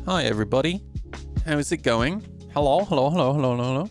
Hi, everybody. How's it going? Hello, hello, hello, hello, hello, hello.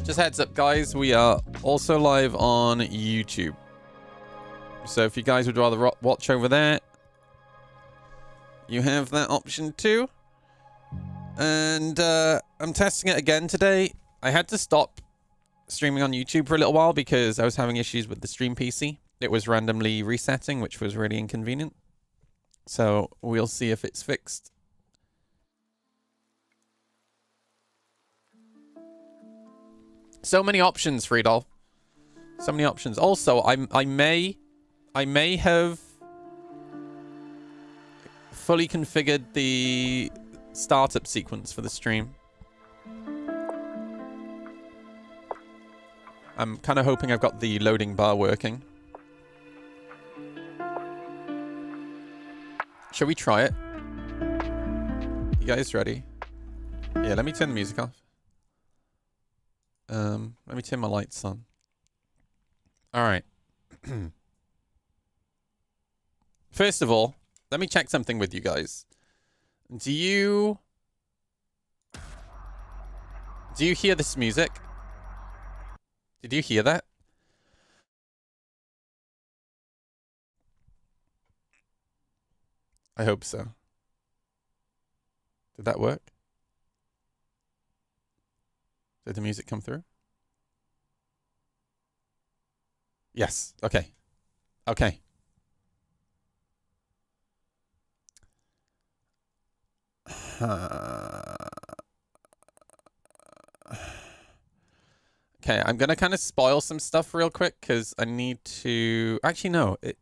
Just heads up, guys, we are also live on YouTube. So if you guys would rather watch over there, you have that option too. And I'm testing it again today. I had to stop streaming on YouTube for a little while because I was having issues with the stream PC. It was randomly resetting, which was really inconvenient. So we'll see if it's fixed. So many options, Friedolf. So many options. Also, I may have fully configured the startup sequence for the stream. I'm kind of hoping I've got the loading bar working. Shall we try it? You guys ready? Yeah, let me turn the music off. Let me turn my lights on. All right. First of all, let me check something with you guys. Do you hear this music? Did you hear that? I hope so. Did that work? Did the music come through? Yes. Okay. Okay. Okay, I'm gonna kind of spoil some stuff real quick because I need to. Actually, no. It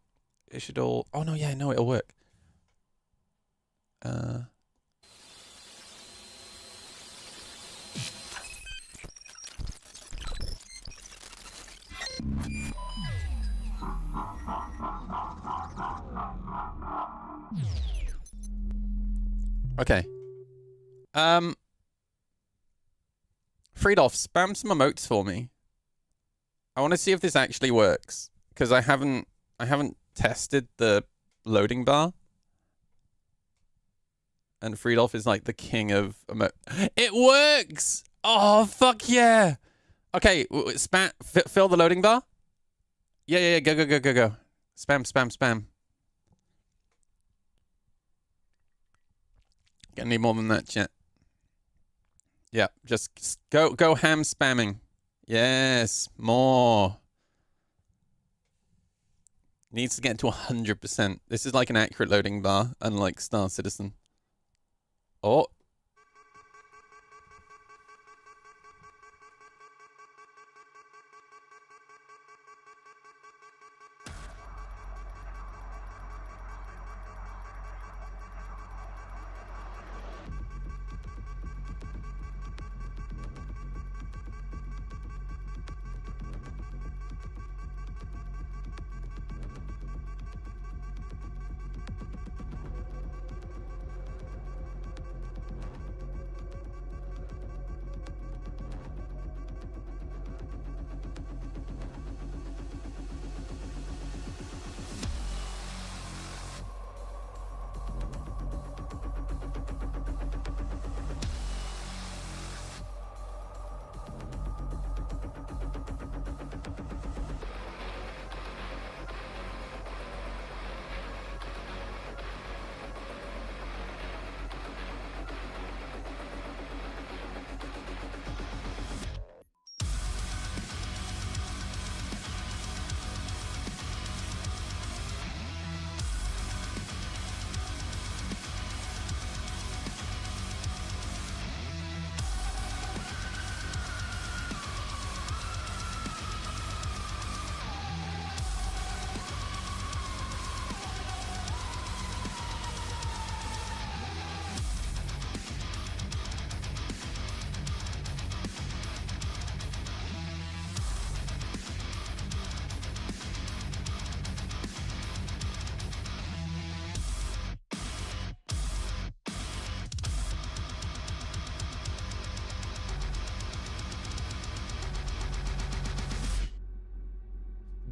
should all. Oh no, yeah, no, it'll work. Okay. Friedolf, spam some emotes for me. I want to see if this actually works because I haven't tested the loading bar. And Friedolf is like the king of emote. It works! Oh, fuck yeah! Okay, fill the loading bar. Yeah, go. Spam. Gonna need more than that, chat. Yeah, just go ham spamming. Yes, more. Needs to get to 100%. This is like an accurate loading bar, unlike Star Citizen. Oh.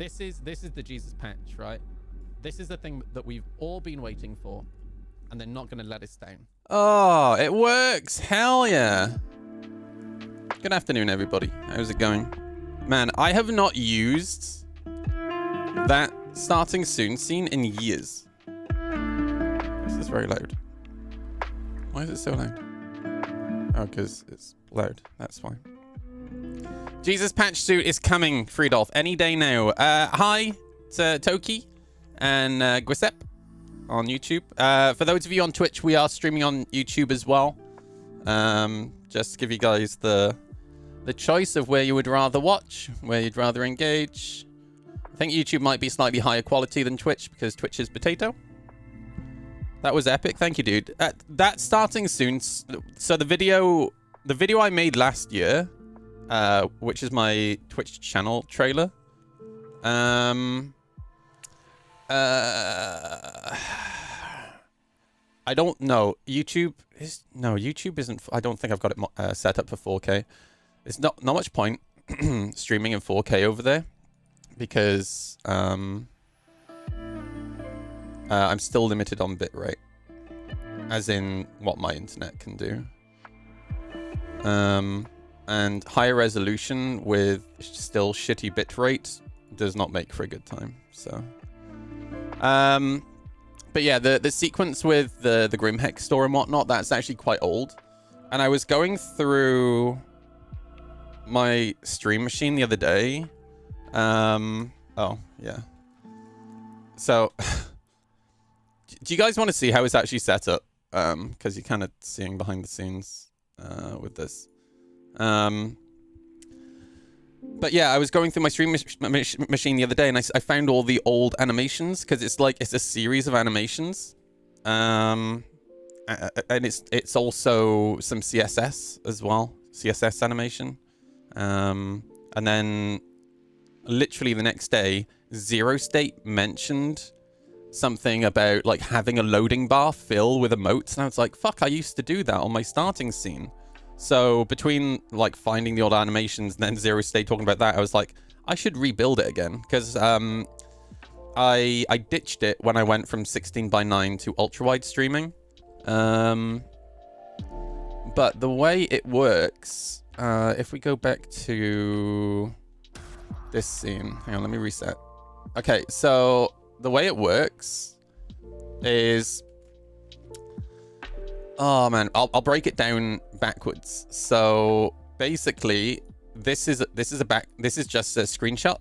this is the Jesus patch, right? This is the thing that we've all been waiting for, and they're not going to let us down. Oh, it works. Hell yeah. Good afternoon, everybody. How's it going? Man, I have not used that starting soon scene in years. This is very loud. Why is it so loud? Oh, because it's loud. That's fine. Jesus patch suit is coming, Friedolf, any day now. Hi to Toki and Guisep on YouTube. For those of you on Twitch, we are streaming on YouTube as well. Just to give you guys the choice of where you would rather watch, where you'd rather engage. I think YouTube might be slightly higher quality than Twitch because Twitch is potato. That was epic. Thank you, dude. That's starting soon. So the video I made last year, which is my Twitch channel trailer. I don't know. YouTube isn't. I don't think I've got it set up for 4K. It's not much point streaming in 4K over there because I'm still limited on bitrate, as in what my internet can do. And higher resolution with still shitty bitrate does not make for a good time. So, but yeah, the sequence with the Grimhex store and whatnot, that's actually quite old. And I was going through my stream machine the other day. Oh yeah. So, do you guys want to see how it's actually set up? Because you're kind of seeing behind the scenes with this. But yeah, I was going through my stream machine the other day, and I found all the old animations because it's a series of animations, and it's also some CSS as well, CSS animation, and then literally the next day, Zero State mentioned something about like having a loading bar fill with emotes, and I was like, fuck, I used to do that on my starting scene. So between like finding the old animations and then Zero State talking about that, I was like, I should rebuild it again because I ditched it when I went from 16:9 to ultra wide streaming. But the way it works, if we go back to this scene, hang on, let me reset. Okay, so the way it works is, oh man, I'll break it down backwards. So basically, this is just a screenshot.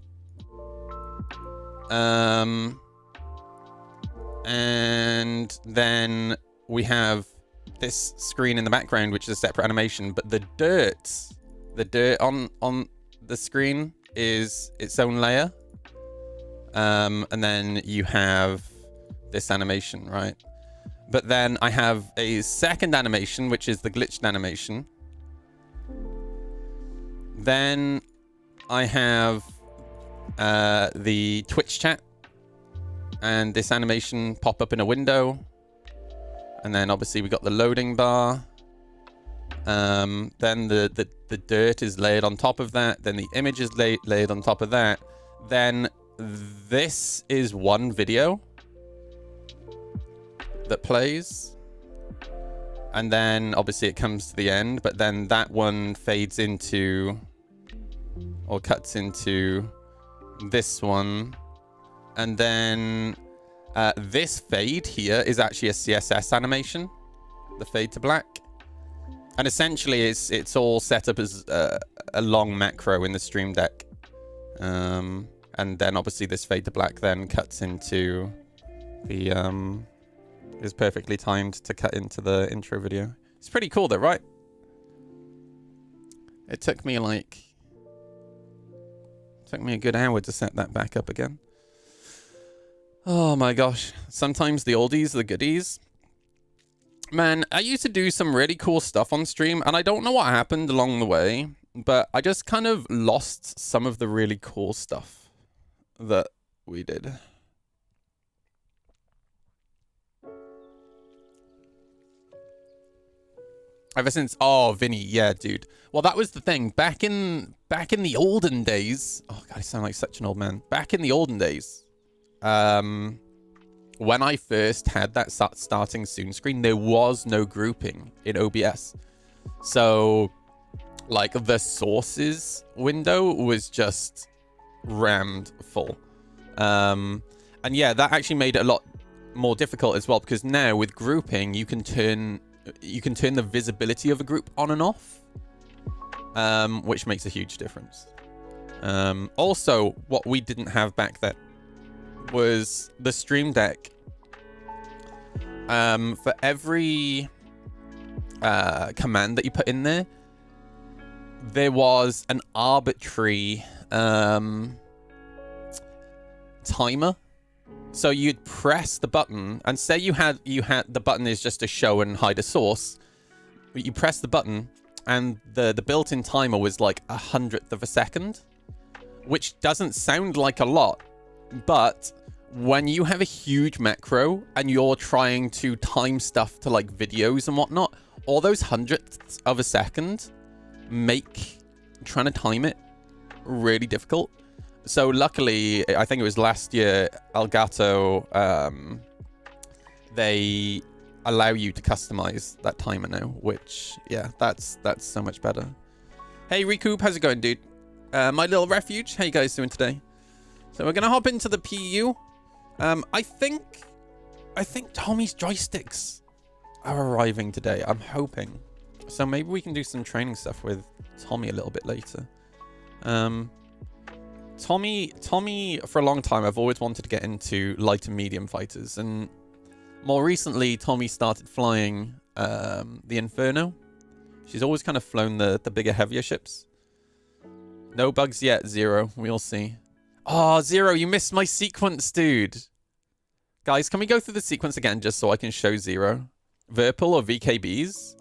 And then we have this screen in the background, which is a separate animation. But the dirt on the screen is its own layer. And then you have this animation, right? But then I have a second animation, which is the glitched animation. Then I have the Twitch chat and this animation pop up in a window. And then obviously we got the loading bar. Then the dirt is layered on top of that. Then the image is layered on top of that. Then this is one video that plays, and then obviously it comes to the end, but then that one fades into or cuts into this one, and then this fade here is actually a CSS animation, the fade to black, and essentially it's all set up as a long macro in the Stream Deck, and then obviously this fade to black then cuts into the is perfectly timed to cut into the intro video. It's pretty cool though, right? It took me a good hour to set that back up again. Oh my gosh. Sometimes the oldies are the goodies. Man, I used to do some really cool stuff on stream, and I don't know what happened along the way, but I just kind of lost some of the really cool stuff that we did. Ever since, oh, Vinny, yeah, dude. Well, that was the thing. Back in the olden days, oh god, I sound like such an old man. Back in the olden days, when I first had that starting soon screen, there was no grouping in OBS. So, like, the sources window was just rammed full. And yeah, that actually made it a lot more difficult as well, because now with grouping, you can turn the visibility of a group on and off, which makes a huge difference. Also, what we didn't have back then was the Stream Deck. For every command that you put in there, there was an arbitrary timer. So you'd press the button, and say you had the button is just to show and hide a source. You press the button, and the built-in timer was like 100th of a second, which doesn't sound like a lot, but when you have a huge macro and you're trying to time stuff to like videos and whatnot, all those 100ths of a second make trying to time it really difficult. So luckily, I think it was last year, Elgato, they allow you to customize that timer now, which, yeah, that's so much better. Hey, Recoup, how's it going, dude? My little refuge, how you guys doing today? So we're going to hop into the PU. I think Tommy's joysticks are arriving today. I'm hoping. So maybe we can do some training stuff with Tommy a little bit later. Tommy, for a long time, I've always wanted to get into light and medium fighters. And more recently, Tommy started flying the Inferno. She's always kind of flown the bigger, heavier ships. No bugs yet, Zero. We'll see. Oh, Zero, you missed my sequence, dude. Guys, can we go through the sequence again just so I can show Zero? Virpil or VKBs?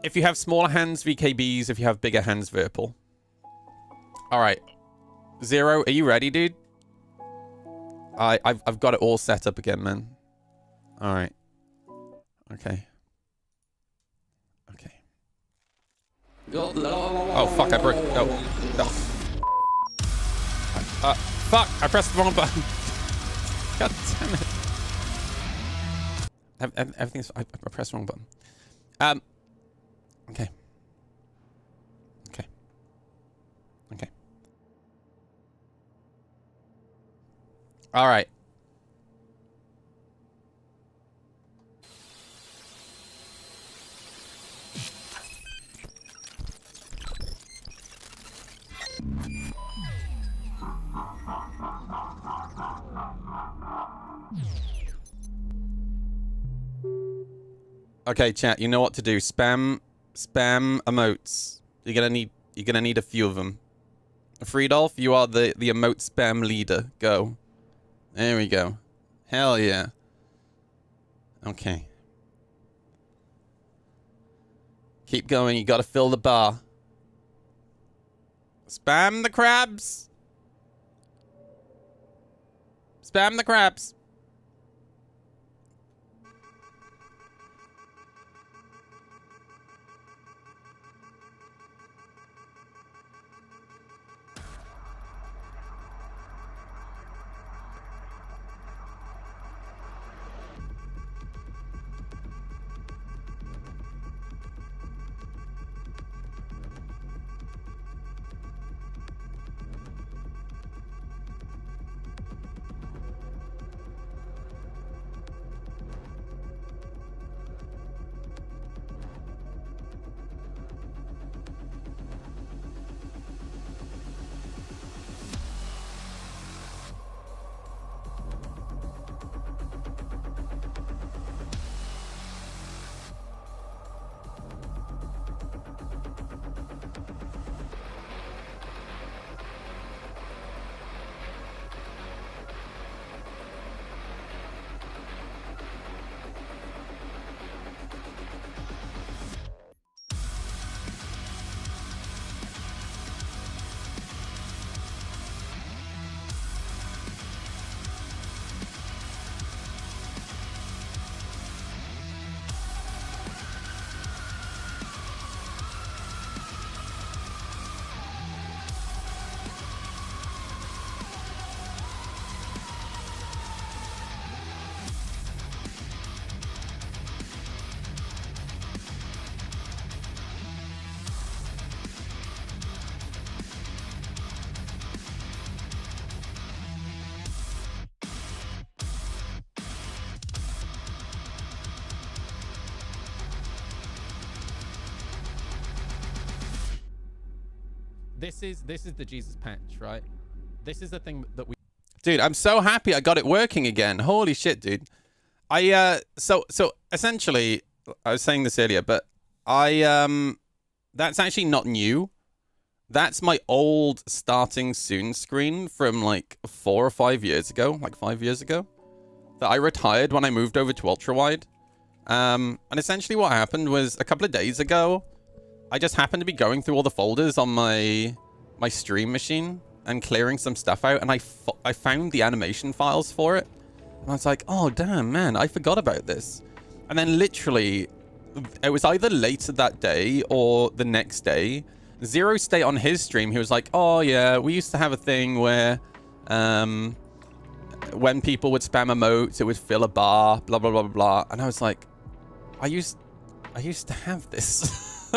If you have smaller hands, VKBs. If you have bigger hands, Virpil. All right, Zero, are you ready, dude? I've got it all set up again, man. All right. Okay. Okay. Oh fuck! I broke. No. No. Fuck! I pressed the wrong button. God damn it! Everything's. I pressed the wrong button. Okay. Okay. Okay. All right. Okay, chat. You know what to do. Spam emotes. You're gonna need a few of them. Friedolf, you are the emote spam leader. Go. There we go. Hell yeah. Okay. Keep going. You gotta fill the bar. Spam the crabs. Spam the crabs. this is the Jesus patch, right? This is the thing that we... Dude, I'm so happy I got it working again. Holy shit, dude. So essentially, I was saying this earlier, but that's actually not new. That's my old starting soon screen from like 4 or 5 years ago, like 5 years ago, that I retired when I moved over to ultra wide. And essentially what happened was a couple of days ago, I just happened to be going through all the folders on my stream machine and clearing some stuff out, and I found the animation files for it. And I was like, oh damn, man, I forgot about this. And then literally, it was either later that day or the next day, Zero State on his stream, he was like, oh yeah, we used to have a thing where when people would spam emotes, it would fill a bar, blah, blah, blah, blah, blah. And I was like, I used to have this.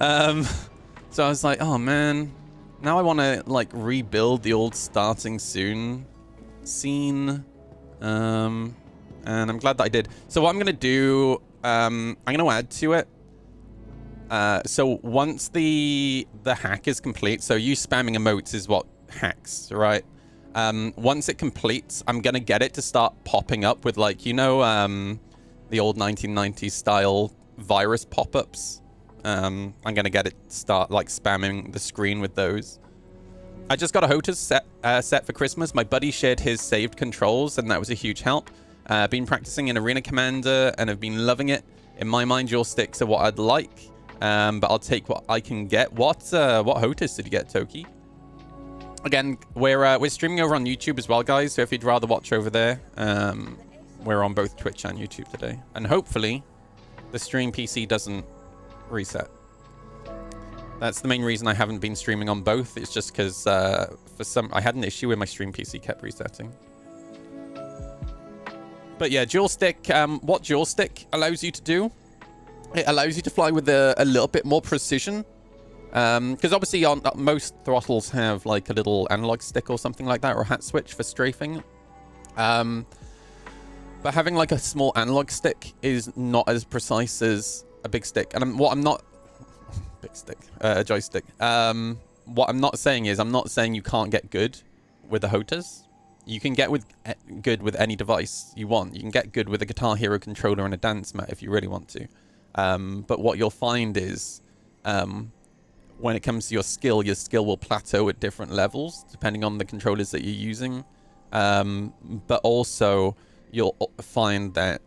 So I was like, oh man, now I want to like rebuild the old starting soon scene. And I'm glad that I did. So what I'm going to do, I'm going to add to it. So once the hack is complete, so you spamming emotes is what hacks, right? Once it completes, I'm gonna get it to start popping up with like, you know, the old 1990s style virus pop-ups. I'm gonna get it to start like spamming the screen with those. I just got a HOTAS set for Christmas. My buddy shared his saved controls, and that was a huge help. Been practicing in Arena Commander and have been loving it. In my mind, your sticks are what I'd like. But I'll take what I can get. What HOTAS did you get, Toki? Again, we're streaming over on YouTube as well, guys. So if you'd rather watch over there, we're on both Twitch and YouTube today. And hopefully, the stream PC doesn't reset. That's the main reason I haven't been streaming on both. It's just because I had an issue where my stream PC kept resetting. But yeah, dual stick. What dual stick allows you to do? It allows you to fly with a little bit more precision. Because obviously on most throttles have like a little analog stick or something like that, or a hat switch for strafing. But having like a small analog stick is not as precise as a big stick. And big stick, a joystick. What I'm not saying is, I'm not saying you can't get good with the HOTAS. You can get good with any device you want. You can get good with a Guitar Hero controller and a dance mat if you really want to. But what you'll find is, when it comes to your skill will plateau at different levels, depending on the controllers that you're using. But also, you'll find that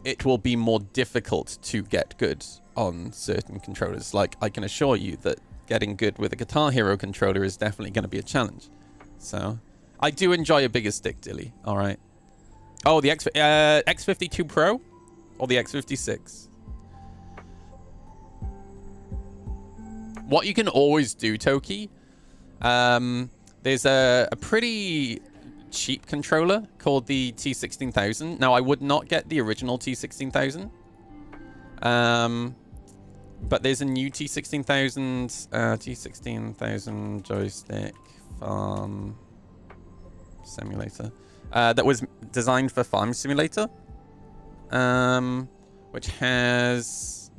it will be more difficult to get good on certain controllers. Like, I can assure you that getting good with a Guitar Hero controller is definitely going to be a challenge. So, I do enjoy a bigger stick, Dilly. All right. Oh, the X52 Pro or the X56? What you can always do, Toki, there's a pretty cheap controller called the T16000. Now, I would not get the original T16000. But there's a new T16000 joystick farm simulator. That was designed for Farm Simulator, which has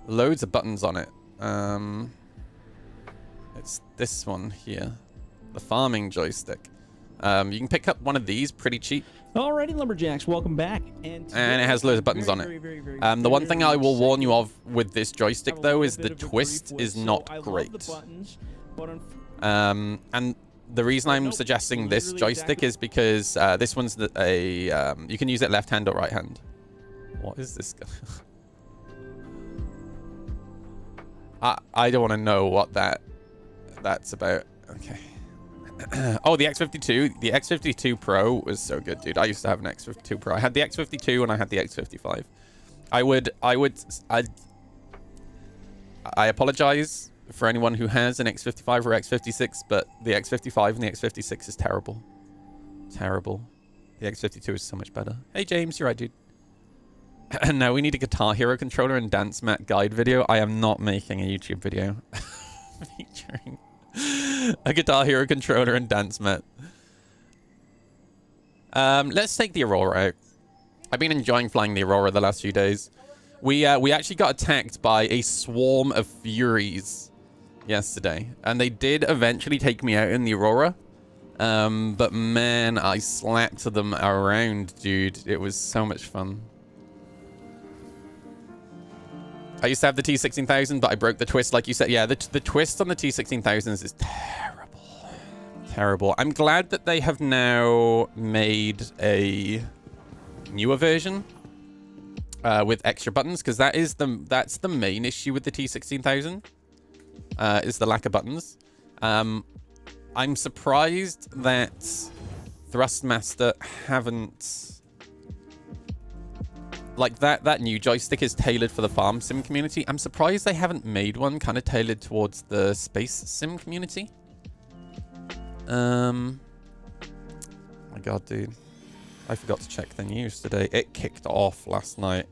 loads of buttons on it. It's this one here, the farming joystick. You can pick up one of these pretty cheap. Alrighty, Lumberjacks, welcome back. And it has loads of buttons on it. The one thing I will warn you of with this joystick, though, is the twist is not great. And the reason I'm suggesting this joystick is because this one's you can use it left hand or right hand. What is this? I don't want to know what that's about. Okay. Oh, the X52. The X52 Pro was so good, dude. I used to have an X52 Pro. I had the X52 and I had the X55. I apologize for anyone who has an X55 or X56, but the X55 and the X56 is terrible. Terrible. The X52 is so much better. Hey, James, you're right, dude. No, we need a Guitar Hero controller and dance mat guide video. I am not making a YouTube video featuring a Guitar Hero controller and dance mat. Let's take the Aurora out. I've been enjoying flying the Aurora the last few days. We actually got attacked by a swarm of Furies yesterday, and they did eventually take me out in the Aurora. But man, I slapped them around, dude. It was so much fun. I used to have the T16000, but I broke the twist, like you said. Yeah, the twist on the T16000s is terrible. Terrible. I'm glad that they have now made a newer version with extra buttons, because that's the main issue with the T16000 is the lack of buttons. I'm surprised that Thrustmaster haven't... Like, that new joystick is tailored for the farm sim community. I'm surprised they haven't made one kind of tailored towards the space sim community. My god, dude. I forgot to check the news today. It kicked off last night.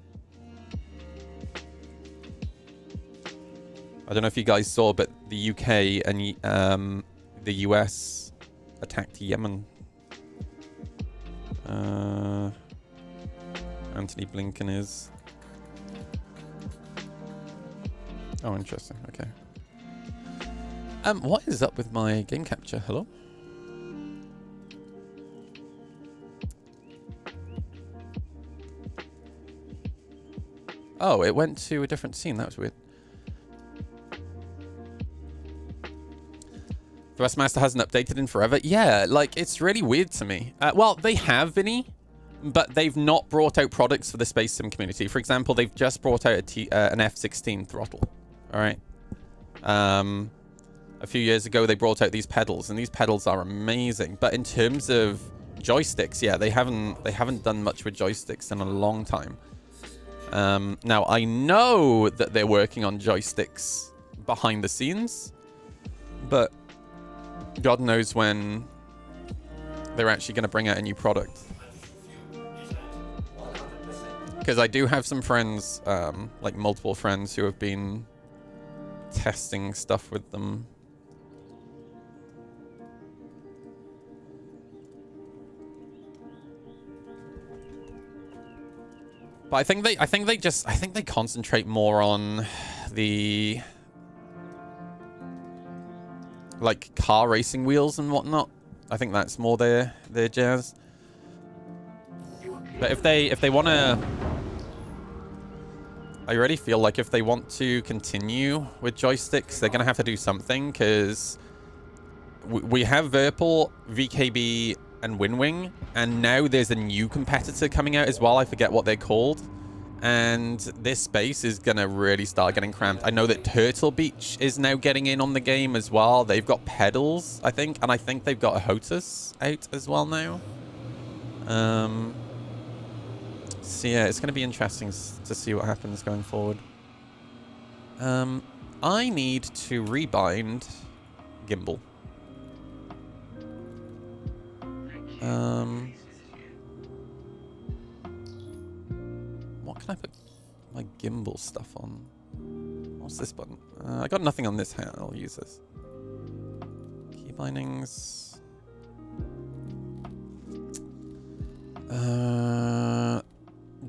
I don't know if you guys saw, but the UK and the US attacked Yemen. Anthony Blinken is... Oh, interesting. Okay. What is up with my game capture? Hello? Oh, it went to a different scene. That was weird. Thrustmaster hasn't updated in forever. Yeah, like, it's really weird to me. Well, they have, Vinny, but they've not brought out products for the space sim community. For example, they've just brought out an F16 throttle. All right. A few years ago, they brought out these pedals, and these pedals are amazing. But in terms of joysticks, yeah, they haven't done much with joysticks in a long time. Now, I know that they're working on joysticks behind the scenes, but God knows when they're actually going to bring out a new product. Because I do have some friends, like multiple friends, who have been testing stuff with them. But I think they concentrate more on the like car racing wheels and whatnot. I think that's more their jazz. But if they want to, I already feel like if they want to continue with joysticks, they're gonna have to do something, because we have Virpil, VKB, and Winwing, and now there's a new competitor coming out as well. I forget what they're called. And this space is going to really start getting cramped. I know that Turtle Beach is now getting in on the game as well. They've got pedals, I think. And I think they've got a HOTAS out as well now. So yeah, it's going to be interesting to see what happens going forward. I need to rebind Gimbal. What can I put my gimbal stuff on? What's this button? I got nothing on this hand. I'll use this. Key bindings.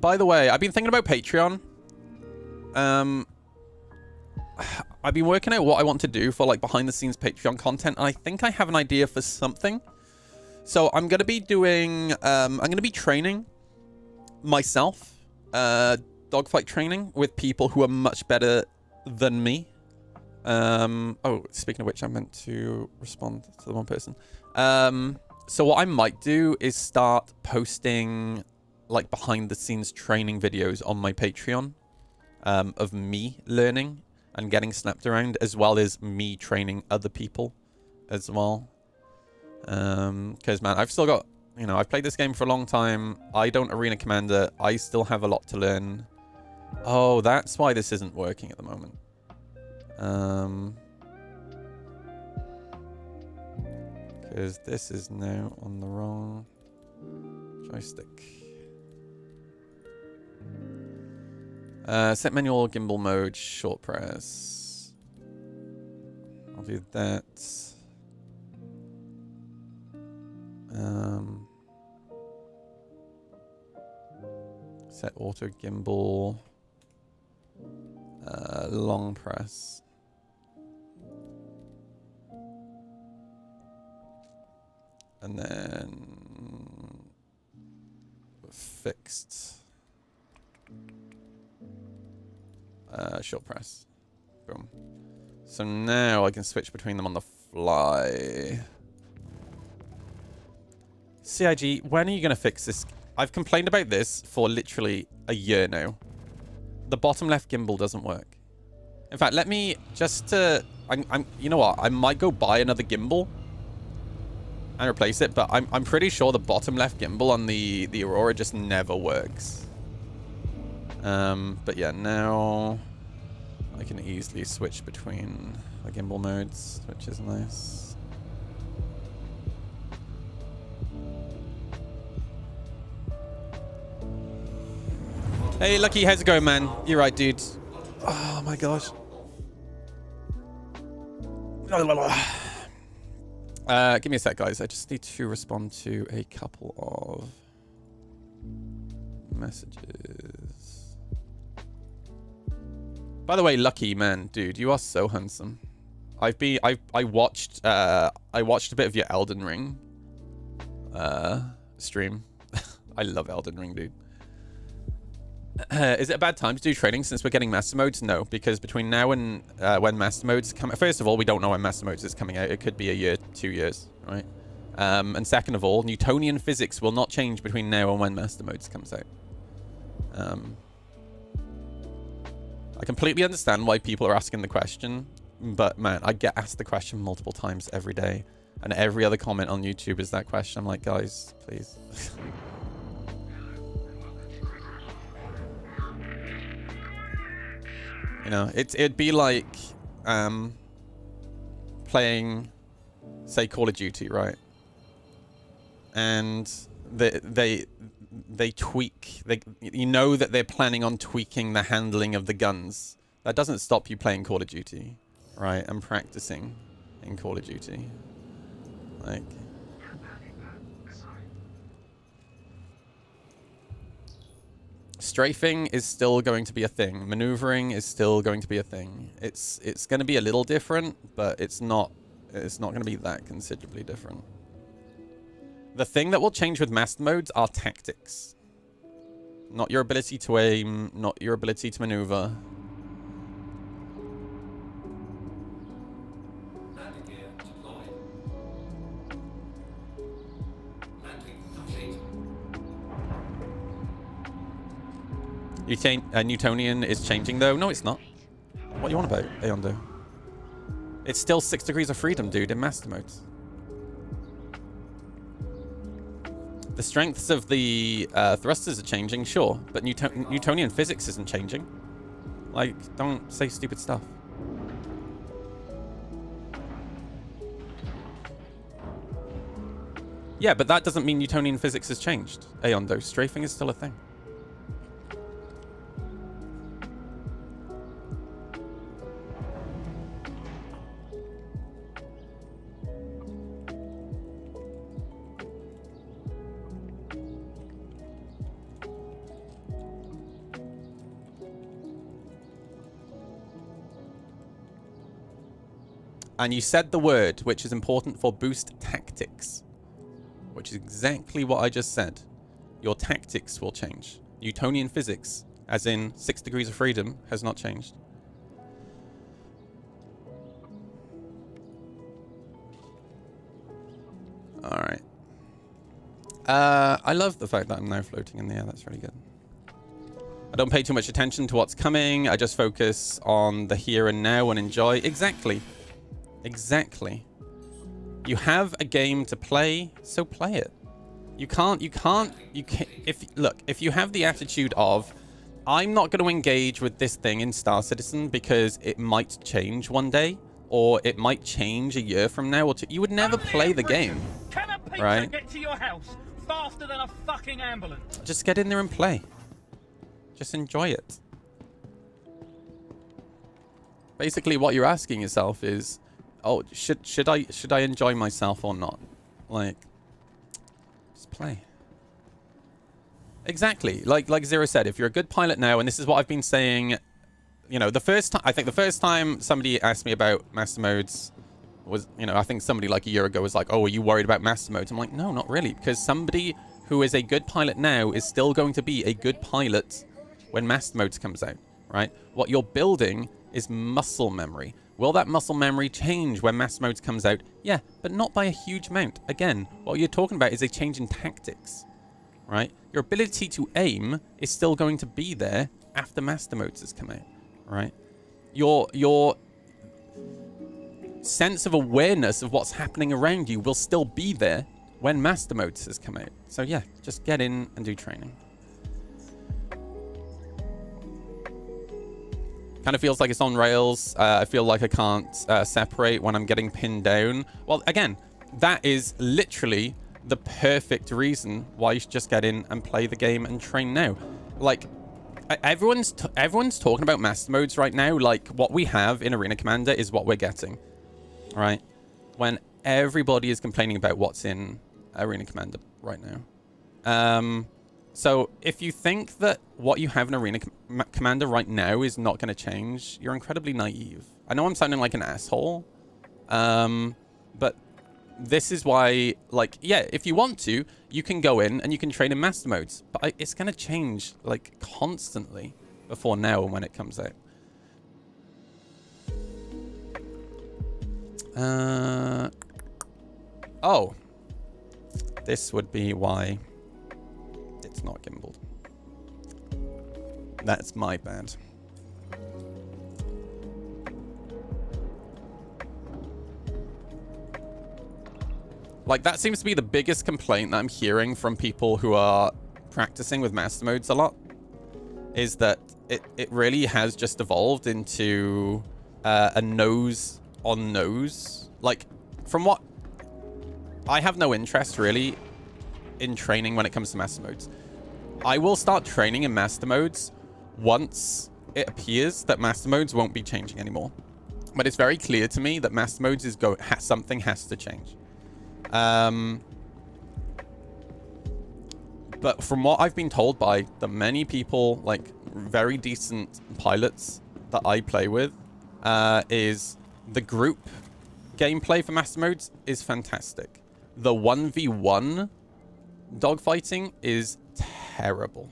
By the way, I've been thinking about Patreon. I've been working out what I want to do for like behind the scenes Patreon content, and I think I have an idea for something. So I'm going to be doing, I'm going to be training myself, dogfight training with people who are much better than me. Oh, speaking of which, I meant to respond to the one person. So what I might do is start posting like behind the scenes training videos on my Patreon, of me learning and getting snapped around, as well as me training other people as well. Because man, I've still got, you know, I've played this game for a long time. I don't Arena Commander. I still have a lot to learn. Oh, that's why this isn't working at the moment. Because this is now on the wrong joystick. Set manual gimbal mode, short press. I'll do that. Set auto gimbal. Long press. And then fixed. Short press. Boom. So now I can switch between them on the fly. CIG, when are you going to fix this? I've complained about this for literally a year now. The bottom left gimbal doesn't work. In fact, let me just you know what? I might go buy another gimbal and replace it, but I'm pretty sure the bottom left gimbal on the Aurora just never works. But yeah, now I can easily switch between the gimbal modes, which is nice. Hey, Lucky, how's it going, man? You're right, dude. Oh my gosh. Give me a sec, guys. I just need to respond to a couple of messages. By the way, Lucky, man, dude, you are so handsome. I watched a bit of your Elden Ring stream. I love Elden Ring, dude. Is it a bad time to do training since we're getting Master Modes? No, because between now and when Master Modes come... First of all, we don't know when Master Modes is coming out. It could be a year, 2 years, right? And second of all, Newtonian physics will not change between now and when Master Modes comes out. I completely understand why people are asking the question, but man, I get asked the question multiple times every day, and every other comment on YouTube is that question. I'm like, guys, please. You know, it'd be like playing, say, Call of Duty, right? And they tweak. You know that they're planning on tweaking the handling of the guns. That doesn't stop you playing Call of Duty, right? And practicing in Call of Duty, like. Strafing is still going to be a thing. Maneuvering is still going to be a thing. It's going to be a little different, but it's not going to be that considerably different. The thing that will change with Master Modes are tactics. Not your ability to aim, not your ability to maneuver. Newtonian is changing, though. No, it's not. What are you on about, Aondo? It's still 6 degrees of freedom, dude, in Master Modes. The strengths of the thrusters are changing, sure, but Newtonian physics isn't changing. Like, don't say stupid stuff. Yeah, but that doesn't mean Newtonian physics has changed, Aondo. Strafing is still a thing. And you said the word, which is important for boost tactics, which is exactly what I just said. Your tactics will change. Newtonian physics, as in 6 degrees of freedom, has not changed. All right. I love the fact that I'm now floating in the air. That's really good. I don't pay too much attention to what's coming. I just focus on the here and now and enjoy. Exactly. Exactly. You have a game to play, so play it. If you have the attitude of, I'm not going to engage with this thing in Star Citizen because it might change one day, or it might change a year from now or two, you would never play the game. Can a pizza right? Get to your house faster than a fucking ambulance? Just get in there and play. Just enjoy it. Basically, what you're asking yourself is, oh, should I enjoy myself or not? Like, just play. Exactly. Like Zero said, if you're a good pilot now, and this is what I've been saying you know, the first time, I think the first time somebody asked me about master modes was, you know, I think somebody like a year ago was like, oh, are you worried about master modes? I'm like, no, not really, because somebody who is a good pilot now is still going to be a good pilot when master modes comes out, right? What you're building is muscle memory. Will that muscle memory change when master modes comes out? Yeah, but not by a huge amount. Again, what you're talking about is a change in tactics, right? Your ability to aim is still going to be there after master modes has come out, right? Your sense of awareness of what's happening around you will still be there when master modes has come out. So yeah, just get in and do training. Kind of feels like it's on rails. I feel like I can't separate when I'm getting pinned down. Well, again, that is literally the perfect reason why you should just get in and play the game and train now. Like, everyone's talking about master modes right now. Like, what we have in Arena Commander is what we're getting, right? When everybody is complaining about what's in Arena Commander right now. So if you think that what you have in Arena Commander right now is not going to change, you're incredibly naive. I know I'm sounding like an asshole, but this is why, like, yeah, if you want to, you can go in and you can train in master modes, but it's going to change, like, constantly before now and when it comes out. Oh, this would be why it's not gimbaled. That's my bad. Like, that seems to be the biggest complaint that I'm hearing from people who are practicing with master modes a lot, is that it really has just evolved into a nose on nose. Like, from what I have no interest really in training when it comes to master modes. I will start training in master modes once it appears that master modes won't be changing anymore. But it's very clear to me that master modes is something has to change. But from what I've been told by the many people, like very decent pilots that I play with, is the group gameplay for master modes is fantastic. The 1v1 dogfighting is terrible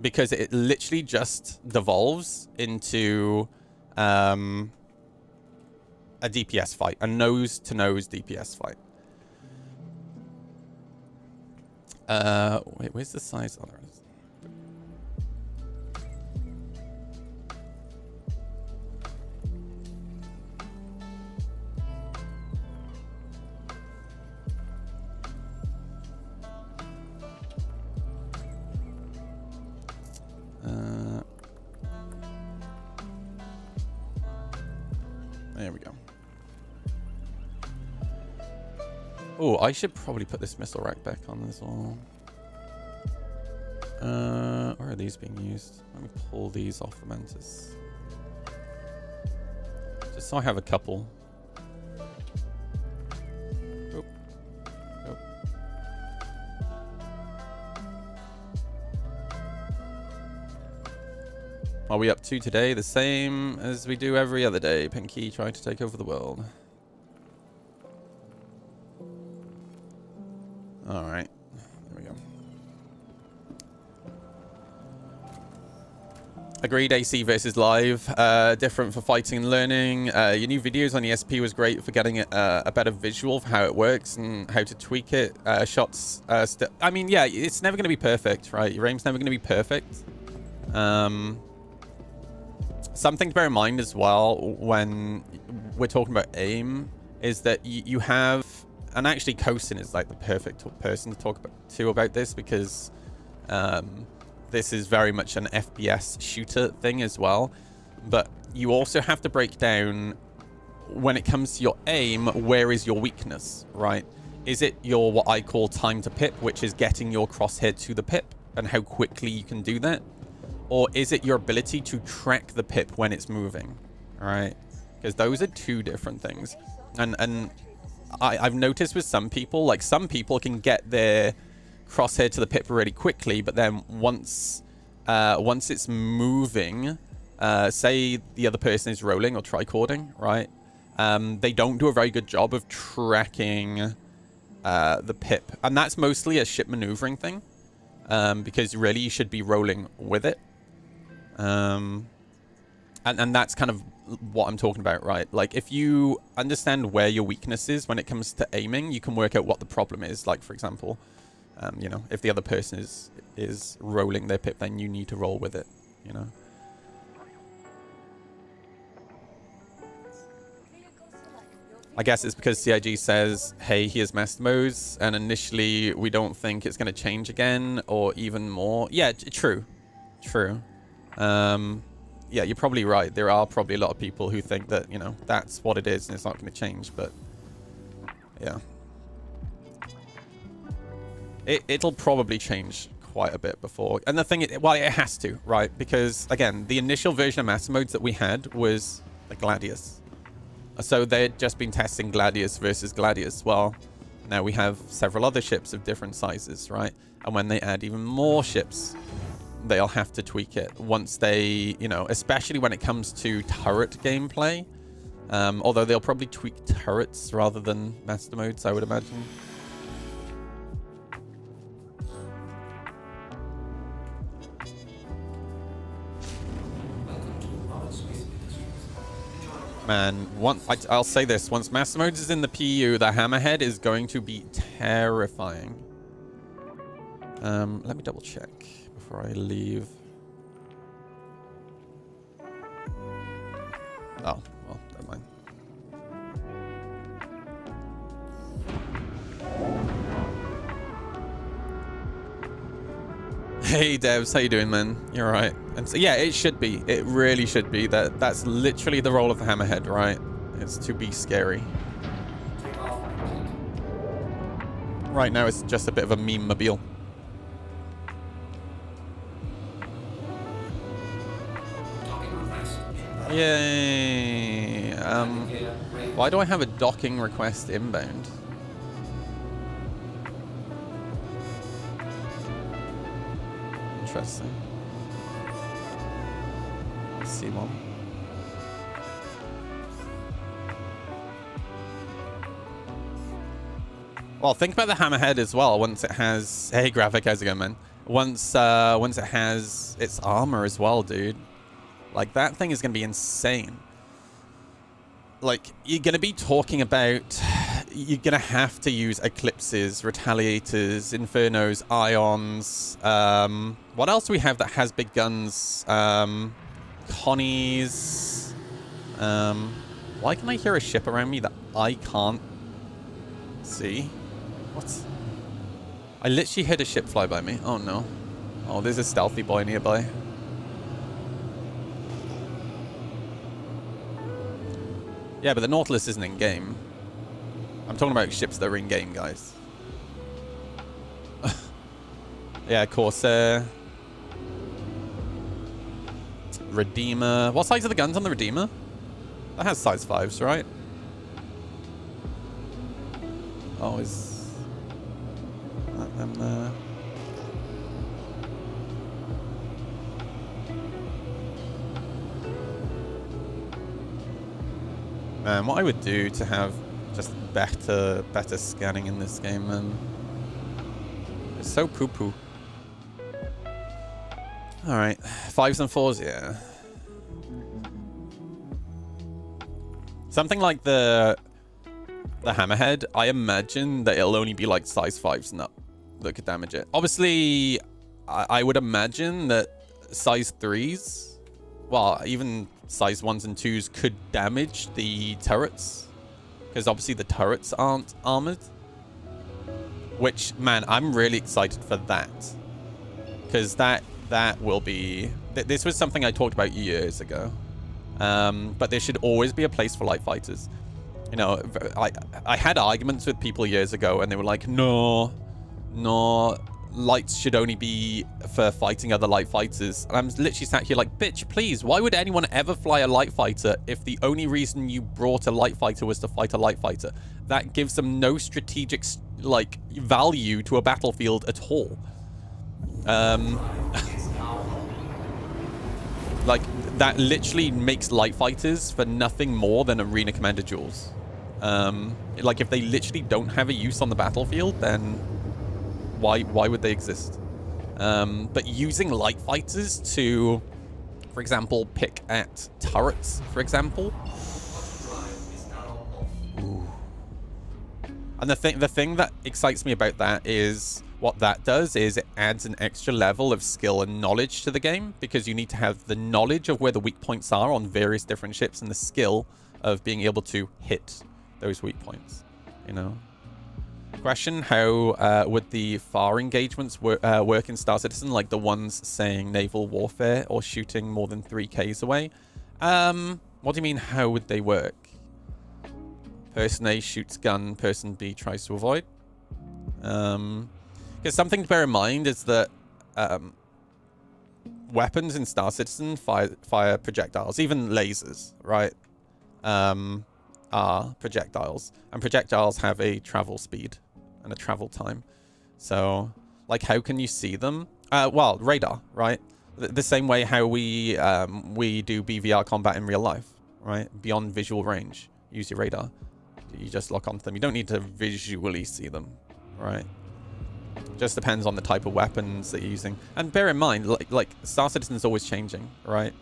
because it literally just devolves into a DPS fight, a nose-to-nose DPS fight. Wait, where's the size? Oh, there it is. There we go. Oh, I should probably put this missile rack back on as well. Where are these being used? Let me pull these off the Mantis. Just so I have a couple. Oh. Oh. Are we up to today? The same as we do every other day. Pinky trying to take over the world. All right. There we go. Agreed, AC versus live. Different for fighting and learning. Your new videos on ESP was great for getting a better visual for how it works and how to tweak it. Shots. I mean, yeah, it's never going to be perfect, right? Your aim's never going to be perfect. Something to bear in mind as well when we're talking about aim is that you have, and actually Kosin is like the perfect person to talk about this because this is very much an FPS shooter thing as well. But you also have to break down when it comes to your aim, where is your weakness, right? Is it your what I call time to pip, which is getting your crosshair to the pip and how quickly you can do that? Or is it your ability to track the pip when it's moving, right? Because those are two different things. And I've noticed with some people, like some people can get their crosshair to the pip really quickly, but then once it's moving, say the other person is rolling or tricording, right? They don't do a very good job of tracking the pip. And that's mostly a ship maneuvering thing. Because really you should be rolling with it. And that's kind of what I'm talking about, right? Like, if you understand where your weakness is when it comes to aiming, you can work out what the problem is. Like, for example, you know, if the other person is rolling their pip, then you need to roll with it, you know? I guess it's because CIG says, hey, here's master modes, and initially we don't think it's going to change again, or even more. Yeah, true. True. Yeah, you're probably right. There are probably a lot of people who think that, you know, that's what it is and it's not going to change, but yeah. It'll probably change quite a bit before. And the thing is, well, it has to, right? Because, again, the initial version of master modes that we had was the Gladius. So they'd just been testing Gladius versus Gladius. Well, now we have several other ships of different sizes, right? And when they add even more ships, they'll have to tweak it once they, you know, especially when it comes to turret gameplay. Although they'll probably tweak turrets rather than master modes, I would imagine. Man, I'll say this. Once master modes is in the PU, the Hammerhead is going to be terrifying. Let me double check before I leave. Oh, well, never mind. Hey Devs, how you doing, man? You're all right. And so, yeah, it should be. It really should be. That's literally the role of the Hammerhead, right? It's to be scary. Right now, it's just a bit of a meme-mobile. Yay! Why do I have a docking request inbound? Interesting. Let's see one. Well, think about the Hammerhead as well. Once it has, hey, Graphic, how's it going, man? Once it has its armor as well, dude. Like, that thing is gonna be insane. Like, you're gonna be talking about, you're gonna have to use Eclipses, Retaliators, Infernos, Ions. What else do we have that has big guns? Connies. Why can I hear a ship around me that I can't see? What? I literally heard a ship fly by me. Oh no. Oh, there's a stealthy boy nearby. Yeah, but the Nautilus isn't in-game. I'm talking about ships that are in-game, guys. Yeah, Corsair. Redeemer. What size are the guns on the Redeemer? That has size 5s, right? Oh, is that them there? Man, what I would do to have just better scanning in this game, man. It's so poo-poo. Alright, 5s and 4s, yeah. Something like the Hammerhead, I imagine that it'll only be like size 5s and up that could damage it. Obviously, I would imagine that size 3s, well, even size 1s and 2s could damage the turrets. Because obviously the turrets aren't armored. Which, man, I'm really excited for that. Because that will be... This was something I talked about years ago. But there should always be a place for light fighters. You know, I had arguments with people years ago and they were like, no, lights should only be for fighting other light fighters. And I'm literally sat here like, bitch, please, why would anyone ever fly a light fighter if the only reason you brought a light fighter was to fight a light fighter? That gives them no strategic, like, value to a battlefield at all. Like, that literally makes light fighters for nothing more than arena commander duels. Like, if they literally don't have a use on the battlefield, then why would they exist? But using light fighters to, for example, pick at turrets, for example. Ooh. And the thing that excites me about that is what that does is it adds an extra level of skill and knowledge to the game, because you need to have the knowledge of where the weak points are on various different ships and the skill of being able to hit those weak points, you know. Question, how would the far engagements work in Star Citizen, like the ones saying naval warfare or shooting more than 3Ks away? What do you mean, how would they work? Person A shoots gun, person B tries to avoid. Because something to bear in mind is that weapons in Star Citizen fire projectiles, even lasers, right? Are projectiles, and projectiles have a travel speed and a travel time. So, like, how can you see them? Well, radar, right? The same way how we do BVR combat in real life, right? Beyond visual range, use your radar. You just lock onto them. You don't need to visually see them, right? Just depends on the type of weapons that you're using. And bear in mind, like Star Citizen is always changing, right?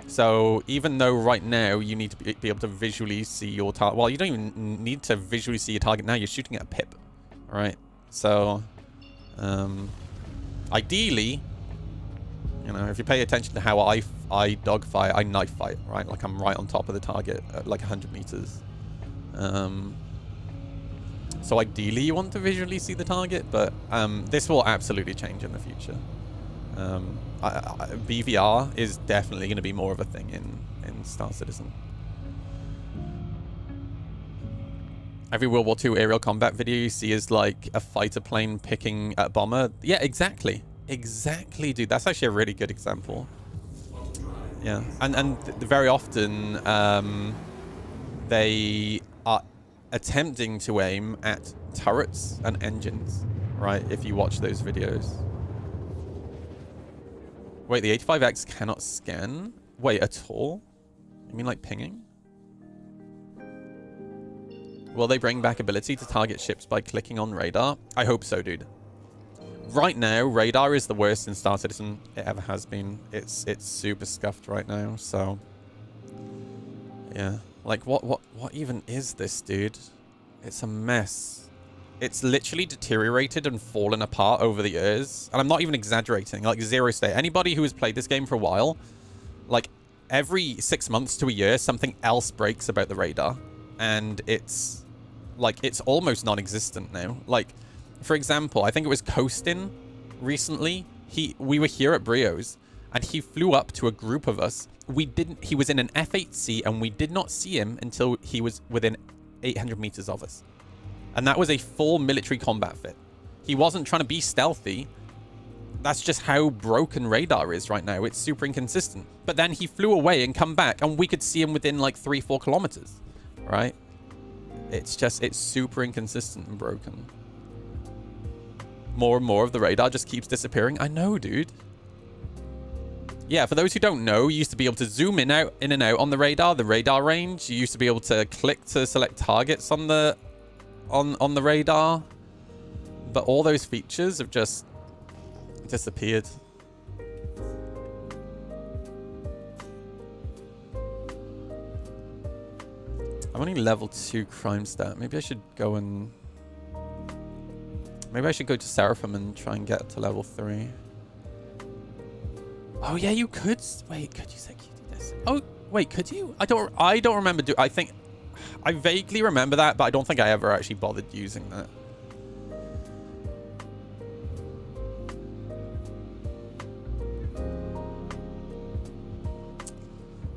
So even though right now you need to be able to visually see your target, well, you don't even need to visually see your target now. You're shooting at a pip, right? So ideally, you know, if you pay attention to how I dogfight, I knife fight, right? Like I'm right on top of the target at like 100 meters. So ideally you want to visually see the target, but this will absolutely change in the future. BVR is definitely going to be more of a thing in Star Citizen. Every World War II aerial combat video you see is like a fighter plane picking a bomber. Yeah, exactly. Exactly, dude. That's actually a really good example. Yeah, and very often they are attempting to aim at turrets and engines, right? If you watch those videos. Wait, the 85X cannot scan? Wait, at all? You mean like pinging? Will they bring back ability to target ships by clicking on radar? I hope so, dude. Right now, radar is the worst in Star Citizen it ever has been. It's super scuffed right now, so yeah. Like what even is this, dude? It's a mess. It's literally deteriorated and fallen apart over the years. And I'm not even exaggerating. Like, zero state. Anybody who has played this game for a while, like, every 6 months to a year, something else breaks about the radar. And it's, like, it's almost non-existent now. Like, for example, I think it was Coastin recently. We were here at Brio's, and he flew up to a group of us. He was in an F-8C, and we did not see him until he was within 800 meters of us. And that was a full military combat fit. He wasn't trying to be stealthy. That's just how broken radar is right now. It's super inconsistent. But then he flew away and come back, and we could see him within like 3-4 kilometers, right? It's super inconsistent and broken. More and more of the radar just keeps disappearing. I know, dude. Yeah, for those who don't know, you used to be able to zoom in and out on the radar range. You used to be able to click to select targets on the radar, but all those features have just disappeared. I'm only level 2 crime stat. Maybe I should go to Seraphim and try and get to level 3. Oh yeah, you could. Wait, could you say you did this? Oh wait, could you? I don't remember. I think I vaguely remember that, but I don't think I ever actually bothered using that.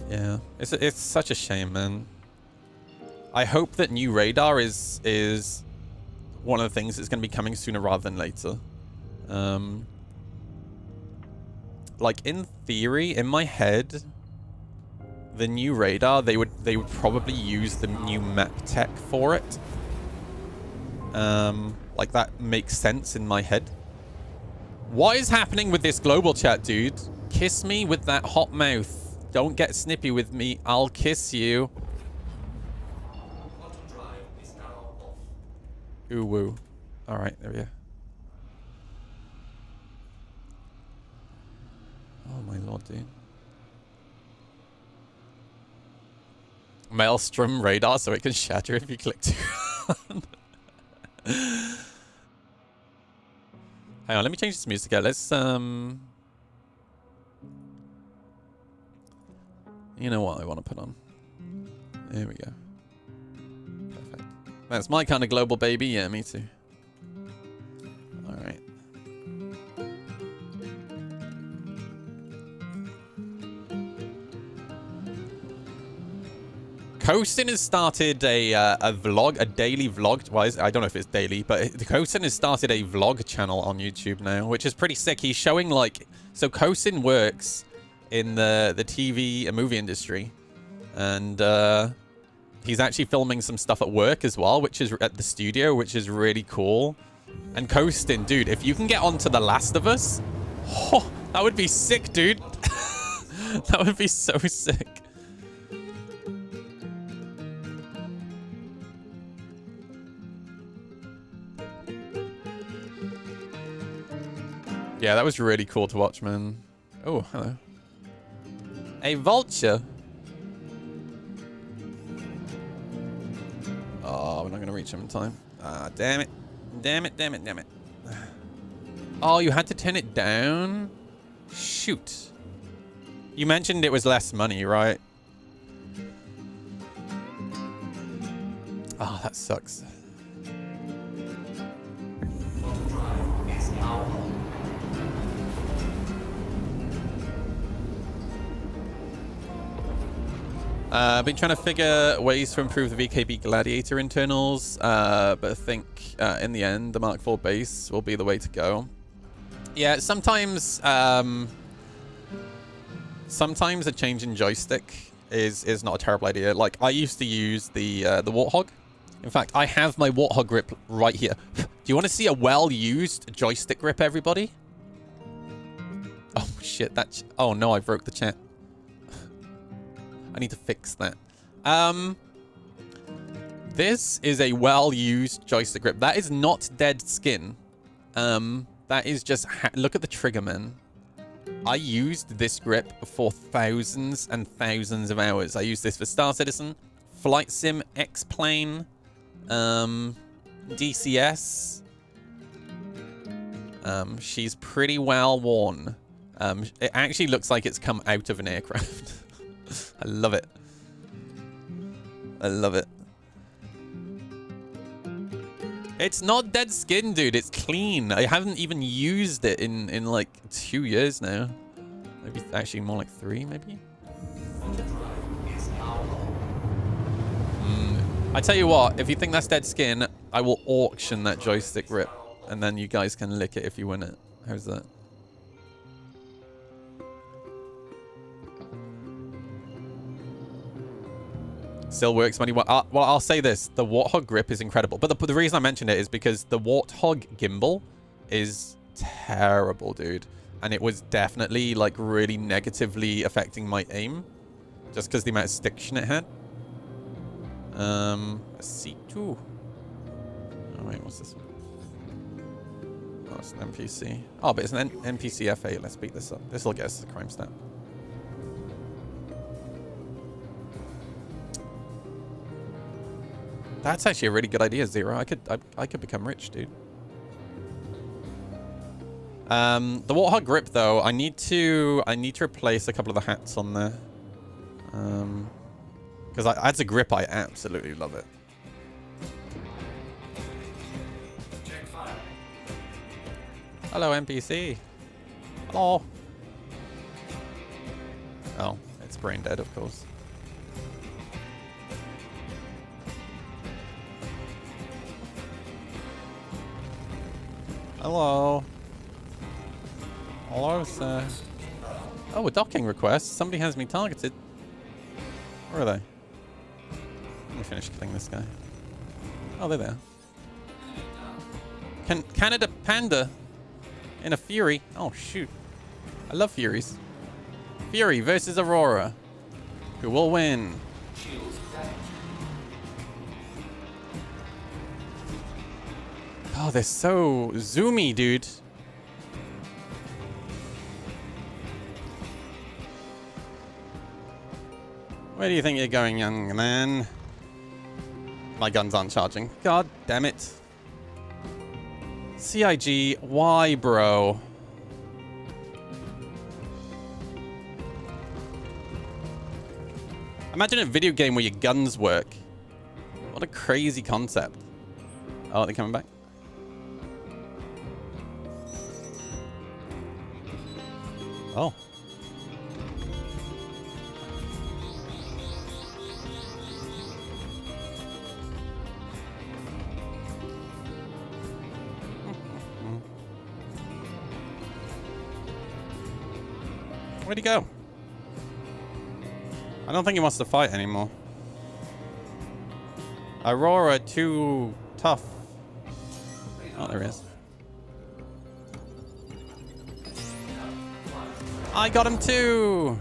Yeah, it's such a shame, man. I hope that new radar is one of the things that's going to be coming sooner rather than later. Like, in theory, in my head, the new radar, they would probably use the new map tech for it. Like, that makes sense in my head. What is happening with this global chat, dude? Kiss me with that hot mouth. Don't get snippy with me. I'll kiss you. Ooh woo. Alright, there we go. Oh my lord, dude. Maelstrom radar so it can shatter if you click too hard. Hang on, let me change this music out. Let's you know what I want to put on. There we go. Perfect. That's my kind of global baby. Yeah, me too. Alright. Coastin has started a vlog, a daily vlog. Well, I don't know if it's daily, but Coastin has started a vlog channel on YouTube now, which is pretty sick. He's showing like, so Coastin works in the TV and movie industry, and he's actually filming some stuff at work as well, which is at the studio, which is really cool. And Coastin, dude, if you can get onto The Last of Us, oh, that would be sick, dude. That would be so sick. Yeah, that was really cool to watch, man. Oh, hello. A vulture. Oh, we're not going to reach him in time. Ah, damn it. Damn it, damn it, damn it. Oh, you had to turn it down? Shoot. You mentioned it was less money, right? Oh, that sucks. I've been trying to figure ways to improve the VKB Gladiator internals, but I think in the end, the Mark IV base will be the way to go. Yeah, sometimes a change in joystick is not a terrible idea. Like, I used to use the Warthog. In fact, I have my Warthog grip right here. Do you want to see a well-used joystick grip, everybody? Oh, shit. Oh, no, I broke the chat. I need to fix that. This is a well-used joystick grip. That is not dead skin. That is just... look at the trigger, man. I used this grip for thousands and thousands of hours. I used this for Star Citizen, Flight Sim, X-Plane, DCS. She's pretty well worn. It actually looks like it's come out of an aircraft. I love it. I love it. It's not dead skin, dude. It's clean. I haven't even used it in like 2 years now. Maybe actually more like 3, maybe. I tell you what, if you think that's dead skin, I will auction that joystick grip, and then you guys can lick it if you win it. How's that? Still works money. Well, I'll say this. The Warthog grip is incredible. But the reason I mention it is because the Warthog gimbal is terrible, dude. And it was definitely, like, really negatively affecting my aim. Just because the amount of stiction it had. C2. Oh, wait, what's this one? Oh, it's an NPC. Oh, but it's an NPC F8. Let's beat this up. This will get us the crime stat. That's actually a really good idea, Zero. I could become rich, dude. The Warthog grip, though, I need to replace a couple of the hats on there. Because as a grip, I absolutely love it. Hello, NPC. Hello. Oh, it's brain dead, of course. Hello. Hello, sir. Oh, a docking request. Somebody has me targeted. Where are they? Let me finish killing this guy. Oh, they're there. Canada Panda in a Fury. Oh, shoot. I love Furies. Fury versus Aurora. Who will win? Oh, they're so zoomy, dude. Where do you think you're going, young man? My guns aren't charging. God damn it. CIG, why, bro? Imagine a video game where your guns work. What a crazy concept. Oh, they're coming back. Oh. Where'd he go? I don't think he wants to fight anymore. Aurora too tough. Oh, there he is. I got him too!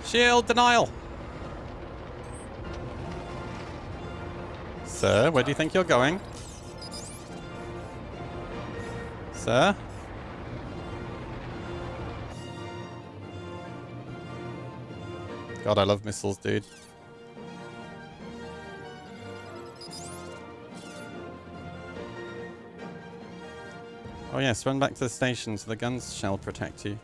Shield denial. Sir, where do you think you're going? Sir? God, I love missiles, dude. Oh yes, run back to the station so the guns shall protect you.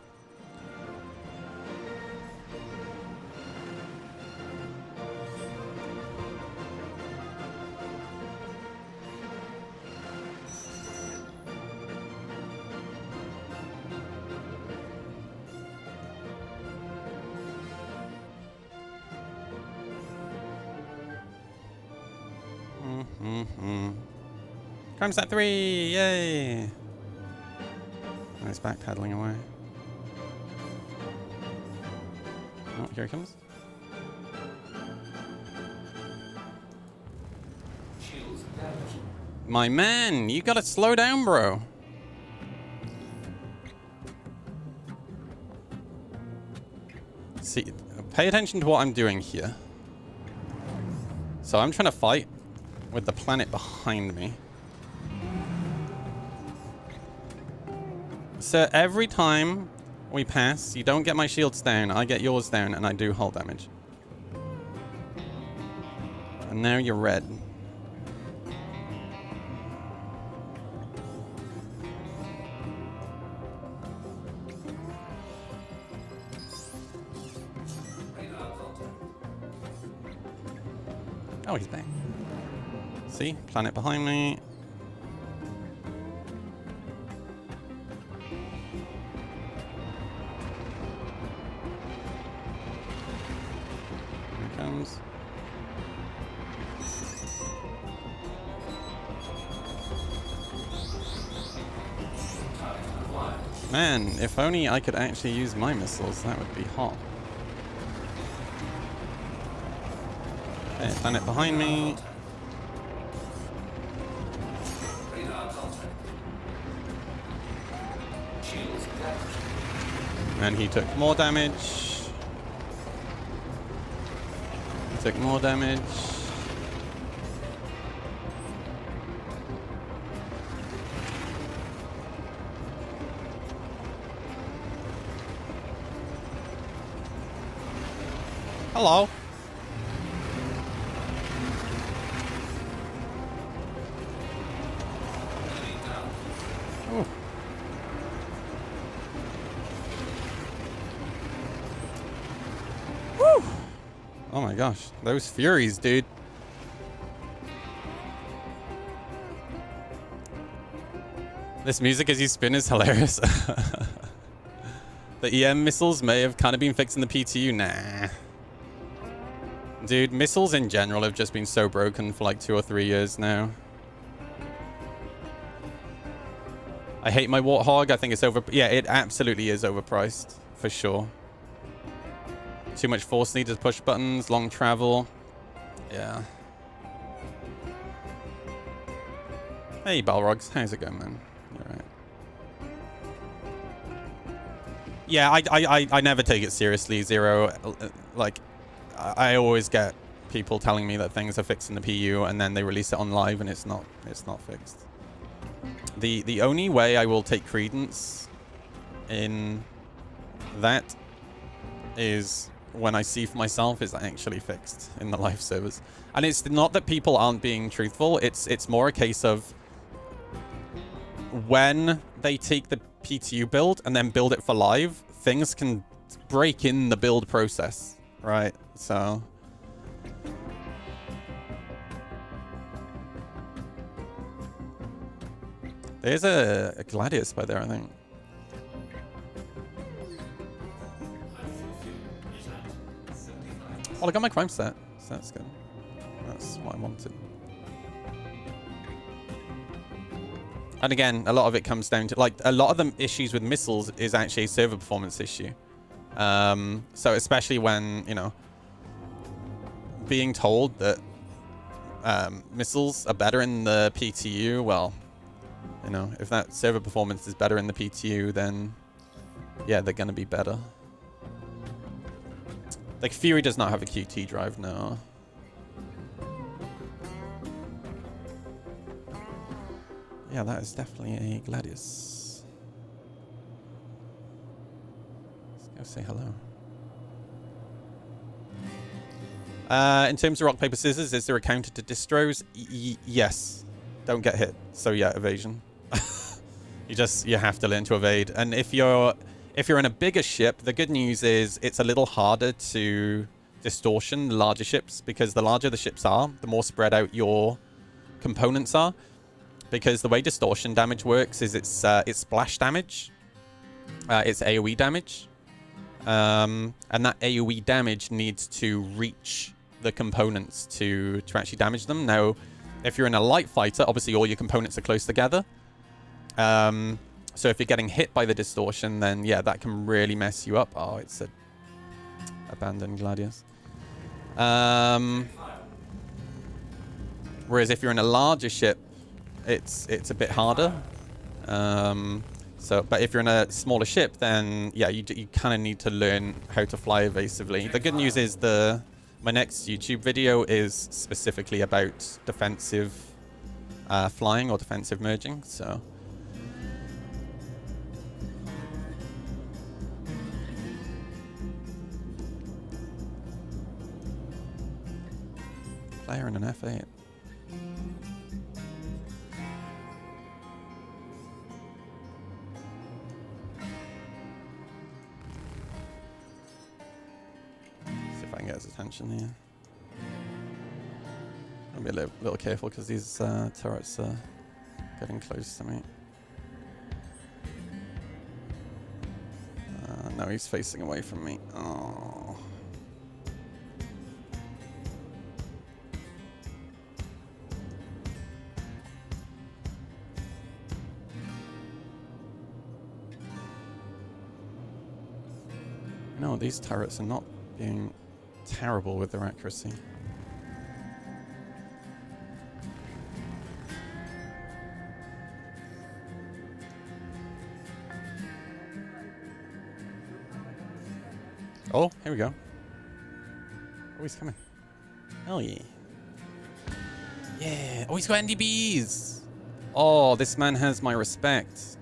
Crimes at 3! Yay! Nice backpedaling away. Oh, here he comes. My man, you gotta slow down, bro. See, pay attention to what I'm doing here. So I'm trying to fight with the planet behind me. So every time we pass, you don't get my shields down, I get yours down, and I do hull damage. And now you're red. Oh, he's back. See? Planet behind me. Here he comes. Man, if only I could actually use my missiles, that would be hot. Okay, planet behind me. And he took more damage. He took more damage. Hello. Ooh. Woo! Oh my gosh, those Furies, dude. This music as you spin is hilarious. The EM missiles may have kind of been fixing the PTU. Nah. Dude, missiles in general have just been so broken for like 2 or 3 years now. I hate my Warthog. I think it's yeah, it absolutely is overpriced for sure. Too much force needed to push buttons, long travel. Yeah. Hey, Balrogs. How's it going, man? You're right. Yeah, I never take it seriously, Zero. Like, I always get people telling me that things are fixed in the PU, and then they release it on live, and it's not fixed. The only way I will take credence in that is when I see for myself it's actually fixed in the live servers. And it's not that people aren't being truthful, it's more a case of when they take the PTU build and then build it for live, things can break in the build process, right? So there's a Gladius by there, I think. Well, I got my crime set, so that's good. That's what I wanted. And again, a lot of it comes down to, like, a lot of the issues with missiles is actually a server performance issue. So especially when, you know, being told that missiles are better in the PTU, well, you know, if that server performance is better in the PTU, then yeah, they're going to be better. Like, Fury does not have a QT drive, no. Yeah, that is definitely a Gladius. Let's go say hello. In terms of rock, paper, scissors, is there a counter to distros? Yes. Don't get hit. So yeah, evasion. You have to learn to evade. And if you're in a bigger ship, the good news is it's a little harder to distortion larger ships, because the larger the ships are, the more spread out your components are. Because the way distortion damage works is it's splash damage, it's AoE damage, and that AoE damage needs to reach the components to actually damage them. Now, if you're in a light fighter, obviously all your components are close together. So if you're getting hit by the distortion, then yeah, that can really mess you up. Oh, it's a abandoned Gladius. Whereas if you're in a larger ship, it's a bit harder. But if you're in a smaller ship, then yeah, you kind of need to learn how to fly evasively. The good news is my next YouTube video is specifically about defensive flying or defensive merging. So player in an F8. I can get his attention here. I'll be a little careful because these turrets are getting close to me. Now he's facing away from me. Oh. No, these turrets are not being terrible with their accuracy. Oh, here we go. Oh, he's coming. Hell yeah. Yeah. Oh, he's got NDBs. Oh, this man has my respect.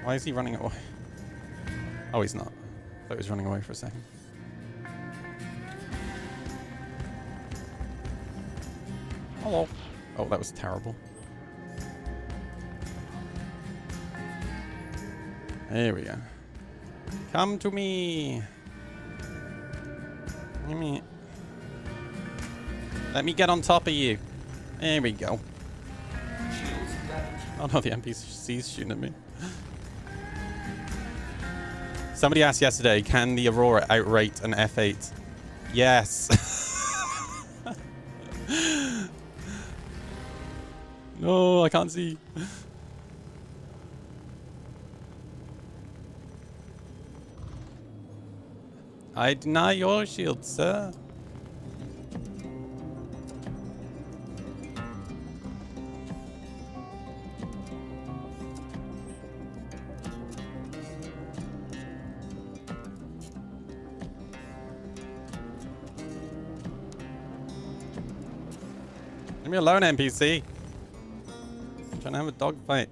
Why is he running away? Oh, he's not. I thought he was running away for a second. Hello. Oh, that was terrible. There we go. Come to me. Let me get on top of you. There we go. Oh no, the NPC's shooting at me. Somebody asked yesterday, can the Aurora outrate an F8? Yes. No, I can't see. I deny your shield, sir. Leave me alone, NPC. I'm trying to have a dogfight.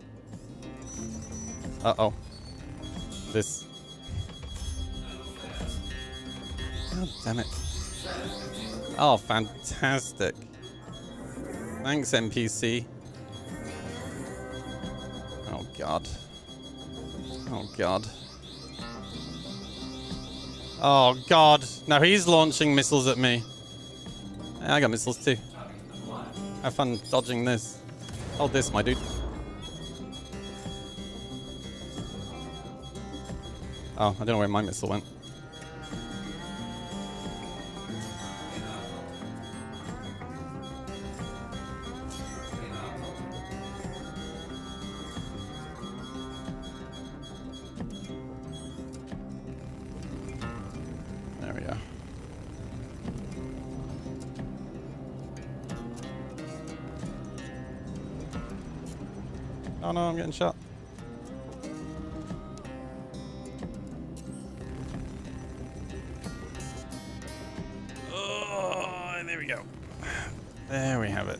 Uh-oh. This. God damn it. Oh, fantastic. Thanks, NPC. Oh, God. Oh, God. Oh, God. Now he's launching missiles at me. I got missiles too. Have fun dodging this. Hold this, my dude. Oh, I don't know where my missile went. There we go. Oh no, I'm getting shot. Oh, there we go. There we have it.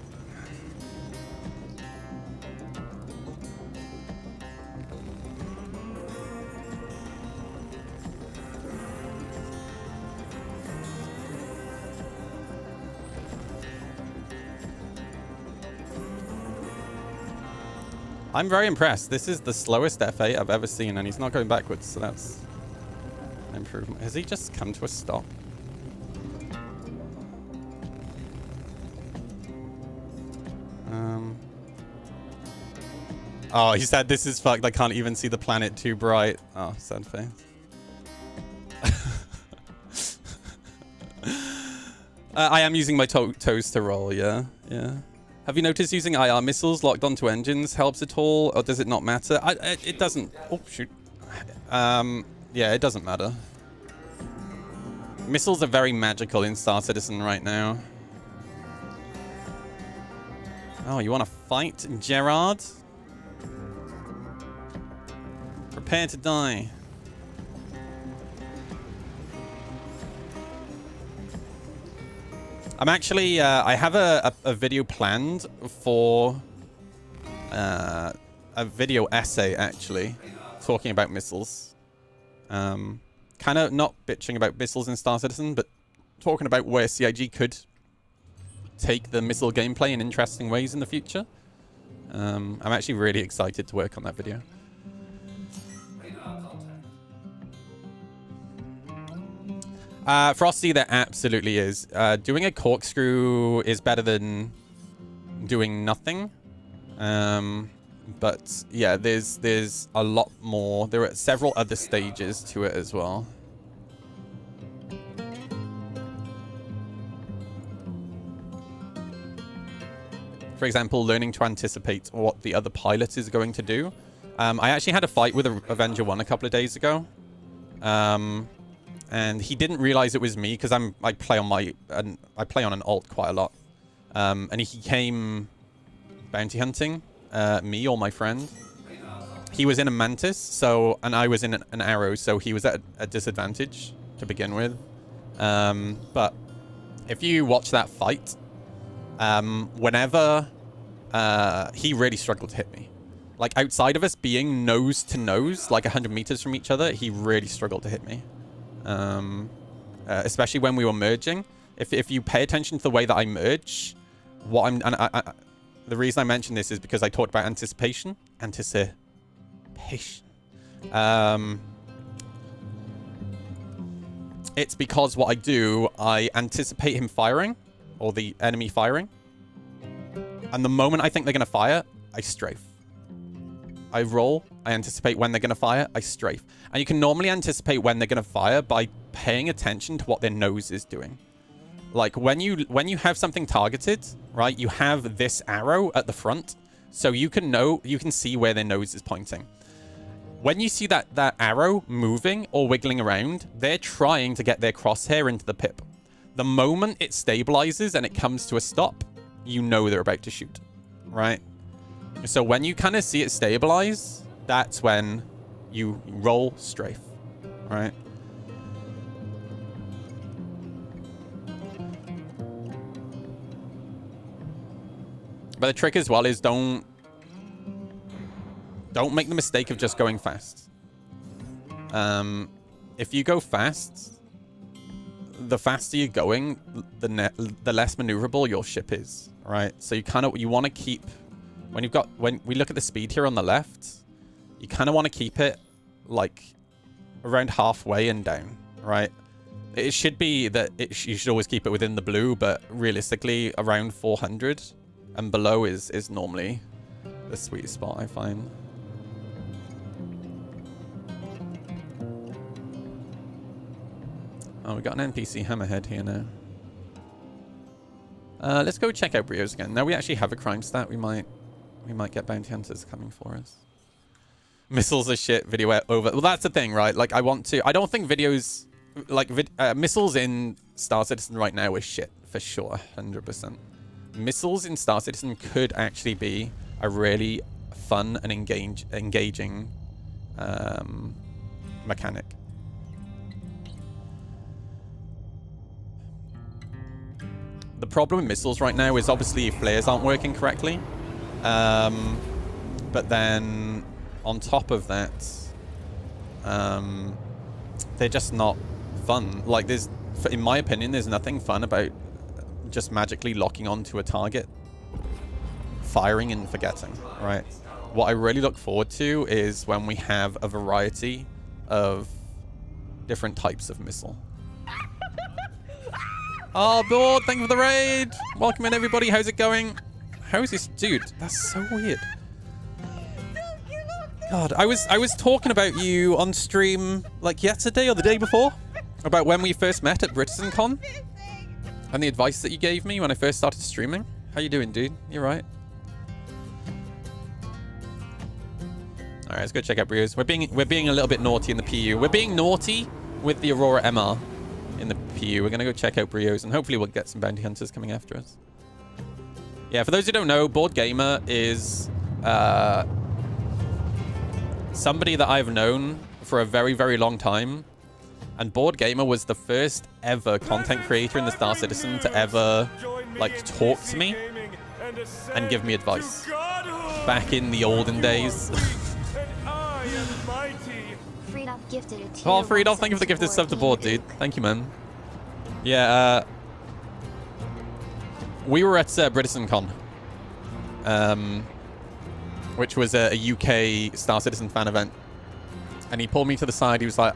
I'm very impressed. This is the slowest F8 I've ever seen, and he's not going backwards, so that's an improvement. Has he just come to a stop? Oh, he said this is fucked. I can't even see the planet too bright. Oh, sad face. I am using my toes to roll, yeah. Yeah. Have you noticed using IR missiles locked onto engines helps at all, or does it not matter? It doesn't. Oh, shoot. Yeah, it doesn't matter. Missiles are very magical in Star Citizen right now. Oh, you want to fight, Gerard? Prepare to die. I'm actually, I have a video planned for a video essay, actually, talking about missiles. Kind of not bitching about missiles in Star Citizen, but talking about where CIG could take the missile gameplay in interesting ways in the future. I'm actually really excited to work on that video. Frosty, there absolutely is. Doing a corkscrew is better than doing nothing. But yeah, there's a lot more. There are several other stages to it as well. For example, learning to anticipate what the other pilot is going to do. I actually had a fight with Avenger 1 a couple of days ago. And he didn't realize it was me because I play on an alt quite a lot. And he came bounty hunting me or my friend. He was in a Mantis, and I was in an Arrow, so he was at a disadvantage to begin with. But if you watch that fight, whenever he really struggled to hit me. Like outside of us being nose to nose, like 100 meters from each other, he really struggled to hit me. Especially when we were merging. If you pay attention to the way that I merge, the reason I mention this is because I talked about anticipation. It's because what I do, I anticipate him firing, or the enemy firing. And the moment I think they're going to fire, I strafe. I roll, I anticipate when they're going to fire, I strafe. And you can normally anticipate when they're going to fire by paying attention to what their nose is doing. Like when you have something targeted, right, you have this arrow at the front, so you can see where their nose is pointing. When you see that arrow moving or wiggling around, they're trying to get their crosshair into the pip. The moment it stabilizes and it comes to a stop, you know they're about to shoot, right? So when you kind of see it stabilize, that's when you roll strafe, right? But the trick as well is don't make the mistake of just going fast. If you go fast, the faster you're going, the less maneuverable your ship is, right? So you want to keep, when we look at the speed here on the left, you kind of want to keep it like around halfway and down, right? It should be that you should always keep it within the blue, but realistically around 400 and below is normally the sweet spot, I find. Oh, we got an NPC hammerhead here now. Let's go check out Brios again. Now we actually have a crime stat. We might get bounty hunters coming for us. Missiles are shit. Video over. Well, that's the thing, right? Like, I don't think videos, like, missiles in Star Citizen right now is shit for sure, 100%. Missiles in Star Citizen could actually be a really fun and engaging mechanic. The problem with missiles right now is obviously flares aren't working correctly. But then on top of that, they're just not fun. Like, in my opinion, there's nothing fun about just magically locking onto a target, firing and forgetting, right? What I really look forward to is when we have a variety of different types of missile. Oh, Board, thank you for the raid. Welcome in, everybody. How's it going? How is this dude? That's so weird. God, I was talking about you on stream like yesterday or the day before about when we first met at BritainCon and the advice that you gave me when I first started streaming. How you doing, dude? You right? All right, let's go check out Brios. We're being a little bit naughty in the PU. We're being naughty with the Aurora MR. In the PU. We're going to go check out Brios and hopefully we'll get some bounty hunters coming after us. Yeah, for those who don't know, Board Gamer is somebody that I've known for a very, very long time. And Board Gamer was the first ever content creator in the Star Citizen to ever, like, talk to me and give me advice. Back in the olden days. Oh, Freedom, thank you for the gifted sub to Board, dude. Thank you, man. Yeah, we were at BritainCon, which was a UK Star Citizen fan event. And he pulled me to the side. He was like,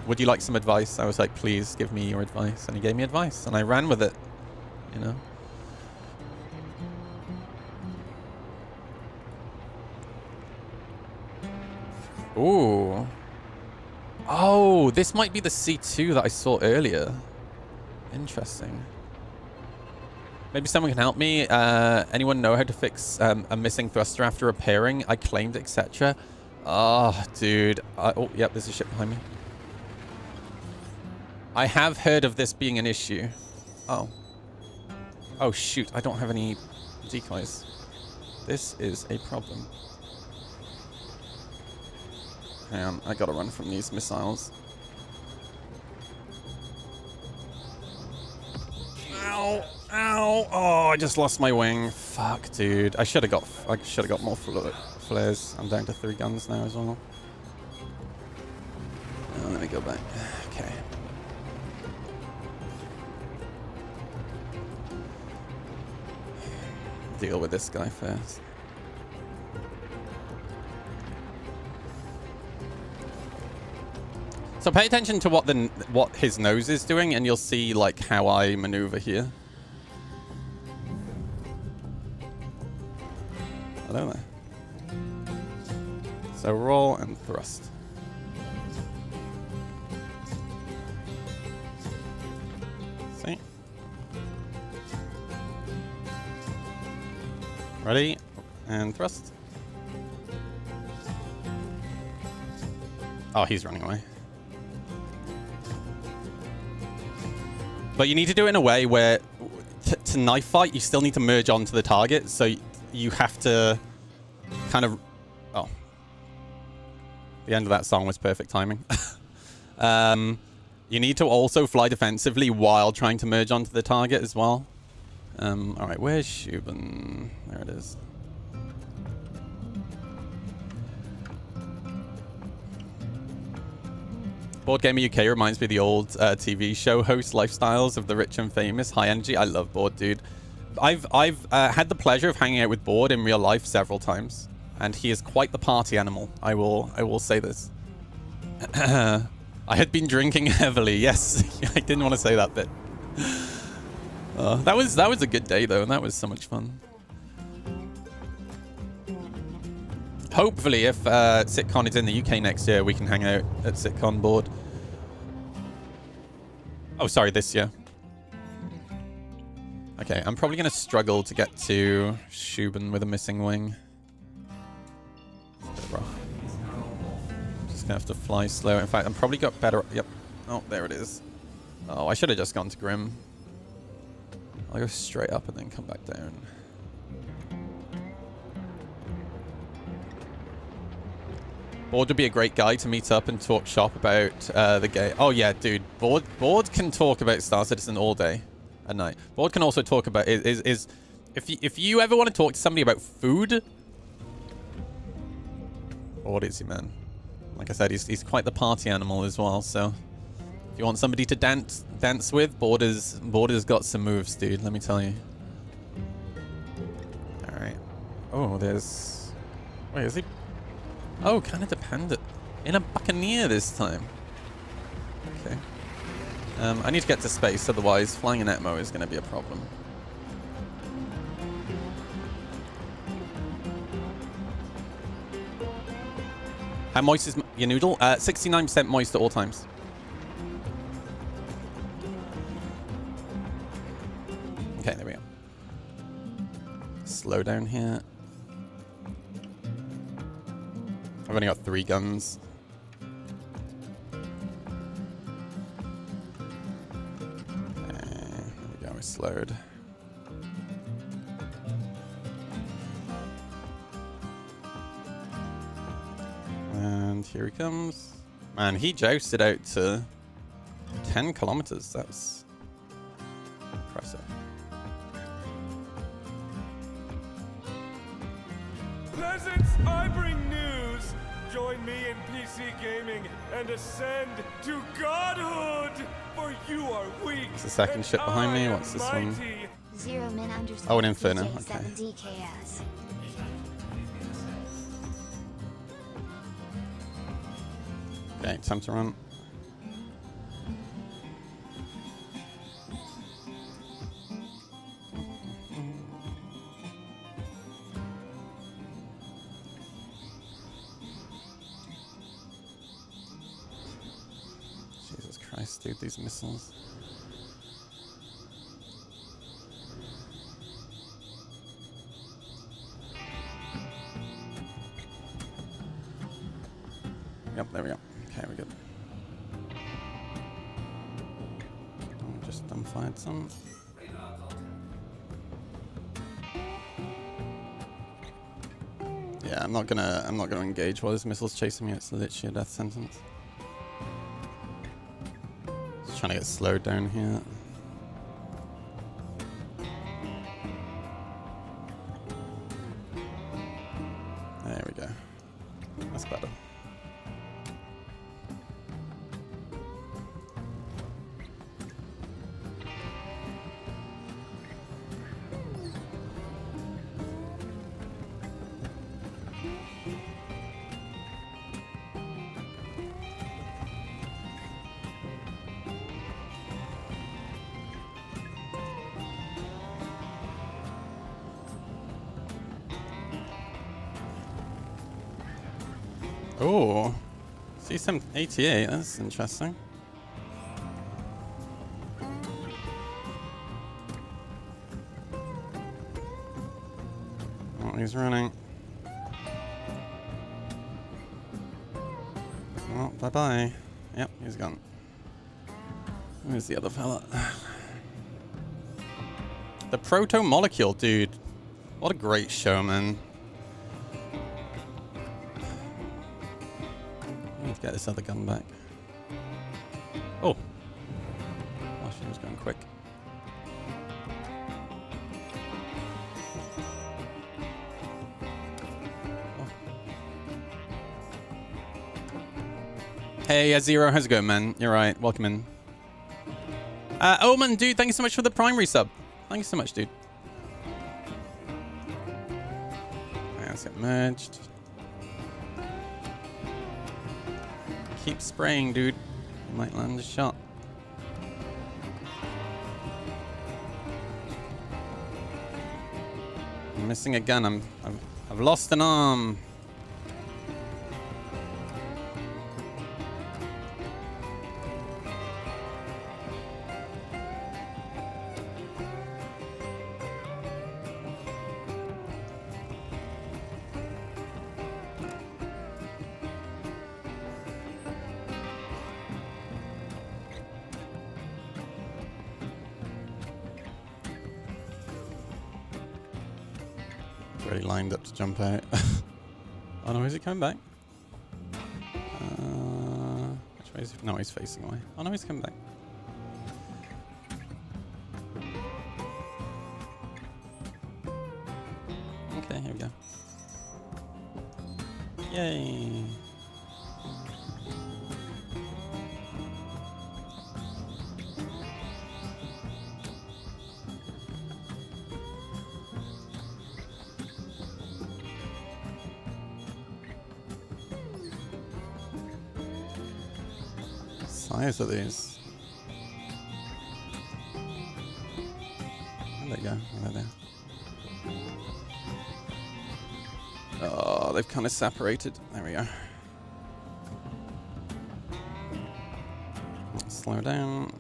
would you like some advice? I was like, please give me your advice. And he gave me advice, and I ran with it, you know? Ooh. Oh, this might be the C2 that I saw earlier. Interesting. Maybe someone can help me. Anyone know how to fix a missing thruster after repairing? I claimed, etc. Oh, dude. Oh, yep, there's a ship behind me. I have heard of this being an issue. Oh. Oh, shoot. I don't have any decoys. This is a problem. Hang on, I gotta run from these missiles. Ow! Ow! Oh, I just lost my wing. Fuck, dude. I should have got more flares. I'm down to 3 guns now as well. Oh, let me go back. Okay. Deal with this guy first. So pay attention to what his nose is doing, and you'll see like how I maneuver here. Hello there. So roll and thrust. See? Ready? And thrust. Oh, he's running away. But you need to do it in a way where to knife fight, you still need to merge onto the target. So you have to kind of... Oh. The end of that song was perfect timing. You need to also fly defensively while trying to merge onto the target as well. Alright, where's Shubin? There it is. Board Gamer UK reminds me of the old TV show host lifestyles of the rich and famous. High energy. I love Board, dude. I've had the pleasure of hanging out with Board in real life several times, and he is quite the party animal. I will say this. I had been drinking heavily. Yes, I didn't want to say that bit. That was a good day though, and that was so much fun. Hopefully, if SitCon is in the UK next year, we can hang out at SitCon Board. Oh, sorry, this year. Okay, I'm probably going to struggle to get to Shubin with a missing wing. It's a bit rough. Just going to have to fly slow. In fact, I'm probably got better... Yep. Oh, there it is. Oh, I should have just gone to Grim. I'll go straight up and then come back down. Board would be a great guy to meet up and talk shop about the game. Oh yeah, dude. Board can talk about Star Citizen all day and night. Board can also talk about if you ever want to talk to somebody about food. Board is your man. Like I said, he's quite the party animal as well. So if you want somebody to dance with, Board has got some moves, dude. Let me tell you. All right. Oh, there's. Wait, is he? Oh, kind of dependent. In a Buccaneer this time. Okay. I need to get to space, otherwise flying an Etmo is going to be a problem. How moist is your noodle? 69% moist at all times. Okay, there we go. Slow down here. I've only got 3 guns. There we go, we're slowed. And here he comes. Man, he jousted out to 10 kilometers. That's impressive. Peasants, I bring news. Join me in PC gaming and ascend to godhood. For you are weak. It's the second ship behind me. What's this one? Zero min underscore Oh, an Inferno. DJ Okay. 7DKS. Okay, time to run. Jesus Christ, dude, these missiles. Yep, there we go. Okay, we're good. Just dumbfired some. Yeah, I'm not gonna engage while this missile's chasing me. It's literally a death sentence. Just trying to get slowed down here. There we go. That's better. Oh, see some 88. That's interesting. Oh, he's running. Oh, bye-bye. Yep, he's gone. Where's the other fella? The Proto Molecule, dude. What a great show, man. I need to get this other gun back. Oh. Oh, she was going quick. Oh. Hey, Zero, how's it going, man? You're right. Welcome in. Omen, dude, thank you so much for the primary sub. Thank you so much, dude. Right, let's get merged. Keep spraying, dude. You might land a shot. I'm missing a gun. I've lost an arm. Already lined up to jump out. Oh no, is he coming back? Which way is he? No, he's facing away. Oh no, he's coming back. Okay, here we go. Yay! Size of these. There they go. There they are. Oh, they've kind of separated. There we go. Slow down.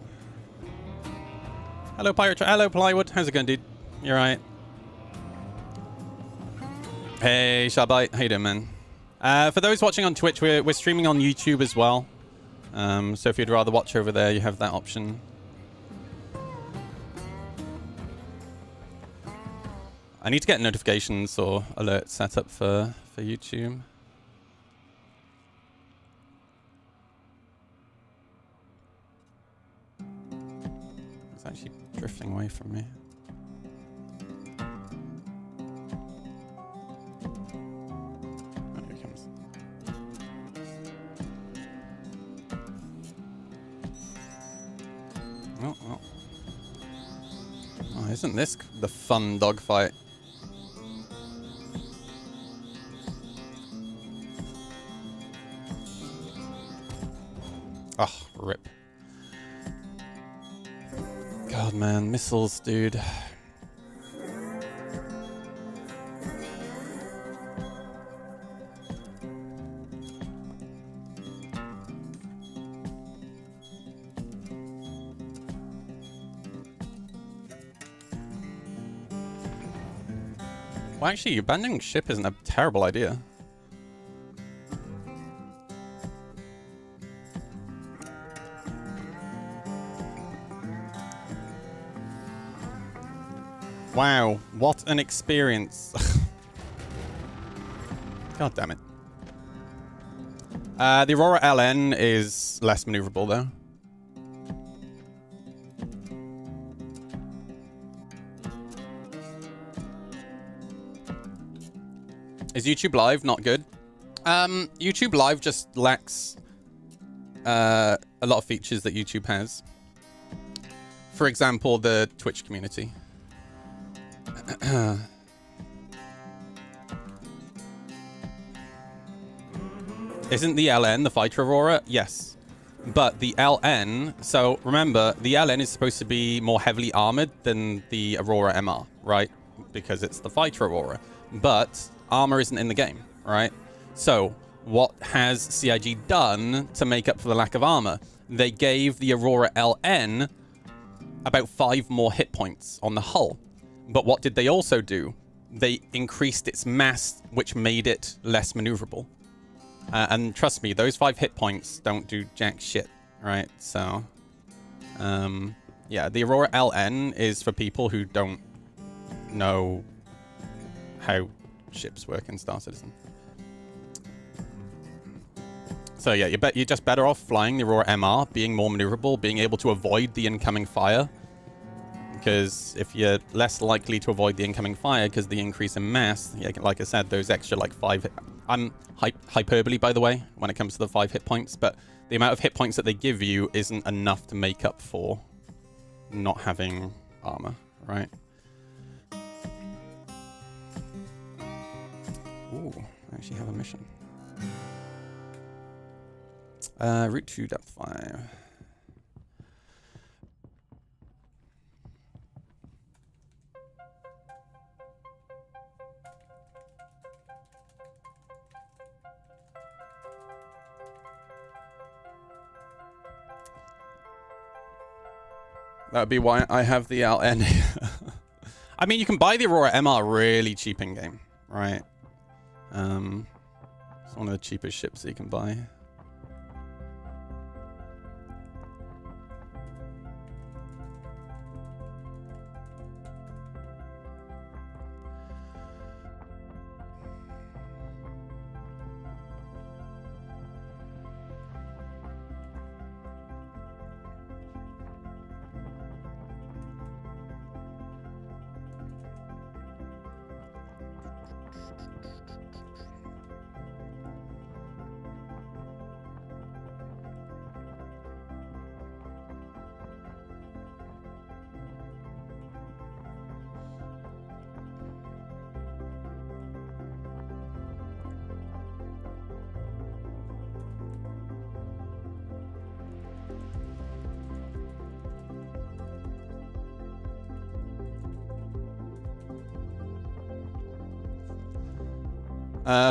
Hello, Pirate. Hello, Plywood. How's it going, dude? You alright? Hey, Shabite. How you doing, man? For those watching on Twitch, we're streaming on YouTube as well. So if you'd rather watch over there, you have that option. I need to get notifications or alerts set up for YouTube. It's actually drifting away from me. Oh, here he comes. Oh. Oh, isn't this the fun dogfight? Oh, rip. God, man, missiles, dude. Well, actually, abandoning ship isn't a terrible idea. Wow, what an experience. God damn it. The Aurora LN is less maneuverable, though. Is YouTube Live not good? YouTube Live just lacks a lot of features that YouTube has. For example, the Twitch community. Isn't the LN the fighter Aurora? Yes. But the LN, so remember, the LN is supposed to be more heavily armored than the Aurora MR, right? Because it's the fighter Aurora. But armor isn't in the game, right? So what has CIG done to make up for the lack of armor? They gave the Aurora LN about 5 more hit points on the hull. But what did they also do? They increased its mass, which made it less maneuverable. And trust me, those 5 hit points don't do jack shit, right? So, yeah, the Aurora LN is for people who don't know how ships work in Star Citizen. So yeah, you're just better off flying the Aurora MR, being more maneuverable, being able to avoid the incoming fire. Because if you're less likely to avoid the incoming fire because the increase in mass, yeah, like I said, those extra like 5... I'm hyperbole, by the way, when it comes to the 5 hit points, but the amount of hit points that they give you isn't enough to make up for not having armor, right? Ooh, I actually have a mission. Route 2, depth 5. That would be why I have the LN. I mean, you can buy the Aurora MR really cheap in game, right? It's one of the cheapest ships that you can buy.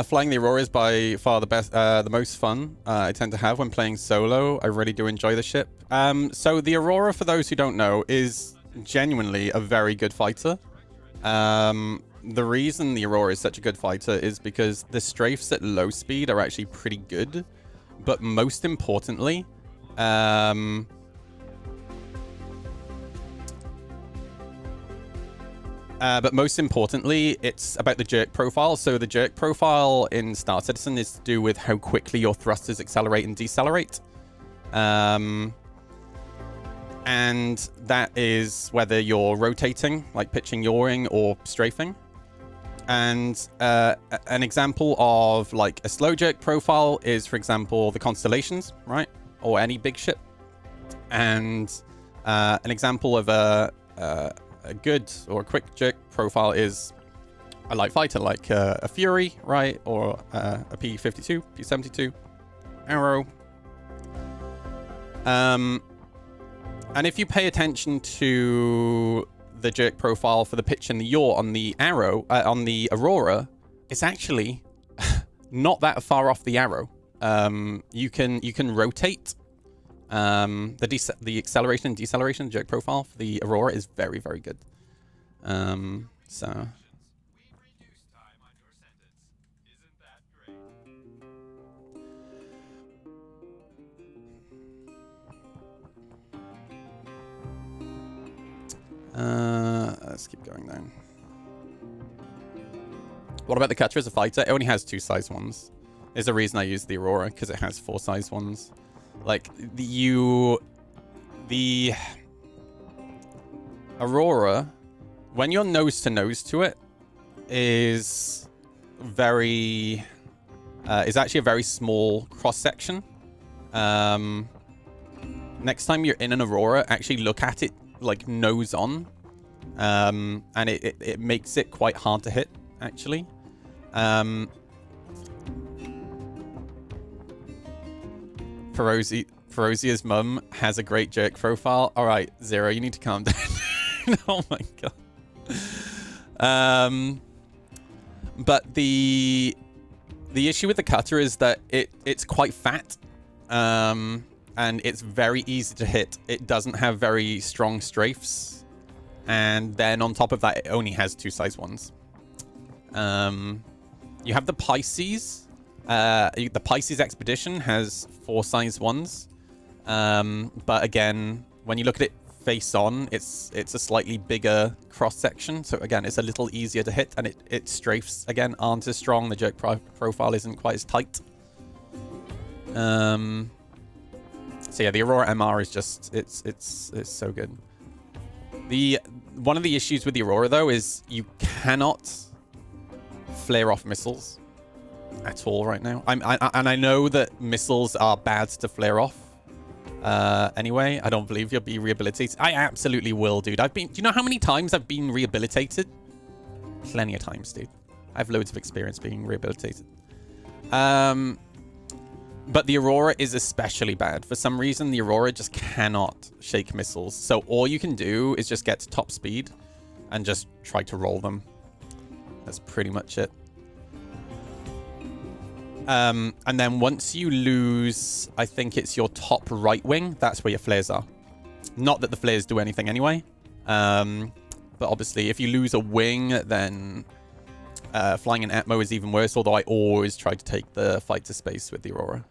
Flying the Aurora is by far the most fun I tend to have when playing solo. I really do enjoy the ship. So the Aurora, for those who don't know, is genuinely a very good fighter. The reason the Aurora is such a good fighter is because the strafes at low speed are actually pretty good. But most importantly, it's about the jerk profile. So the jerk profile in Star Citizen is to do with how quickly your thrusters accelerate and decelerate. And that is whether you're rotating, like pitching, yawing, or strafing. And an example of like a slow jerk profile is, for example, the Constellations, right? Or any big ship. And an example of a good or a quick jerk profile is a light fighter like a Fury, right? Or a P-52, P-72, Arrow. And if you pay attention to the jerk profile for the pitch and the yaw on the Arrow, on the Aurora, it's actually not that far off the Arrow. You can rotate. The acceleration and deceleration jerk profile for the Aurora is very, very good. So. Let's keep going down. What about the Cutter as a fighter? It only has 2 size ones. There's a reason I use the Aurora, because it has 4 size ones. Like, the Aurora, when you're nose to nose to it, is actually a very small cross section. Next time you're in an Aurora, actually look at it like nose on, and it makes it quite hard to hit, actually. Ferosia's mum has a great jerk profile. All right, Zero, you need to calm down. Oh my god. But the The issue with the cutter is that it's quite fat, and it's very easy to hit. It doesn't have very strong strafes, and then on top of that, it only has 2 size 1s. You have the Pisces. The Pisces Expedition has 4 size 1s, but again, when you look at it face on, it's a slightly bigger cross section, so again, it's a little easier to hit, and it strafes again aren't as strong. The jerk profile isn't quite as tight. So yeah, the Aurora MR is just it's so good. One of the issues with the Aurora though is you cannot flare off missiles at all right now. And I know that missiles are bad to flare off. Anyway, I don't believe you'll be rehabilitated. I absolutely will, dude. Do you know how many times I've been rehabilitated? Plenty of times, dude. I have loads of experience being rehabilitated. But the Aurora is especially bad. For some reason, the Aurora just cannot shake missiles. So all you can do is just get to top speed and just try to roll them. That's pretty much it. And then once you lose, I think it's your top right wing, that's where your flares are. Not that the flares do anything anyway. But obviously, if you lose a wing, then flying in Atmo is even worse, although I always try to take the fight to space with the Aurora.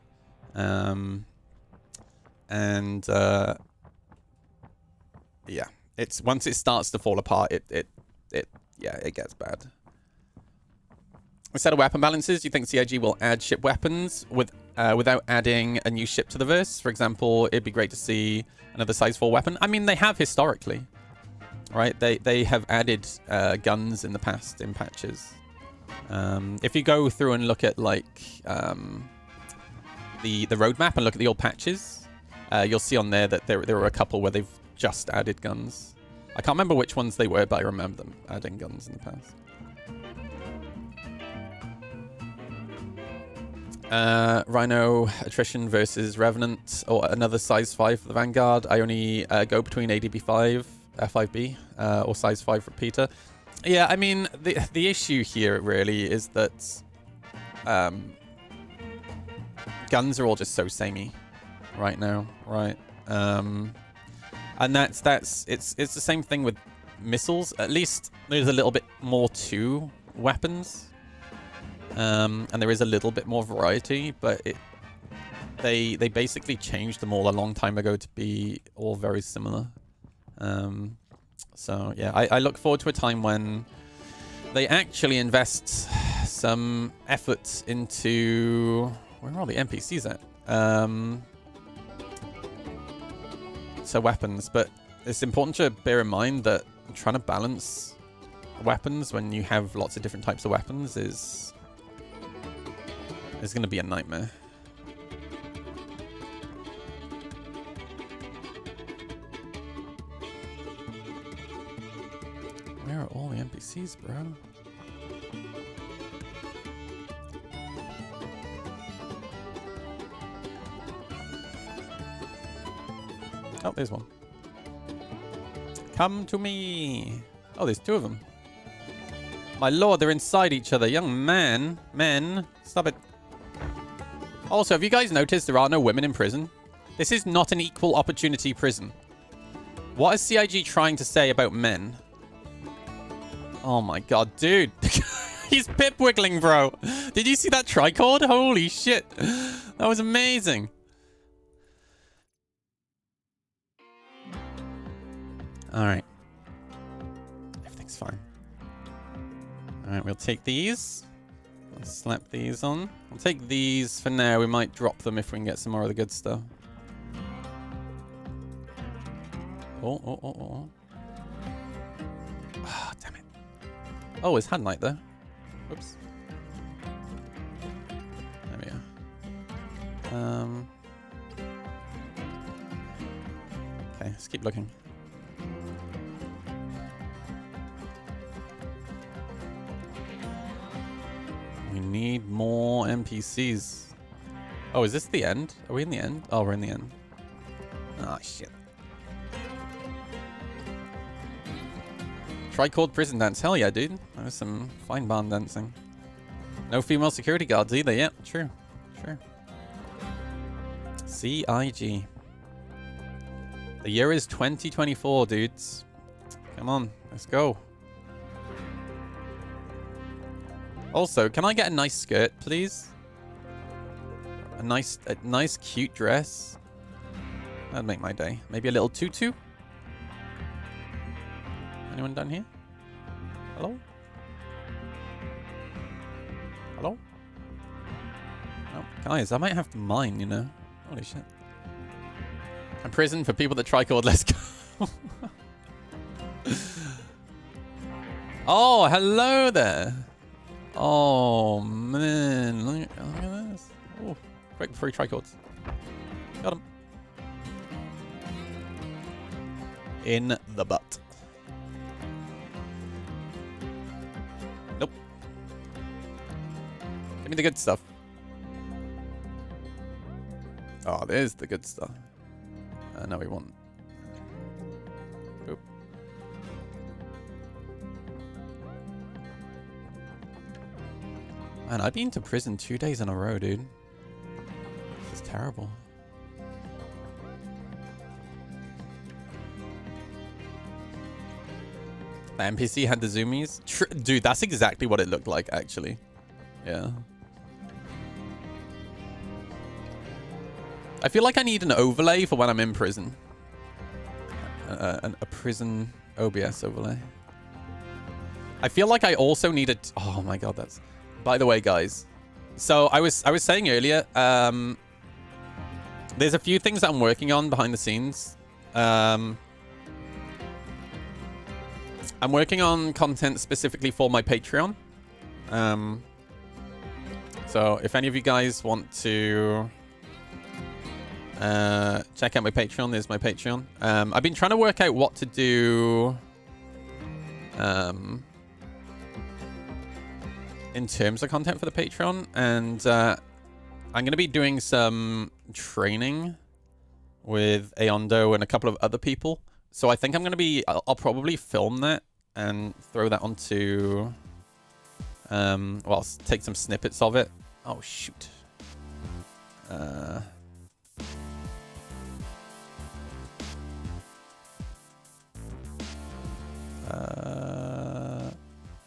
Yeah, it's once it starts to fall apart, it gets bad. Instead of weapon balances, do you think CIG will add ship weapons without adding a new ship to the verse? For example, it'd be great to see another size 4 weapon. I mean, they have historically, right? They have added guns in the past in patches. If you go through and look at like the roadmap and look at the old patches, you'll see on there that there were a couple where they've just added guns. I can't remember which ones they were, but I remember them adding guns in the past. Rhino attrition versus Revenant, or another size 5 for the Vanguard. I only go between ADB5, F5B, or size 5 repeater. Yeah, I mean, the issue here really is that guns are all just so samey right now, right? And it's the same thing with missiles. At least there's a little bit more to weapons. And there is a little bit more variety, but they basically changed them all a long time ago to be all very similar. So yeah, I look forward to a time when they actually invest some effort into... Where are all the NPCs at? So weapons, but it's important to bear in mind that trying to balance weapons when you have lots of different types of weapons is going to be a nightmare. Where are all the NPCs, bro? Oh, there's one. Come to me. Oh, there's 2 of them. My lord, they're inside each other. Young man. Men. Stop it. Also, have you guys noticed there are no women in prison? This is not an equal opportunity prison. What is CIG trying to say about men? Oh my god, dude. He's pip wiggling, bro. Did you see that tricord? Holy shit. That was amazing. Alright. Everything's fine. Alright, we'll take these. Let's slap these on. I'll take these for now. We might drop them if we can get some more of the good stuff. Oh. Ah, damn it. Oh, it's hand light there. Whoops. There we go. Okay, let's keep looking. We need more NPCs. Oh, is this the end? Are we in the end? Oh, we're in the end. Oh, shit. Tricord prison dance. Hell yeah, dude. That was some fine barn dancing. No female security guards either. Yep, true. True. CIG. The year is 2024, dudes. Come on, let's go. Also, can I get a nice skirt, please? A nice cute dress. That'd make my day. Maybe a little tutu? Anyone done here? Hello? Hello? Oh, guys, I might have to mine, you know. Holy shit. A prison for people that tricord. Let's go. Oh, hello there. Oh, man. Look at this. Oh, quick, free tricords. Got him. In the butt. Nope. Give me the good stuff. Oh, there's the good stuff. No, we want. Oop. Man, I've been to prison 2 days in a row, dude. This is terrible. The NPC had the zoomies. Dude, that's exactly what it looked like, actually. Yeah. I feel like I need an overlay for when I'm in prison. A prison OBS overlay. I feel like I also need a... Oh my god, that's... By the way, guys. So I was saying earlier, there's a few things that I'm working on behind the scenes. I'm working on content specifically for my Patreon. So if any of you guys want to check out my Patreon, there's my Patreon. I've been trying to work out what to do in terms of content for the Patreon, and I'm going to be doing some training with Aondo and a couple of other people. So I think I'm going to be... I'll probably film that and throw that onto... well, take some snippets of it. Oh, shoot. What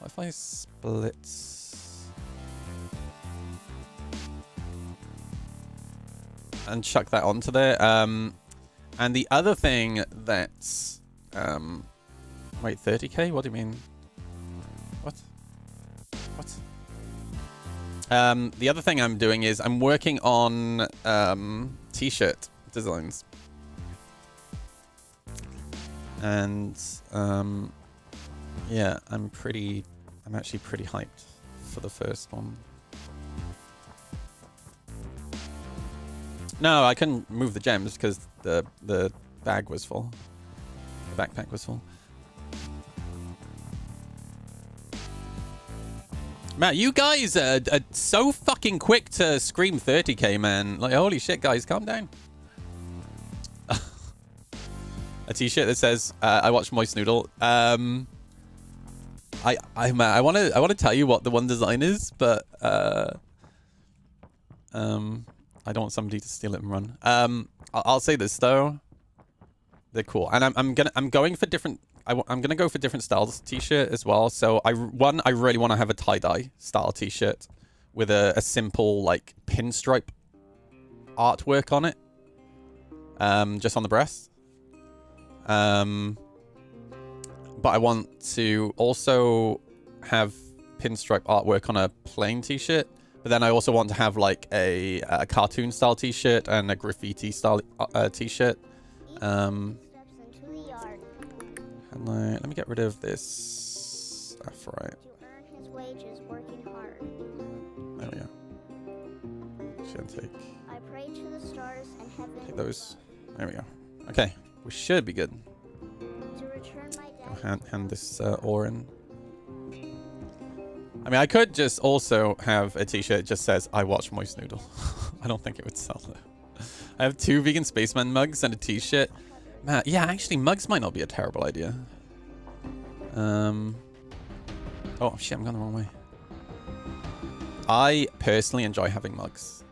if I split... and chuck that onto there. And the other thing that's... wait, 30k? What do you mean? What? What? The other thing I'm doing is I'm working on t-shirt designs. And yeah, I'm actually pretty hyped for the first one. No, I couldn't move the gems because the bag was full. The backpack was full. Man, you guys are so fucking quick to scream 30k, man. Like, holy shit, guys, calm down. A t-shirt that says, I watch Moist Noodle. I want to tell you what the one design is, but I don't want somebody to steal it and run. I'll say this though, they're cool, and I'm going for different. I'm gonna go for different styles t-shirt as well. So I really want to have a tie-dye style t-shirt with a simple like pinstripe artwork on it, just on the breast. But I want to also have pinstripe artwork on a plain t-shirt. But then I also want to have like a cartoon style t-shirt and a graffiti style t-shirt. Let me get rid of this. That's right. There we go. Should take. Take those. There we go. Okay, we should be good. I'll hand this ore in. I mean, I could just also have a t-shirt that just says, I watch Moist Noodle. I don't think it would sell though. I have 2 vegan spaceman mugs and a t-shirt. Man, yeah, actually, mugs might not be a terrible idea. Oh, shit, I'm going the wrong way. I personally enjoy having mugs.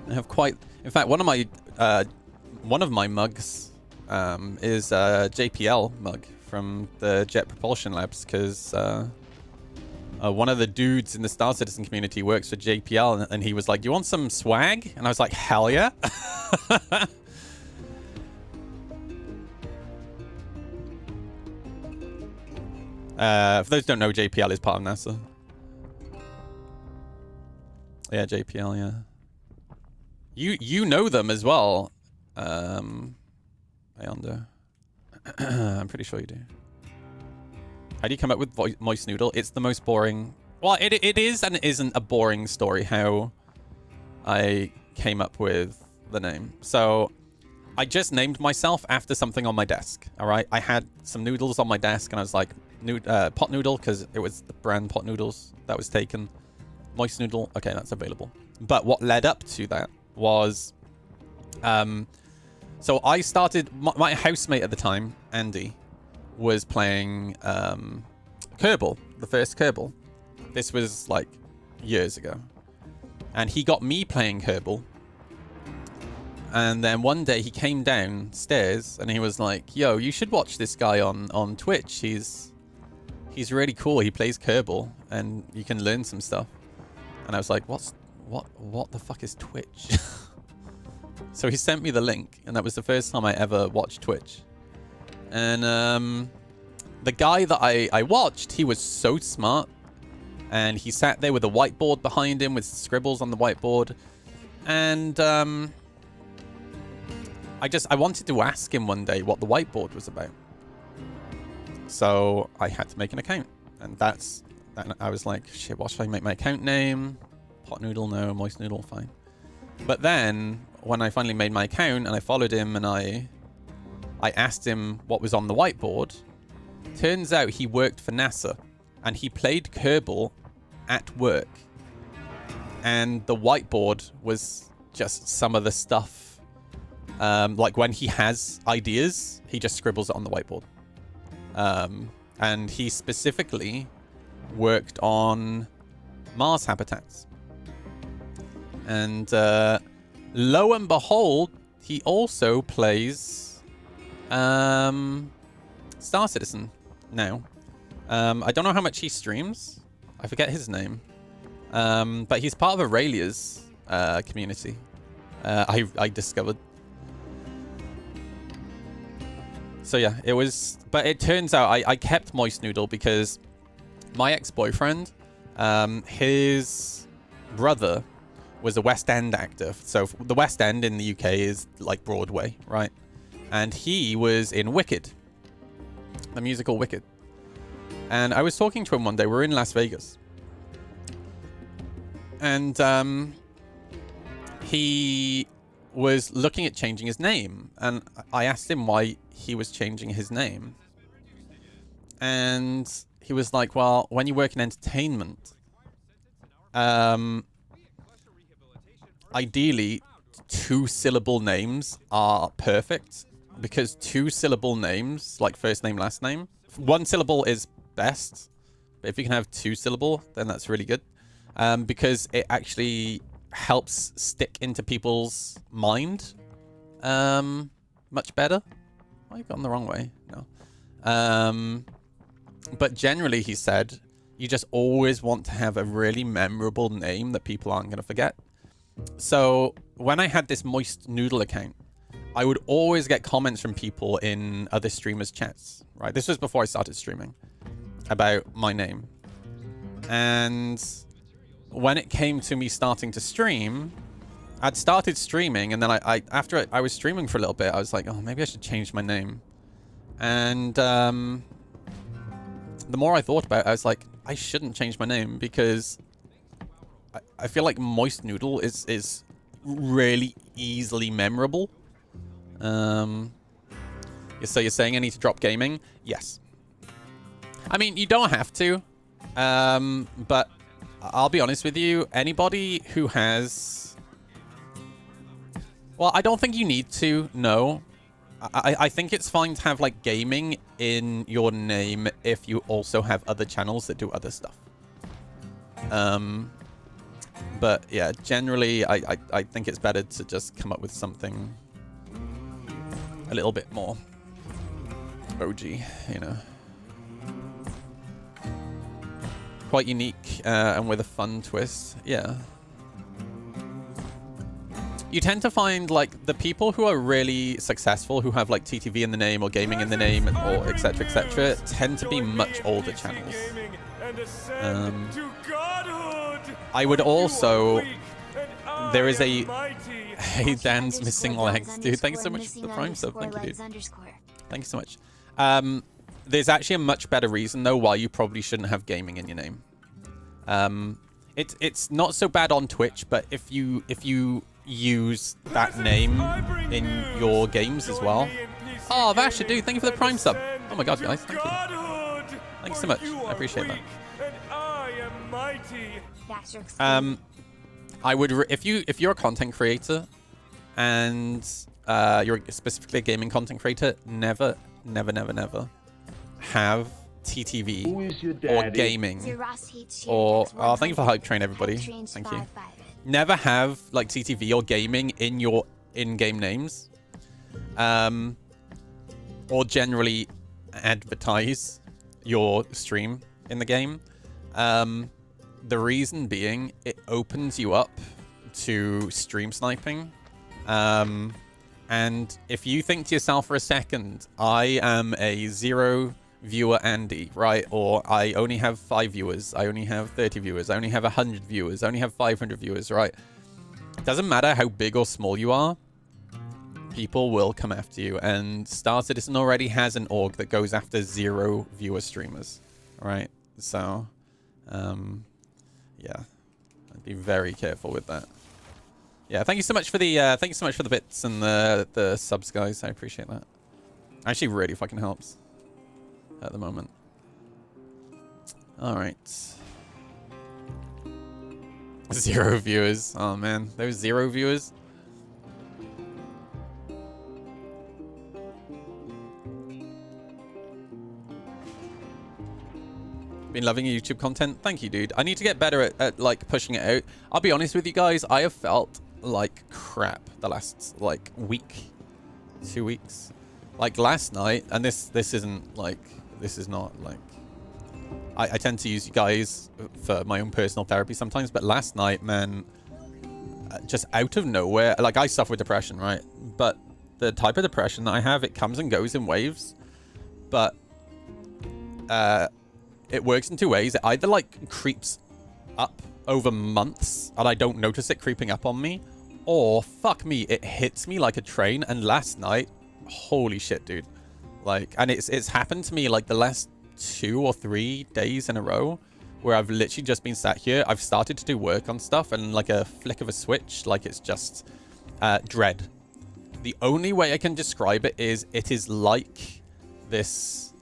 I have quite... In fact, one of my mugs is a JPL mug from the Jet Propulsion Labs, because one of the dudes in the Star Citizen community works for JPL, and he was like, "You want some swag?" And I was like, "Hell yeah!" For those who don't know, JPL is part of NASA. Yeah, JPL, yeah. You know them as well, Ayondo. I'm pretty sure you do. How do you come up with Moist Noodle? It's the most boring... Well, it is and isn't a boring story how I came up with the name. So, I just named myself after something on my desk, alright? I had some noodles on my desk and I was like, pot noodle, because it was the brand pot noodles that was taken. Moist Noodle, okay, that's available. But what led up to that was... so I started... My housemate at the time, Andy, was playing Kerbal, the first Kerbal. This was like years ago. And he got me playing Kerbal. And then one day he came downstairs and he was like, "Yo, you should watch this guy on Twitch. He's really cool. He plays Kerbal and you can learn some stuff." And I was like, what the fuck is Twitch? So he sent me the link, and that was the first time I ever watched Twitch. And the guy that I watched, he was so smart. And he sat there with a whiteboard behind him with scribbles on the whiteboard. And I wanted to ask him one day what the whiteboard was about. So I had to make an account. And I was like, shit, what should I make my account name? Pot Noodle, no. Moist Noodle, fine. But then, when I finally made my account and I followed him and I asked him what was on the whiteboard, turns out he worked for NASA and he played Kerbal at work. And the whiteboard was just some of the stuff. Like when he has ideas, he just scribbles it on the whiteboard. And he specifically worked on Mars habitats. And lo and behold, he also plays Star Citizen now. I don't know how much he streams. I forget his name. But he's part of Aurelia's community. I discovered. So yeah, it was... But it turns out I kept Moist Noodle because my ex-boyfriend, his brother was a West End actor. So the West End in the UK is like Broadway, right? And he was in Wicked, the musical Wicked. And I was talking to him one day. We're in Las Vegas. And he was looking at changing his name. And I asked him why he was changing his name. And he was like, well, when you work in entertainment, ideally, 2-syllable names are perfect. Because 2-syllable names, like first name, last name, 1 syllable is best. But if you can have 2-syllable, then that's really good. Because it actually helps stick into people's mind much better. Oh, you've gone the wrong way. No. But generally, he said, you just always want to have a really memorable name that people aren't going to forget. So when I had this Moist Noodle account, I would always get comments from people in other streamers' chats, right? This was before I started streaming, about my name. And when it came to me starting to stream, I'd started streaming, and then after I was streaming for a little bit, I was like, oh, maybe I should change my name. And the more I thought about it, I was like, I shouldn't change my name because I feel like Moist Noodle is really easily memorable. So you're saying I need to drop gaming? Yes. I mean, you don't have to. But I'll be honest with you. Anybody who has... Well, I don't think you need to know. I think it's fine to have like gaming in your name if you also have other channels that do other stuff. But yeah, generally I think it's better to just come up with something a little bit more OG, you know. Quite unique and with a fun twist. Yeah. You tend to find like the people who are really successful, who have like TTV in the name or gaming in the name or etc, tend to be much older channels. I would also, there is a, hey Dan's missing legs, dude. Thank you so much for the Prime sub. Thank you, dude. Thank you so much. There's actually a much better reason though why you probably shouldn't have gaming in your name. It's not so bad on Twitch, but if you use that name in your games as well. Oh, Vasha, dude, thank you for the Prime sub. Oh my god, guys, thank you. Thank you so much. I appreciate that. I would if you're a content creator and you're specifically a gaming content creator, never have TTV or gaming or thank you for Hype Train, everybody. Thank you. Never have like TTV or gaming in your in-game names, or generally advertise your stream in the game. The reason being, it opens you up to stream sniping. And if you think to yourself for a second, I am a 0 viewer Andy, right? Or I only have 5 viewers, I only have 30 viewers, I only have 100 viewers, I only have 500 viewers, right? Doesn't matter how big or small you are, people will come after you. And Star Citizen already has an org that goes after 0 viewer streamers, right? So, yeah, I'd be very careful with that. Yeah, thank you so much for the bits and the subs, guys. I appreciate that. Actually, really fucking helps at the moment. All right. 0 viewers. Oh man, those 0 viewers. Been loving your YouTube content. Thank you, dude. I need to get better at like pushing it out. I'll be honest with you guys. I have felt like crap the last like week, 2 weeks. Like last night, and this isn't like, this is not like, I tend to use you guys for my own personal therapy sometimes, but last night, man, just out of nowhere, like I suffer with depression, right? But the type of depression that I have, it comes and goes in waves, but it works in 2 ways. It either like creeps up over months and I don't notice it creeping up on me, or fuck me, it hits me like a train. And last night, holy shit, dude. Like, and it's happened to me like the last 2 or 3 days in a row where I've literally just been sat here. I've started to do work on stuff and like a flick of a switch, like it's just dread. The only way I can describe it is like this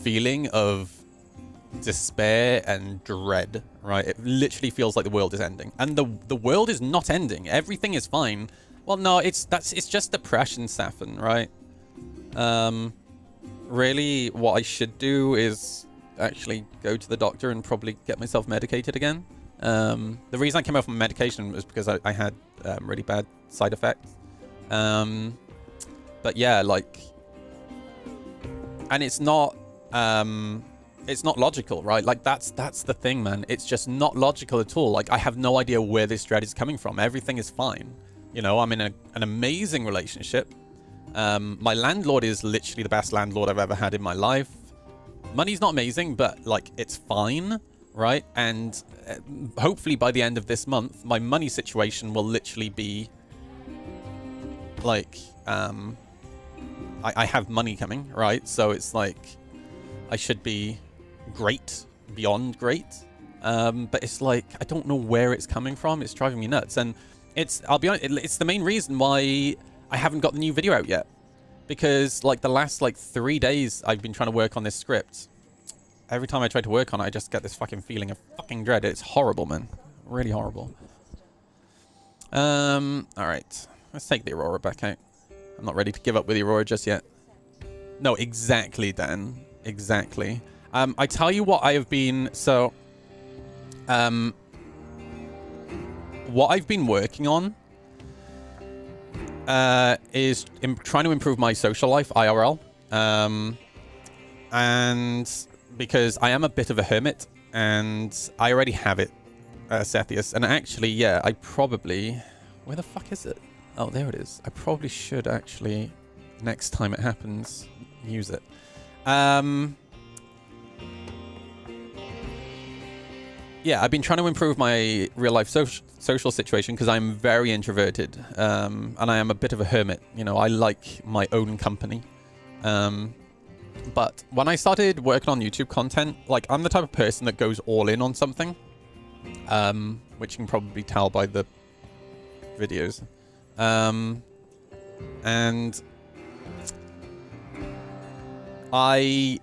feeling of despair and dread, right? It literally feels like the world is ending, and the world is not ending. Everything is fine. Well, no, it's just depression, Safin, right? Really, what I should do is actually go to the doctor and probably get myself medicated again. The reason I came off my medication was because I had really bad side effects. But yeah, like, and it's not logical, right? Like that's the thing, man. It's just not logical at all. Like I have no idea where this dread is coming from. Everything is fine. You know, I'm in an amazing relationship. My landlord is literally the best landlord I've ever had in my life. Money's not amazing, but like it's fine, right? And hopefully by the end of this month, my money situation will literally be like, I have money coming, right? So it's like, I should be great, beyond great. But it's like, I don't know where it's coming from. It's driving me nuts. And I'll be honest, it's the main reason why I haven't got the new video out yet. Because like the last like 3 days I've been trying to work on this script. Every time I try to work on it, I just get this fucking feeling of fucking dread. It's horrible, man. Really horrible. All right. Let's take the Aurora back out. I'm not ready to give up with Aurora just yet. No, exactly, Dan. Exactly. I tell you what I have been... So, what I've been working on is trying to improve my social life, IRL. And because I am a bit of a hermit, and I already have it, Sethius. And actually, yeah, I probably... Where the fuck is it? Oh, there it is. I probably should actually, next time it happens, use it. Yeah, I've been trying to improve my real-life social situation because I'm very introverted, and I am a bit of a hermit. You know, I like my own company. But when I started working on YouTube content, like, I'm the type of person that goes all in on something, which you can probably tell by the videos. And I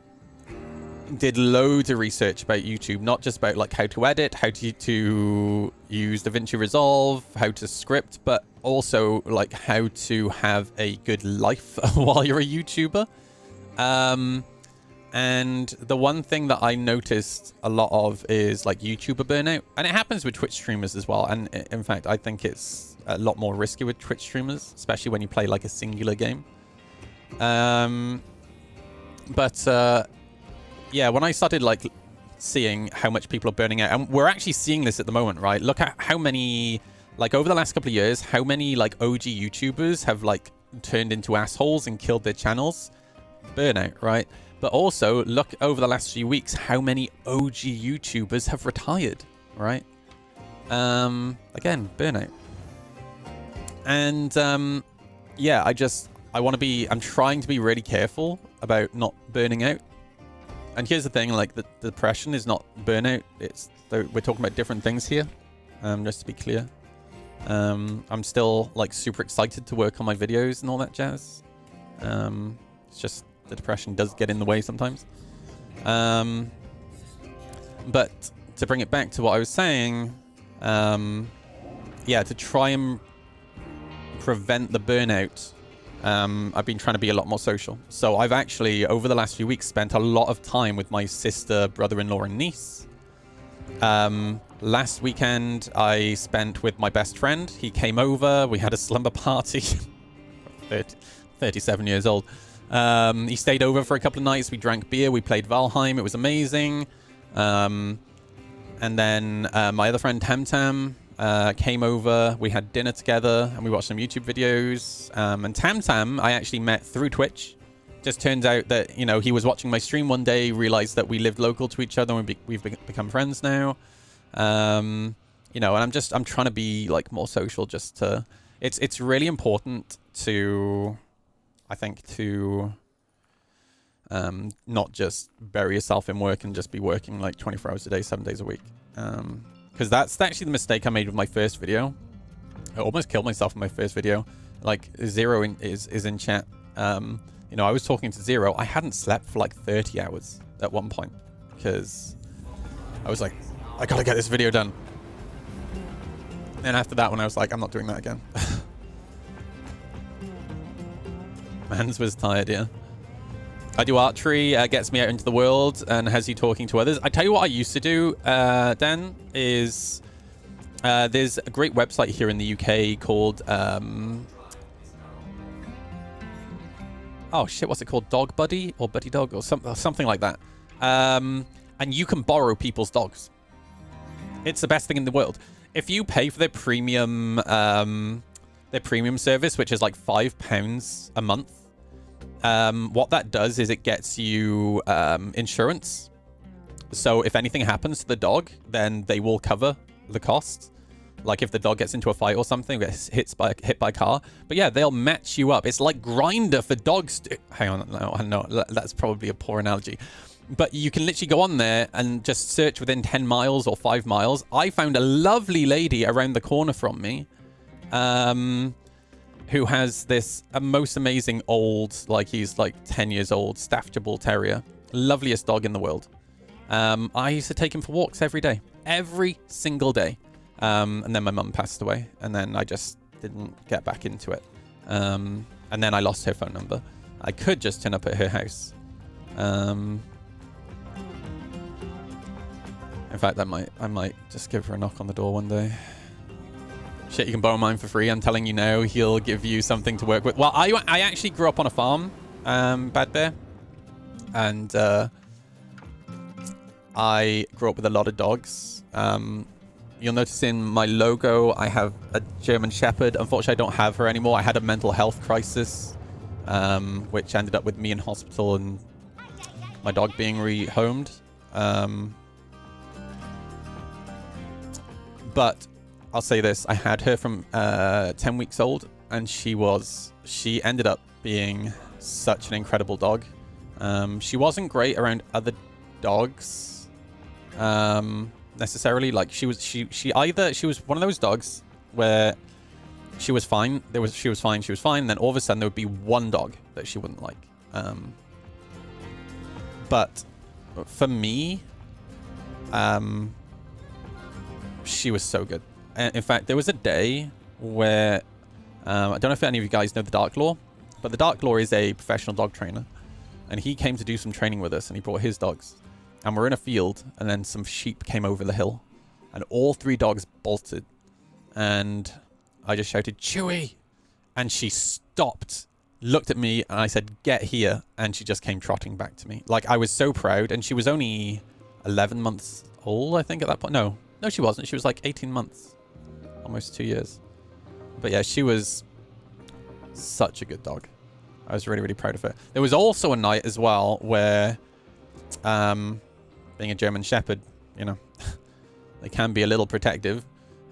did loads of research about YouTube, not just about like how to edit, how to use DaVinci Resolve, how to script, but also like how to have a good life while you're a YouTuber. And the one thing that I noticed a lot of is like YouTuber burnout, and it happens with Twitch streamers as well. And in fact, I think it's a lot more risky with Twitch streamers, especially when you play like a singular game. Yeah, when I started like seeing how much people are burning out, and we're actually seeing this at the moment, right? Look at how many, like over the last couple of years, how many like OG YouTubers have like turned into assholes and killed their channels. Burnout, right? But also look over the last few weeks, how many OG YouTubers have retired, right? Again, burnout. And yeah, I'm trying to be really careful about not burning out. And here's the thing, like the depression is not burnout. We're talking about different things here, just to be clear. I'm still like super excited to work on my videos and all that jazz. It's just the depression does get in the way sometimes. But to bring it back to what I was saying, yeah, to try and prevent the burnout, I've been trying to be a lot more social. So I've actually, over the last few weeks, spent a lot of time with my sister, brother-in-law, and niece. Last weekend, I spent with my best friend. He came over. We had a slumber party. 37 years old. He stayed over for a couple of nights. We drank beer. We played Valheim. It was amazing. And then my other friend, Tamtam, came over. We had dinner together and we watched some YouTube videos. And Tamtam, I actually met through Twitch. Just turns out that, you know, he was watching my stream one day, realized that we lived local to each other, and we've become friends now. You know, and I'm trying to be like more social, just to, it's really important to, I think, to not just bury yourself in work and just be working like 24 hours a day, 7 days a week. Because that's actually the mistake I made with my first video. I almost killed myself in my first video. Like, Zero is in chat. You know, I was talking to Zero. I hadn't slept for like 30 hours at one point because I was like, I gotta get this video done. And after that one, I was like, I'm not doing that again. Mans was tired, yeah. I do archery, gets me out into the world and has you talking to others. I tell you what I used to do, Dan, is there's a great website here in the UK called, oh shit, what's it called? Dog Buddy or Buddy Dog or something like that. And you can borrow people's dogs. It's the best thing in the world. If you pay for their premium service, which is like £5 a month, what that does is it gets you insurance. So if anything happens to the dog, then they will cover the cost. Like if the dog gets into a fight or something, gets hit by a car. But yeah, they'll match you up. It's like Grindr for dogs. Hang on, no, that's probably a poor analogy. But you can literally go on there and just search within 10 miles or 5 miles. I found a lovely lady around the corner from me who has this most amazing old, like he's like 10 years old, Staffordshire Bull Terrier. Loveliest dog in the world. I used to take him for walks every day. Every single day. And then my mum passed away. And then I just didn't get back into it. And then I lost her phone number. I could just turn up at her house. In fact, I might just give her a knock on the door one day. Shit, you can borrow mine for free. I'm telling you now, he'll give you something to work with. Well, I actually grew up on a farm, Bad Bear. And I grew up with a lot of dogs. You'll notice in my logo, I have a German Shepherd. Unfortunately, I don't have her anymore. I had a mental health crisis, which ended up with me in hospital and my dog being rehomed. But I'll say this. I had her from 10 weeks old, and she ended up being such an incredible dog. She wasn't great around other dogs. Necessarily, like she was one of those dogs where she was fine, she was fine, and then all of a sudden there would be one dog that she wouldn't like. But for me, she was so good. And in fact, there was a day where I don't know if any of you guys know the Dark Law, but the Dark Law is a professional dog trainer, and he came to do some training with us, and he brought his dogs. And we're in a field, and then some sheep came over the hill, and all 3 dogs bolted. And I just shouted, "Chewy!" And she stopped, looked at me, and I said, "Get here." And she just came trotting back to me. Like, I was so proud. And she was only 11 months old, I think, at that point. No, she wasn't. She was like 18 months, almost 2 years. But yeah, she was such a good dog. I was really, really proud of her. There was also a night as well where... being a German Shepherd, you know, they can be a little protective.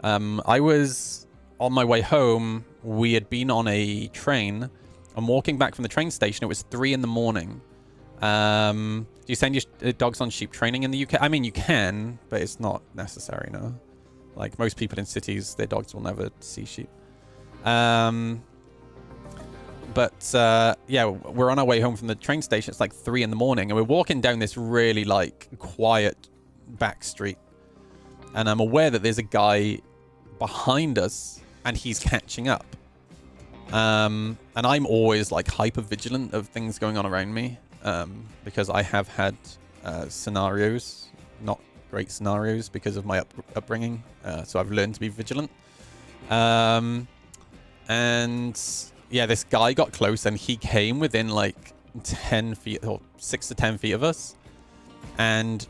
I was on my way home. We had been on a train. I'm walking back from the train station. It was 3 in the morning. Do you send your dogs on sheep training in the UK? I mean, you can, but it's not necessary, no. Like most people in cities, their dogs will never see sheep. Yeah, we're on our way home from the train station. It's like 3 in the morning, and we're walking down this really like quiet back street. And I'm aware that there's a guy behind us, and he's catching up. And I'm always like hyper vigilant of things going on around me, because I have had scenarios, not great scenarios, because of my upbringing. So I've learned to be vigilant. And yeah, this guy got close, and he came within like 10 feet or 6 to 10 feet of us. And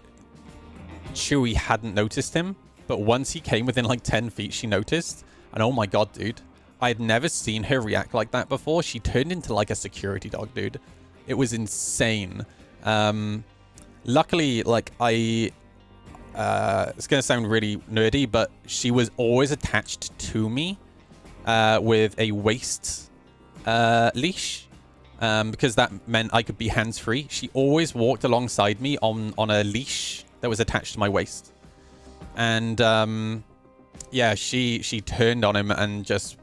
Chewy hadn't noticed him, but once he came within like 10 feet, she noticed. And oh my God, dude, I had never seen her react like that before. She turned into like a security dog, dude. It was insane. Luckily, like it's going to sound really nerdy, but she was always attached to me with a waist leash, because that meant I could be hands-free. She always walked alongside me on a leash that was attached to my waist. And yeah, she turned on him and just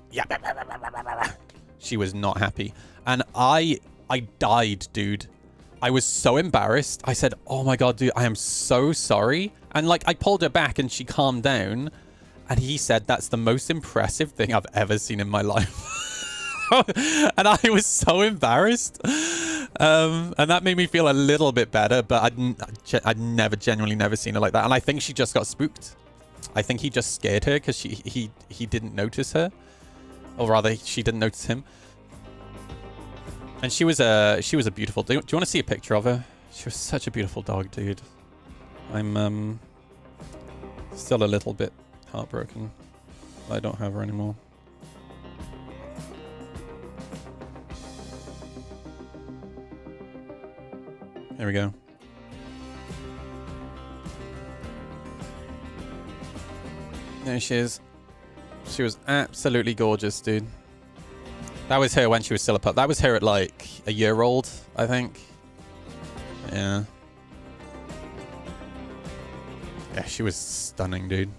she was not happy. And I died, dude. I was so embarrassed. I said, "Oh my God, dude, I am so sorry." And like, I pulled her back and she calmed down, and he said, "That's the most impressive thing I've ever seen in my life." And I was so embarrassed, and that made me feel a little bit better, but I'd never genuinely seen her like that. And I think she just got spooked. I think he just scared her because he didn't notice her, or rather she didn't notice him. And she was a beautiful. Do you want to see a picture of her? She was such a beautiful dog, dude. I'm still a little bit heartbroken. I don't have her anymore. There we go. There she is. She was absolutely gorgeous, dude. That was her when she was still a pup. That was her at like a year old, I think. Yeah. Yeah, she was stunning, dude.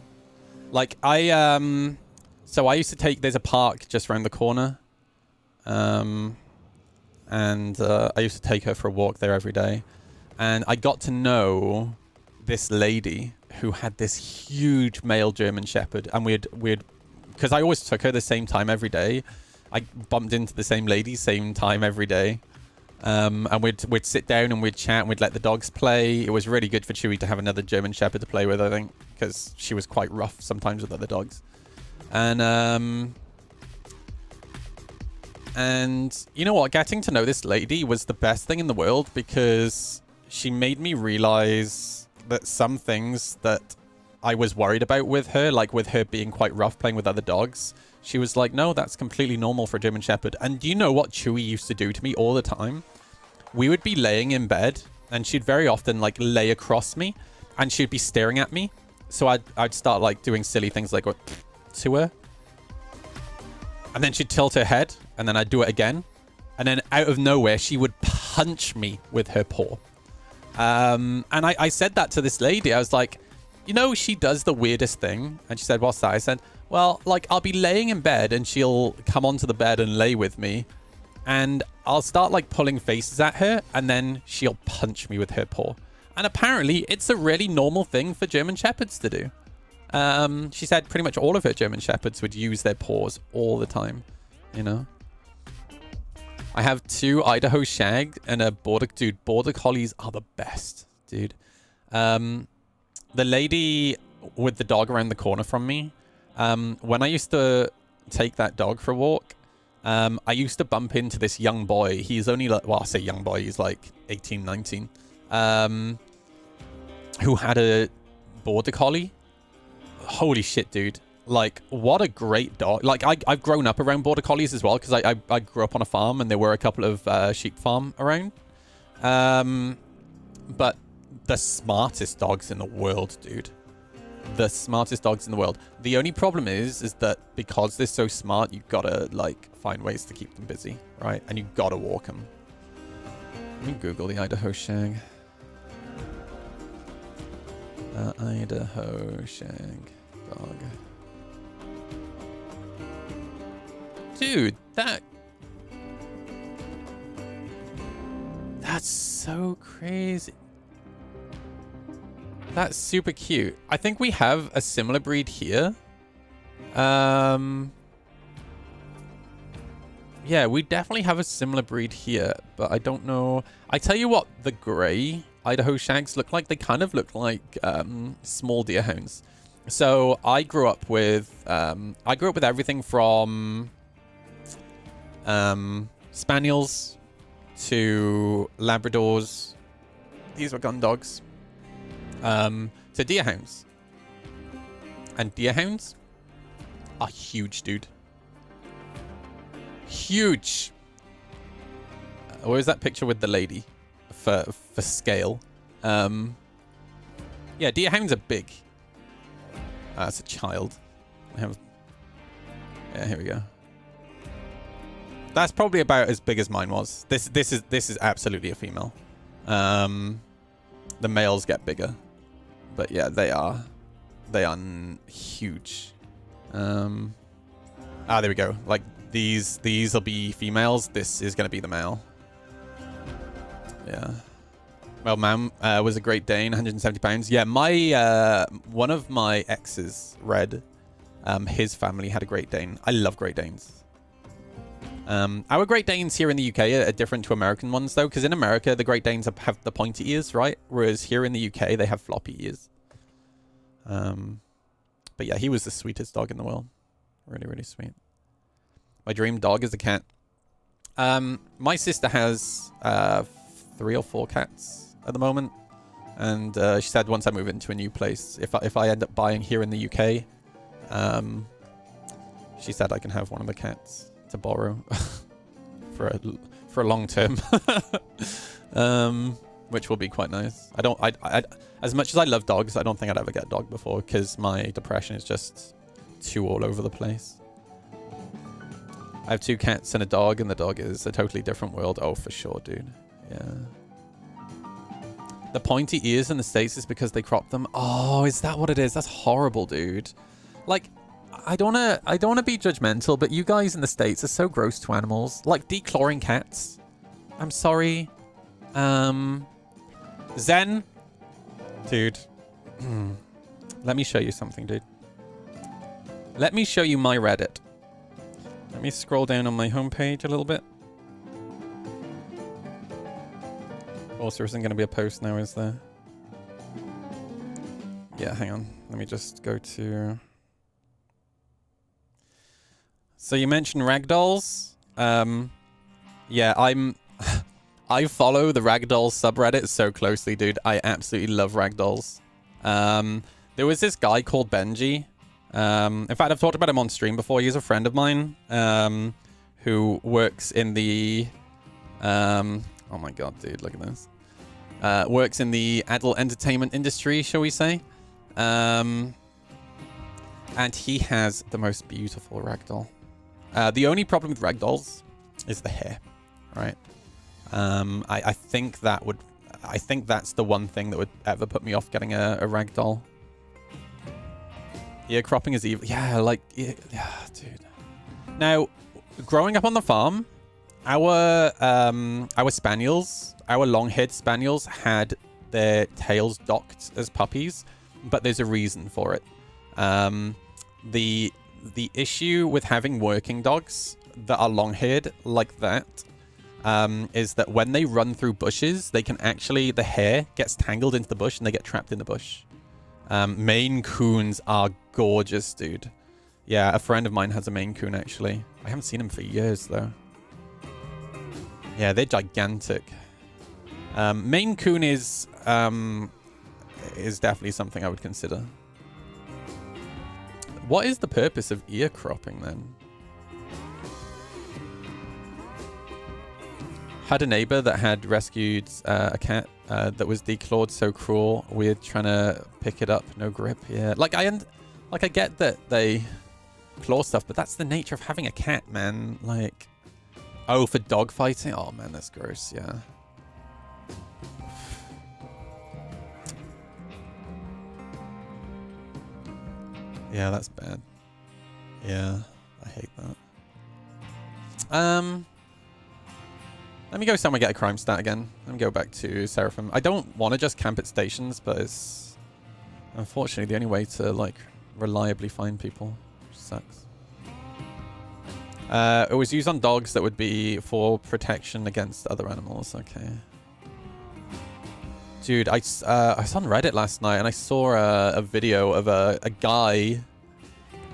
Like, so I used to take, there's a park just around the corner. And I used to take her for a walk there every day. And I got to know this lady who had this huge male German Shepherd. And we'd because I always took her the same time every day. I bumped into the same lady, same time every day. And we'd sit down and we'd chat and we'd let the dogs play. It was really good for Chewie to have another German Shepherd to play with, I think, because she was quite rough sometimes with other dogs. And you know what? Getting to know this lady was the best thing in the world because she made me realize that some things that I was worried about with her, like with her being quite rough playing with other dogs, she was like, no, that's completely normal for a German Shepherd. And do you know what Chewie used to do to me all the time? We would be laying in bed and she'd very often like lay across me and she'd be staring at me. So I'd start like doing silly things like to her. And then she'd tilt her head and then I'd do it again. And then out of nowhere, she would punch me with her paw. And I said that to this lady. I was like, you know, she does the weirdest thing. And she said, what's that? I said, well, like I'll be laying in bed and she'll come onto the bed and lay with me. And I'll start like pulling faces at her and then she'll punch me with her paw. And apparently it's a really normal thing for German Shepherds to do. She said pretty much all of her German Shepherds would use their paws all the time, you know. I have 2 Idaho Shag and a Border... Dude, Border Collies are the best, dude. The lady with the dog around the corner from me, when I used to take that dog for a walk, I used to bump into this young boy. He's only like... Well, I say young boy. He's like 18, 19. Who had a Border Collie. Holy shit, dude. Like, what a great dog. Like, I've grown up around Border Collies as well, because I grew up on a farm, and there were a couple of sheep farm around. But the smartest dogs in the world, dude. The smartest dogs in the world. The only problem is that because they're so smart, you've got to, like, find ways to keep them busy, right? And you've got to walk them. Let me Google the Idaho Shag. Idaho Shag dog. Dude, that's so crazy. That's super cute. I think we have a similar breed here. Yeah, we definitely have a similar breed here, but I don't know. I tell you what, the gray Idaho Shags look like. They kind of look like small deerhounds. So I grew up with everything from Spaniels to Labradors. These were gun dogs. To deerhounds. And deerhounds are huge, dude. Huge. Where's that picture with the lady for scale? Yeah, deerhounds are big. That's a child. Yeah, here we go. That's probably about as big as mine was. This is absolutely a female. The males get bigger, but yeah, they are huge. There we go. Like these will be females. This is going to be the male. Yeah. Well, ma'am, was a Great Dane, 170 pounds. Yeah, my one of my exes, Red, his family had a Great Dane. I love Great Danes. Our Great Danes here in the UK are different to American ones, though, because in America, the Great Danes have the pointy ears, right? Whereas here in the UK, they have floppy ears. But yeah, he was the sweetest dog in the world. Really, really sweet. My dream dog is a cat. My sister has 3 or 4 cats at the moment, and she said once I move into a new place, if I end up buying here in the UK, she said I can have one of the cats to borrow for a long term, which will be quite nice. I as much as I love dogs, I don't think I'd ever get a dog before because my depression is just too all over the place. I have 2 cats and a dog, and the dog is a totally different world. Oh, for sure, dude. Yeah. The pointy ears in the States is because they crop them. Oh, is that what it is? That's horrible, dude. Like, I don't wanna be judgmental, but you guys in the States are so gross to animals. Like declawing cats. I'm sorry. Zen. Dude. Let me show you something, dude. Let me show you my Reddit. Let me scroll down on my homepage a little bit. Also, there isn't going to be a post now, is there? Yeah, hang on. Let me just go to... So you mentioned ragdolls. Yeah, I follow the ragdoll subreddit so closely, dude. I absolutely love ragdolls. There was this guy called Benji. In fact, I've talked about him on stream before. He's a friend of mine who works in the... oh my god, dude, look at this. Works in the adult entertainment industry, shall we say. And he has the most beautiful ragdoll. The only problem with ragdolls is the hair, right? I think that would... I think that's the one thing that would ever put me off getting a ragdoll. Ear cropping is evil. Yeah, like... Yeah, dude. Now, growing up on the farm, our spaniels, our long-haired spaniels had their tails docked as puppies, but there's a reason for it. The issue with having working dogs that are long-haired like that is that when they run through bushes, they can actually... The hair gets tangled into the bush and they get trapped in the bush. Maine Coons are gorgeous, dude. Yeah, a friend of mine has a Maine Coon, actually. I haven't seen him for years, though. Yeah, they're gigantic. Maine Coon is definitely something I would consider. What is the purpose of ear cropping, then? Had a neighbor that had rescued a cat that was declawed so cruel. We're trying to pick it up. No grip. Yeah. Like I get that they claw stuff, but that's the nature of having a cat, man. Like, oh, for dog fighting? Oh, man, that's gross. Yeah. Yeah, that's bad. Yeah, I hate that. Let me go somewhere get a crime stat again. Let me go back to Seraphim. I don't want to just camp at stations, but it's unfortunately the only way to, like, reliably find people. Which sucks. It was used on dogs that would be for protection against other animals. Okay. Dude, I was on Reddit last night and I saw a video of a guy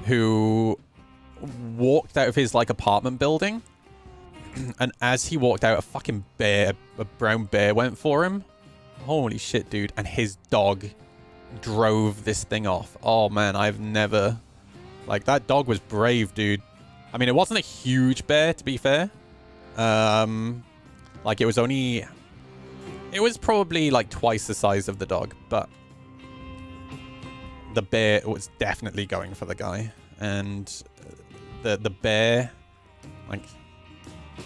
who walked out of his, like, apartment building. And as he walked out, a fucking bear, a brown bear, went for him. Holy shit, dude. And his dog drove this thing off. Oh, man, I've never... Like, that dog was brave, dude. I mean, it wasn't a huge bear, to be fair. Like, it was only... It was probably, like, twice the size of the dog, but... The bear was definitely going for the guy. And the bear... Like...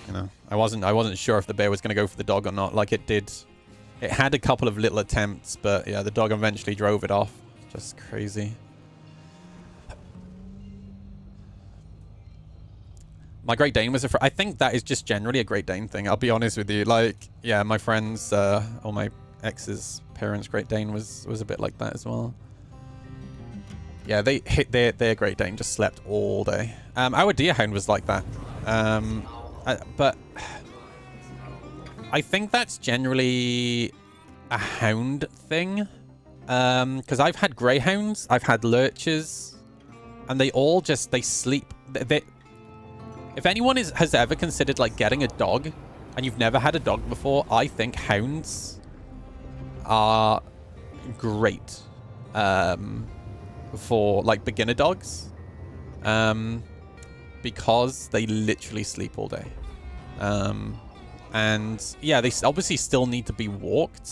You know, I wasn't sure if the bear was going to go for the dog or not. Like, it did. It had a couple of little attempts, but yeah, the dog eventually drove it off. Just crazy. My Great Dane was I think that is just generally a Great Dane thing. I'll be honest with you. Like, yeah, my friends, or my ex's parents' Great Dane was a bit like that as well. Yeah, they hit their Great Dane, just slept all day. Our Deerhound was like that. But I think that's generally a hound thing. Because I've had greyhounds, I've had lurchers, and they all just, they sleep. If anyone has ever considered, like, getting a dog, and you've never had a dog before, I think hounds are great for, like, beginner dogs. Because they literally sleep all day. And yeah, they obviously still need to be walked.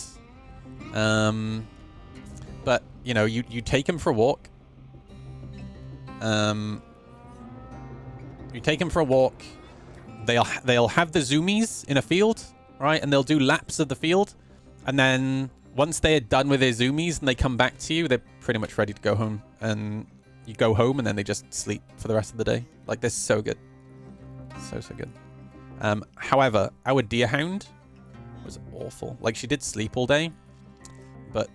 But, you know, you take them for a walk. You take them for a walk. They'll have the zoomies in a field, right? And they'll do laps of the field. And then once they're done with their zoomies and they come back to you, they're pretty much ready to go home. And you go home and then they just sleep for the rest of the day. Like, they're so good. So good. However, our Deerhound was awful. Like, she did sleep all day, but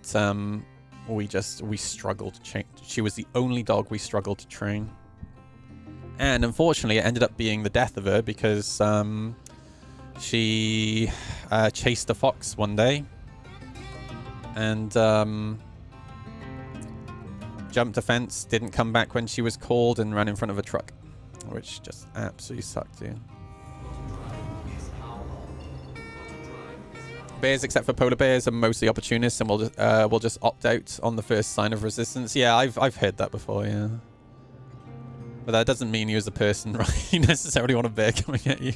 we struggled to train. She was the only dog we struggled to train. And unfortunately, it ended up being the death of her because she chased a fox one day and jumped a fence, didn't come back when she was called, and ran in front of a truck, which just absolutely sucked, dude. Bears, except for polar bears, are mostly opportunists and will just opt out on the first sign of resistance. Yeah, I've heard that before, yeah. But that doesn't mean you as a person, right? You necessarily want a bear coming at you.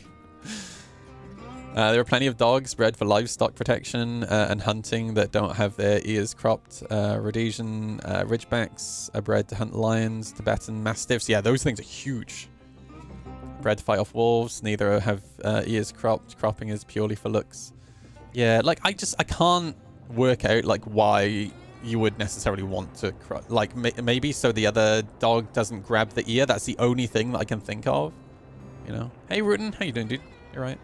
There are plenty of dogs bred for livestock protection and hunting that don't have their ears cropped. Rhodesian Ridgebacks are bred to hunt lions, Tibetan Mastiffs. Yeah, those things are huge. Bred to fight off wolves. Neither have ears cropped. Cropping is purely for looks. Yeah, like, I can't work out, like, why you would necessarily want to, like, maybe so the other dog doesn't grab the ear. That's the only thing that I can think of, you know. Hey, Rutan, how you doing, dude? You're right.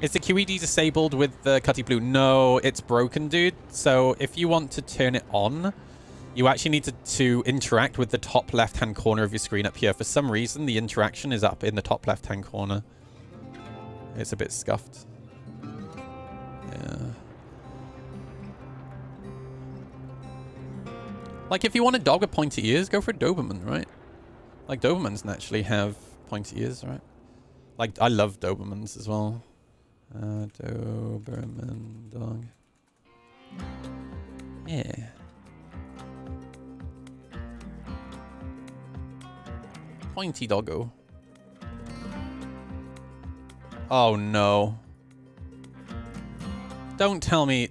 Is the QED disabled with the Cutty Blue? No, it's broken, dude. So if you want to turn it on, you actually need to interact with the top left-hand corner of your screen up here. For some reason, the interaction is up in the top left-hand corner. It's a bit scuffed. Yeah. Like, if you want a dog with pointy ears, go for a Doberman, right? Like, Dobermans naturally have pointy ears, right? Like, I love Dobermans as well. Doberman dog. Yeah. Pointy doggo. Oh, no. Don't tell me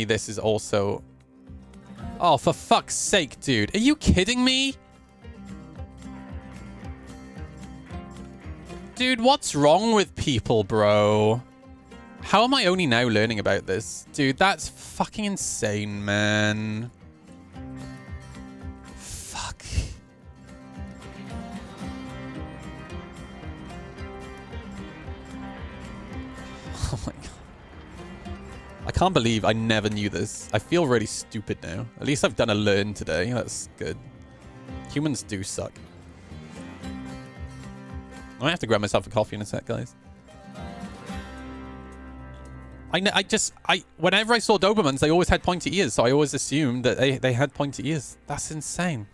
this is also... Oh, for fuck's sake, dude. Are you kidding me? Dude, what's wrong with people, bro? How am I only now learning about this? Dude, that's fucking insane, man. Fuck. Oh my god. I can't believe I never knew this. I feel really stupid now. At least I've done a learn today. That's good. Humans do suck. I might have to grab myself a coffee in a sec, guys. Whenever I saw Dobermans, they always had pointy ears, so I always assumed that they had pointy ears. That's insane.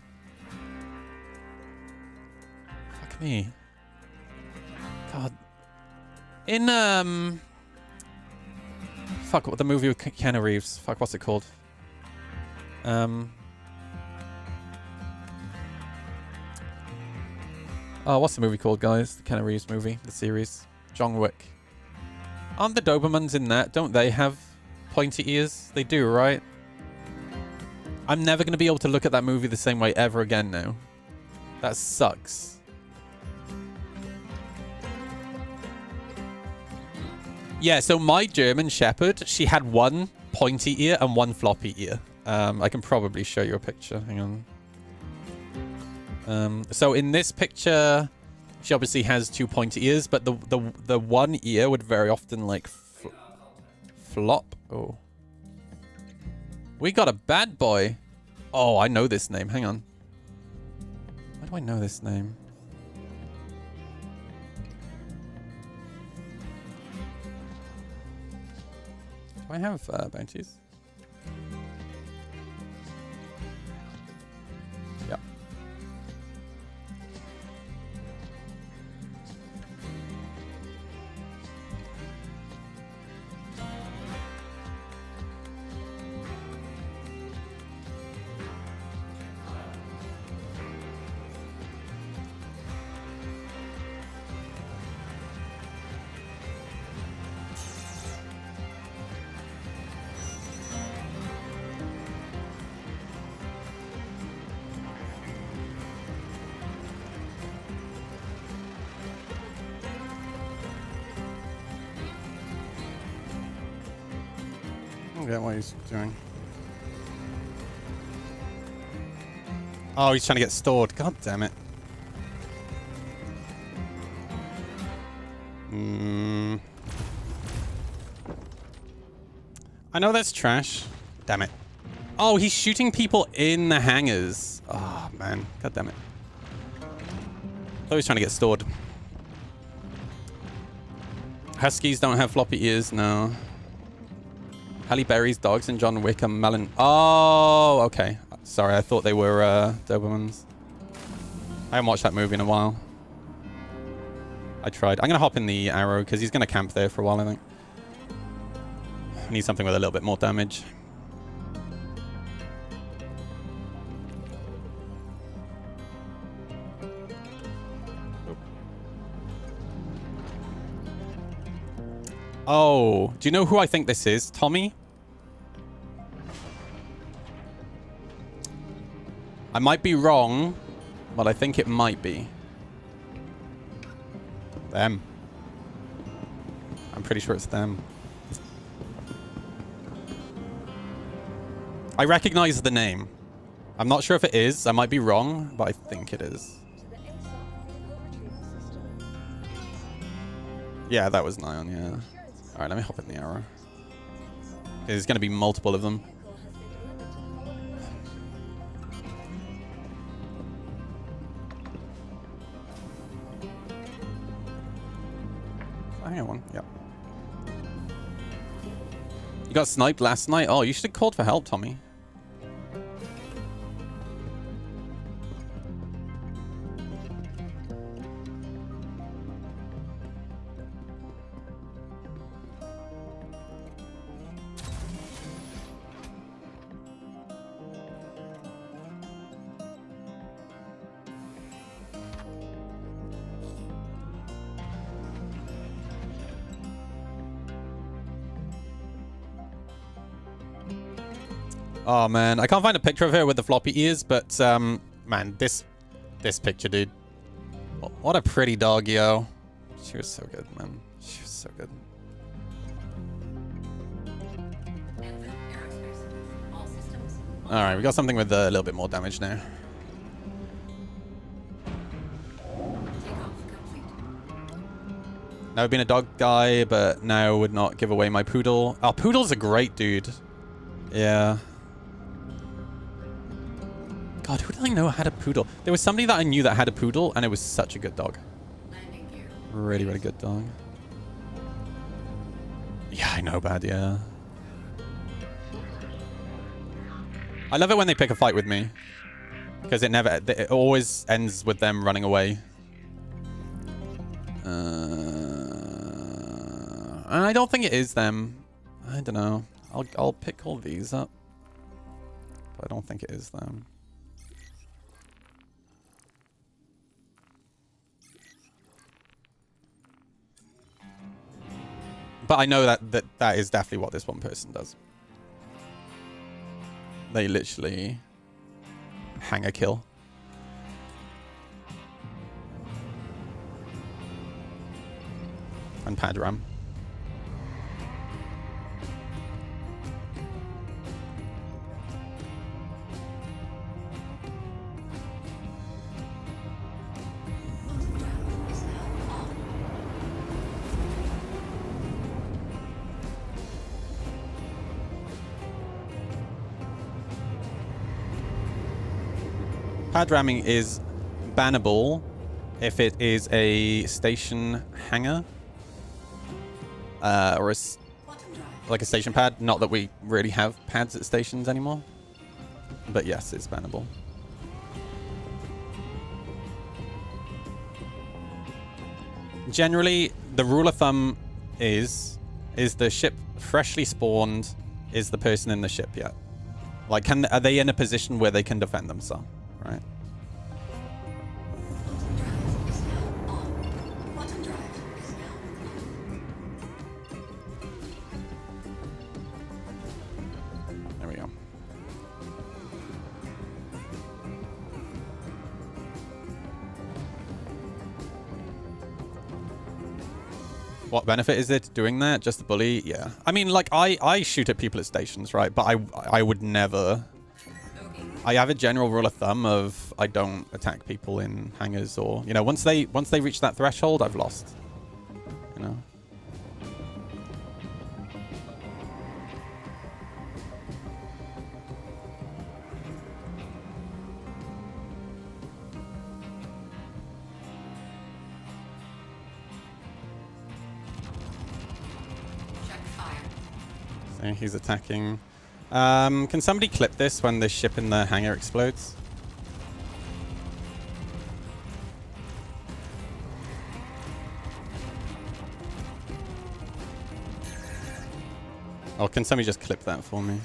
Fuck me. God. In, fuck, what the movie with Keanu Reeves? Fuck, what's it called? Oh, what's the movie called, guys? The Keanu Reeves movie, the series. John Wick. Aren't the Dobermans in that? Don't they have pointy ears? They do, right? I'm never going to be able to look at that movie the same way ever again now. That sucks. Yeah, so my German Shepherd, she had one pointy ear and one floppy ear. I can probably show you a picture. Hang on. So in this picture, she obviously has two pointy ears, but the one ear would very often like flop. Oh, we got a bad boy. Oh, I know this name. Hang on. Why do I know this name? Do I have bounties? Yeah. I don't get what he's doing. Oh, he's trying to get stored. God damn it. I know that's trash. Damn it. Oh, he's shooting people in the hangars. Oh, man. God damn it. he was trying to get stored. Huskies don't have floppy ears, no. Halle Berry's dogs and John Wick are melon. Oh, okay. Sorry, I thought they were Dobermans. I haven't watched that movie in a while. I tried. I'm going to hop in the Arrow because he's going to camp there for a while, I think. I need something with a little bit more damage. Oh, do you know who I think this is? Tommy? I might be wrong, but I think it might be. Them. I'm pretty sure it's them. I recognize the name. I'm not sure if it is. I might be wrong, but I think it is. Yeah, that was Nyan, yeah. Alright, let me hop in the Arrow. There's going to be multiple of them. Hang on one, yep. You got sniped last night? Oh, you should have called for help, Tommy. Oh man, I can't find a picture of her with the floppy ears, but man, this picture, dude. What a pretty dog, yo. She was so good, man. She was so good. Alright, we got something with a little bit more damage now. Never been a dog guy, but now would not give away my poodle. Oh, poodle's a great dude. Yeah. God, who did I know had a poodle? There was somebody that I knew that had a poodle, and it was such a good dog. Really, really good dog. Yeah, I know, bad, yeah. I love it when they pick a fight with me. Because it always ends with them running away. And I don't think it is them. I don't know. I'll pick all these up. But I don't think it is them. But I know that is definitely what this one person does. They literally hang a kill. And Padram. Pad ramming is bannable if it is a station hangar or like a station pad. Not that we really have pads at stations anymore, but yes, it's bannable. Generally, the rule of thumb is the ship freshly spawned? Is the person in the ship yet? Like, are they in a position where they can defend themselves? Right. There we go. What benefit is it doing that? Just the bully? Yeah. I mean, like, I shoot at people at stations, right? But I would never... I have a general rule of thumb of I don't attack people in hangars, or, you know, once they reach that threshold, I've lost. You know. See, he's attacking. Can somebody clip this when the ship in the hangar explodes? Or can somebody just clip that for me?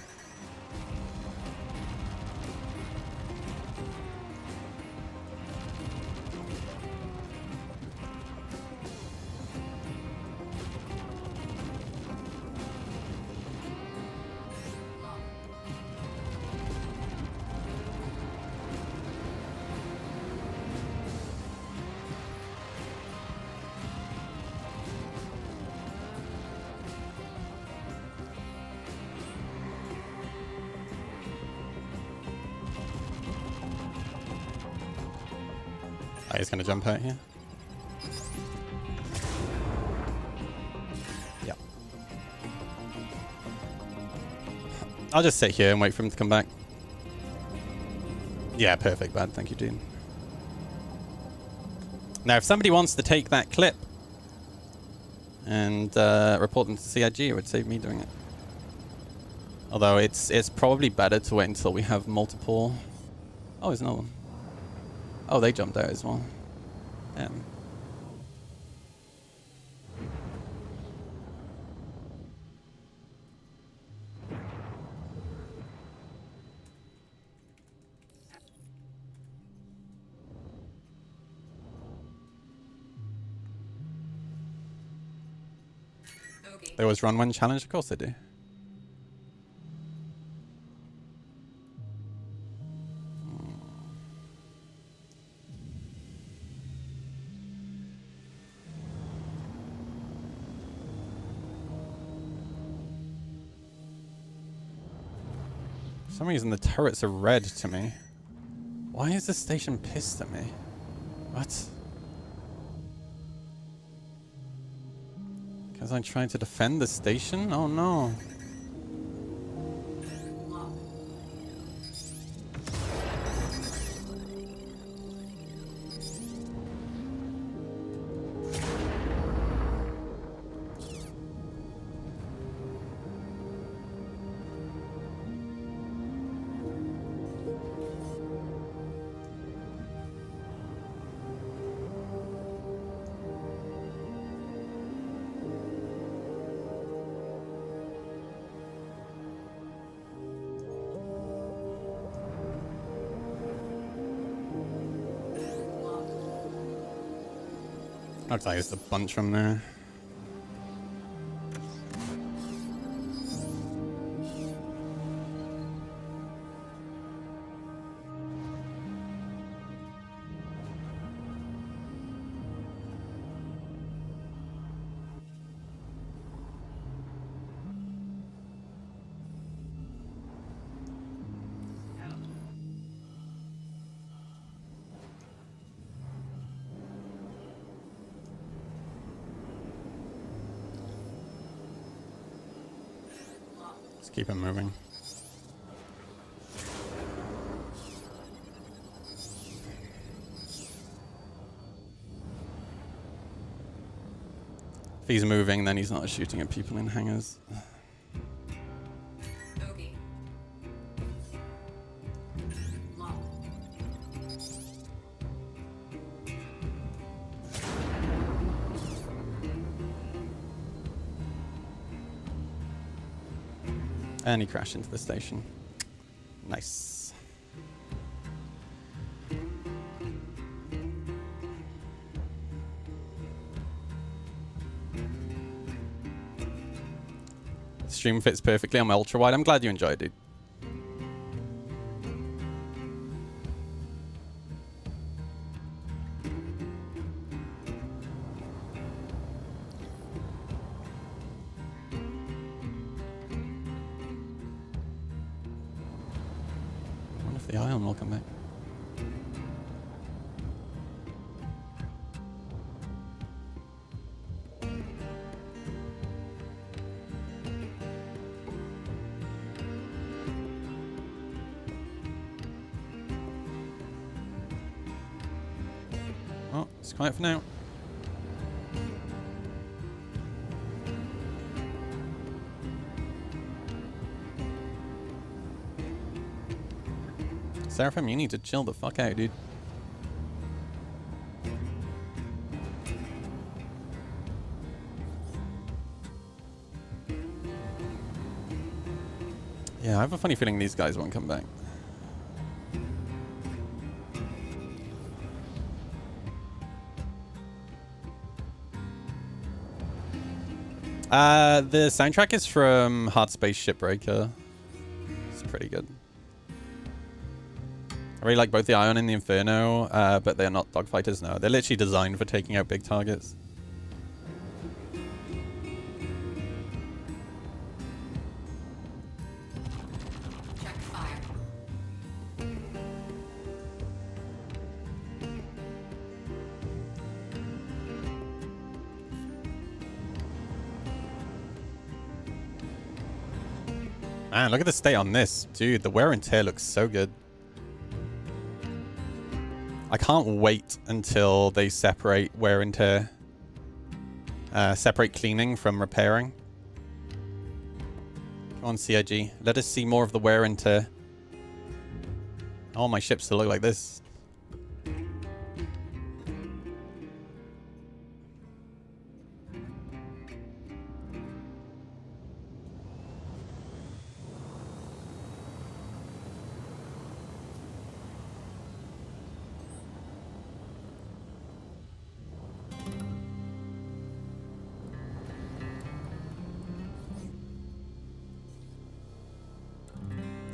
Oh, he's gonna jump out here. Yeah. I'll just sit here and wait for him to come back. Yeah, perfect, bad. Thank you, Dean. Now, if somebody wants to take that clip and report them to CIG, it would save me doing it. Although it's probably better to wait until we have multiple. Oh, there's another one. Oh, they jumped out as well. Damn. They always run one challenge? Of course they do. For some reason the turrets are red to me. Why is the station pissed at me? What? Because I'm trying to defend the station? Oh no. Looks like it's a bunch from there. Keep him moving. If he's moving, then he's not shooting at people in hangars. Okay. And he crashed into the station. Nice. The stream fits perfectly on my ultra wide. I'm glad you enjoyed it. The Ion will come back. Oh, it's quiet for now. Seraphim, you need to chill the fuck out, dude. Yeah, I have a funny feeling these guys won't come back. The soundtrack is from Hard Space Shipbreaker. It's pretty good. I really like both the Ion and the Inferno, but they're not dogfighters, no. They're literally designed for taking out big targets. Man, look at the state on this. Dude, the wear and tear looks so good. I can't wait until they separate wear and tear. Separate cleaning from repairing. Come on, CIG. Let us see more of the wear and tear. I want my ships to look like this.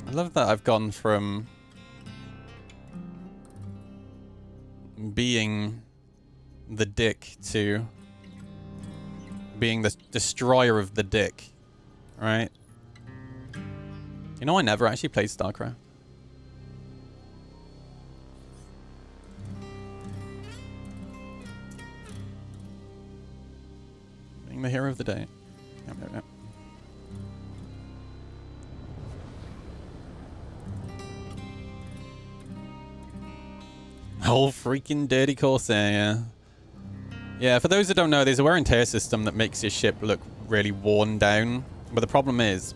I love that I've gone from being the dick to being the destroyer of the dick, right? You know, I never actually played StarCraft. Being the hero of the day. Yep. Whole freaking dirty Corsair, yeah. Yeah, for those that don't know, there's a wear and tear system that makes your ship look really worn down. But the problem is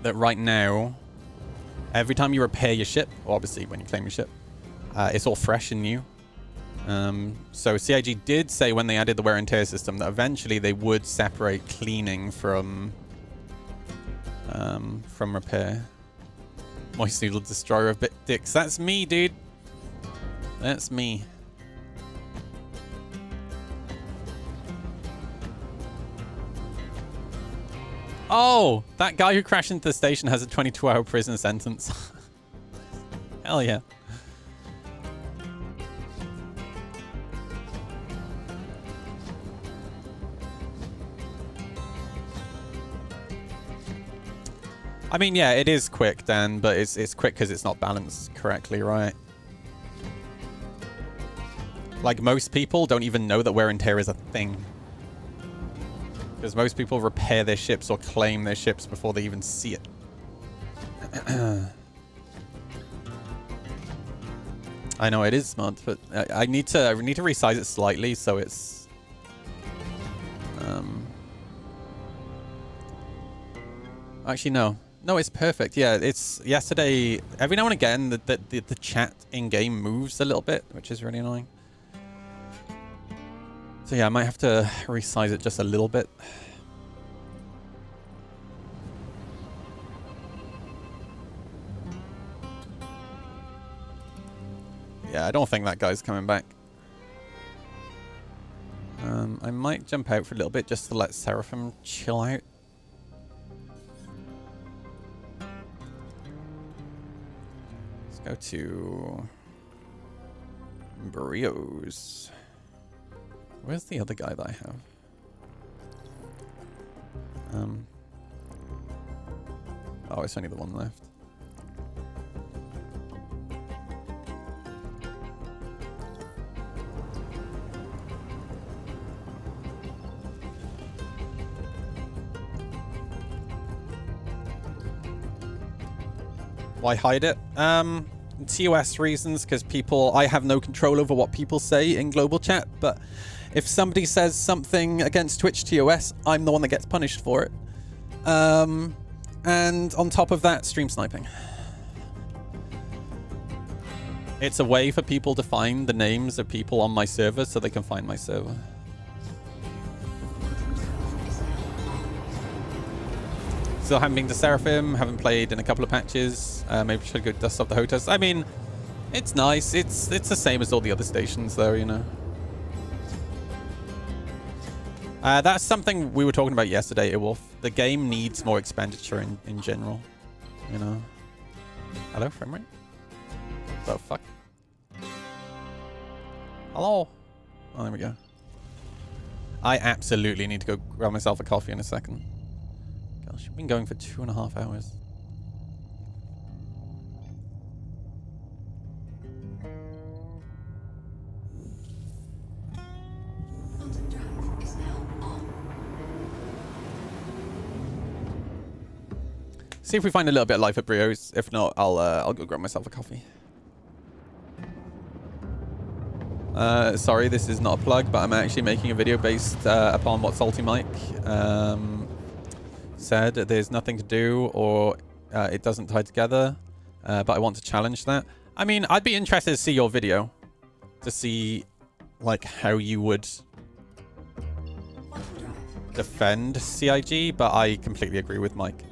that right now, every time you repair your ship, or obviously when you claim your ship, it's all fresh and new. So CIG did say when they added the wear and tear system that eventually they would separate cleaning from repair. Moist Noodle Destroyer of Dicks. That's me, dude. That's me. Oh, that guy who crashed into the station has a 22-hour prison sentence. Hell yeah. I mean, yeah, it is quick, Dan, but it's quick because it's not balanced correctly, right? Like, most people don't even know that wear and tear is a thing. Because most people repair their ships or claim their ships before they even see it. I know it is smart, but I need to resize it slightly so it's actually no, it's perfect. Yeah, it's yesterday. Every now and again the chat in game moves a little bit, which is really annoying. So yeah, I might have to resize it just a little bit. Yeah, I don't think that guy's coming back. I might jump out for a little bit just to let Seraphim chill out. Let's go to Barrios. Where's the other guy that I have? Oh, it's only the one left. Why hide it? TOS reasons, because I have no control over what people say in global chat, but if somebody says something against Twitch TOS, I'm the one that gets punished for it. And on top of that, stream sniping. It's a way for people to find the names of people on my server so they can find my server. Still haven't been to Seraphim, haven't played in a couple of patches. Maybe should go dust off the HOTAS. I mean, it's nice. It's the same as all the other stations though, you know. That's something we were talking about yesterday, Wolf. The game needs more expenditure in general, you know. Hello, frame rate? Oh, fuck. Hello? Oh, there we go. I absolutely need to go grab myself a coffee in a second. Gosh, I've been going for 2.5 hours. See if we find a little bit of life at Brio's. If not, I'll go grab myself a coffee. Sorry, this is not a plug, but I'm actually making a video based upon what Salty Mike said. There's nothing to do, or it doesn't tie together, but I want to challenge that. I mean, I'd be interested to see your video, to see like how you would defend CIG, but I completely agree with Mike.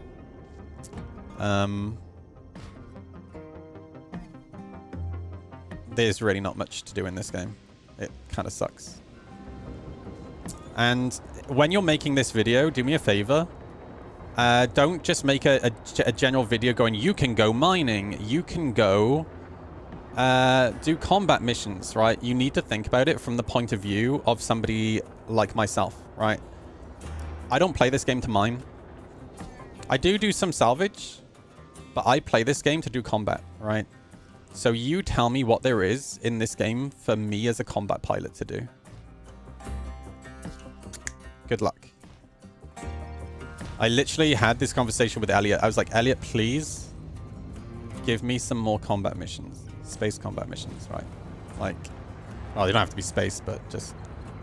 There's really not much to do in this game. It kind of sucks. And when you're making this video, do me a favor. Don't just make a general video going, you can go mining, you can go do combat missions, right? You need to think about it from the point of view of somebody like myself, right? I don't play this game to mine. I do some salvage, but I play this game to do combat, right? So you tell me what there is in this game for me as a combat pilot to do. Good luck. I literally had this conversation with Elliot. I was like, Elliot, please give me some more combat missions. Space combat missions, right? Like, well, they don't have to be space, but just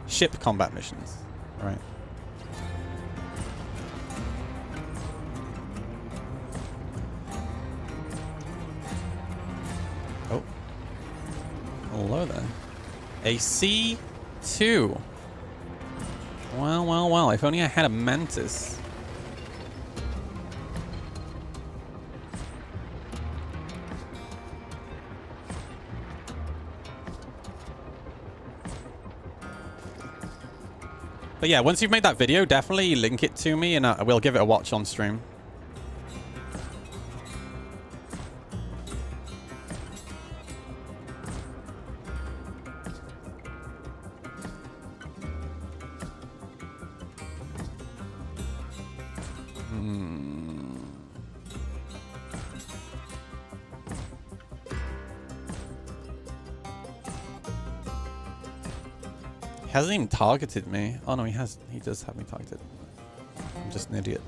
ship combat missions, right? Oh. Hello there. A C2. Well, well, well. If only I had a Mantis. But yeah, once you've made that video, definitely link it to me and we'll give it a watch on stream. He hasn't even targeted me. Oh no, he has. He does have me targeted. I'm just an idiot.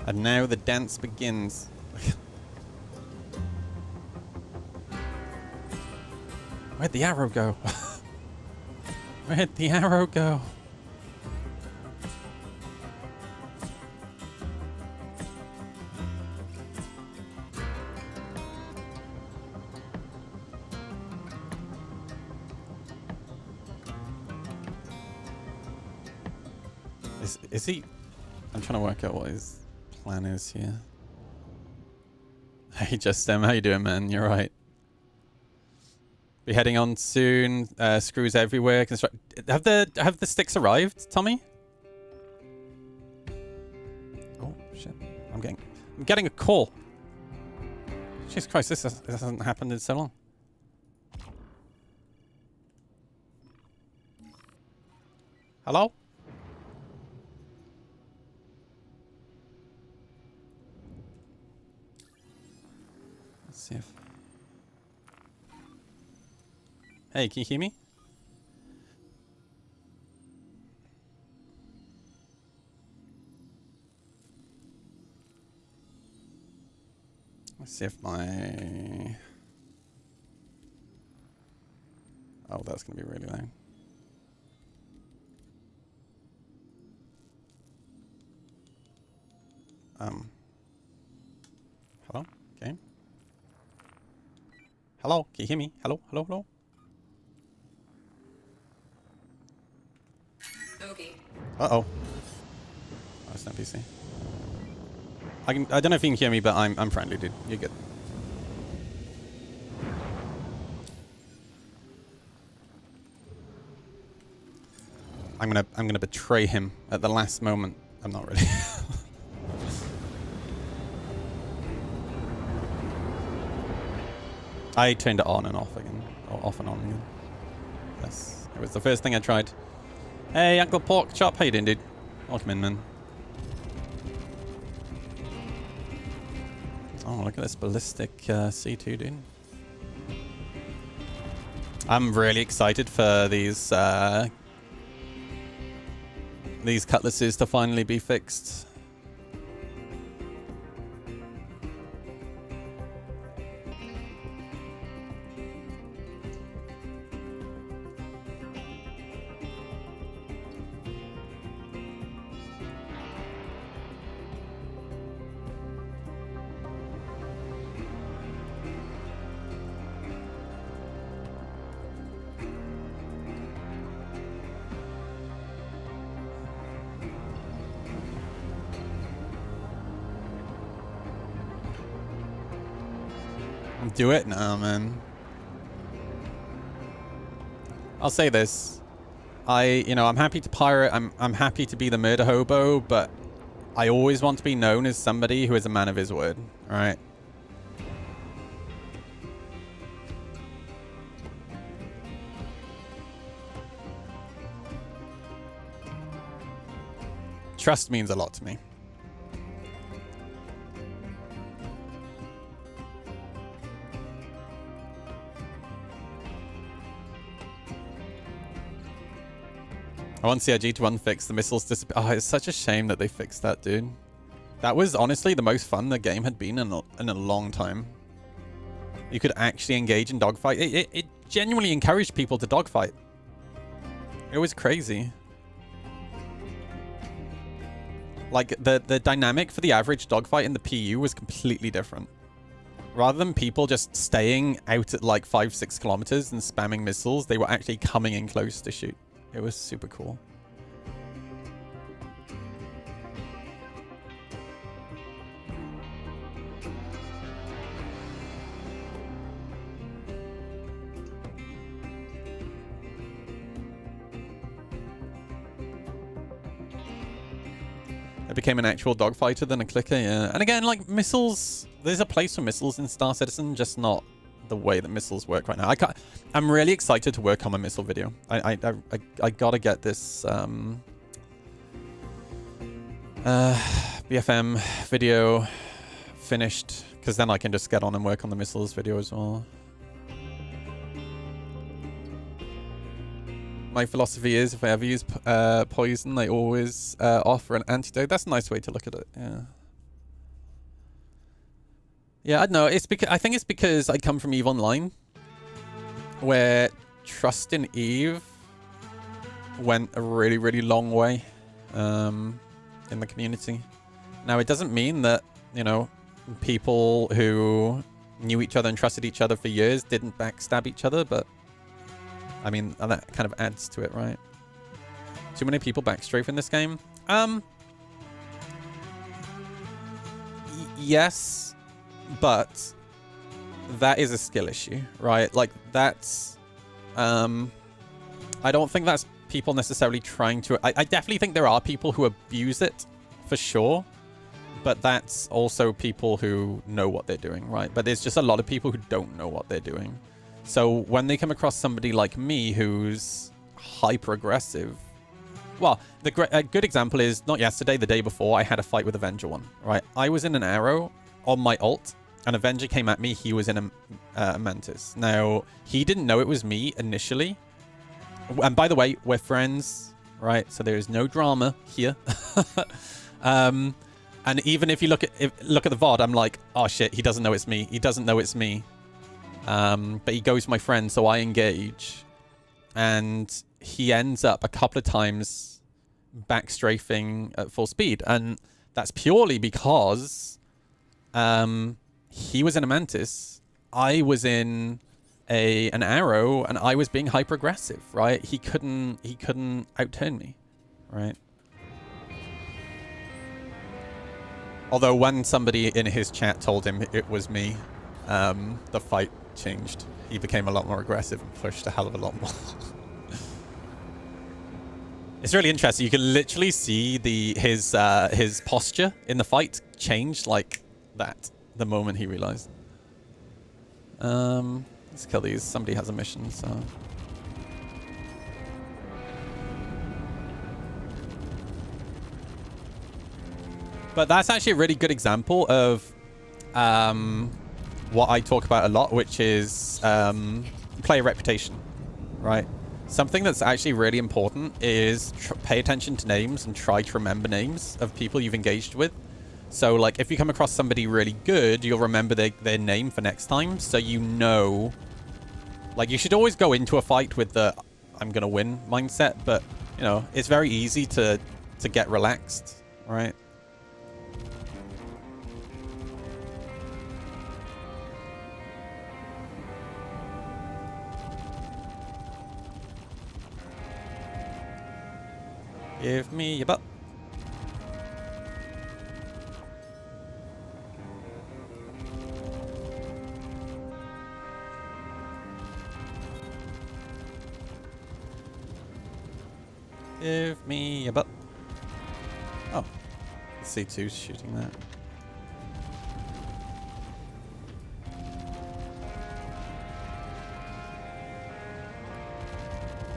And now the dance begins. Where'd the arrow go? Where'd the arrow go? Is he... I'm trying to work out what his plan is here. Hey, Justin, how you doing, man? You're right. Be heading on soon. Screws everywhere. Have the sticks arrived, Tommy? Oh shit! I'm getting a call. Jesus Christ! This hasn't happened in so long. Hello? Let's see if... Hey, can you hear me? Let's see if my... Oh, that's going to be really loud. Hello? Game? Hello? Can you hear me? Hello? Hello? Hello? Okay. Uh-oh. Oh, it's not PC. I don't know if you can hear me, but I'm friendly, dude. You're good. I'm gonna betray him at the last moment. I'm not ready. I turned it on and off again. Or off and on again. Yes. It was the first thing I tried. Hey, Uncle Pork Chop, how you doing, dude? Welcome in, man. Oh, look at this ballistic C2, dude. I'm really excited for these cutlasses to finally be fixed. Do it now, man. I'll say this. I'm happy to pirate. I'm happy to be the murder hobo, but I always want to be known as somebody who is a man of his word. All right. Trust means a lot to me. I want CIG to unfix the missiles disappear. Oh, it's such a shame that they fixed that, dude. That was honestly the most fun the game had been in a long time. You could actually engage in dogfight. It genuinely encouraged people to dogfight. It was crazy. Like, the dynamic for the average dogfight in the PU was completely different. Rather than people just staying out at like 5-6 kilometers and spamming missiles, they were actually coming in close to shoot. It was super cool. It became an actual dogfighter than a clicker, yeah. And again, like missiles, there's a place for missiles in Star Citizen, just not the way that missiles work right now. I'm really excited to work on my missile video. I gotta get this BFM video finished, because then I can just get on and work on the missiles video as well. My philosophy is, if I ever use poison, I always offer an antidote. That's a nice way to look at it. Yeah. Yeah, I don't know. I think it's because I come from EVE Online, where trust in EVE went a really, really long way in the community. Now, it doesn't mean that, people who knew each other and trusted each other for years didn't backstab each other, but I mean, that kind of adds to it, right? Too many people backstrafe in this game? Yes, but that is a skill issue, right? Like, that's... I don't think that's people necessarily trying to... I definitely think there are people who abuse it, for sure. But that's also people who know what they're doing, right? But there's just a lot of people who don't know what they're doing. So when they come across somebody like me who's hyper-aggressive... Well, a good example is, not yesterday, the day before, I had a fight with Avenger 1, right? I was in an arrow on my ult, and Avenger came at me. He was in a Mantis. Now, he didn't know it was me initially. And by the way, we're friends, right? So there is no drama here. And even if you look at the VOD, I'm like, oh shit, he doesn't know it's me. He doesn't know it's me. But he goes my friend, so I engage. And he ends up a couple of times backstrafing at full speed. And that's purely because he was in a Mantis, I was in an Arrow, and I was being hyper aggressive, right? He couldn't outturn me, right? Although when somebody in his chat told him it was me, the fight changed. He became a lot more aggressive and pushed a hell of a lot more. It's really interesting. You can literally see his posture in the fight change like that the moment he realized. Let's kill these. Somebody has a mission, so. But that's actually a really good example of what I talk about a lot, which is player reputation, right? Something that's actually really important is pay attention to names and try to remember names of people you've engaged with. So, like, if you come across somebody really good, you'll remember their name for next time, so you know. Like, you should always go into a fight with the I'm gonna win mindset, but, you know, it's very easy to get relaxed, right? Give me your butt. Give me a butt. Oh, C2's shooting that.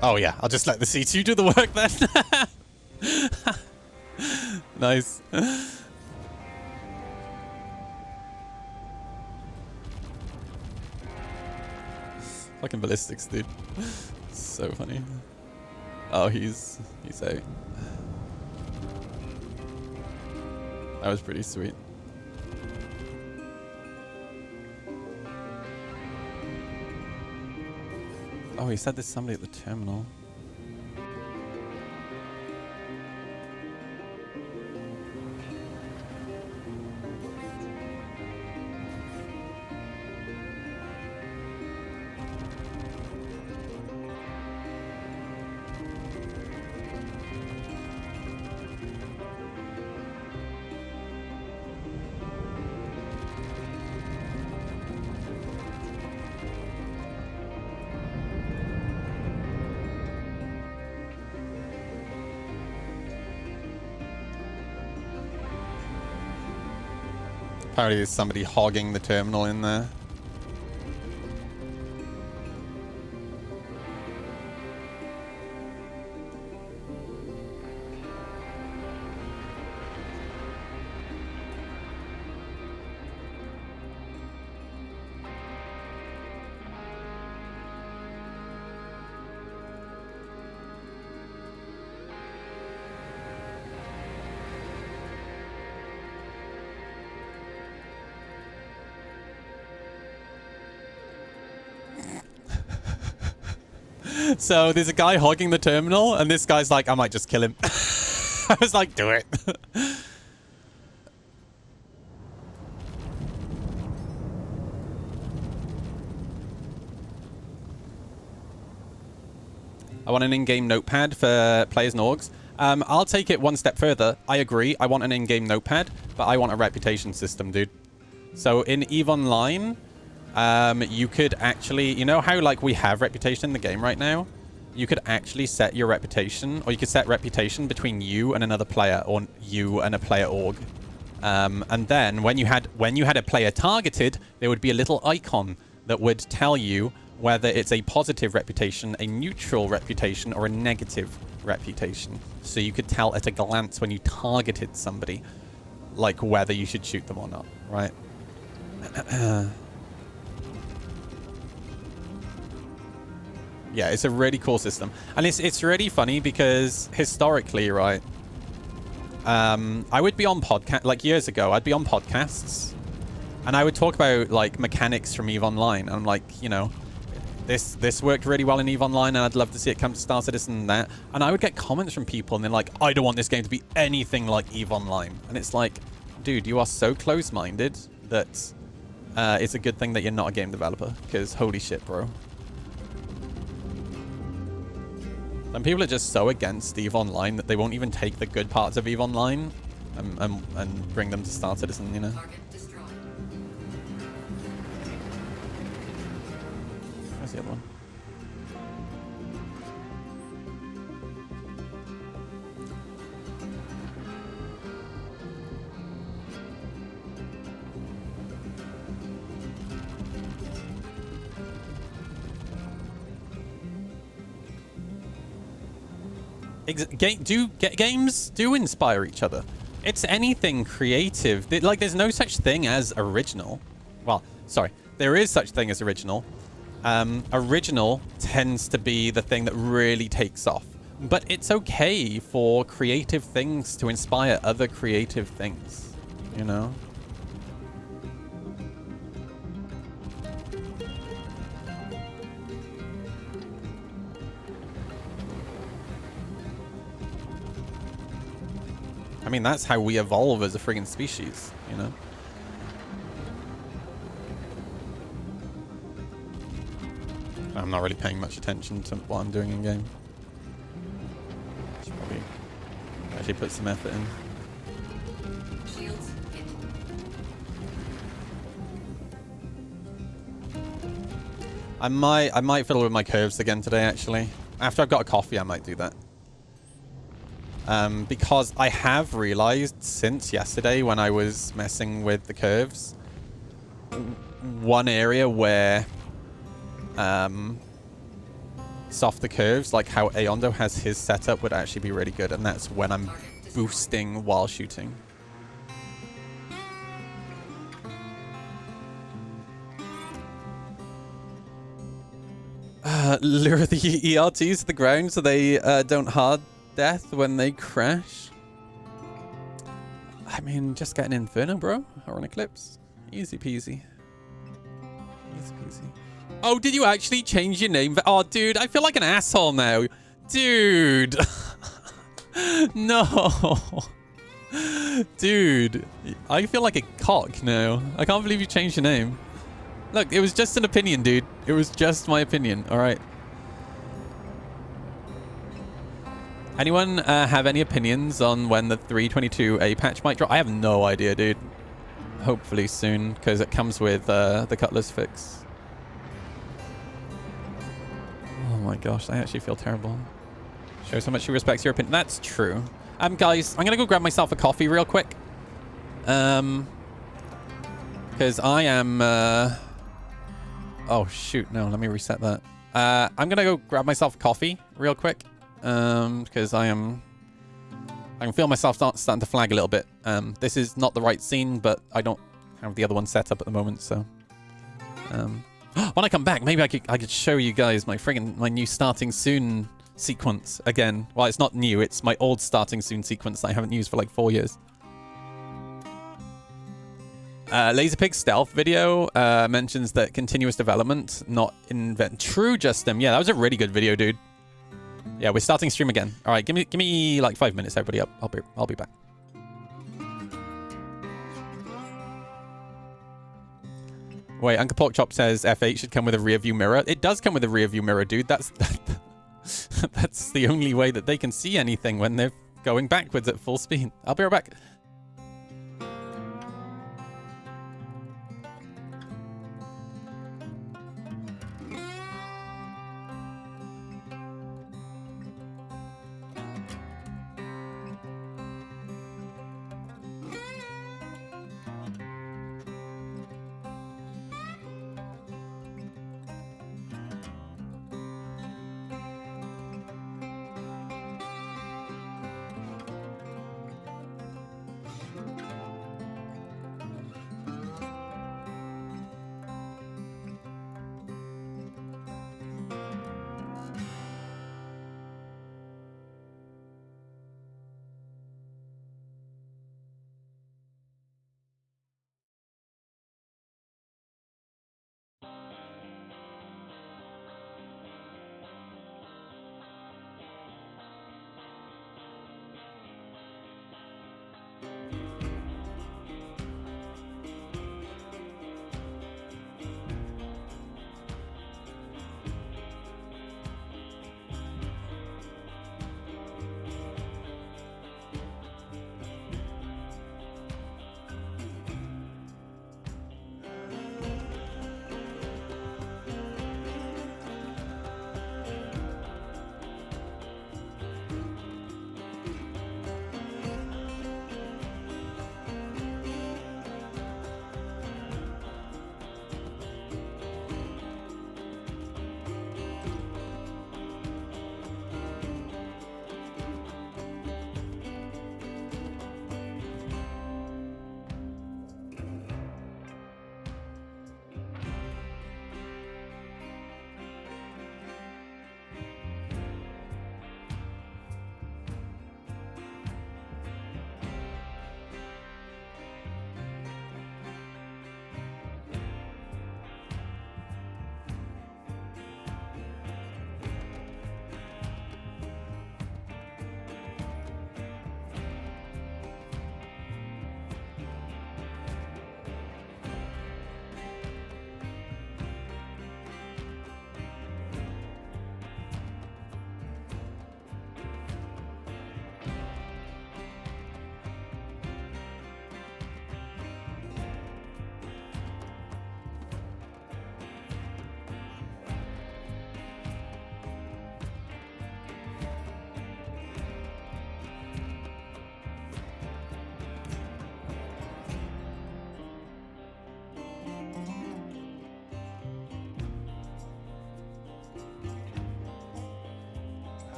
Oh yeah, I'll just let the C2 do the work then. Nice. Fucking ballistics, dude. So funny. Oh, he's A. That was pretty sweet. Oh, he said there's somebody at the terminal. Apparently there's somebody hogging the terminal in there. So there's a guy hogging the terminal, and this guy's like, I might just kill him. I was like, do it. I want an in-game notepad for players and orgs. I'll take it one step further. I agree. I want an in-game notepad, but I want a reputation system, dude. So in EVE Online, you could actually, you know how like we have reputation in the game right now? You could actually set your reputation, or you could set reputation between you and another player, or you and a player org. And then when you had a player targeted, there would be a little icon that would tell you whether it's a positive reputation, a neutral reputation, or a negative reputation. So you could tell at a glance when you targeted somebody, like whether you should shoot them or not, right? Yeah, it's a really cool system. And it's really funny because historically, right, I would be on podcast, like years ago, I'd be on podcasts and I would talk about like mechanics from EVE Online. And I'm like, you know, this worked really well in EVE Online, and I'd love to see it come to Star Citizen and that. And I would get comments from people, and they're like, I don't want this game to be anything like EVE Online. And it's like, dude, you are so close-minded that it's a good thing that you're not a game developer, because holy shit, bro. Some people are just so against EVE Online that they won't even take the good parts of EVE Online and bring them to Star Citizen, you know? Where's the other one? Games do inspire each other. It's anything creative. Like, there's no such thing as original. Well, sorry, there is such thing as original. Original tends to be the thing that really takes off. But it's okay for creative things to inspire other creative things, you know? I mean, that's how we evolve as a friggin' species, you know? I'm not really paying much attention to what I'm doing in game. Should probably actually put some effort in. I might fiddle with my curves again today, actually. After I've got a coffee, I might do that. Because I have realized since yesterday when I was messing with the curves, one area where softer curves, like how Aondo has his setup, would actually be really good, and that's when I'm boosting while shooting. Lure the ERTs to the ground so they don't hard death when they crash. I mean, just get an Inferno, bro, or an Eclipse. Easy peasy. Easy peasy. Oh, did you actually change your name? Oh, dude, I feel like an asshole now. Dude. No. Dude, I feel like a cock now. I can't believe you changed your name. Look, it was just an opinion, dude. It was just my opinion, all right? Anyone have any opinions on when the 322A patch might drop? I have no idea, dude. Hopefully soon, because it comes with the Cutlass fix. Oh my gosh, I actually feel terrible. Shows how much she respects your opinion. That's true. Guys, I'm gonna go grab myself a coffee real quick. Because I am... Oh shoot, no, let me reset that. I'm gonna go grab myself a coffee real quick. Because I can feel myself starting to flag a little bit. This is not the right scene, but I don't have the other one set up at the moment, so when I come back, maybe I could show you guys my new starting soon sequence again. Well, it's not new, it's my old starting soon sequence that I haven't used for like 4 years. Laserpig stealth video mentions that continuous development, not invent. True, Justin. Yeah, that was a really good video, dude. Yeah, we're starting stream again. All right, give me like 5 minutes, everybody. I'll be back. Wait, Uncle Porkchop says F8 should come with a rear view mirror. It does come with a rear view mirror, dude. That's the only way that they can see anything when they're going backwards at full speed. I'll be right back.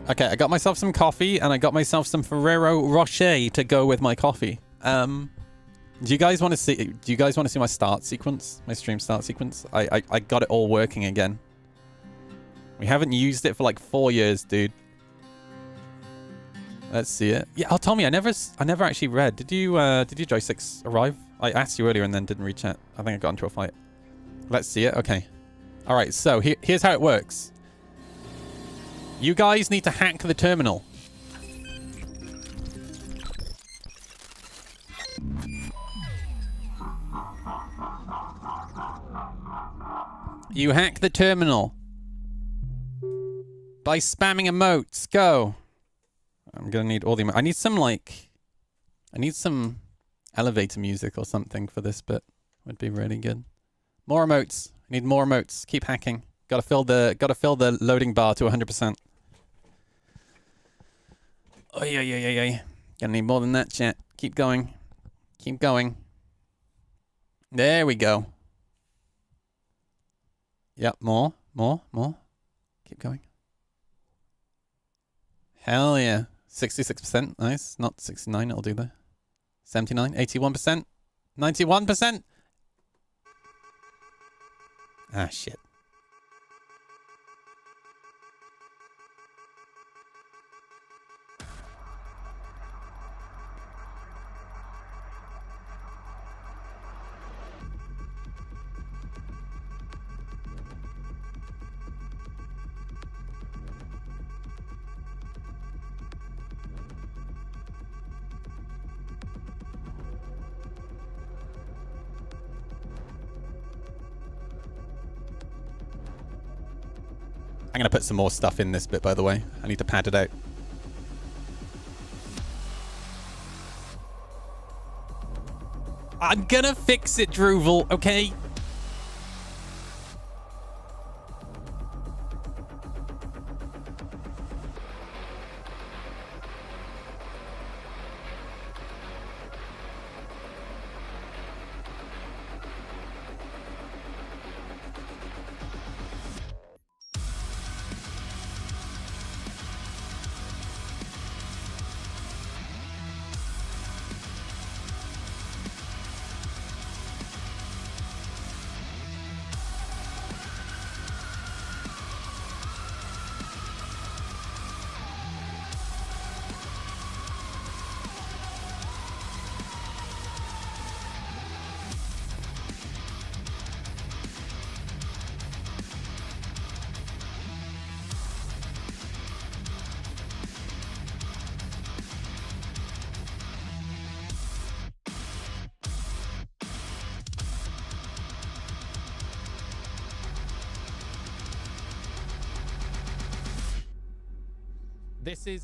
Okay, I got myself some coffee and I got myself some Ferrero Rocher to go with my coffee. Do you guys want to see? Do you guys want to see my start sequence? My stream start sequence? I got it all working again. We haven't used it for like 4 years, dude. Let's see it. Yeah, oh Tommy, I never actually read. Did you joysticks arrive? I asked you earlier and then didn't reach out. I think I got into a fight. Let's see it. Okay. All right. So here's how it works. You guys need to hack the terminal. You hack the terminal by spamming emotes. Go. I'm gonna need all the. I need some elevator music or something for this bit. Would be really good. More emotes. I need more emotes. Keep hacking. Gotta fill the loading bar to 100%. Oh yeah. Gonna need more than that, chat. Keep going. Keep going. There we go. Yep, more. Keep going. Hell yeah. 66%, nice. Not 69, it'll do there. 79, 81%, 91%. Ah, shit. I'm gonna put some more stuff in this bit, by the way. I need to pad it out. I'm gonna fix it, Druval, okay?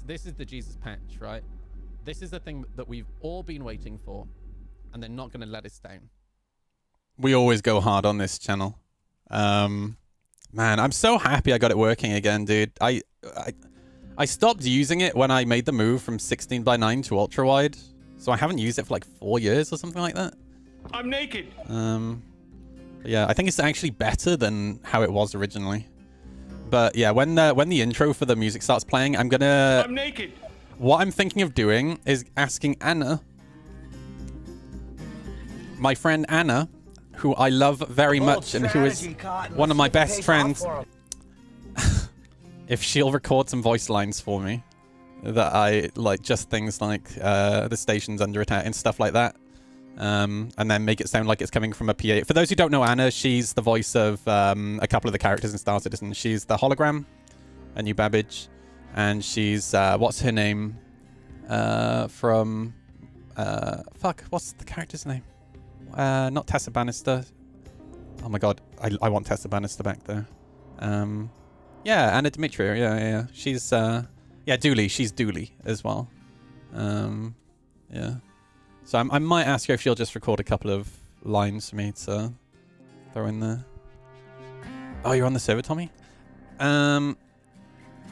This is the Jesus patch, right? This is the thing that we've all been waiting for, and they're not going to let us down. We always go hard on this channel. Man, I'm so happy I got it working again, dude. I stopped using it when I made the move from 16:9 to ultra wide, so I haven't used it for like 4 years or something like that. I'm naked. Yeah, I think it's actually better than how it was originally. But yeah, when the intro for the music starts playing, I'm naked. What I'm thinking of doing is asking Anna, my friend Anna, who I love very much and who is one of my best friends, if she'll record some voice lines for me that I like, just things like the station's under attack and stuff like that. And then make it sound like it's coming from a PA. For those who don't know Anna, she's the voice of a couple of the characters in Star Citizen. She's the hologram, a new Babbage, and she's what's her name from what's the character's name? Not Tessa Bannister. Oh my god, I want Tessa Bannister back there. Yeah, Anna Dimitria. Yeah. She's Dooley. She's Dooley as well. Yeah. So I might ask her if she'll just record a couple of lines for me to throw in there. Oh, you're on the server, Tommy?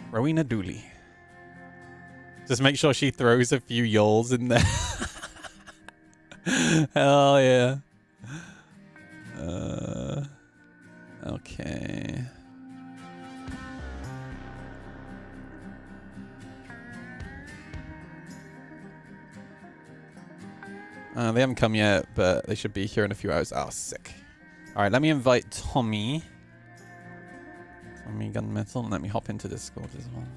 Rowena Dooley. Just make sure she throws a few yawls in there. Hell yeah. Okay. They haven't come yet, but they should be here in a few hours. Oh, sick. All right, let me invite Tommy. Tommy Gunmetal, and let me hop into Discord as well.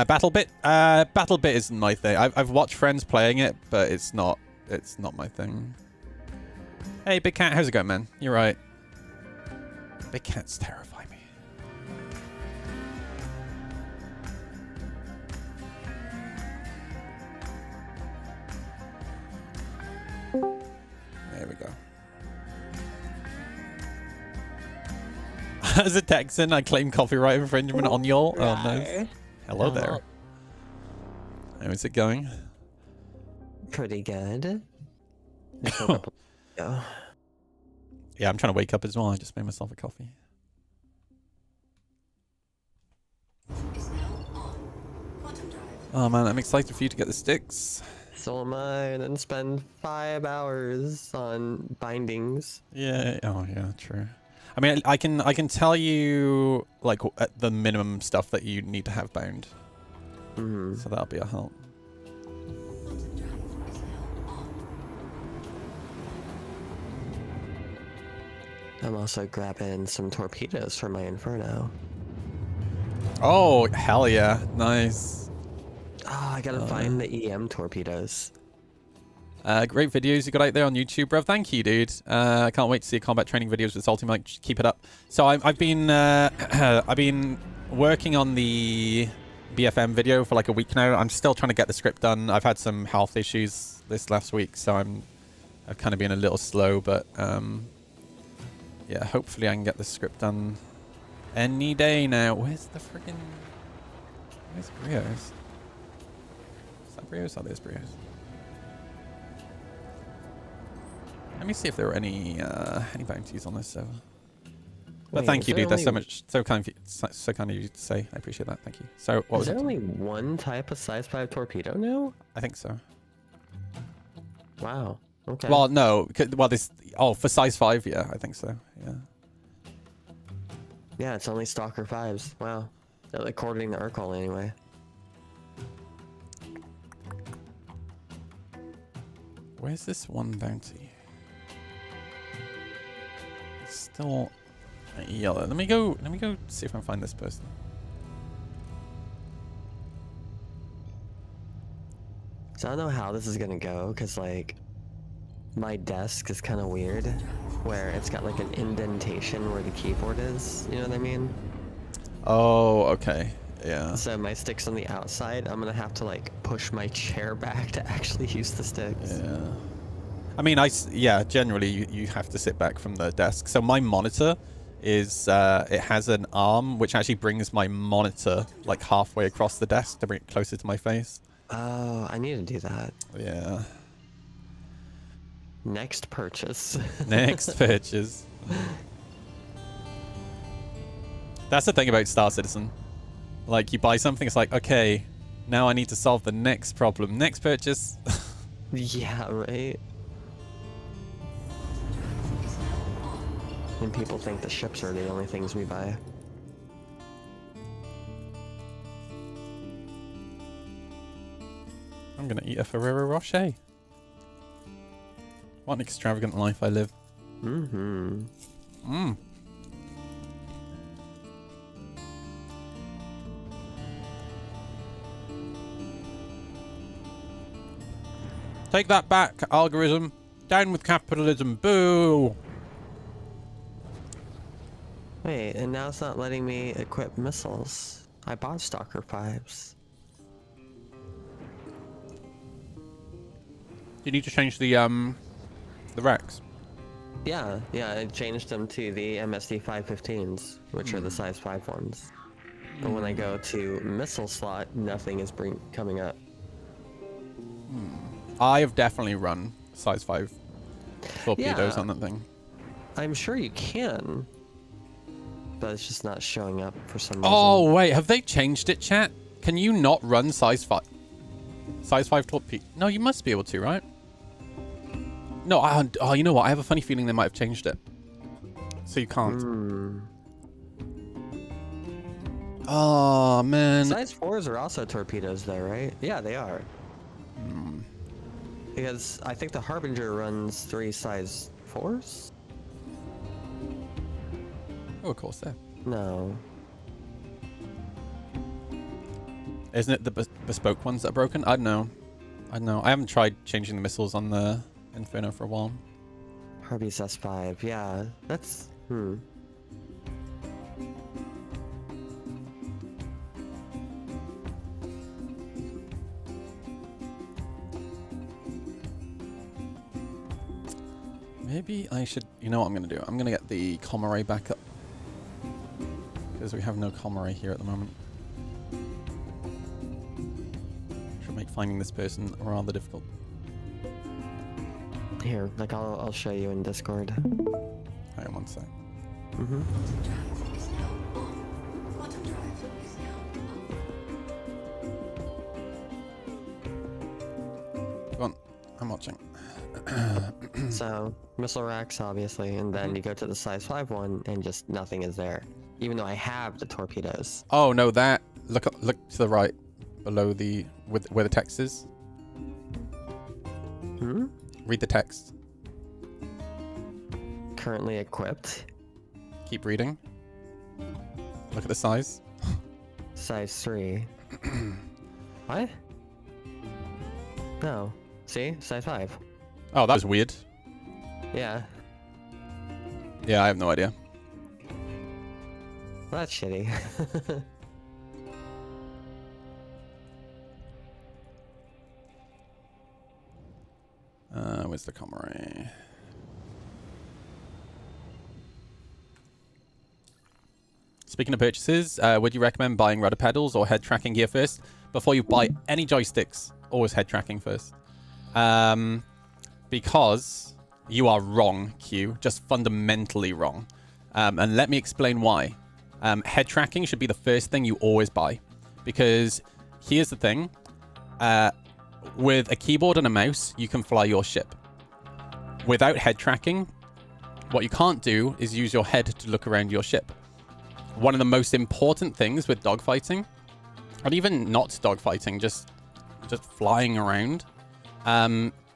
BattleBit. BattleBit isn't my thing. I've watched friends playing it, but it's not my thing. Hey, Big Cat, how's it going, man? You're right. Big Cats terrify me. There we go. As a Texan, I claim copyright infringement on y'all. Oh, nice. Hello there. How is it going? Pretty good. Yeah. Yeah, I'm trying to wake up as well. I just made myself a coffee. Oh man, I'm excited for you to get the sticks. So am I, and then spend 5 hours on bindings. Yeah. Oh yeah, true. I mean, I can tell you like the minimum stuff that you need to have bound. Mm-hmm. So that'll be a help. I'm also grabbing some torpedoes for my Inferno. Oh, hell yeah. Nice. Oh, I gotta find the EM torpedoes. Great videos you got out there on YouTube, bro. Thank you, dude. I can't wait to see your combat training videos with Salty Mike. Just keep it up. So I've been I've been working on the BFM video for like a week now. I'm still trying to get the script done. I've had some health issues this last week, so I've kind of been a little slow, but yeah, hopefully I can get the script done any day now. Where's the freaking... Where's Brios? Is that Brios? Oh, there's Brios. Let me see if there were any bounties on this server. But Wait, thank you, dude. That's only... so kind of you to say. I appreciate that. Thank you. So, what was Is there it? only one type of size 5 torpedo now? I think so. Wow. Okay. Well, no. Well, this... Oh, for size 5, yeah. I think so. Yeah. Yeah, it's only Stalker 5s. Wow. According to Urkel, anyway. Where's this one bounty? It's still yellow. Let me go see if I can find this person. So I don't know how this is gonna go, because like my desk is kind of weird, where it's got like an indentation where the keyboard is, you know what I mean? Oh, okay. Yeah. So my stick's on the outside. I'm gonna have to like push my chair back to actually use the sticks. Yeah. I mean, yeah, generally you have to sit back from the desk. So my monitor is, it has an arm which actually brings my monitor like halfway across the desk to bring it closer to my face. Oh, I need to do that. Yeah. Next purchase. Next purchase. That's the thing about Star Citizen. Like, you buy something, it's like, okay, now I need to solve the next problem. Next purchase. Yeah, right? And people think the ships are the only things we buy. I'm gonna eat a Ferrero Rocher. What an extravagant life I live. Mm-hmm. Mmm. Take that back, algorithm. Down with capitalism. Boo! Wait, and now it's not letting me equip missiles. I bought Stalker 5s. You need to change the racks. Yeah, I changed them to the MSD 515s, which are the size 5 ones. But when I go to missile slot, nothing is coming up. I have definitely run size 5 torpedoes Yeah. on that thing. I'm sure you can, but it's just not showing up for some reason. Oh, wait. Have they changed it, chat? Can you not run size 5? Size 5 torpedo? No, you must be able to, right? No, oh, you know what? I have a funny feeling they might have changed it. So you can't. Oh, man. Size 4s are also torpedoes, though, right? Yeah, they are. Because I think the Harbinger runs 3 size 4s? Oh, of course, there. No. Isn't it the bespoke ones that are broken? I don't know. I haven't tried changing the missiles on the Inferno for a while. Harby's S5, yeah. That's... Maybe I should... You know what I'm going to do? I'm going to get the Comare back up. Because we have no Comare here at the moment. Should make finding this person rather difficult. Here, like I'll show you in Discord. Hang on one sec. Go on. I'm watching. So, missile racks, obviously, and then you go to the size 5 one, and just nothing is there. Even though I have the torpedoes. Oh, no, that... Look to the right. Below the... where the text is. Read the text. Currently equipped. Keep reading. Look at the size. Size 3. What? No. See? Size 5. Oh, that was weird. Yeah. Yeah, I have no idea. Well, that's shitty. Where's the Comare? Speaking of purchases, would you recommend buying rudder pedals or head tracking gear first? Before you buy any joysticks, always head tracking first. Because you are wrong, Q. Just fundamentally wrong. And let me explain why. Head tracking should be the first thing you always buy. Because here's the thing. With a keyboard and a mouse, you can fly your ship. Without head tracking, what you can't do is use your head to look around your ship. One of the most important things with dogfighting, or even not dogfighting, just flying around,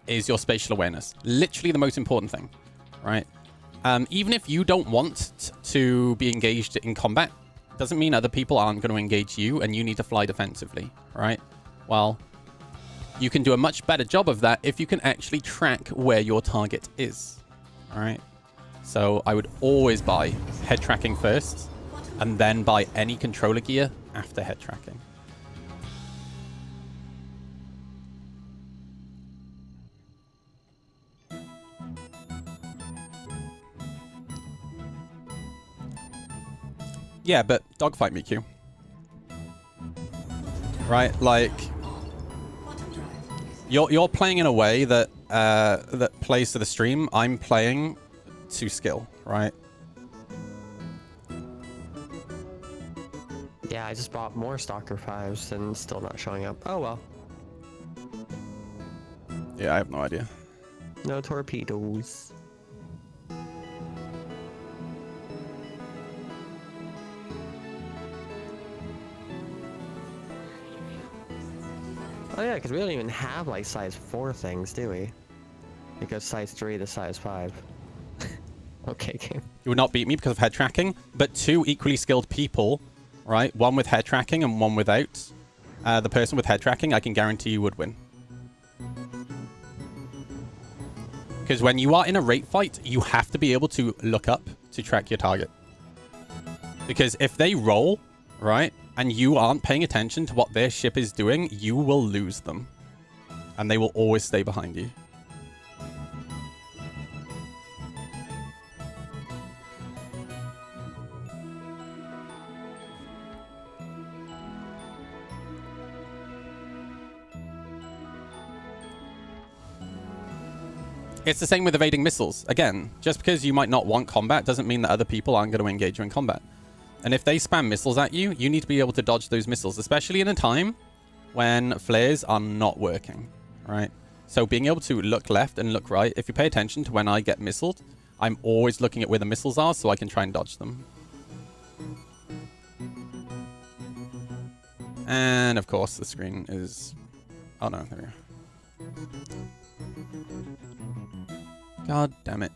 is your spatial awareness. Literally the most important thing, right? Even if you don't want to be engaged in combat, doesn't mean other people aren't going to engage you and you need to fly defensively, right? Well, you can do a much better job of that if you can actually track where your target is, all right? So I would always buy head tracking first and then buy any controller gear after head tracking. Yeah, but dogfight me, Q. Right, like you're playing in a way that that plays to the stream. I'm playing to skill, right? Yeah, I just bought more Stalker 5s and still not showing up. Oh well. Yeah, I have no idea. No torpedoes. Oh yeah, because we don't even have like size 4 things, do we? It goes size 3 to size 5. Okay, game. You would not beat me because of head tracking, but two equally skilled people, right? One with head tracking and one without. The person with head tracking, I can guarantee you would win. Because when you are in a rate fight, you have to be able to look up to track your target. Because if they roll, right, and you aren't paying attention to what their ship is doing, you will lose them. And they will always stay behind you. It's the same with evading missiles. Again, just because you might not want combat doesn't mean that other people aren't going to engage you in combat. And if they spam missiles at you, you need to be able to dodge those missiles, especially in a time when flares are not working, right? So being able to look left and look right, if you pay attention to when I get missiled, I'm always looking at where the missiles are so I can try and dodge them. And of course, the screen is. Oh no, there we go. God damn it.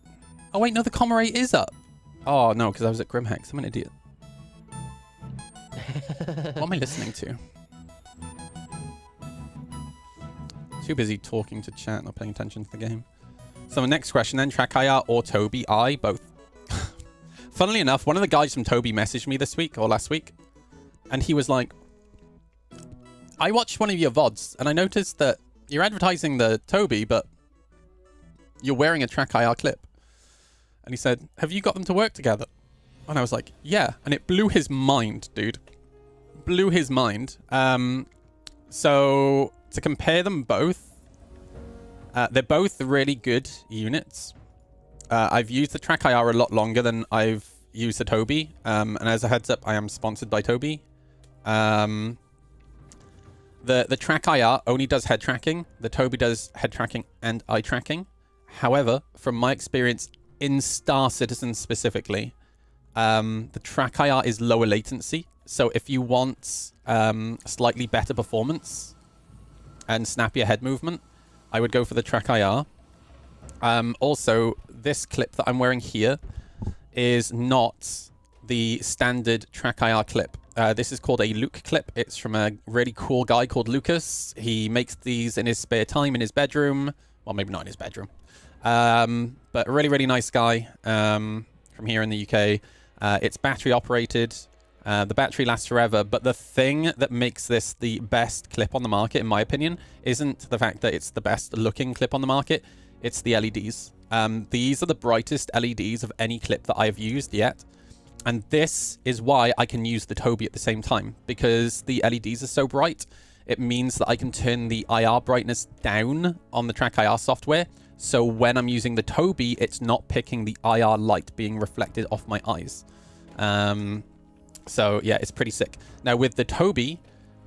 Oh wait, no, the comma rate is up. Oh no, because I was at Grimhex. I'm an idiot. What am I listening to? Too busy talking to chat, not paying attention to the game. So the next question then, Trackire or Toby? I both. Funnily enough, one of the guys from Toby messaged me this week or last week, and he was like, I watched one of your VODs and I noticed that you're advertising the Toby, but you're wearing a Trackire clip. And he said, have you got them to work together? And I was like, yeah. And it blew his mind, dude. Blew his mind. So to compare them both, they're both really good units. I've used the Trackire a lot longer than I've used the Toby. And as a heads up, I am sponsored by Toby. The Trackire only does head tracking. The Toby does head tracking and eye tracking. However, from my experience in Star Citizen specifically, the Trackire is lower latency. So if you want slightly better performance and snappier head movement, I would go for the Trackire. Also, this clip that I'm wearing here is not the standard Trackire clip. This is called a Luke clip. It's from a really cool guy called Lucas. He makes these in his spare time in his bedroom. Well, maybe not in his bedroom. But a really, really nice guy from here in the UK. It's battery operated. The battery lasts forever. But the thing that makes this the best clip on the market, in my opinion, isn't the fact that it's the best looking clip on the market. It's the LEDs. These are the brightest LEDs of any clip that I've used yet. And this is why I can use the Toby at the same time, because the LEDs are so bright. It means that I can turn the IR brightness down on the Trackire software. So when I'm using the Toby, it's not picking the IR light being reflected off my eyes. So yeah, it's pretty sick. Now with the Toby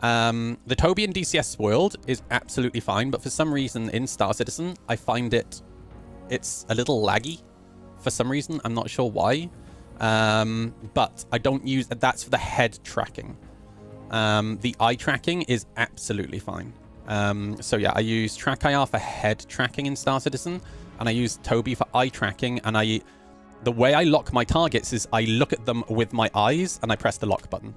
in DCS Spoiled is absolutely fine, but for some reason in Star Citizen, I find it's a little laggy for some reason. I'm not sure why. But I don't use that's for the head tracking. The eye tracking is absolutely fine. So yeah, I use Trackire for head tracking in Star Citizen, and I use Toby for eye tracking. And the way I lock my targets is I look at them with my eyes and I press the lock button.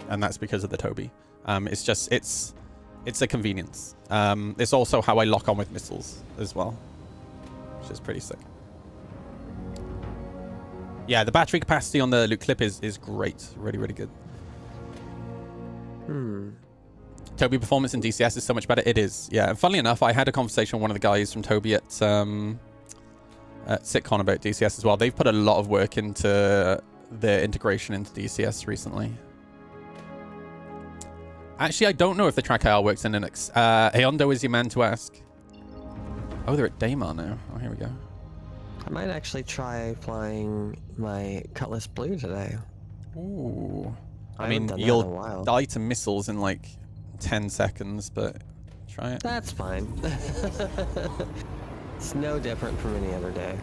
And that's because of the Toby. It's a convenience. It's also how I lock on with missiles as well, which is pretty sick. Yeah, the battery capacity on the Luke clip is great. Really, really good. Toby performance in DCS is so much better. It is, yeah. And funnily enough, I had a conversation with one of the guys from Toby at SitCon about DCS as well. They've put a lot of work into their integration into DCS recently. Actually, I don't know if the Trackire works in Linux. Heyondo is your man to ask. Oh, they're at Daymar now. Oh, here we go. I might actually try flying my Cutlass Blue today. Ooh. I haven't mean, done that in a you'll while. die to missiles in like 10 seconds, but try it. That's fine. It's no different from any other day.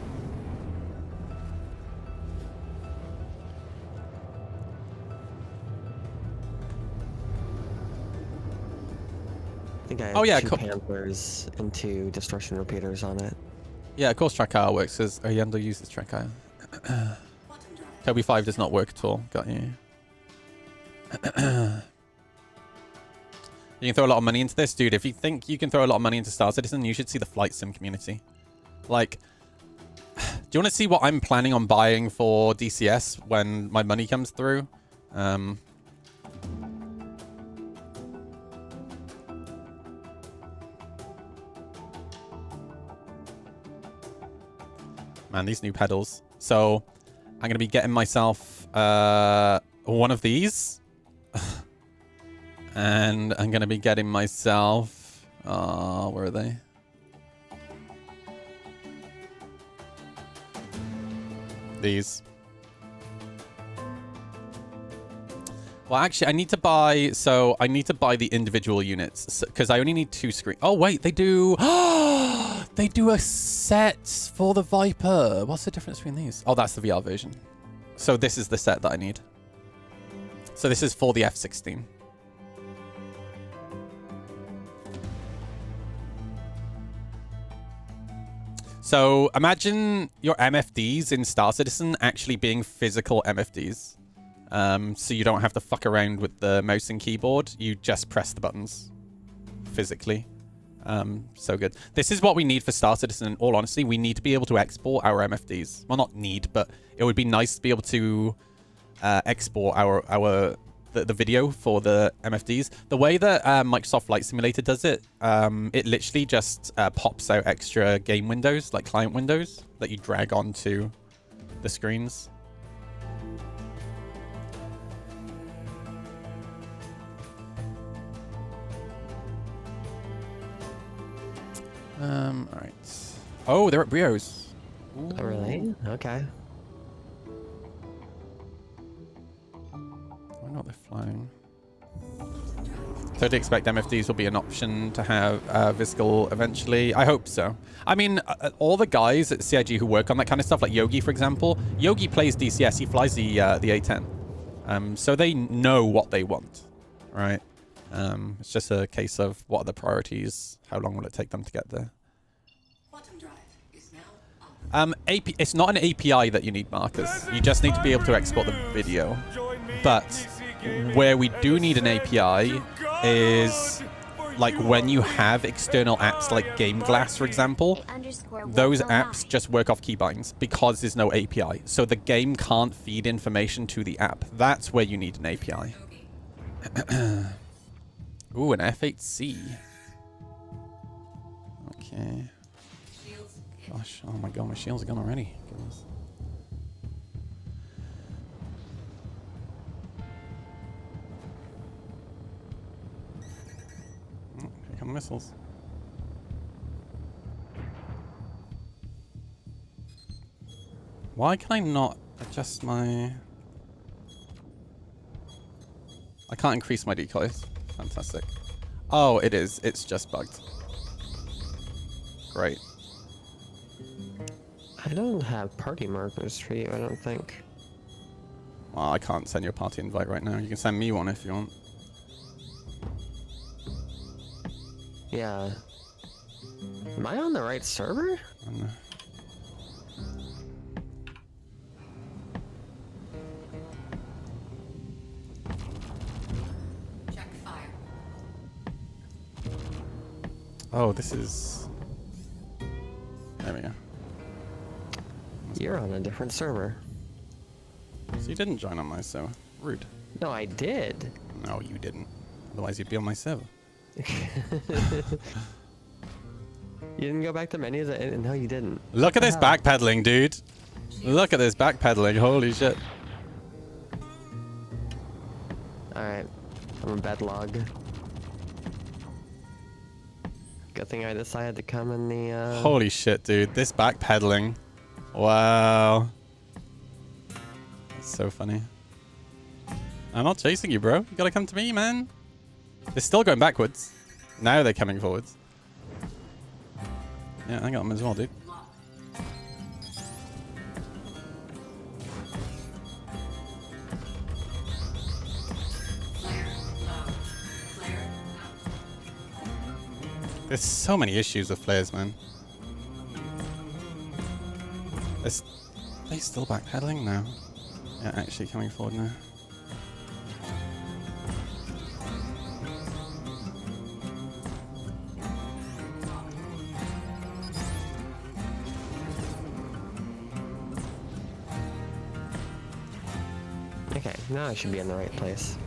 I think I have two Panthers and 2 Destruction Repeaters on it. Yeah, of course Trackire works, because Oyendo uses Trackire. Toby 5 does not work at all. Got you. You can throw a lot of money into this. Dude, if you think you can throw a lot of money into Star Citizen, you should see the flight sim community. Like, do you want to see what I'm planning on buying for DCS when my money comes through? Man, these new pedals. So I'm going to be getting myself one of these. And I'm going to be getting myself... where are they? These. Well, actually, I need to buy... So I need to buy the individual units. Because I only need 2 screens. Oh, wait. They do... They do a set for the Viper. What's the difference between these? Oh, that's the VR version. So this is the set that I need. So this is for the F-16. So imagine your MFDs in Star Citizen actually being physical MFDs. So you don't have to fuck around with the mouse and keyboard. You just press the buttons physically. So good. This is what we need for Star Citizen. In all honesty, we need to be able to export our MFDs. Well, not need, but it would be nice to be able to export the video for the MFDs. The way that Microsoft Flight Simulator does it, it literally just pops out extra game windows, like client windows, that you drag onto the screens. All right. Oh, they're at Brios. Oh, really? Okay. I know they're flying. So to expect MFDs will be an option to have Vizsla eventually. I hope so. I mean, all the guys at CIG who work on that kind of stuff, like Yogi, for example, Yogi plays DCS. He flies the A10. So they know what they want, right? It's just a case of what are the priorities? How long will it take them to get there? It's not an API that you need, Marcus. You just need to be able to export the video. But where we do need an API is like when you have external apps like Game Glass, for example, those apps just work off keybinds because there's no API. So the game can't feed information to the app. That's where you need an API. Ooh, an F8C. Okay. Gosh, oh my god, my shields are gone already. Goodness. Oh, here come the missiles. Why can I not adjust my... I can't increase my decoys. Fantastic. Oh, it is. It's just bugged. Great. I don't have party markers for you, I don't think. Well, I can't send you a party invite right now. You can send me one if you want. Yeah. Am I on the right server? I don't know. Check fire. Oh, this is... There we go. You're on a different server. So you didn't join on my server. Rude. No, I did. No, you didn't. Otherwise you'd be on my server. You didn't go back to menus? No, you didn't. Look at this backpedaling, dude. Look at this backpedaling. Holy shit. Alright. I'm a bed log. Good thing I decided to come in the, Holy shit, dude. This backpedaling. Wow. That's so funny. I'm not chasing you, bro. You gotta come to me, man. They're still going backwards. Now they're coming forwards. Yeah, I got them as well, dude. There's so many issues with flares, man. Are they still backpedaling? No. Yeah, actually coming forward now. Okay, now I should be in the right place.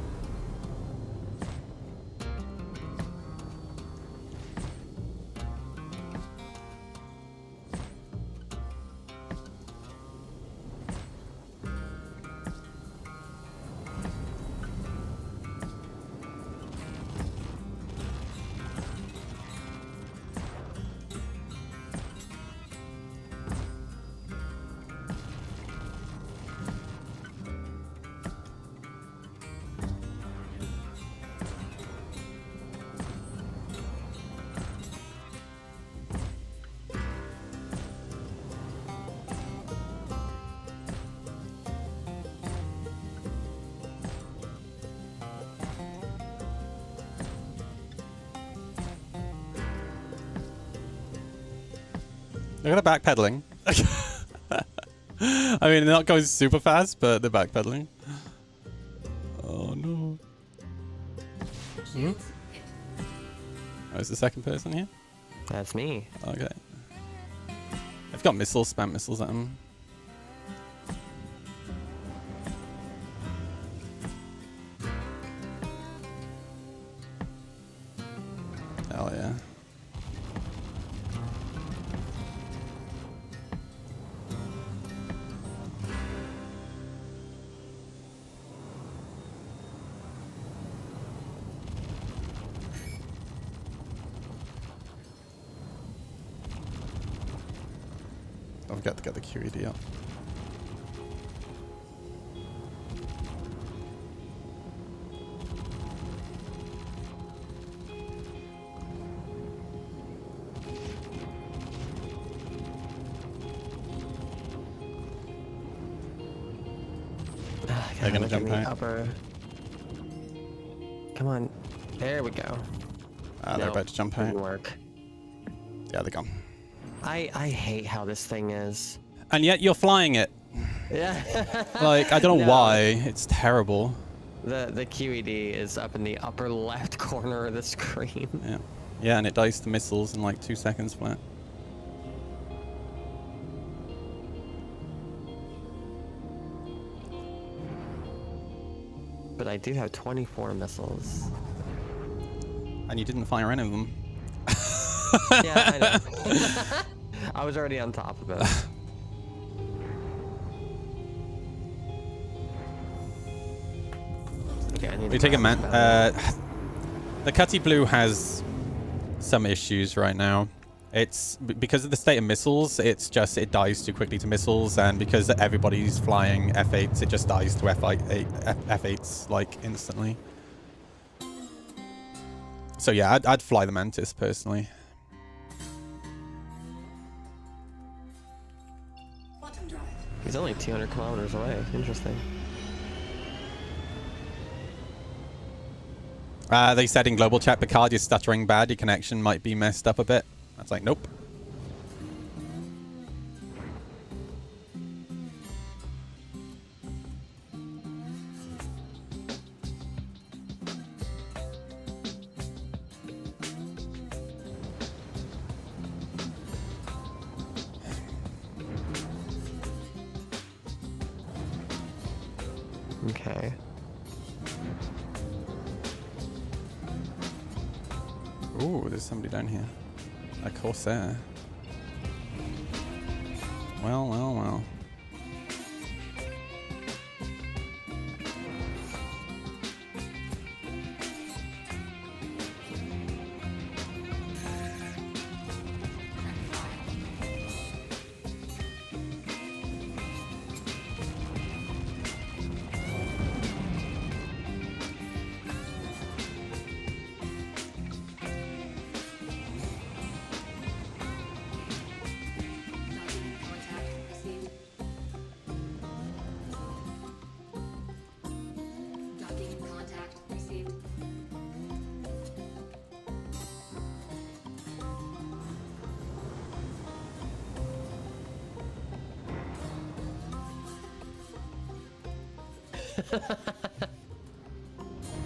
Look at the backpedaling. I mean, they're not going super fast, but they're backpedaling. Oh no. Oh, is the second person here? That's me. Okay. I've got missiles, spam missiles at them. Hell yeah. Don't forget to get the QED up. They're gonna jump out. Upper. Come on. There we go. Ah, they're about to jump out. Didn't work. Yeah, they're gone. I hate how this thing is. And yet you're flying it. Yeah. Like, I don't know No. why. It's terrible. The QED is up in the upper left corner of the screen. Yeah. Yeah, and it dies to missiles in like 2 seconds flat. But I do have 24 missiles. And you didn't fire any of them. Yeah, I know. I was already on top of it. Okay, I need We to take a grab man. that. The Cutty Blue has some issues right now. It's because of the state of missiles. It dies too quickly to missiles, and because everybody's flying F8s, it just dies to F8s like instantly. So yeah, I'd fly the Mantis personally. He's only 200 kilometers away. Interesting. They said in global chat, Picard, you're stuttering bad. Your connection might be messed up a bit. That's like, nope. Okay. Ooh, there's somebody down here. A Corsair. Well, well, well.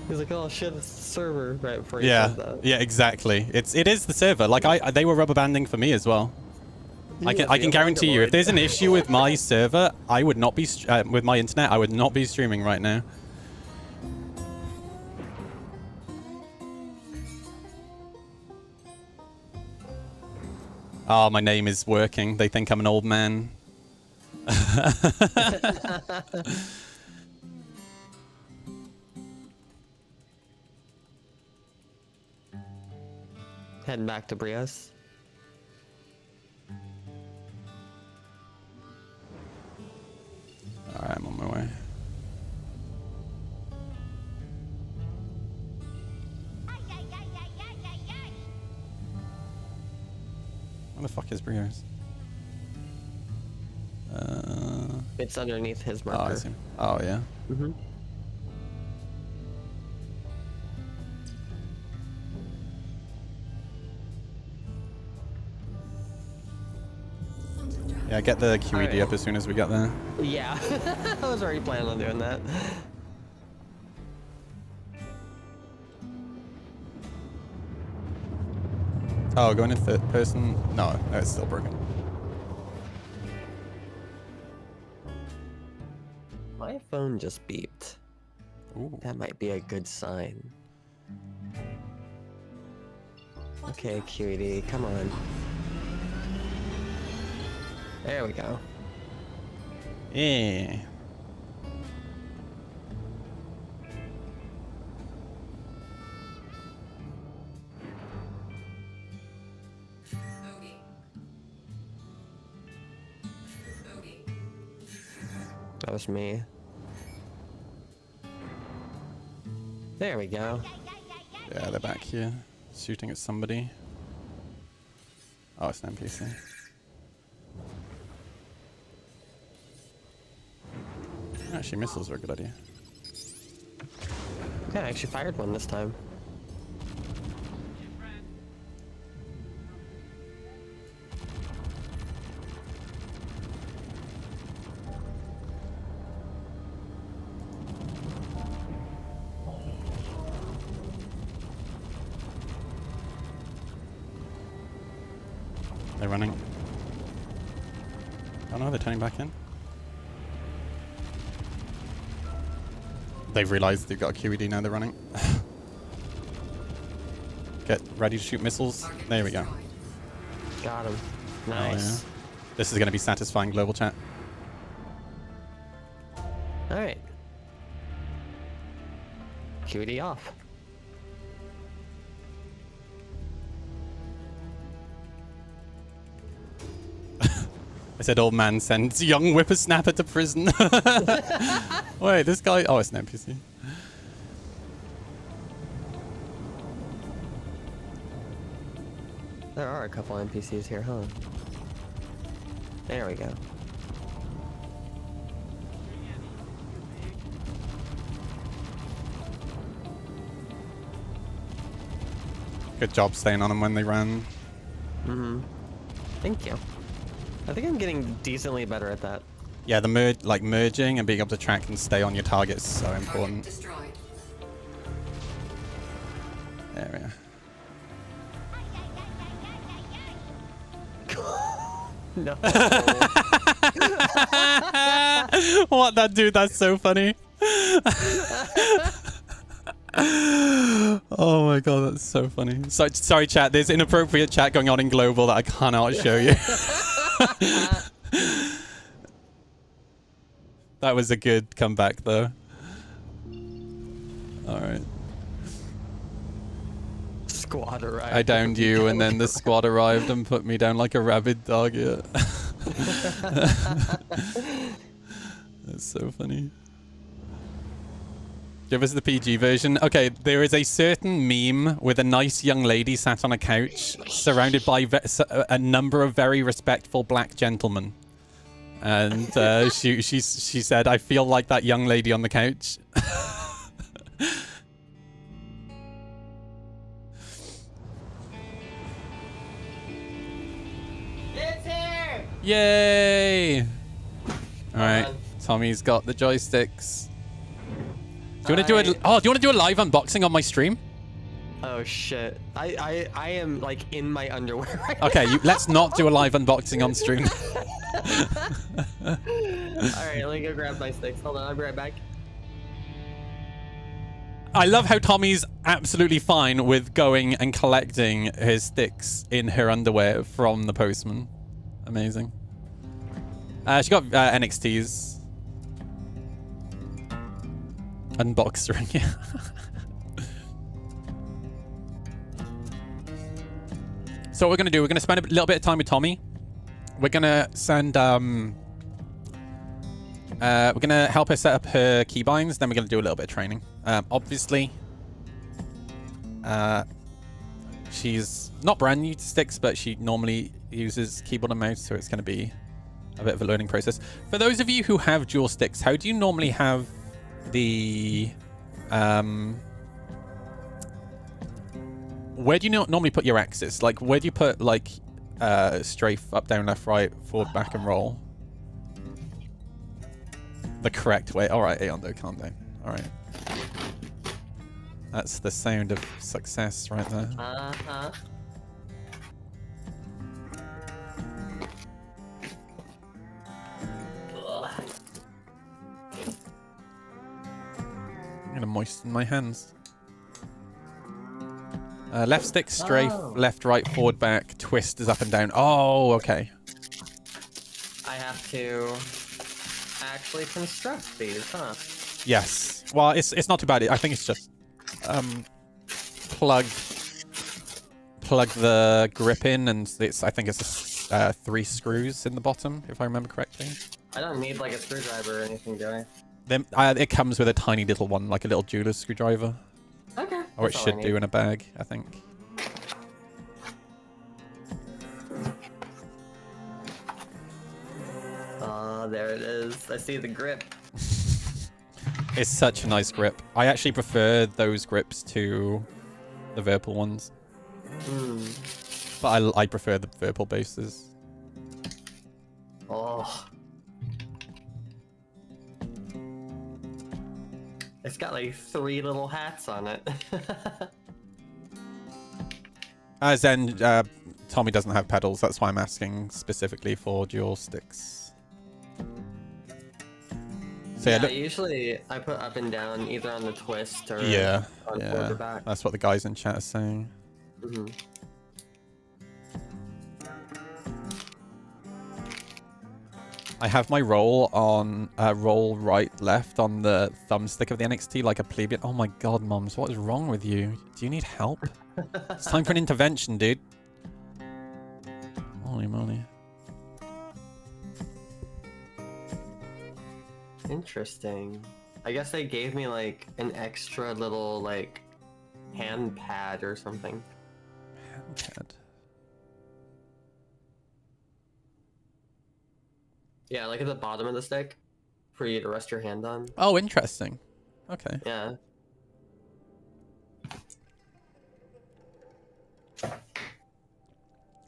He's like, oh shit, it's the server right before he Yeah, said that. yeah, exactly. It is the server. Like they were rubber banding for me as well. I Yeah, can the guarantee you, if Overlord. there's an issue with my server, I would not be with my internet. I would not be streaming right now. Oh, my name is working. They think I'm an old man. Heading back to Brios. Alright, I'm on my way. Where the fuck is Brios? It's underneath his Oh, I marker. see. Oh, yeah. Mm-hmm. Yeah, get the QED Alright. up as soon as we get there. Yeah, I was already planning on doing that. Oh, going in third person? No, it's still broken. My phone just beeped. Ooh. That might be a good sign. Okay, QED, come on. There we go. Yeah. That was me. There we go. Yeah, they're back here. Shooting at somebody. Oh, it's an NPC. Actually, missiles are a good idea. Yeah, I actually fired one this time. They're running. Oh no, they're turning back in. They've realized they've got a QED now, they're running. Get ready to shoot missiles. There we go. Got him. Oh, Nice. yeah. This is going to be satisfying global chat. Alright. QED off. I said old man sends young whippersnapper to prison. Wait, this guy... Oh, it's an NPC. There are a couple NPCs here, huh? There we go. Good job staying on them when they ran. Mm-hmm. Thank you. I think I'm getting decently better at that. Yeah, the merging and being able to track and stay on your target is so important. There we are. No. What, that dude? That's so funny. Oh my god, that's so funny. So, sorry, chat. There's inappropriate chat going on in global that I cannot show you. That was a good comeback, though. All right. Squad arrived. I downed you, and then the squad arrived and put me down like a rabid dog. Yeah. That's so funny. Give us the PG version. Okay, there is a certain meme with a nice young lady sat on a couch surrounded by a number of very respectful black gentlemen. And she said, I feel like that young lady on the couch. It's here! Yay! Alright, Tommy's got the joysticks. Do you want to do a? Oh, do you want to do a live unboxing on my stream? Oh shit! I am like in my underwear right Okay, let's not do a live unboxing on stream. now. All right, let me go grab my sticks. Hold on, I'll be right back. I love how Tommy's absolutely fine with going and collecting his sticks in her underwear from the postman. Amazing. She got NXTs. Unboxing, yeah. So what we're going to do, we're going to spend a little bit of time with Tommy. We're going to send, we're going to help her set up her keybinds, then we're going to do a little bit of training. Obviously, she's not brand new to sticks, but she normally uses keyboard and mouse, so it's going to be a bit of a learning process. For those of you who have dual sticks, how do you normally have the where do you normally put your axis? Like, where do you put like strafe, up, down, left, right, forward, back, and roll. The correct way. Alright, Aondo, calm down. Alright. That's the sound of success right there. Uh-huh. I'm gonna moisten my hands. Left stick, strafe, left, right, forward, back, twist is up and down. Oh, okay. I have to actually construct these, huh? Yes. Well, it's not too bad. I think it's just plug the grip in, and I think it's 3 screws in the bottom, if I remember correctly. I don't need like a screwdriver or anything, do I? Then it comes with a tiny little one, like a little jeweler's screwdriver. Okay. Or it that's all I should need. do in a bag, I think. Oh, there it is. I see the grip. It's such a nice grip. I actually prefer those grips to the Virpil ones. But I prefer the Virpil bases. Oh. It's got like 3 little hats on it. Then Tommy doesn't have pedals, that's why I'm asking specifically for dual sticks. So Yeah, usually I put up and down either on the twist or yeah, on forward or back. that's what the guys in chat are saying. Mhm. I have my roll on roll right left on the thumbstick of the NXT like a plebeian. Oh my god, Moms, what is wrong with you? Do you need help? It's time for an intervention, dude. Holy moly. Interesting. I guess they gave me like an extra little like hand pad or something. Handpad. Yeah, like at the bottom of the stick for you to rest your hand on. Oh, interesting. Okay. Yeah.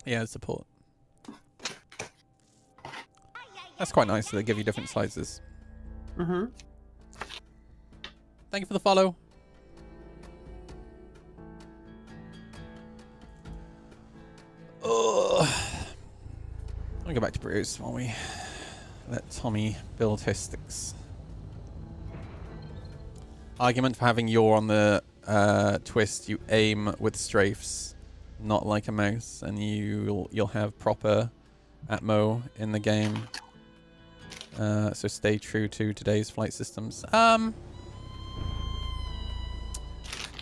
Yeah, support. That's quite nice that they give you different sizes. Mm-hmm. Thank you for the follow. Ugh. Let me go back to Bruce while we let Tommy build his sticks. Argument for having yaw on the twist: you aim with strafes, not like a mouse, and you'll have proper atmo in the game. So stay true to today's flight systems.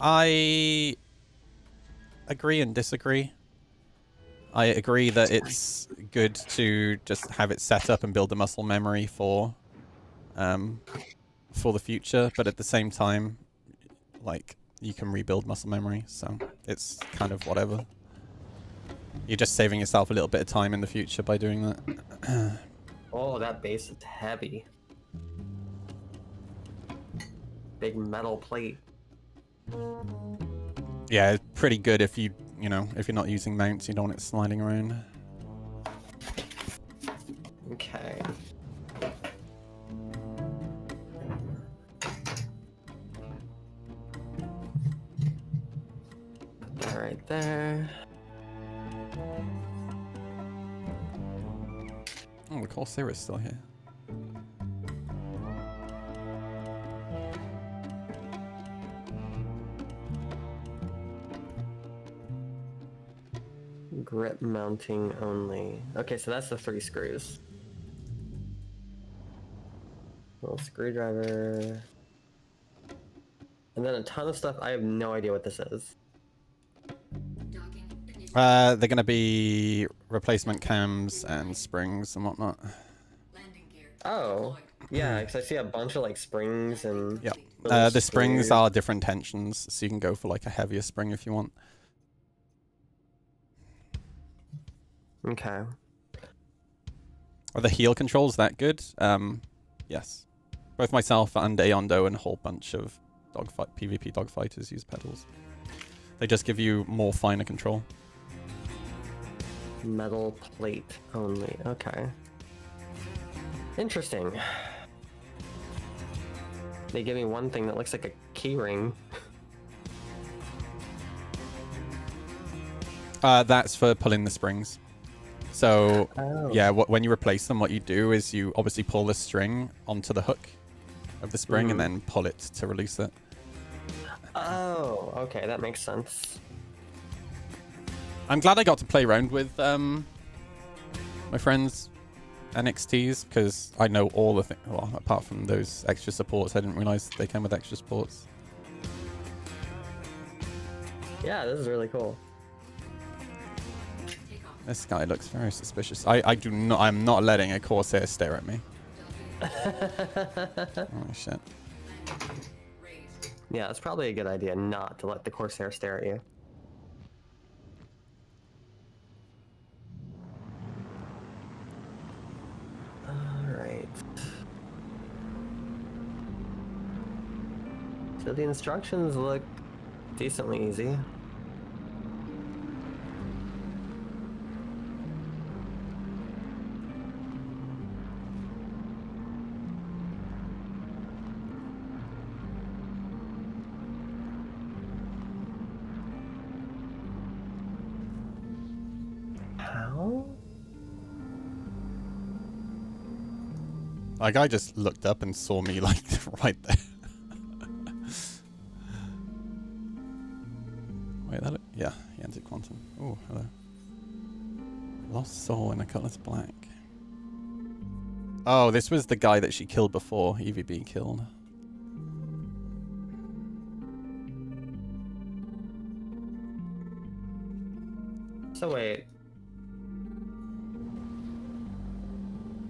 I agree and disagree. I agree that it's good to just have it set up and build the muscle memory for the future, but at the same time, like, you can rebuild muscle memory, so it's kind of whatever. You're just saving yourself a little bit of time in the future by doing that. Oh, that base is heavy. Big metal plate. Yeah, it's pretty good if you know, if you're not using mounts, you don't want it sliding around. Okay. All right there. Oh, the Corsair is still here. Grip mounting only. Okay, so that's the 3 screws. Little screwdriver. And then a ton of stuff. I have no idea what this is. They're going to be replacement cams and springs and whatnot. Oh, yeah, because I see a bunch of like springs and... Yeah. little The springs screws. are different tensions, so you can go for like a heavier spring if you want. Okay. Are the heel controls that good? Yes. Both myself and Aondo and a whole bunch of PvP dogfighters use pedals. They just give you more finer control. Metal plate only. Okay. Interesting. They give me one thing that looks like a key ring. That's for pulling the springs. So, Oh. yeah, when you replace them, what you do is you obviously pull the string onto the hook of the spring and then pull it to release it. Oh, okay, that makes sense. I'm glad I got to play around with my friends' NXTs because I know all the things. Well, apart from those extra supports, I didn't realize they came with extra supports. Yeah, this is really cool. This guy looks very suspicious. I'm not letting a Corsair stare at me. Oh shit. Yeah, it's probably a good idea not to let the Corsair stare at you. Alright. So the instructions look decently easy. How? Like I just looked up and saw me like right there. Wait, yeah, he entered quantum. Oh, hello. Lost soul in a cutlass black. Oh, this was the guy that she killed before EVB killed. So wait.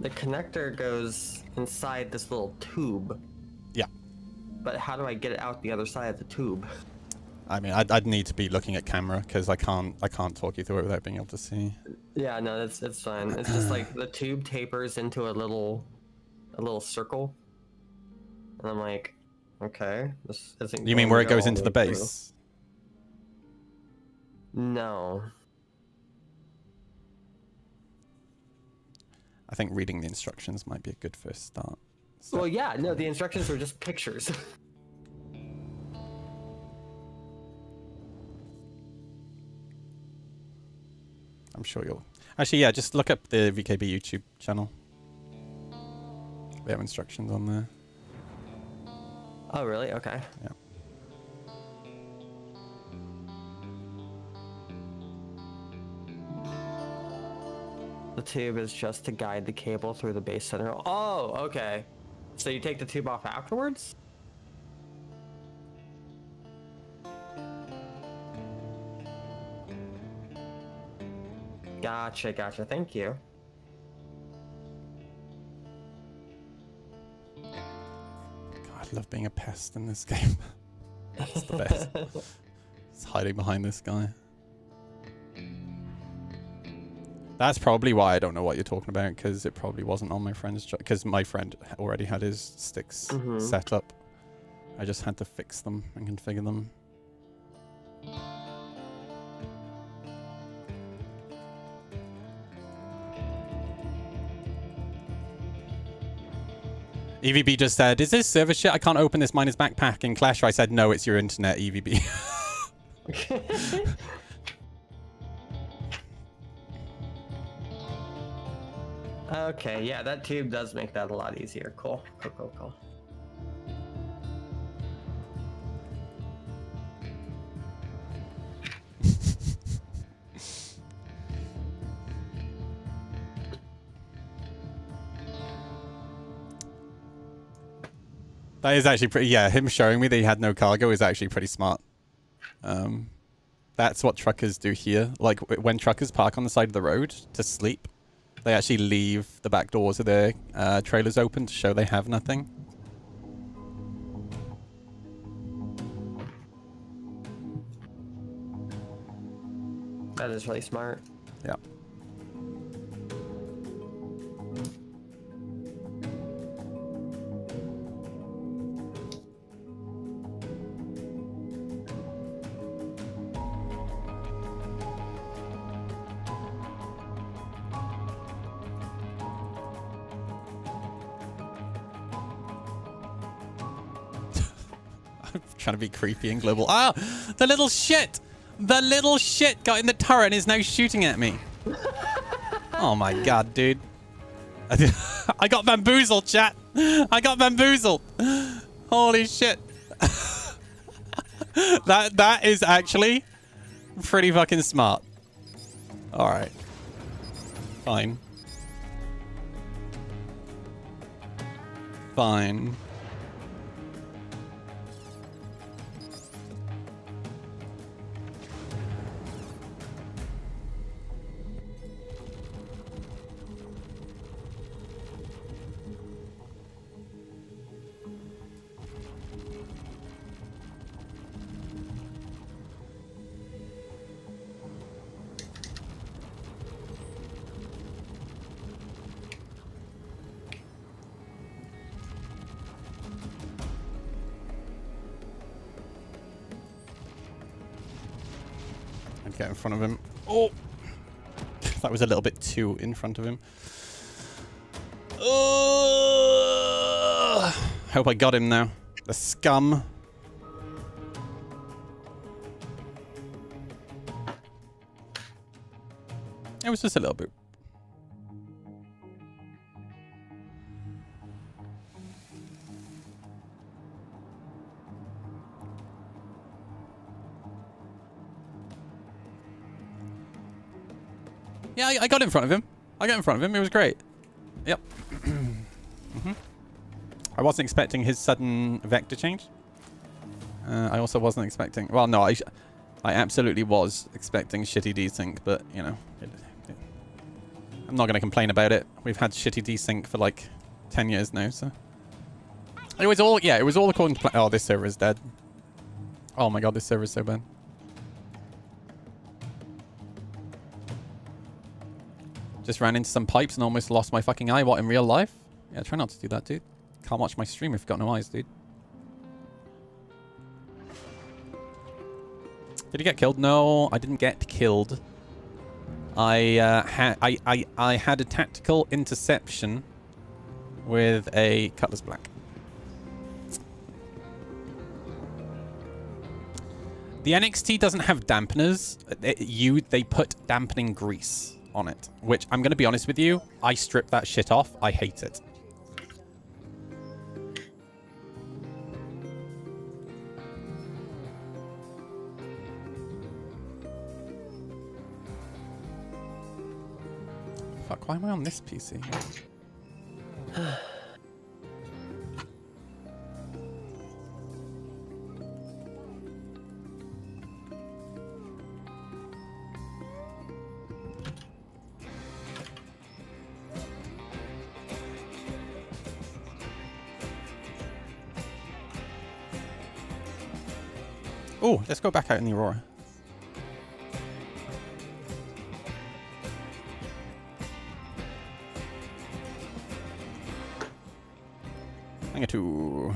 The connector goes inside this little tube. Yeah. But how do I get it out the other side of the tube? I mean, I'd need to be looking at camera because I can't talk you through it without being able to see. Yeah, no, it's fine. It's just like the tube tapers into a little circle, and I'm like, okay, this isn't. You mean where it goes into the base? No. I think reading the instructions might be a good first start. Well, yeah, no, the instructions were just pictures. I'm sure you'll... Actually, yeah, just look up the VKB YouTube channel. They have instructions on there. Oh, really? Okay. Yeah. The tube is just to guide the cable through the base center. Oh, okay. So you take the tube off afterwards? Gotcha. Thank you. God, I love being a pest in this game. It's the best. It's hiding behind this guy. That's probably why I don't know what you're talking about, because it probably wasn't on my friend's job, because my friend already had his sticks set up. I just had to fix them and configure them. EVB just said, is this server shit? I can't open this miner's backpack in Clash. I said, no, it's your internet, EVB. Okay, yeah, that tube does make that a lot easier. Cool. That is actually pretty, yeah, him showing me that he had no cargo is actually pretty smart. That's what truckers do here. Like, when truckers park on the side of the road to sleep, they actually leave the back doors of their trailers open to show they have nothing. That is really smart. Yeah. Trying to be creepy and global. Ah, the little shit! The little shit got in the turret and is now shooting at me. Oh my god, dude. I got bamboozled, chat. I got bamboozled. Holy shit. That is actually pretty fucking smart. Alright. Fine. Fine. I'd get in front of him. Oh! That was a little bit too in front of him. Hope I got him now. The scum. It was just a little bit. Yeah, I got in front of him. I got in front of him. It was great. Yep. I wasn't expecting his sudden vector change. I also wasn't expecting... Well, no, I absolutely was expecting shitty desync, but, you know... I'm not going to complain about it. We've had shitty desync for, like, 10 years now, so... It was all... Yeah, it was all according to plan. Oh, this server is dead. Oh my god, this server is so bad. Just ran into some pipes and almost lost my fucking eye. What, in real life? Yeah, try not to do that, dude. Can't watch my stream if you've got no eyes, dude. Did he get killed? No, I didn't get killed. I had a tactical interception with a Cutlass Black. The NXT doesn't have dampeners. They put dampening grease on it, which I'm going to be honest with you, I strip that shit off. I hate it. Fuck, why am I on this PC? Oh, let's go back out in the Aurora. Hang to.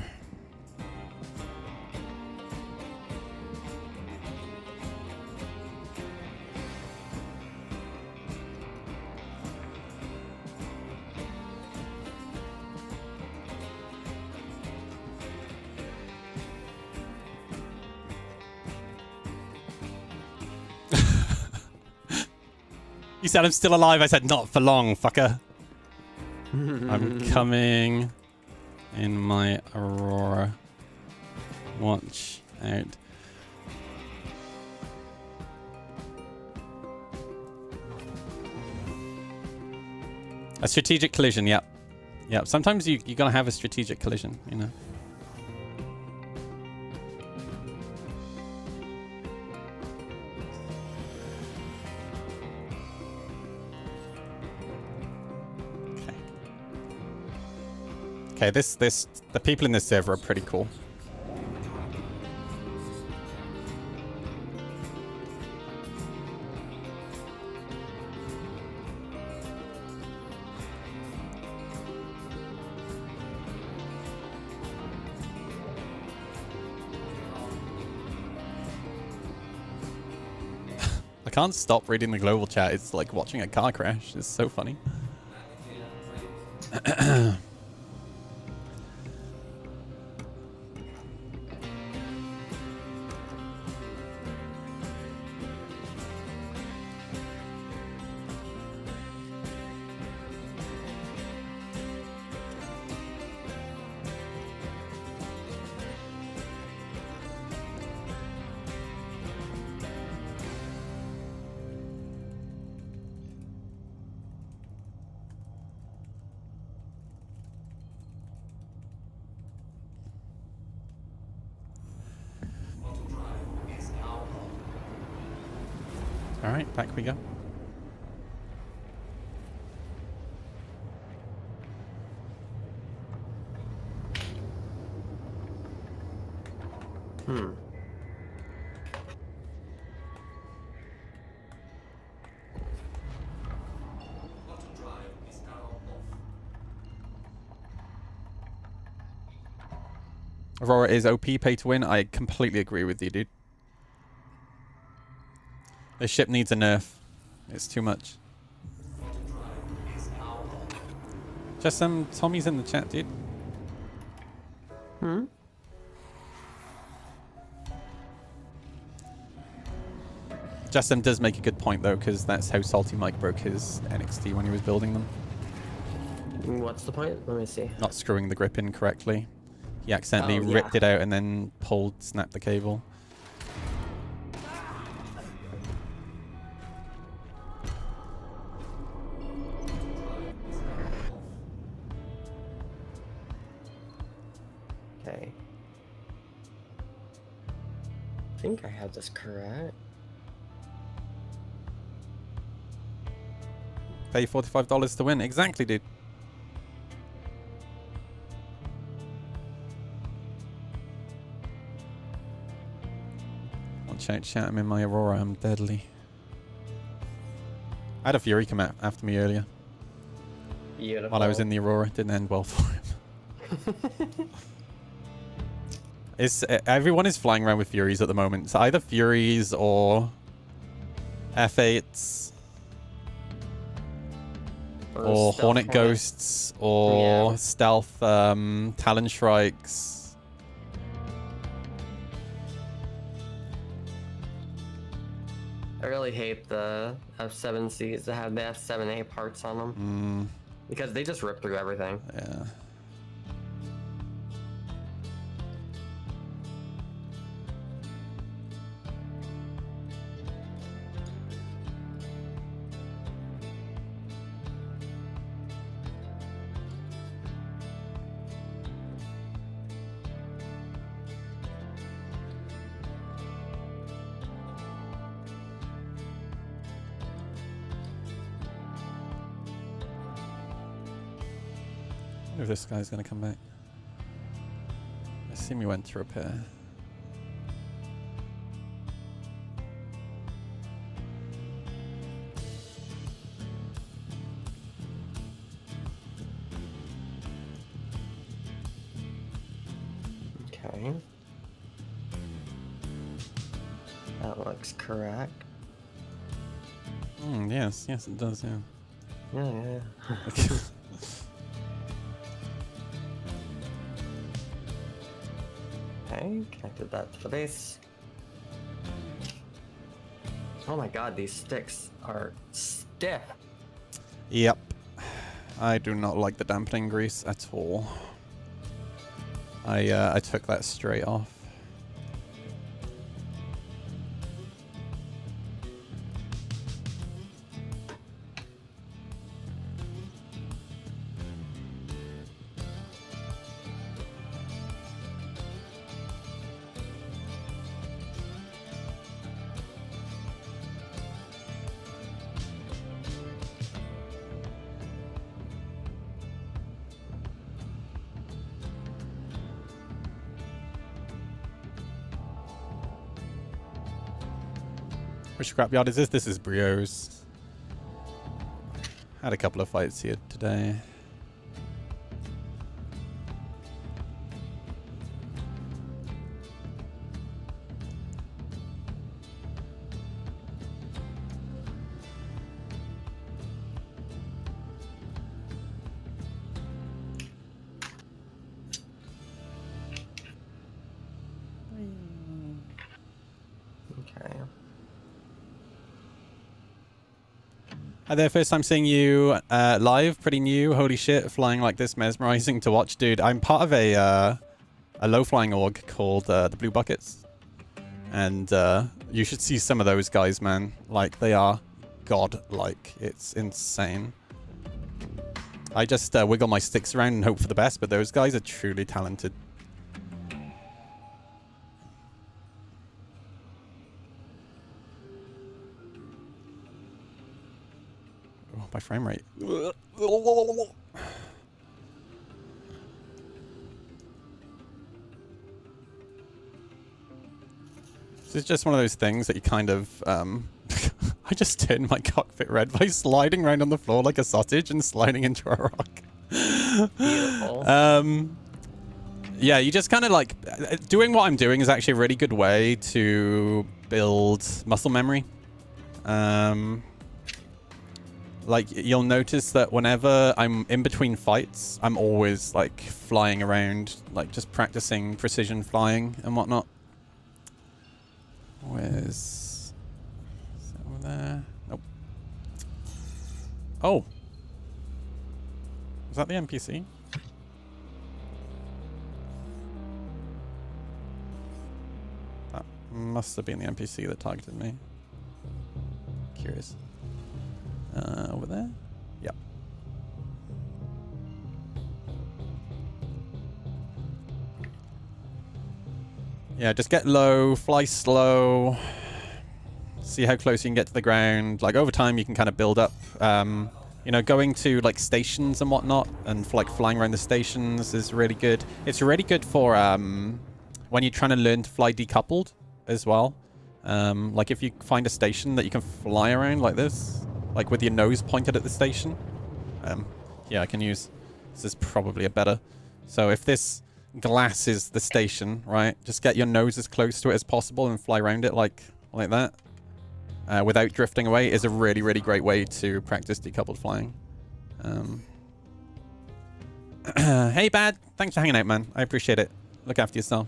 You said I'm still alive. I said not for long, fucker. I'm coming in my Aurora. Watch out. A strategic collision, yep. Yep, sometimes you gotta have a strategic collision, you know. Okay, the people in this server are pretty cool. I can't stop reading the global chat. It's like watching a car crash. It's so funny. All right, back we go. Aurora is OP, pay to win. I completely agree with you, dude. This ship needs a nerf. It's too much. Just Tommy's in the chat, dude. Justin does make a good point though, because that's how Salty Mike broke his NXT when he was building them. What's the point? Let me see. Not screwing the grip in correctly. He accidentally ripped it out and then snapped the cable. Okay. I think I have this correct. Pay $45 to win. Exactly, dude. Watch out, chat. I'm in my Aurora. I'm deadly. I had a Fury come out after me earlier. Beautiful. While I was in the Aurora. Didn't end well for him. Everyone is flying around with Furies at the moment. It's either Furies or F8s. Or Hornet Ghosts, or Stealth Talon Shrikes. I really hate the F7Cs that have the F7A parts on them. Because they just rip through everything. Yeah. If this guy's gonna come back. I assume he went to repair. Okay. That looks correct. Yes, it does, yeah. Yeah. Okay. Okay, connected that to the base. Oh my god, these sticks are stiff. Yep. I do not like the dampening grease at all. I took that straight off. Which scrapyard is this? This is Brio's. Had a couple of fights here today. Okay. Hi there, first time seeing you live, pretty new, holy shit, flying like this, mesmerizing to watch. Dude, I'm part of a low-flying org called the Blue Buckets. And you should see some of those guys, man. Like, they are god-like. It's insane. I just wiggle my sticks around and hope for the best, but those guys are truly talented. my frame rate. This is just one of those things that you kind of... I just turned my cockpit red by sliding around on the floor like a sausage and sliding into a rock. Beautiful. Yeah, you just kind of like... Doing what I'm doing is actually a really good way to build muscle memory. Like, you'll notice that whenever I'm in between fights, I'm always, like, flying around, like, just practicing precision flying and whatnot. Where's... Is that over there? Nope. Oh! Was that the NPC? That must have been the NPC that targeted me. Curious. Over there? Yep. Yeah, just get low, fly slow, see how close you can get to the ground. Like, over time, you can kind of build up. You know, going to, like, stations and whatnot, and, like, flying around the stations is really good. It's really good for when you're trying to learn to fly decoupled as well. Like, if you find a station that you can fly around like this, like with your nose pointed at the station. Yeah, I can use... This is probably a better... So if this glass is the station, right? Just get your nose as close to it as possible and fly around it like that. Without drifting away is a really, really great way to practice decoupled flying. Hey, Bad. Thanks for hanging out, man. I appreciate it. Look after yourself.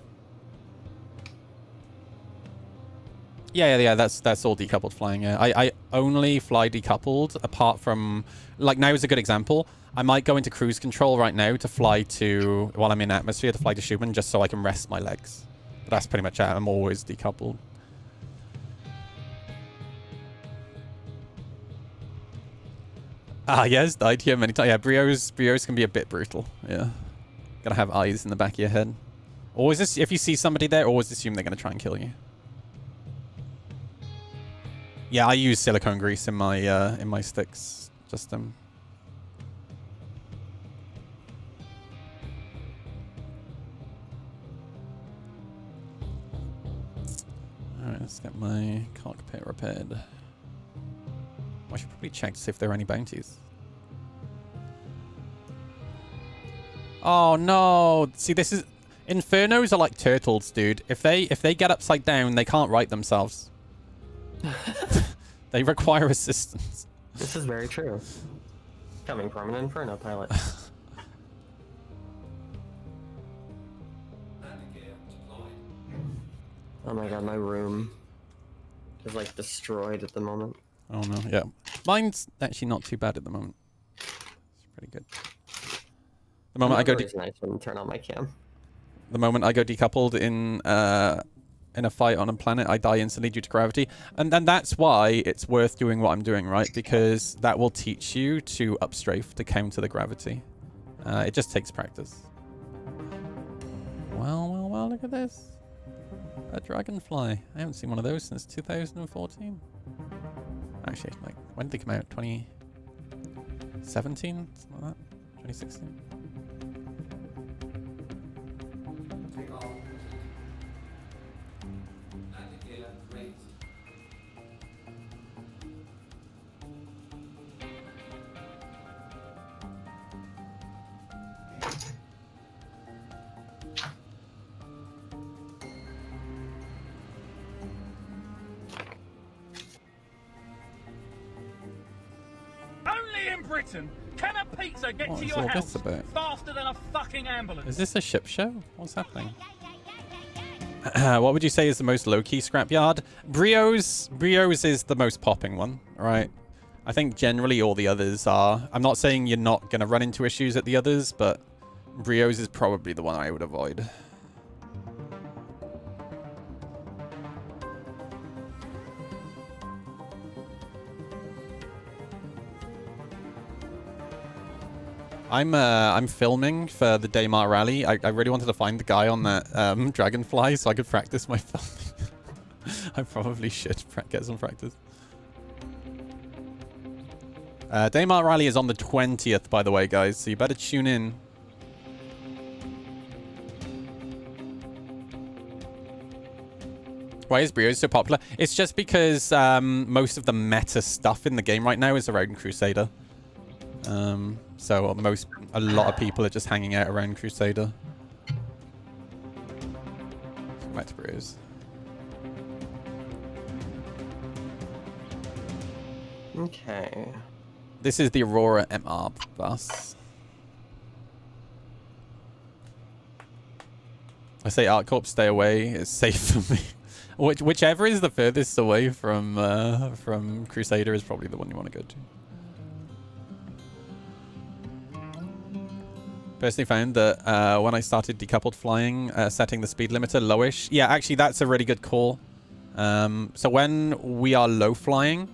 Yeah, that's all decoupled flying. Yeah, I only fly decoupled apart from, like, now is a good example. I might go into cruise control right now to fly to, while I'm in atmosphere, to fly to Schumann just so I can rest my legs. But that's pretty much it. I'm always decoupled. Ah, yes, died here many times. Yeah, Brios can be a bit brutal. Yeah, gotta have eyes in the back of your head. Always, this, if you see somebody there, always assume they're gonna try and kill you. Yeah, I use silicone grease in my sticks. Just Alright, let's get my cockpit repaired. I should probably check to see if there are any bounties. Oh no! See, this is... Infernos are like turtles, dude. If they get upside down, they can't right themselves. They require assistance. This is very true. Coming from an Inferno pilot. Oh my god, my room is like destroyed at the moment. Oh no, yeah. Mine's actually not too bad at the moment. It's pretty good. The moment I go nice when you turn on my cam. The moment I go decoupled in a fight on a planet, I die instantly due to gravity. And that's why it's worth doing what I'm doing, right? Because that will teach you to upstrafe to counter the gravity. It just takes practice. Well, look at this. A dragonfly. I haven't seen one of those since 2014. Actually, like, when did they come out? 2017? Something like that? 2016? Britain, can a pizza get to your house faster than a fucking ambulance? Is this a ship show? What's happening? What would you say is the most low-key scrapyard? Brios is the most popping one, right? I think generally all the others are. I'm not saying you're not going to run into issues at the others, but Brios is probably the one I would avoid. I'm filming for the Daymar rally. I really wanted to find the guy on that dragonfly so I could practice my filming. I probably should get some practice. Daymar Rally is on the 20th, by the way, guys, so you better tune in. Why is Brio so popular? It's just because most of the meta stuff in the game right now is around Crusader. So a lot of people are just hanging out around Crusader. Back to Brios. Okay. This is the Aurora MR bus. I say ArcCorp, stay away. It's safe for me. Whichever is the furthest away from Crusader is probably the one you want to go to. Personally found that when I started decoupled flying, setting the speed limiter lowish. Yeah, actually, that's a really good call. So when we are low flying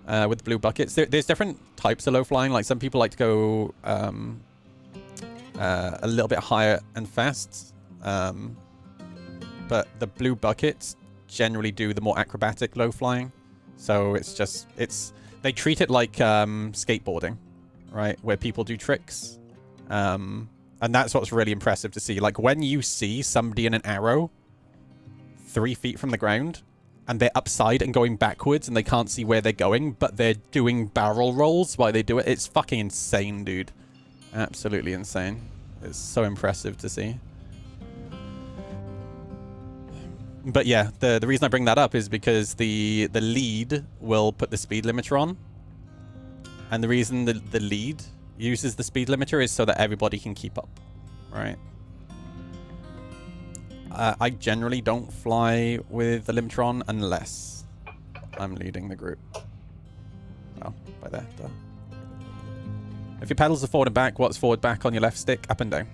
with blue buckets, there's different types of low flying. Like some people like to go a little bit higher and fast. But the blue buckets generally do the more acrobatic low flying. So they treat it like skateboarding, right? Where people do tricks. And that's what's really impressive to see. Like when you see somebody in an arrow 3 feet from the ground and they're upside and going backwards and they can't see where they're going, but they're doing barrel rolls while they do it. It's fucking insane, dude. Absolutely insane. It's so impressive to see. But yeah, the reason I bring that up is because the lead will put the speed limiter on. And the reason the lead uses the speed limiter is so that everybody can keep up, right? I generally don't fly with the limiter on unless I'm leading the group. Oh, by there, duh. If your pedals are forward and back, what's forward back on your left stick? Up and down.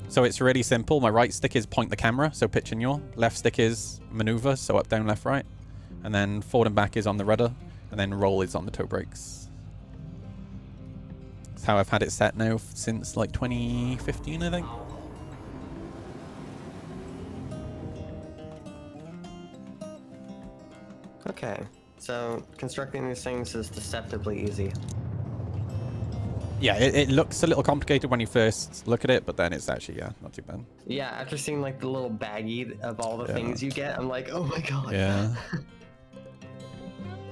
So it's really simple. My right stick is point the camera, so pitch and yaw. Left stick is maneuver, so up, down, left, right. And then forward and back is on the rudder, and then roll is on the toe brakes. That's how I've had it set now since like 2015, I think. Okay, so constructing these things is deceptively easy. Yeah, it looks a little complicated when you first look at it, but then it's actually, yeah, not too bad. Yeah, after seeing like the little baggie of all the things you get, I'm like, oh my god. Yeah.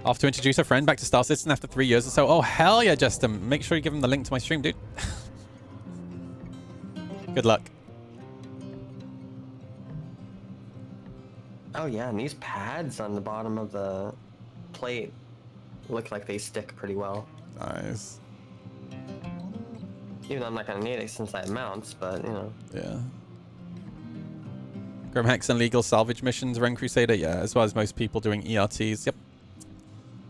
Off to introduce a friend back to Star Citizen after 3 years or so. Oh, hell yeah, Justin. Make sure you give him the link to my stream, dude. Good luck. Oh yeah, and these pads on the bottom of the plate look like they stick pretty well. Nice. Even though I'm not gonna need it since I have mounts, but you know. Yeah. Grimhex and legal salvage missions around Crusader, yeah, as well as most people doing ERTs. Yep.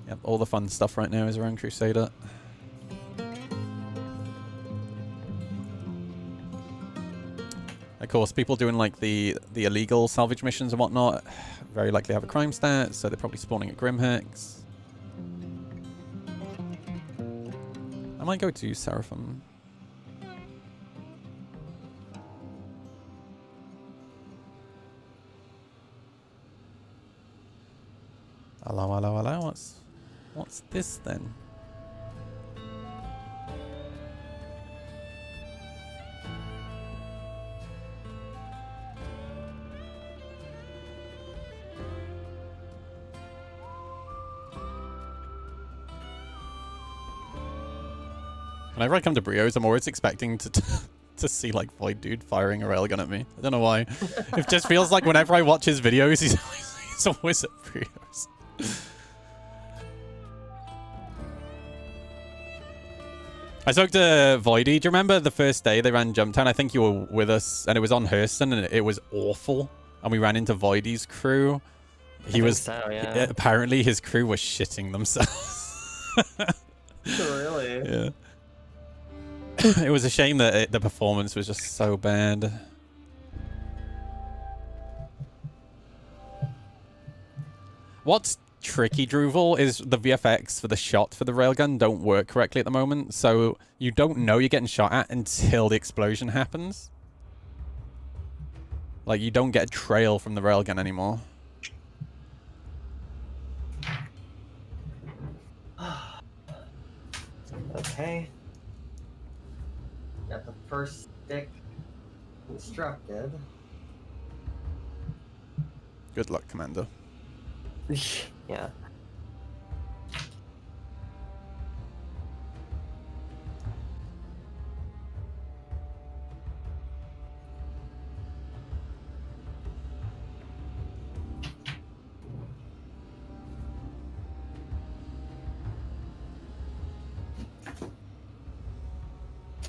Yep, all the fun stuff right now is around Crusader. Of course, people doing like the illegal salvage missions and whatnot very likely have a crime stat, so they're probably spawning at Grimhex. I might go to Seraphim. Hello, hello, hello. What's this then? Whenever I come to Brios, I'm always expecting to see like Void Dude firing a railgun at me. I don't know why. It just feels like whenever I watch his videos, he's always at Brios. I spoke to Voidy. Do you remember the first day they ran Jumptown? I think you were with us, and it was on Hurston, and it was awful. And we ran into Voidy's crew. Yeah. Apparently his crew was shitting themselves. Really? Yeah. It was a shame that the performance was just so bad. What's tricky, Druval, is the VFX for the shot for the railgun don't work correctly at the moment, so you don't know you're getting shot at until the explosion happens. Like, you don't get a trail from the railgun anymore. Okay. Got the first stick constructed. Good luck, Commander. Yeah.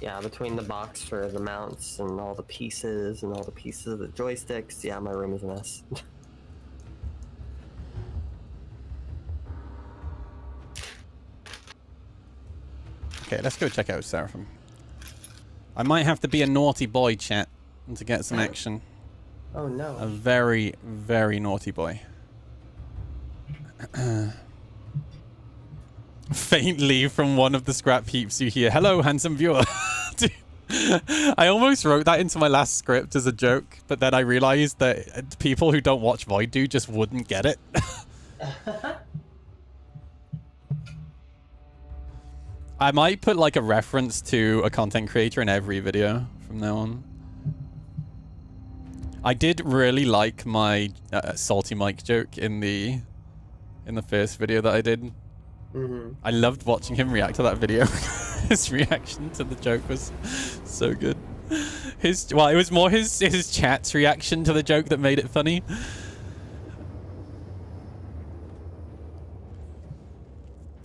Yeah, between the box for the mounts and all the pieces of the joysticks, yeah, my room is a mess. Okay, let's go check out Seraphim. I might have to be a naughty boy, chat, to get some action. Oh no. A very, very naughty boy. Faintly from one of the scrap heaps you hear, "Hello, handsome viewer." Dude, I almost wrote that into my last script as a joke, but then I realized that people who don't watch Void just wouldn't get it. I might put like a reference to a content creator in every video from now on. I did really like my salty Mike joke in the first video that I did. I loved watching him react to that video. His reaction to the joke was so good. It was more his chat's reaction to the joke that made it funny.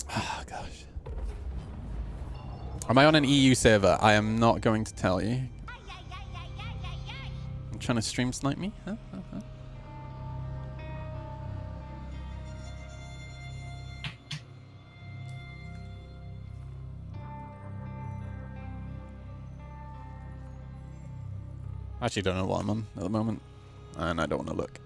Oh gosh. Am I on an EU server? I am not going to tell you. I'm trying to stream snipe me? Huh? I actually don't know what I'm on at the moment, and I don't want to look.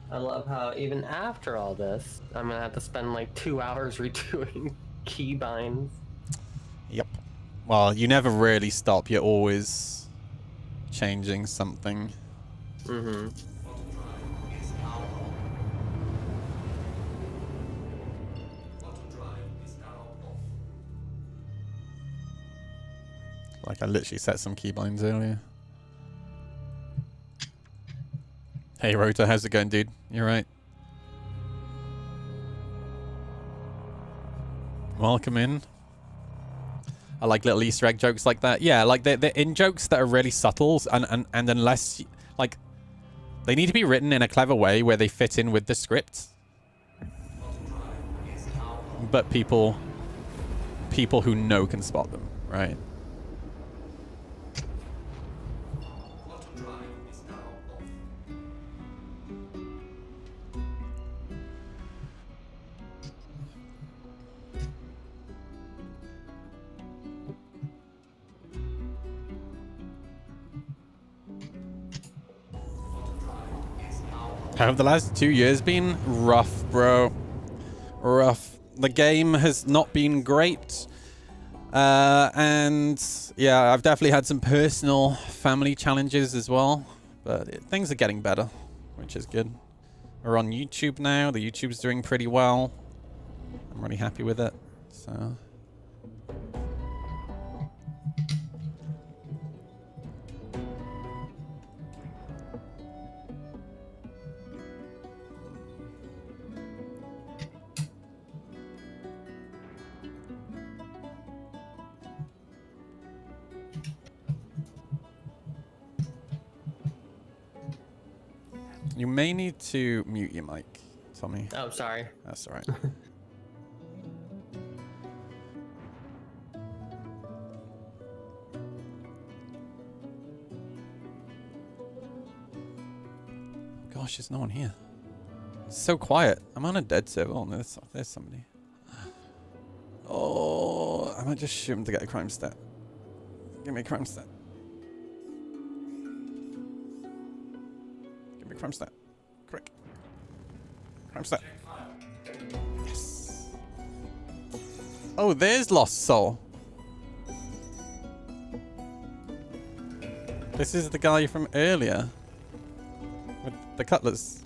I love how even after all this, I'm gonna have to spend like 2 hours redoing keybinds. Yep. Well, you never really stop. You're always changing something. Like I literally set some keybinds earlier. Hey Rota, how's it going, dude? You right? Welcome in. I like little Easter egg jokes like that. Yeah, like they're in jokes that are really subtle, and unless like they need to be written in a clever way where they fit in with the script. But people who know can spot them, right? How have the last 2 years been? Rough, bro. Rough. The game has not been great. And yeah, I've definitely had some personal family challenges as well. But things are getting better, which is good. We're on YouTube now. The YouTube's doing pretty well. I'm really happy with it. So... You may need to mute your mic, Tommy. Oh, sorry. That's all right. Gosh, there's no one here. It's so quiet. I'm on a dead server. Oh, no, there's somebody. Oh, I might just shoot him to get a crime stat. Give me a crime stat. Give me a crime stat. Quick. Crime stat. Yes. Oh, there's Lost Soul. This is the guy from earlier. With the cutlass.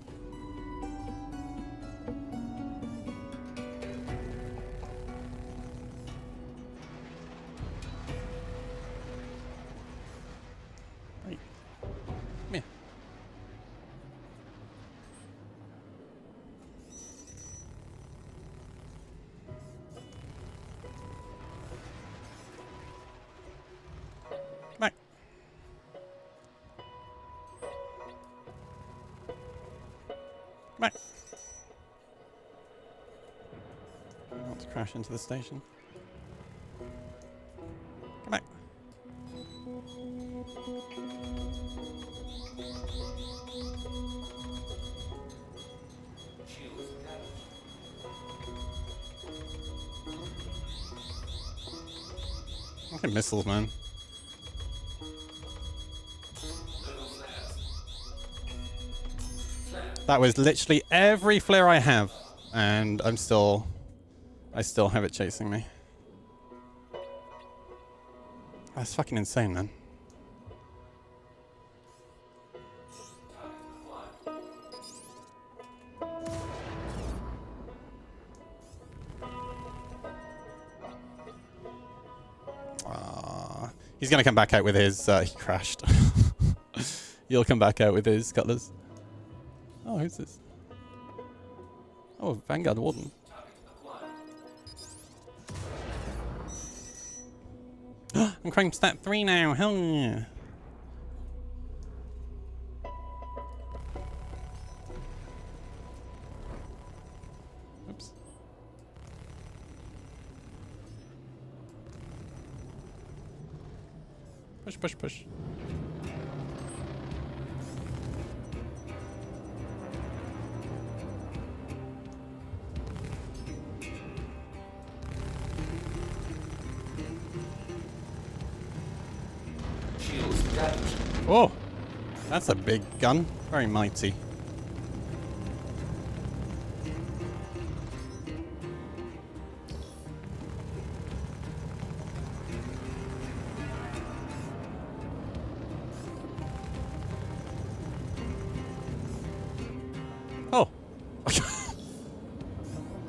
crash into the station. Come back. Fucking missiles, man. That was literally every flare I have, and I still have it chasing me. That's fucking insane, man. He's gonna come back out with his, he crashed. He'll come back out with his cutlass. Oh, who's this? Oh, Vanguard Warden. I'm crime stat 3 now, hell yeah. Oops. Push, push, push. Oh, that's a big gun. Very mighty. Oh.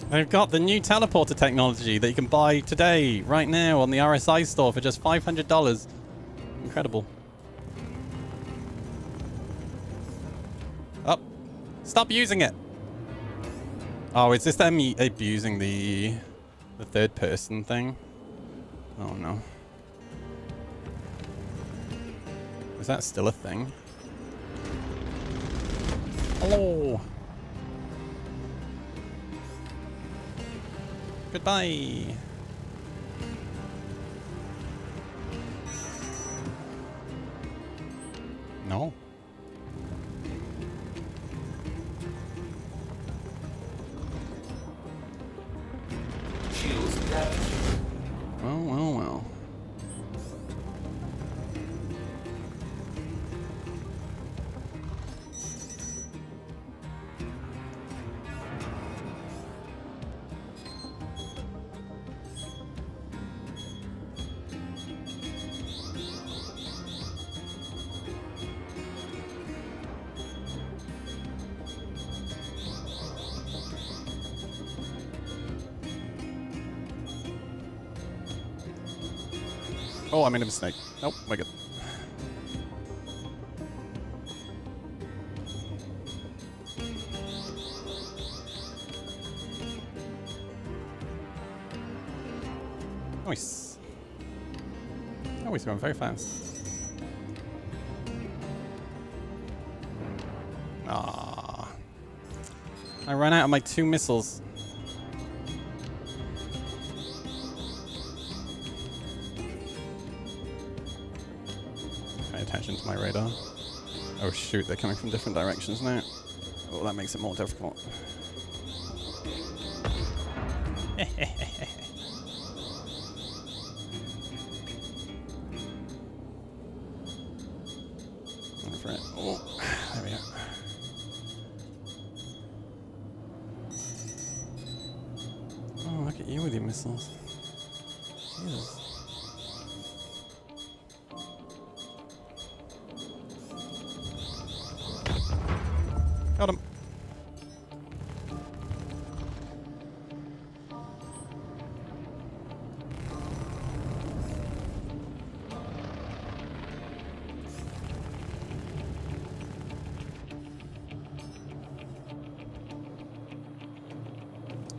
They've got the new teleporter technology that you can buy today, right now, on the RSI store for just $500. Incredible. Oh, stop using it. Oh, is this them abusing the third person thing? Oh no. Is that still a thing? Hello. Goodbye. No. Well, well, well. Oh, I made a mistake. Nope, we're good. Nice. Oh, he's going very fast. Ah, I ran out of my 2 missiles. Attention to my radar. Oh shoot, they're coming from different directions now. Oh, that makes it more difficult. Going for it. Oh, there we go. Oh, look at you with your missiles. Jesus. Got him.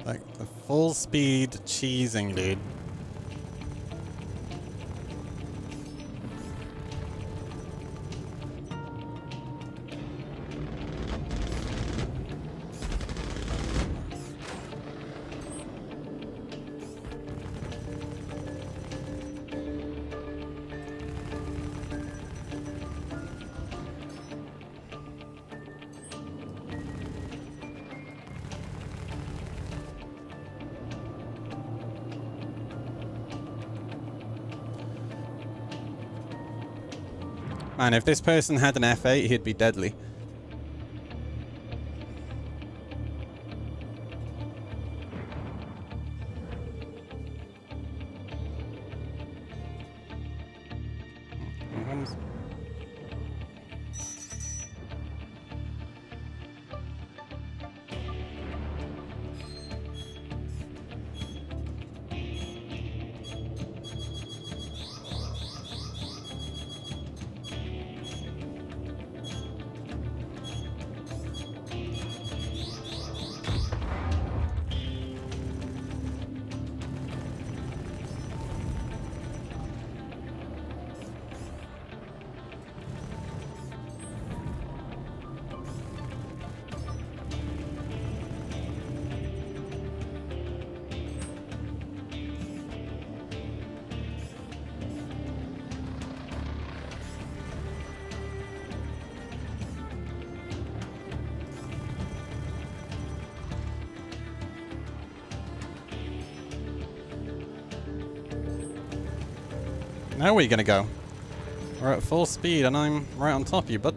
Like the full speed cheesing, dude. Man, if this person had an F8, he'd be deadly. Now where are you gonna go? We're at full speed and I'm right on top of you, bud.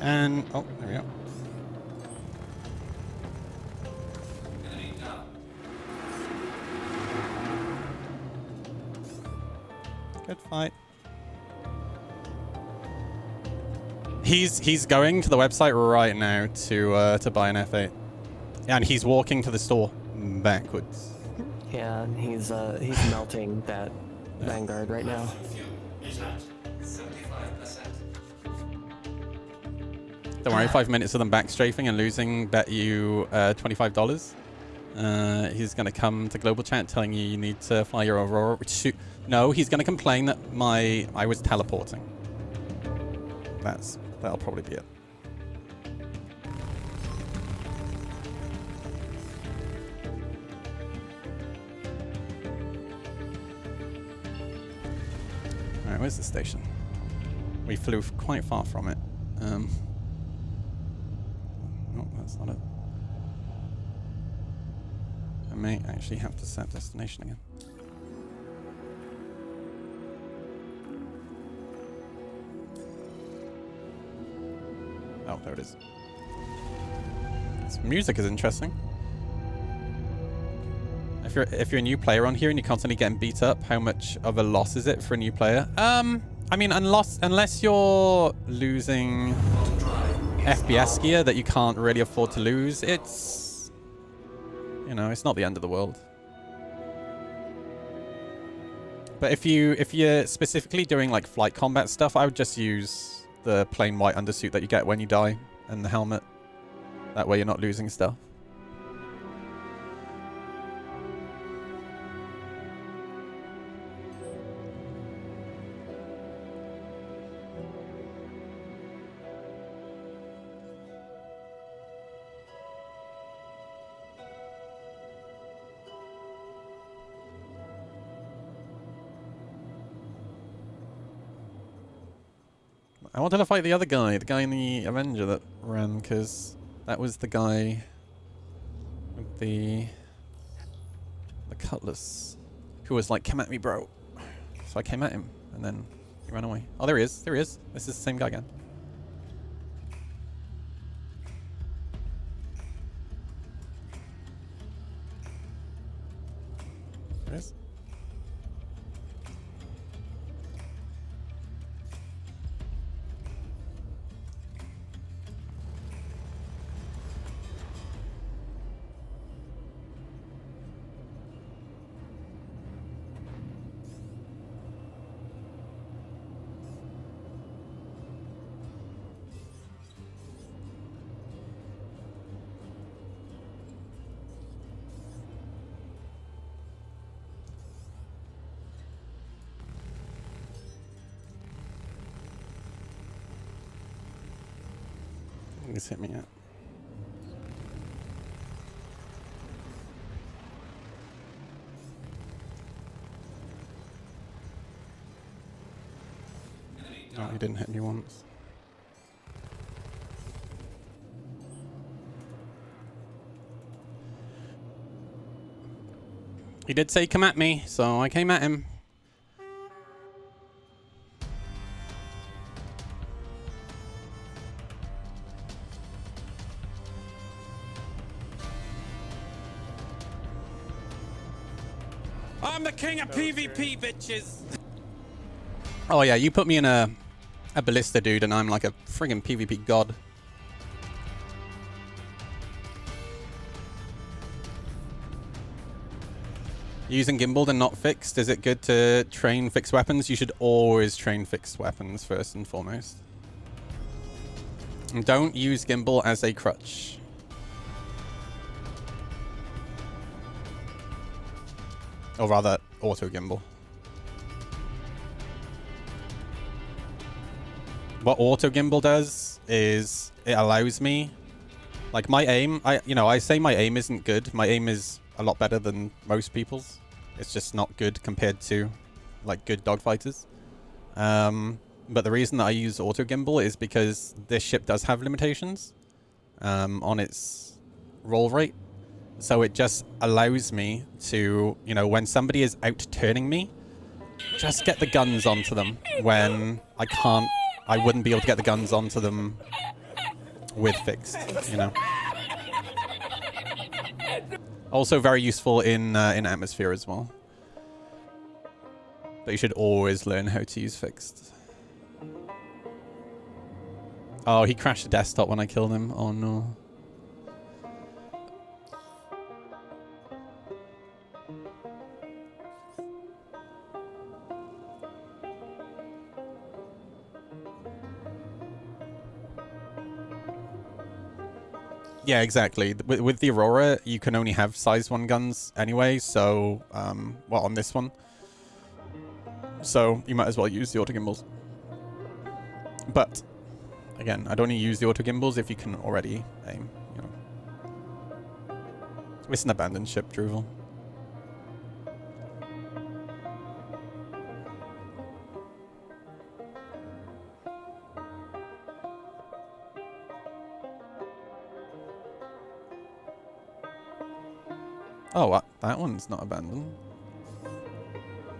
And, oh, there we go. Good fight. He's going to the website right now to buy an F8. And he's walking to the store backwards. Yeah, he's melting that Vanguard right now. Don't worry, 5 minutes of them back strafing and losing bet you $25. He's going to come to Global Chat telling you need to fly your Aurora. No, he's going to complain that I was teleporting. That'll probably be it. Alright, where's the station? We flew quite far from it. No, that's not it. I may actually have to set destination again. Oh, there it is. This music is interesting. If you're a new player on here and you're constantly getting beat up, how much of a loss is it for a new player? I mean, unless you're losing FPS gear that you can't really afford to lose, it's, you know, it's not the end of the world. But if you're specifically doing like flight combat stuff, I would just use the plain white undersuit that you get when you die and the helmet. That way you're not losing stuff. I wanted to fight the other guy, the guy in the Avenger that ran, because that was the guy with the cutlass who was like, "Come at me, bro." So I came at him, and then he ran away. Oh, there he is. There he is. This is the same guy again. There he is. Just hit me yet. Oh, he didn't hit me once. He did say come at me, so I came at him. I'm the king of PvP, bitches! Oh yeah, you put me in a ballista, dude, and I'm like a friggin' PvP god. Using gimbaled and not fixed, is it good to train fixed weapons? You should always train fixed weapons first and foremost. And don't use gimbal as a crutch. Or rather, auto gimbal. What auto gimbal does is it allows me, like my aim, I say my aim isn't good. My aim is a lot better than most people's. It's just not good compared to like good dogfighters. But the reason that I use auto gimbal is because this ship does have limitations on its roll rate. So it just allows me to, when somebody is out turning me, just get the guns onto them when I wouldn't be able to get the guns onto them with fixed, Also very useful in atmosphere as well. But you should always learn how to use fixed. Oh, he crashed the desktop when I killed him. Oh no. Yeah, exactly. With the Aurora, you can only have size 1 guns anyway, so, well, on this one. So, you might as well use the auto gimbals. But, again, I'd only use the auto gimbals if you can already aim, It's an abandoned ship, Druval. Oh, that one's not abandoned.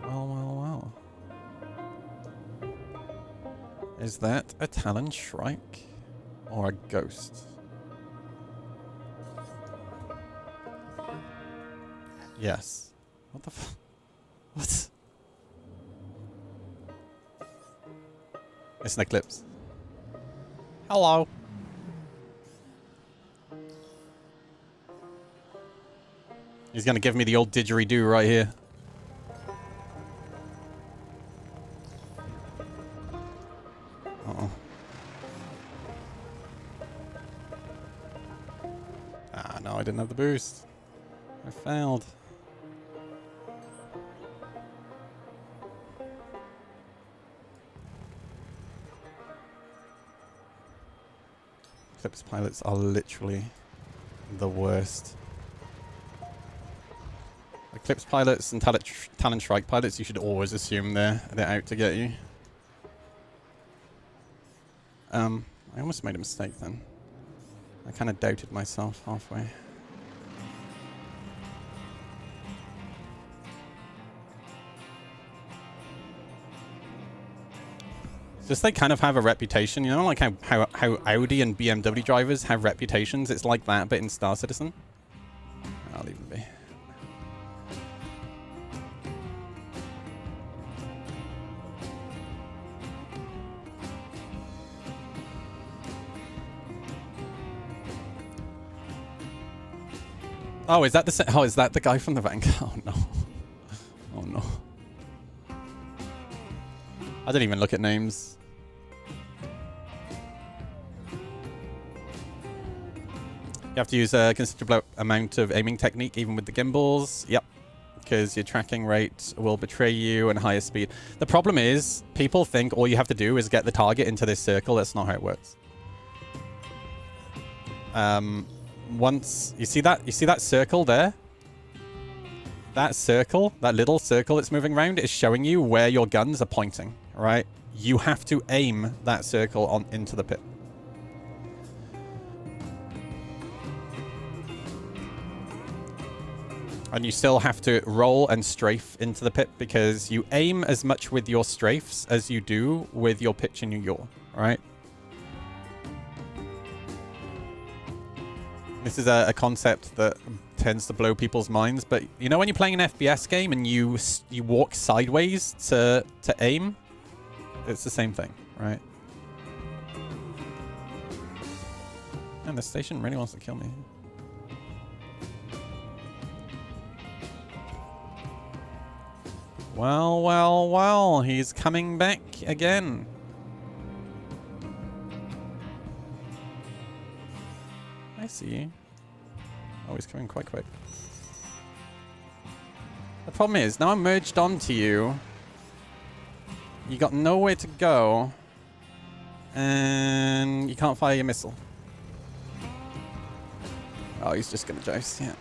Well. Is that a Talon Shrike? Or a ghost? Yes. What the f... What? It's an Eclipse. Hello. He's gonna give me the old didgeridoo right here. Uh-oh. Ah, no, I didn't have the boost. I failed. Eclipse pilots are literally the worst. Eclipse pilots and Talon Shrike pilots, you should always assume they're out to get you. I almost made a mistake then. I kind of doubted myself halfway. Just they kind of have a reputation, like how Audi and BMW drivers have reputations. It's like that, but in Star Citizen. I'll leave it be. Oh, is that is that the guy from the Vanguard? Oh no. Oh no. I didn't even look at names. You have to use a considerable amount of aiming technique even with the gimbals. Yep. Because your tracking rate will betray you and higher speed. The problem is, people think all you have to do is get the target into this circle. That's not how it works. once you see that circle there, that circle, that little circle that's moving around is showing you where your guns are pointing, right? You have to aim that circle on into the pit. And you still have to roll and strafe into the pit because you aim as much with your strafes as you do with your pitch and your yaw, right? This is a concept that tends to blow people's minds, but you know when you're playing an FPS game and you walk sideways to aim, it's the same thing, right? And the station really wants to kill me. Well, well, well, he's coming back again. I see you. Oh, he's coming quite quick. The problem is, now I'm merged onto you. You got nowhere to go. And you can't fire your missile. Oh, he's just gonna joust, yeah.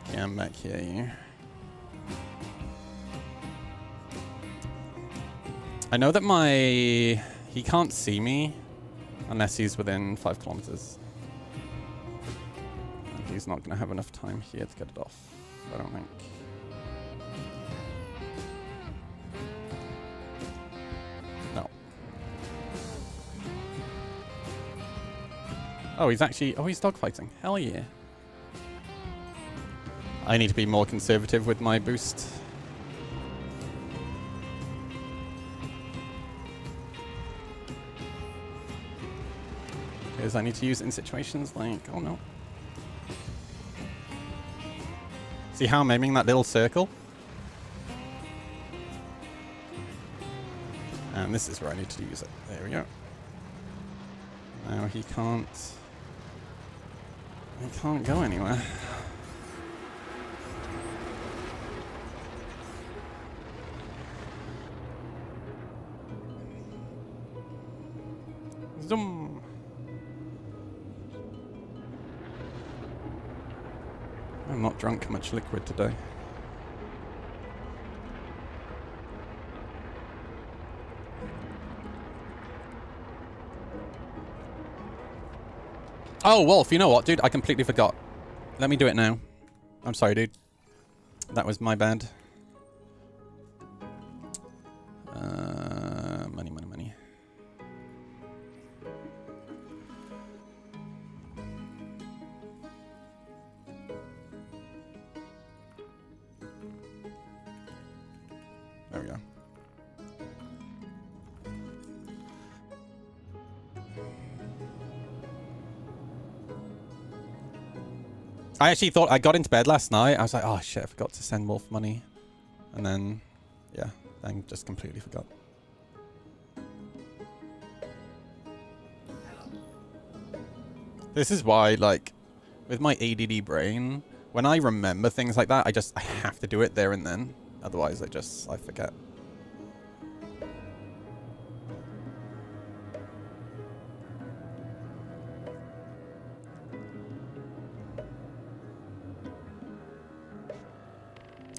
Okay, I'm back here, you. I know that he can't see me unless he's within 5 kilometers. And he's not going to have enough time here to get it off, I don't think. No. Oh, he's dogfighting. Hell yeah. I need to be more conservative with my boost. I need to use it in situations like, oh no. See how I'm aiming that little circle? And this is where I need to use it. There we go. Now he can't go anywhere. Zoom. I'm not drunk much liquid today. Oh, Wolf, you know what, dude? I completely forgot. Let me do it now. I'm sorry, dude. That was my bad. Money, money, money. There we go. I actually thought I got into bed last night. I was like, oh shit, I forgot to send Wolf money. And then, yeah, I just completely forgot. This is why, like, with my ADD brain, when I remember things like that, I have to do it there and then. Otherwise, I forget.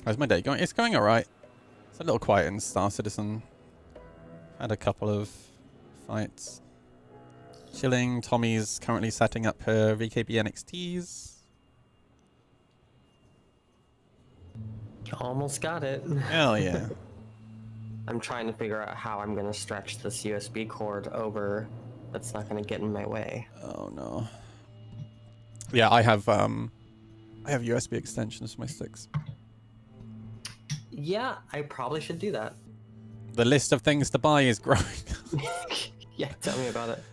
How's my day going? It's going alright. It's a little quiet in Star Citizen. Had a couple of fights. Chilling. Tommy's currently setting up her VKB NXTs. Almost got it. Hell yeah. I'm trying to figure out how I'm going to stretch this USB cord over that's not going to get in my way. Oh no. Yeah, I have USB extensions for my sticks. Yeah, I probably should do that. The list of things to buy is growing. Yeah, tell me about it.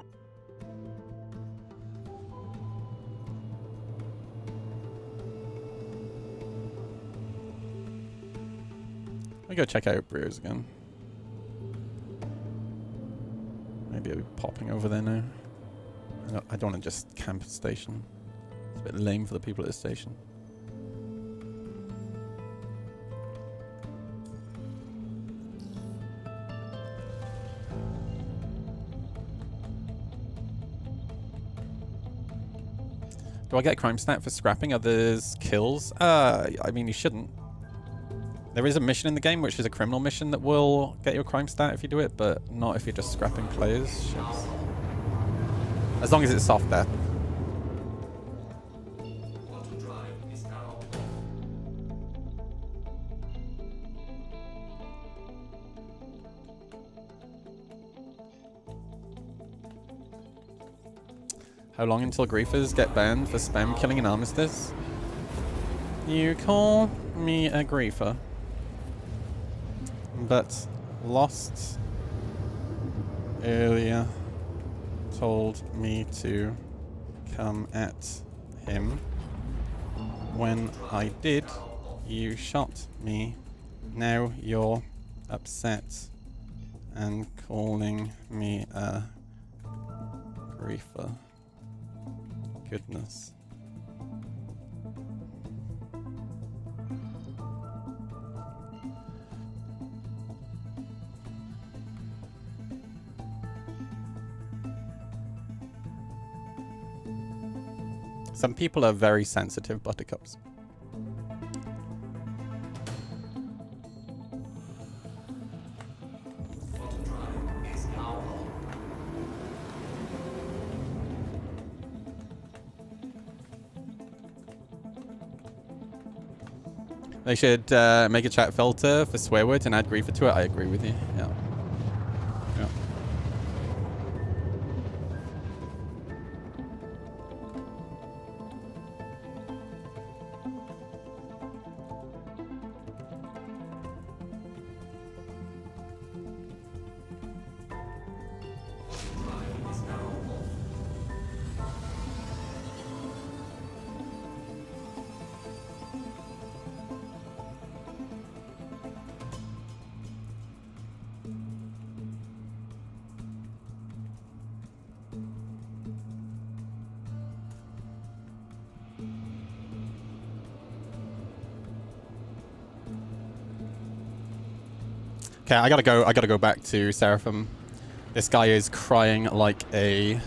Let me go check out Brewers again. Maybe I'll be popping over there now. I don't want to just camp at the station. It's a bit lame for the people at the station. Do I get a crime stat for scrapping others' kills? I mean, you shouldn't. There is a mission in the game, which is a criminal mission that will get you a crime stat if you do it, but not if you're just scrapping players' ships. As long as it's soft death. How long until griefers get banned for spam killing an armistice? You call me a griefer, but Lost earlier told me to come at him. When I did, you shot me. Now you're upset and calling me a griefer. Goodness. Some people are very sensitive, buttercups. They should make a chat filter for swear words and add griefer to it. I agree with you. Yeah. Yeah. Okay, I gotta go back to Seraphim. This guy is crying like a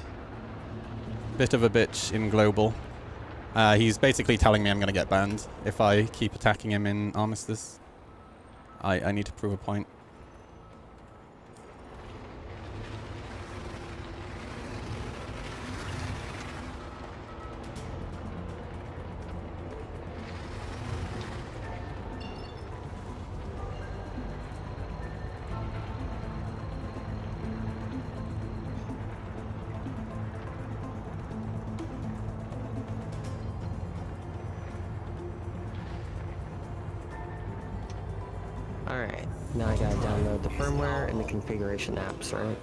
bit of a bitch in global. He's basically telling me I'm gonna get banned if I keep attacking him in Armistice. I need to prove a point. Alright, now I gotta download the firmware and the configuration apps, right?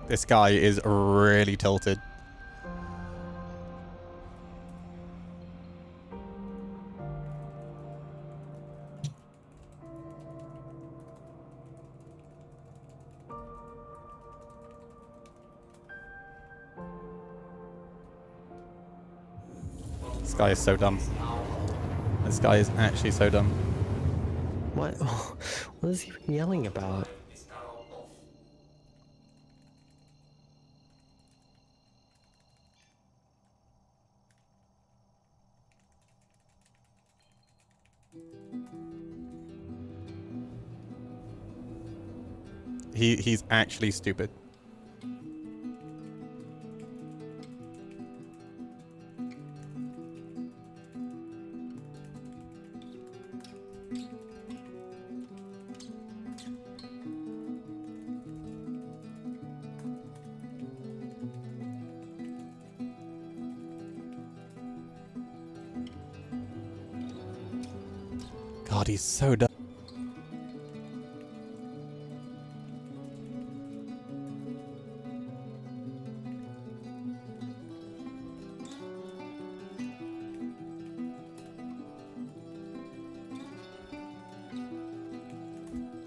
This guy is really tilted. This guy is so dumb. This guy is actually so dumb. What? What is he even yelling about? He's actually stupid. God, he's so dumb.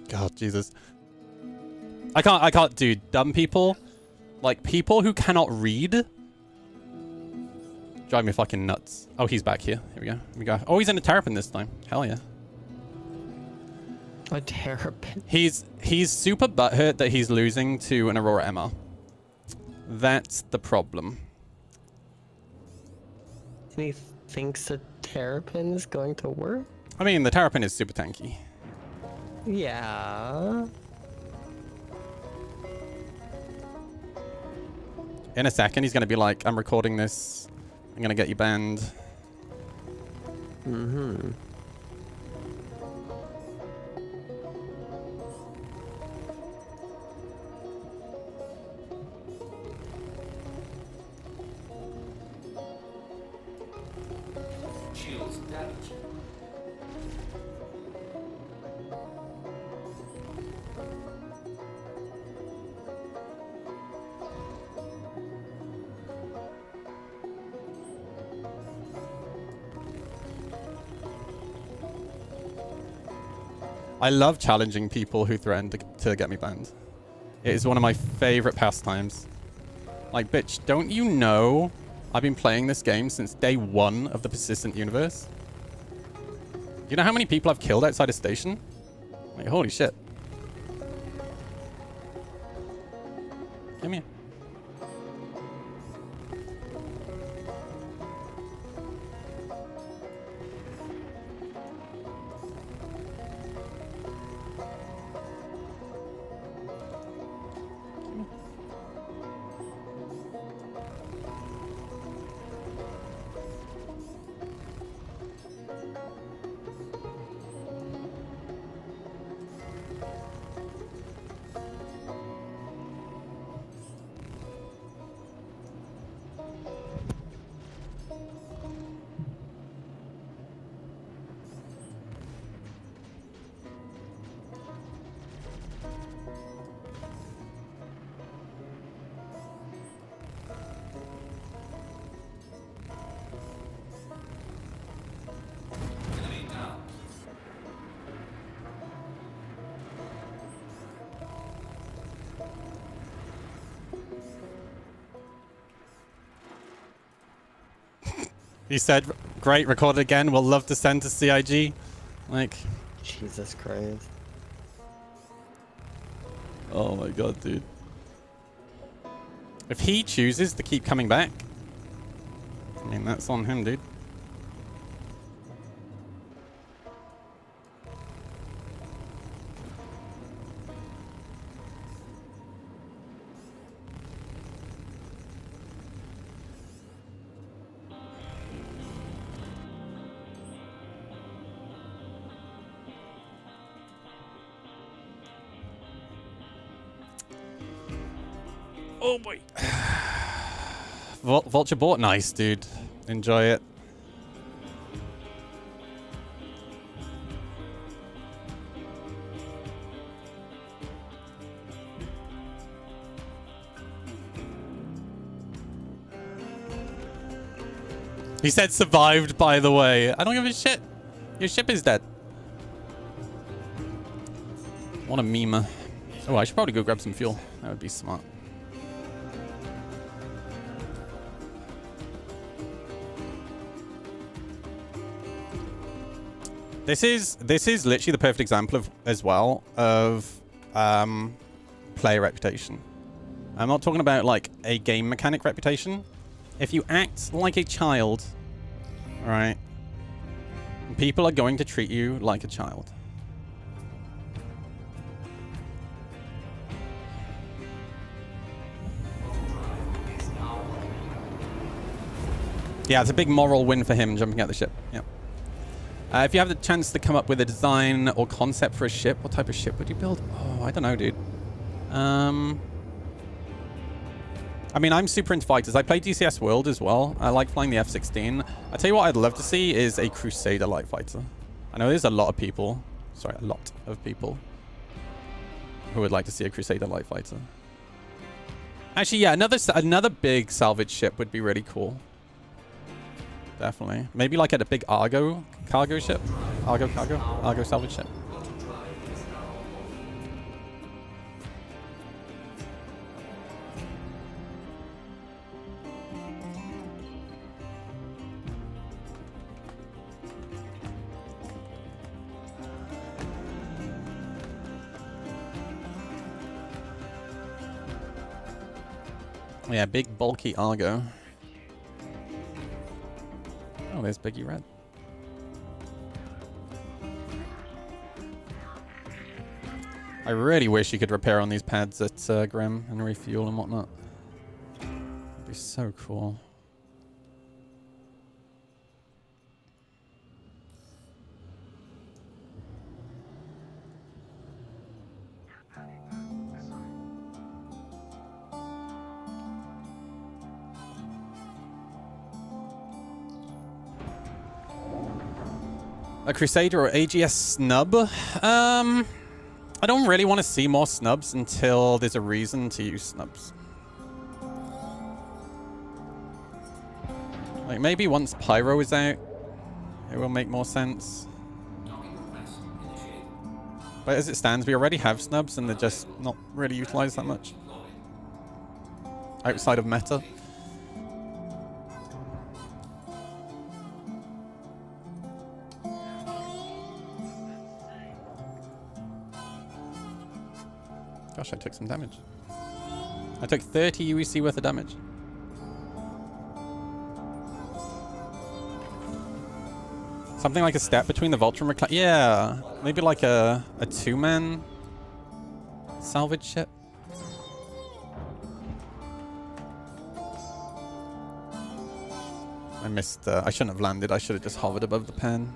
God, Jesus. I can't, dude. Dumb people, like people who cannot read, drive me fucking nuts. Oh, he's back here. Here we go. Oh, he's in a Terrapin this time. Hell yeah. A Terrapin? He's super butthurt that he's losing to an Aurora MR. That's the problem. And he thinks a Terrapin is going to work? I mean, the Terrapin is super tanky. Yeah. In a second, he's going to be like, I'm recording this. I'm going to get you banned. Mm-hmm. I love challenging people who threaten to get me banned. It is one of my favorite pastimes. Like, bitch, don't you know I've been playing this game since day 1 of the Persistent universe? You know how many people I've killed outside a station? Like, holy shit. Come here. He said, great, recorded again. We'll love to send to CIG. Like, Jesus Christ. Oh my god, dude. If he chooses to keep coming back, I mean, that's on him, dude. Oh boy. Vulture bought nice, dude. Enjoy it. He said survived, by the way. I don't give a shit. Your ship is dead. What a meme. Oh, I should probably go grab some fuel. That would be smart. This is literally the perfect example of, as well, of player reputation. I'm not talking about like a game mechanic reputation. If you act like a child, right, people are going to treat you like a child. Yeah, it's a big moral win for him jumping out the ship. Yeah. If you have the chance to come up with a design or concept for a ship, what type of ship would you build? Oh, I don't know, dude. I mean, I'm super into fighters. I play DCS World as well. I like flying the F-16. I tell you what I'd love to see is a Crusader light fighter. I know there's a lot of people, sorry, a lot of people who would like to see a Crusader light fighter. Actually, yeah, another big salvage ship would be really cool. Definitely. Maybe like at a big Argo cargo ship. Argo salvage ship. Yeah, big bulky Argo. Oh, there's Biggie Red. I really wish you could repair on these pads at Grim and refuel and whatnot. It'd be so cool. A Crusader or AGS snub? I don't really want to see more snubs until there's a reason to use snubs. Like maybe once Pyro is out, it will make more sense. But as it stands, we already have snubs and they're just not really utilized that much. Outside of meta. Gosh, I took some damage. I took 30 UEC worth of damage. Something like a step between the Vulture and yeah, maybe like a two-man salvage ship. I missed, I shouldn't have landed. I should have just hovered above the pen.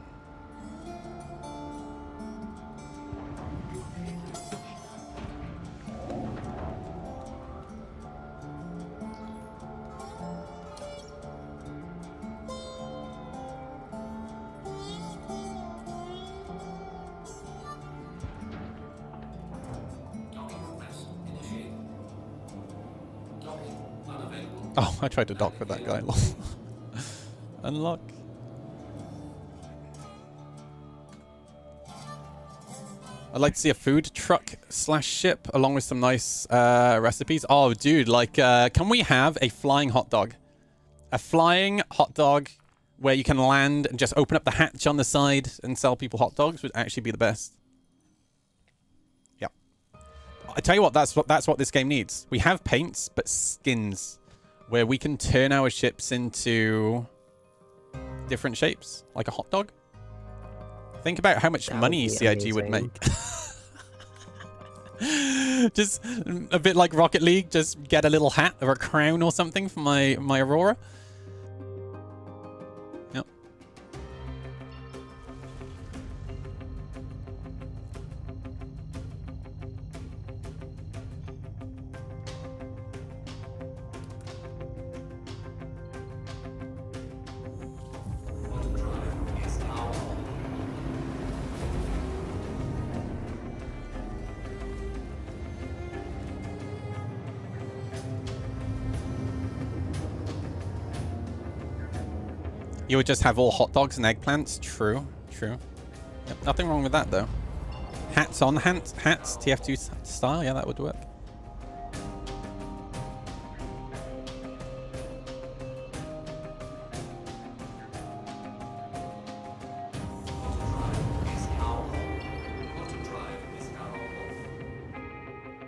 Oh, I tried to dock with that guy. Unlock. I'd like to see a food truck / ship along with some nice recipes. Oh, dude, like, can we have a flying hot dog? A flying hot dog where you can land and just open up the hatch on the side and sell people hot dogs would actually be the best. Yep. I tell you what, that's what this game needs. We have paints, but skins. Where we can turn our ships into different shapes, like a hot dog. Think about how much money CIG would make. Just a bit like Rocket League, just get a little hat or a crown or something for my Aurora. Yep. You would just have all hot dogs and eggplants. True, true. Yep, nothing wrong with that, though. Hats on hats, TF2 style. Yeah, that would work.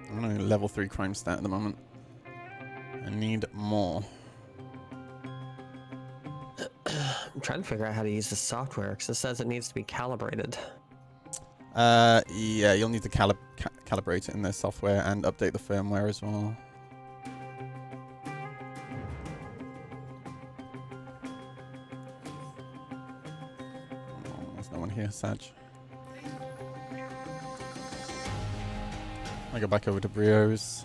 I'm on a level 3 crime stat at the moment. I need more. I'm trying to figure out how to use the software because it says it needs to be calibrated. Yeah, you'll need to calibrate it in the software and update the firmware as well. Oh, there's no one here, Sag. I go back over to Brio's.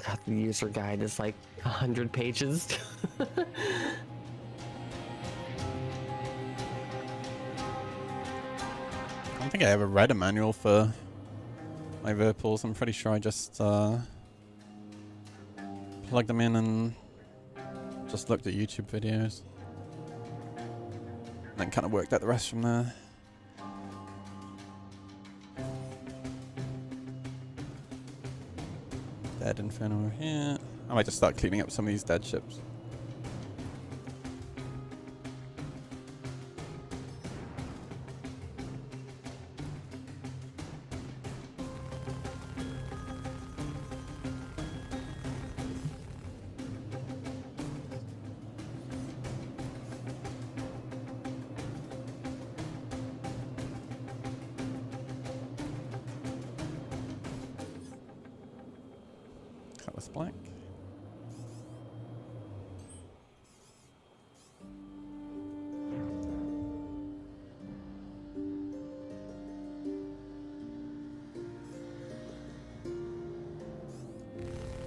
god, the user guide is like 100 pages. I don't think I ever read a manual for my Virpools. I'm pretty sure I just plugged them in and just looked at YouTube videos. And then kind of worked out the rest from there. Dead Inferno over here. I might just start cleaning up some of these dead ships. Cutlass Black.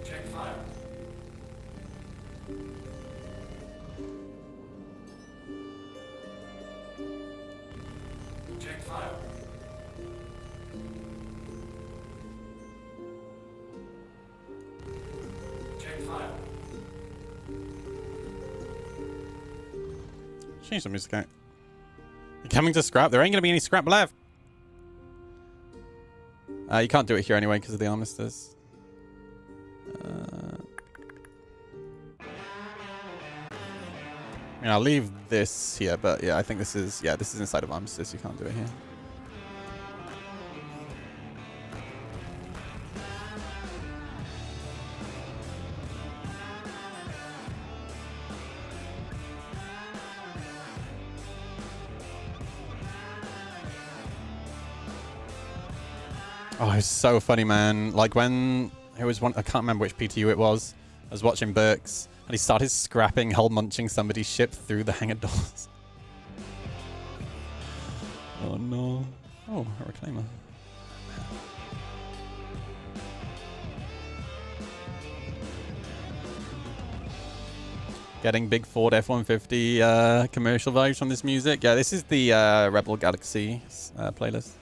Check fire. Check fire. Check fire. Change the music out. You're coming to scrap? There ain't gonna be any scrap left. You can't do it here anyway because of the armistice. I mean, I'll leave this here, but yeah, I think this is inside of armistice. You can't do it here. Oh, it's so funny, man. Like when it was one, I can't remember which PTU it was. I was watching Burks and he started scrapping, hull munching somebody's ship through the hangar doors. Oh no. Oh, a reclaimer. Getting big Ford F-150 commercial vibes from this music. Yeah, this is the Rebel Galaxy playlist.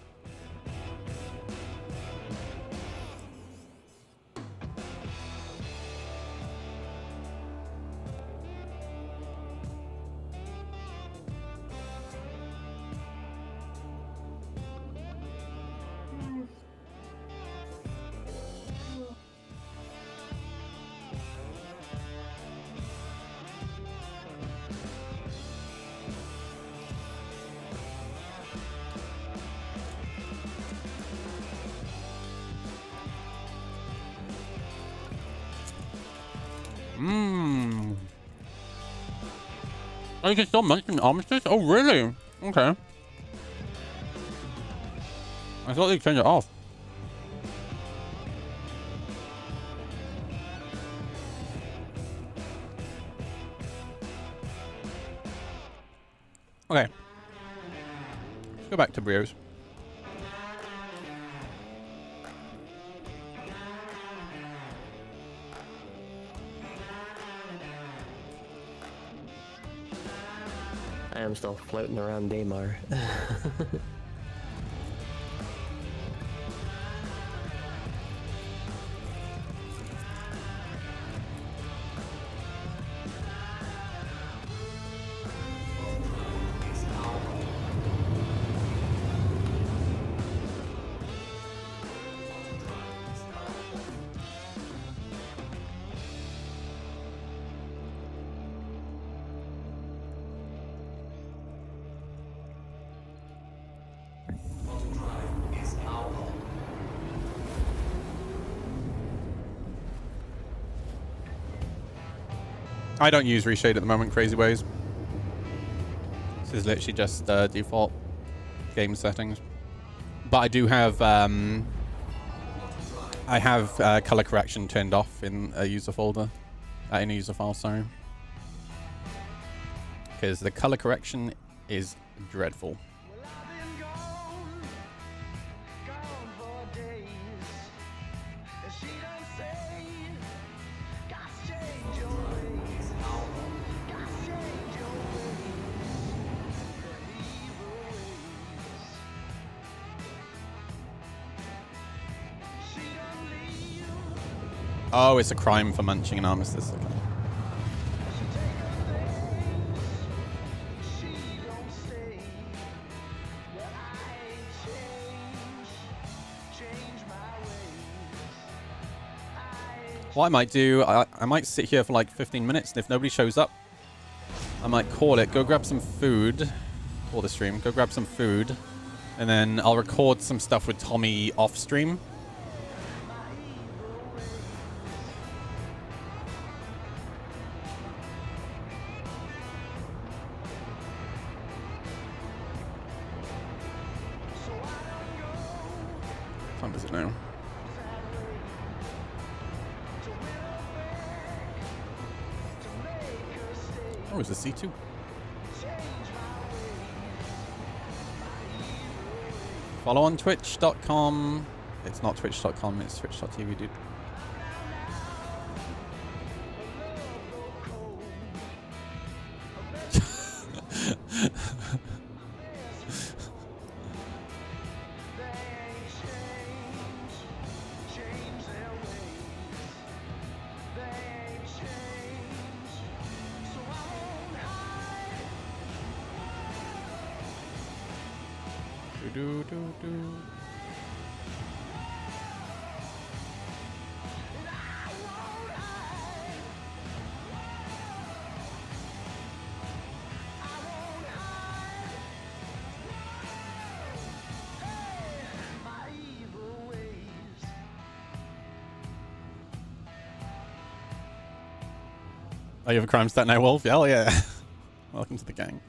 Oh, you can still mention armistice? Oh, really? Okay. I thought they turned it off. Okay. Let's go back to Brios. I am still floating around Daymar. I don't use Reshade at the moment, Crazy Ways. This is literally just default game settings. But I do have color correction turned off in a user folder, in a user file, sorry. Because the color correction is dreadful. Oh, it's a crime for munching an armistice. Okay. What I might do, I might sit here for like 15 minutes, and if nobody shows up, I might call it, go grab some food, for the stream, go grab some food, and then I'll record some stuff with Tommy off stream. What time is it now? Oh, it's a C2. Follow on twitch.com. It's not twitch.com, it's twitch.tv, dude. Oh, you have a crime stat now, Wolf? Hell yeah. Welcome to the gang.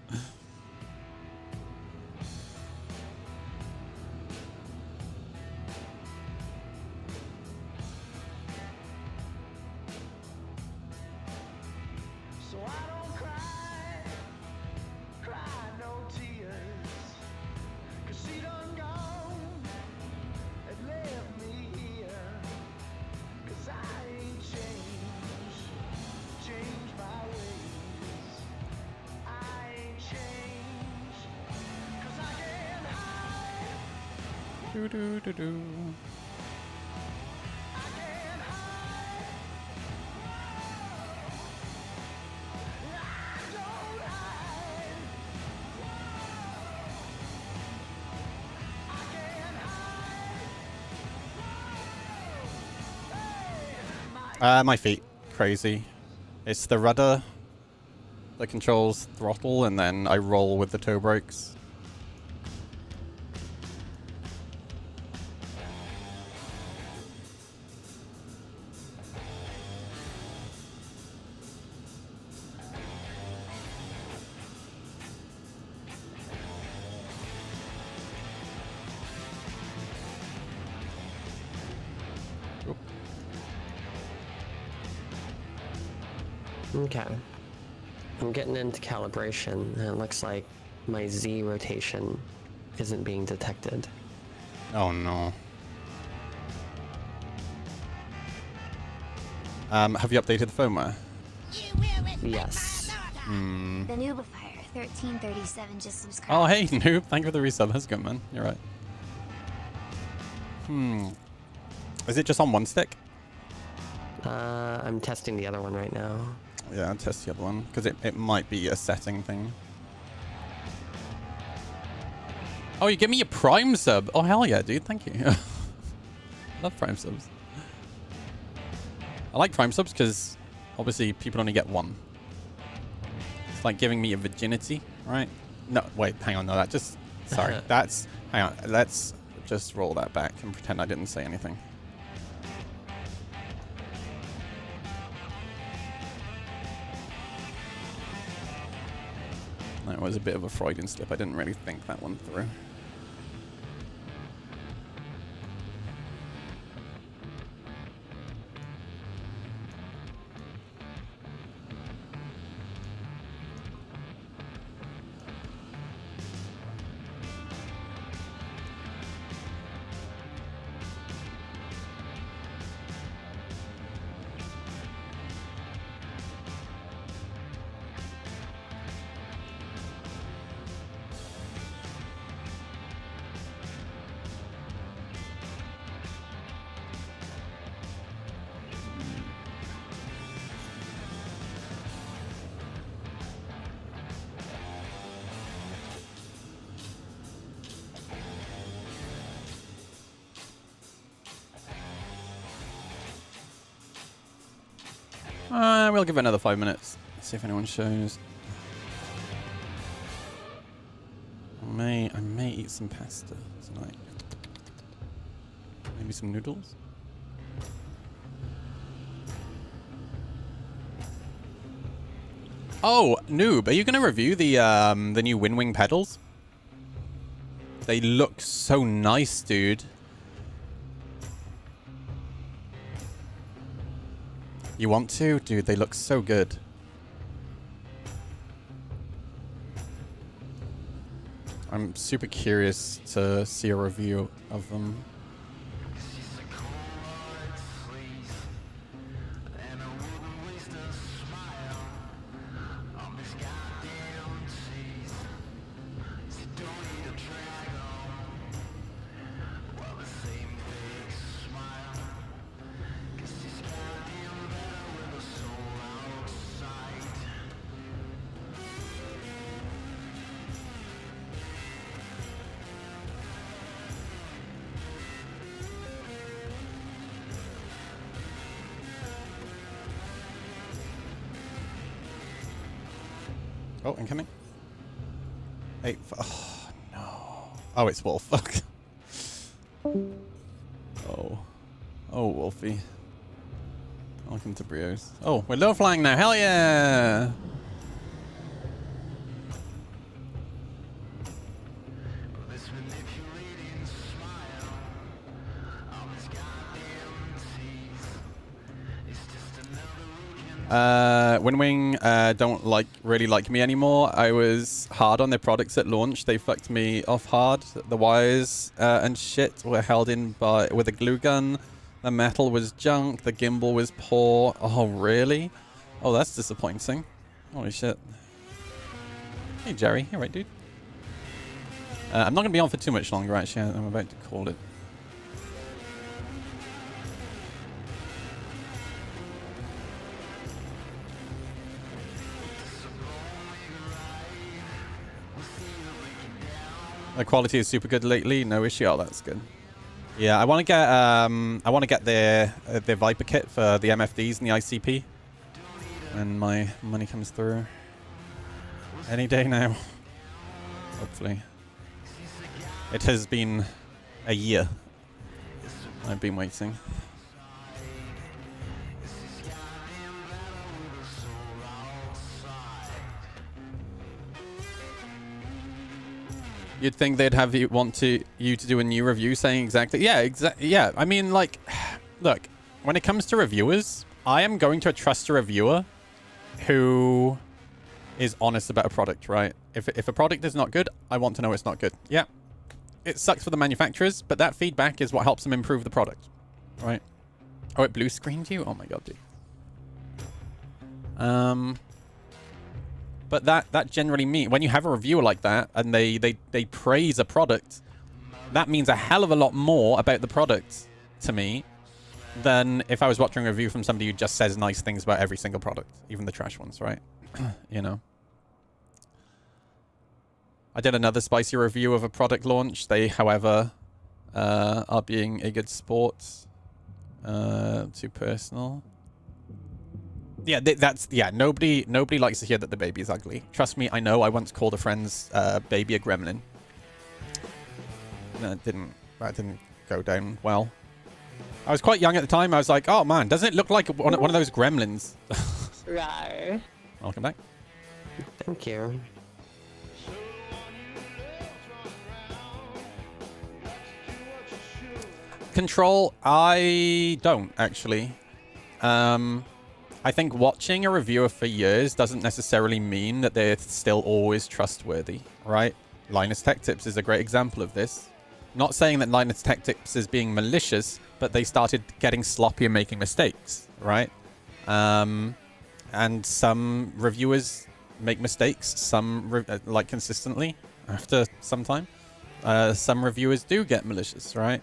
My feet. Crazy. It's the rudder that controls throttle, and then I roll with the toe brakes. Okay. I'm getting into calibration, and it looks like my Z rotation isn't being detected. Oh no. Have you updated the firmware? Yes. The Noobifier 1337 just subscribed. Oh hey, noob. Thank you for the resub. That's good, man. You're right. Is it just on one stick? I'm testing the other one right now. Yeah, I'll test the other one, because it might be a setting thing. Oh, you give me a Prime sub? Oh, hell yeah, dude. Thank you. Love Prime subs. I like Prime subs because, obviously, people only get one. It's like giving me a virginity, right? No, wait, hang on. No, that just... Sorry. That's... Hang on. Let's just roll that back and pretend I didn't say anything. That was a bit of a Freudian slip. I didn't really think that one through. We'll give it another 5 minutes. See if anyone shows. I may eat some pasta tonight. Maybe some noodles. Oh, Noob, are you going to review the new Winwing pedals? They look so nice, dude. You want to? Dude, they look so good. I'm super curious to see a review of them. Oh, incoming. 8. Oh, no. Oh, it's Wolf. Fuck. Oh. Oh, Wolfie. Welcome to Brios. Oh, we're low flying now. Hell yeah! Winwing don't really like me anymore. I was hard on their products at launch. They fucked me off hard. The wires and shit were held in with a glue gun. The metal was junk. The gimbal was poor. Oh, really? Oh, that's disappointing. Holy shit. Hey, Jerry. You right, dude? I'm not going to be on for too much longer, actually. I'm about to call it. The quality is super good lately. No issue. Oh, that's good. Yeah, I want to get their Viper kit for the MFDs and the ICP, and my money comes through any day now. Hopefully. It has been a year. I've been waiting. You'd think they'd have you to do a new review saying exactly. Yeah, yeah. I mean, like, look, when it comes to reviewers, I am going to trust a reviewer who is honest about a product, right? If a product is not good, I want to know it's not good. Yeah, it sucks for the manufacturers, but that feedback is what helps them improve the product, right? Oh, it blue screened you? Oh my god, dude. But that generally means when you have a reviewer like that and they praise a product, that means a hell of a lot more about the product to me than if I was watching a review from somebody who just says nice things about every single product, even the trash ones, right? You know. I did another spicy review of a product launch. They, however, are being a good sport. Too personal. Yeah, nobody likes to hear that the baby is ugly. Trust me, I know. I once called a friend's baby a gremlin. That didn't go down well. I was quite young at the time. I was like, oh man, doesn't it look like one of those gremlins? Right. Welcome back. Thank you. Control, I don't actually. I think watching a reviewer for years doesn't necessarily mean that they're still always trustworthy, right? Linus Tech Tips is a great example of this. Not saying that Linus Tech Tips is being malicious, but they started getting sloppy and making mistakes, right? And some reviewers make mistakes, some like consistently after some time. Some reviewers do get malicious, right?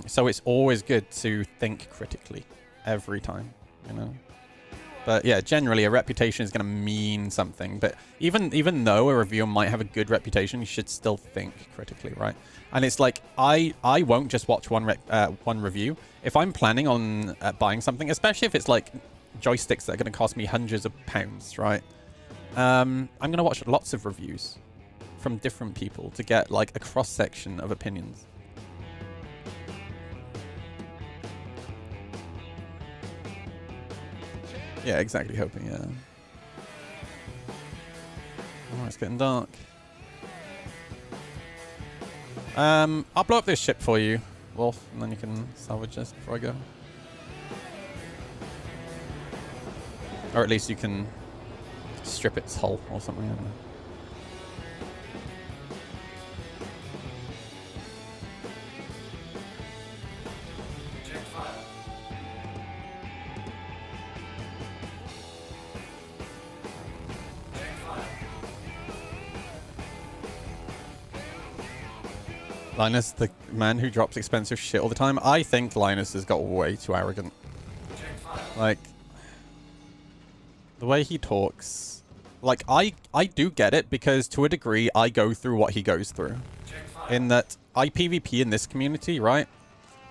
So it's always good to think critically every time, you know? But yeah, generally a reputation is going to mean something. But even though a reviewer might have a good reputation, you should still think critically, right? And it's like, I won't just watch one review. If I'm planning on buying something, especially if it's like joysticks that are going to cost me hundreds of pounds, right? I'm going to watch lots of reviews from different people to get like a cross-section of opinions. Yeah, exactly, hoping, yeah. Oh, it's getting dark. I'll blow up this ship for you, Wolf, and then you can salvage this before I go. Or at least you can strip its hull or something, I don't know. Linus, the man who drops expensive shit all the time. I think Linus has got way too arrogant. Like, the way he talks. Like, I do get it, because to a degree, I go through what he goes through. In that, I PvP in this community, right?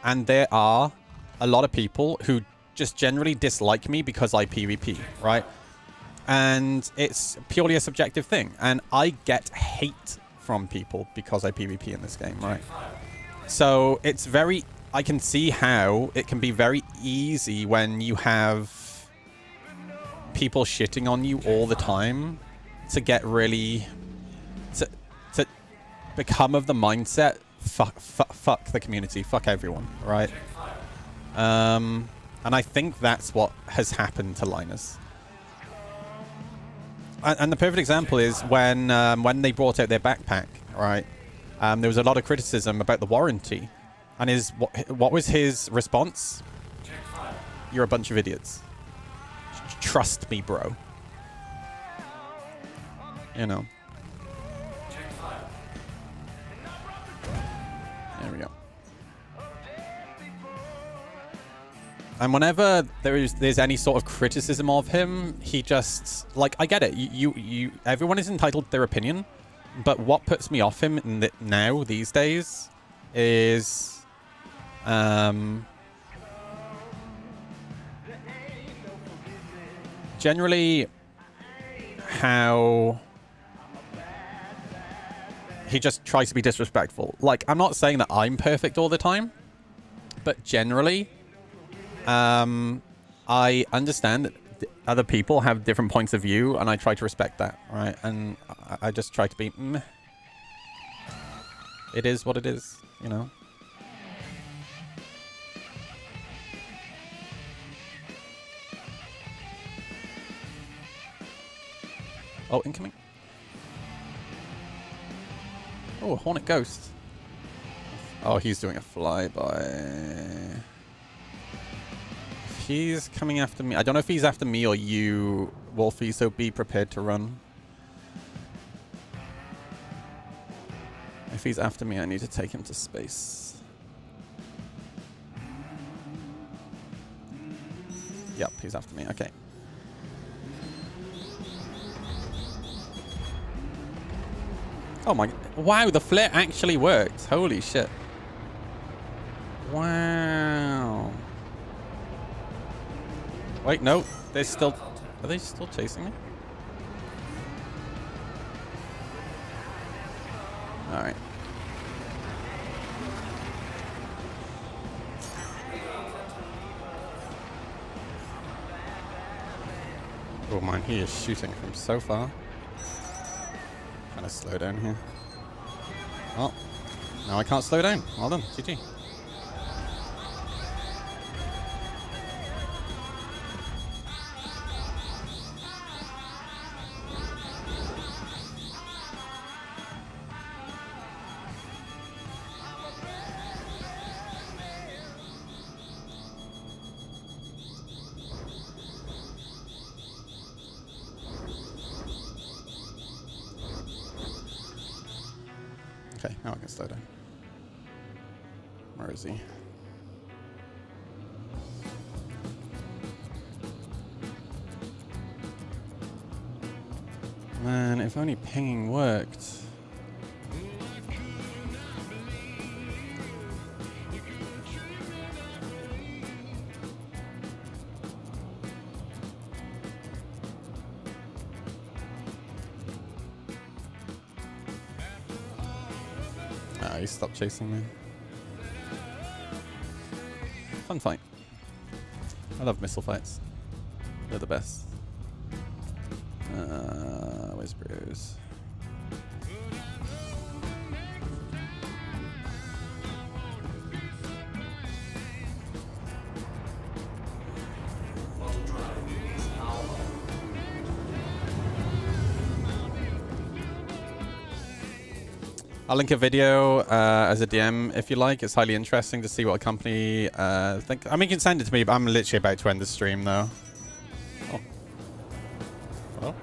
And there are a lot of people who just generally dislike me because I PvP, right? And it's purely a subjective thing. And I get hate from people because I PvP in this game, right? So it's very... I can see how it can be very easy when you have people shitting on you all the time to get really... to become of the mindset, fuck the community, fuck everyone, right? And I think that's what has happened to Linus. And the perfect example is when they brought out their backpack, right? There was a lot of criticism about the warranty. And what was his response? You're a bunch of idiots. Trust me, bro. You know. There we go. And whenever there's any sort of criticism of him, he just, like, I get it. Everyone is entitled to their opinion, but what puts me off him now these days is generally how he just tries to be disrespectful. Like, I'm not saying that I'm perfect all the time, but generally I understand that other people have different points of view, and I try to respect that, right? And I just try to be, it is what it is, you know? Oh, incoming. Oh, a Hornet Ghost. Oh, he's doing a flyby. He's coming after me. I don't know if he's after me or you, Wolfie, so be prepared to run. If he's after me, I need to take him to space. Yep, he's after me. Okay. Oh my... Wow, the flare actually worked. Holy shit. Wow. Wait, no. They're still... Are they still chasing me? Alright. Oh man, he is shooting from so far. Kind of slow down here. Oh. Now I can't slow down. Well done. GG. Okay, now I can slow down. Where is he? Man, if only pinging worked. No, he stopped chasing me. Fun fight. I love missile fights. They're the best. Where's Bruce? I'll link a video as a DM if you like. It's highly interesting to see what a company think. I mean, you can send it to me, but I'm literally about to end the stream though. Oh. Hello?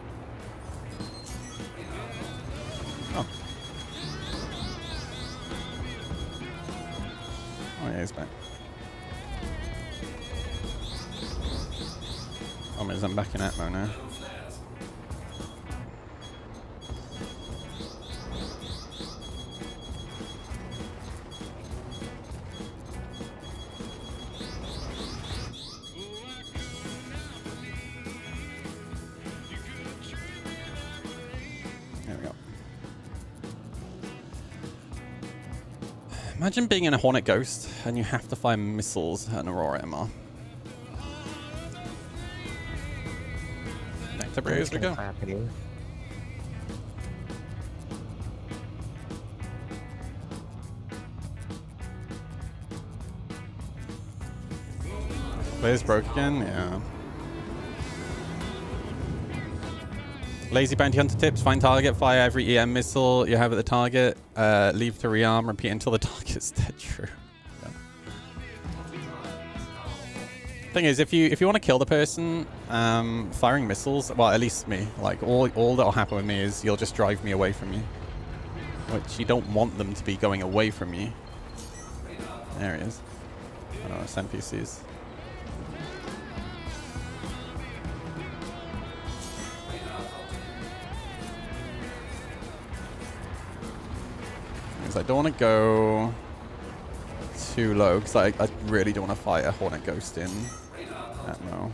Oh. Oh yeah, he's back. Oh, means I'm back in Atmo now. Imagine being in a Hornet Ghost and you have to fire missiles at an Aurora MR. Back to Bruce we go. Blaze broke again? Yeah. Lazy Bounty Hunter tips. Find target, fire every EM missile you have at the target. Leave to rearm, repeat until the target's dead. True. Yeah. Thing is, if you want to kill the person, firing missiles, well, at least me, like all that'll happen with me is you'll just drive me away from you. Which you don't want them to be going away from you. There he is. I don't know, it's NPCs. I don't want to go too low because I really don't want to fight a Hornet Ghost in Atmo.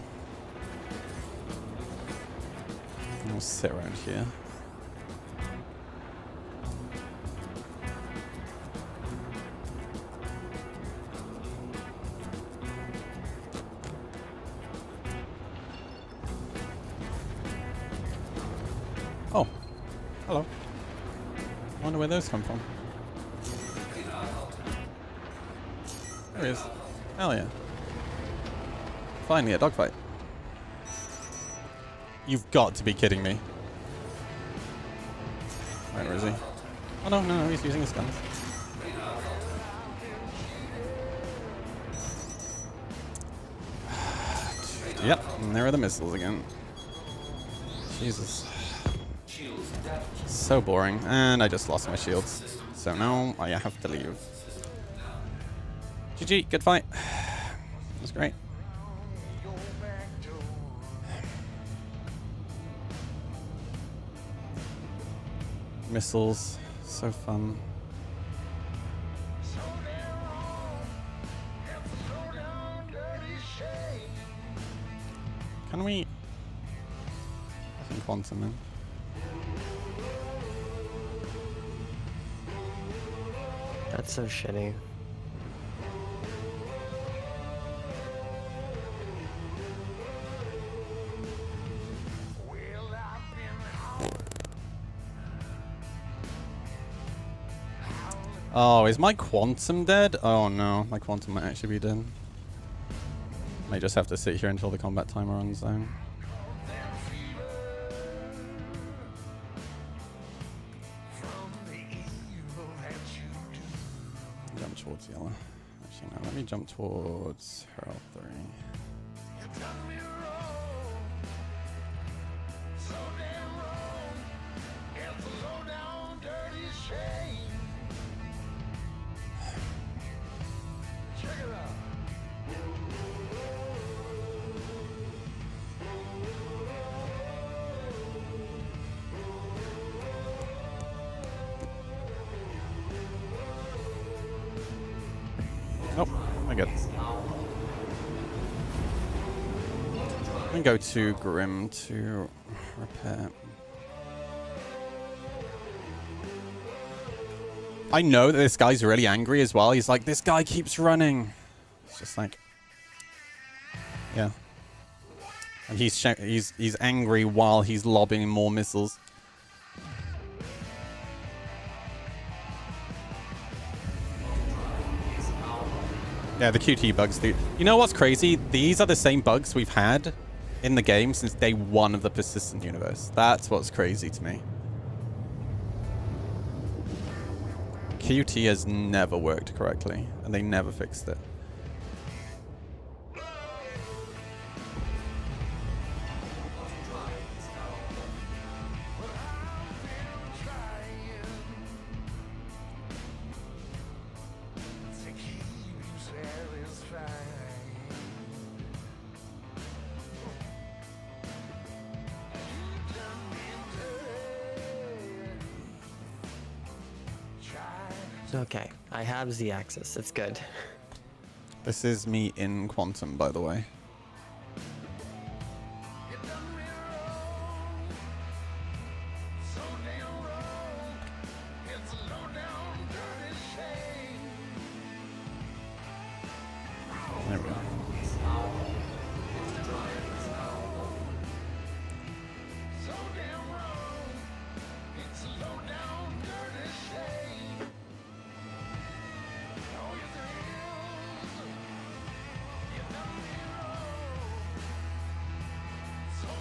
I'll sit around here. Oh, hello. I wonder where those come from. There he is. Hell yeah. Finally, a dogfight. You've got to be kidding me. Right, where is he? Oh no, no, he's using his guns. Yep, and there are the missiles again. Jesus. So boring. And I just lost my shields. So now I have to leave. GG, good fight. It was great. Missiles, so fun. Can we? I think quantum in. That's so shitty. Oh, is my quantum dead? Oh no, my quantum might actually be dead. May just have to sit here until the combat timer runs down. Jump towards yellow. Actually, no, let me jump towards Herald 3. Nope, I get it. I'm gonna go to Grim to repair. I know that this guy's really angry as well. He's like, this guy keeps running. It's just like, yeah. And he's angry while he's lobbing more missiles. Yeah, the QT bugs, dude. You know what's crazy? These are the same bugs we've had in the game since day one of the persistent universe. That's what's crazy to me. QT has never worked correctly, and they never fixed it. Okay, I have Z-axis. It's good. This is me in Quantum, by the way. There we go.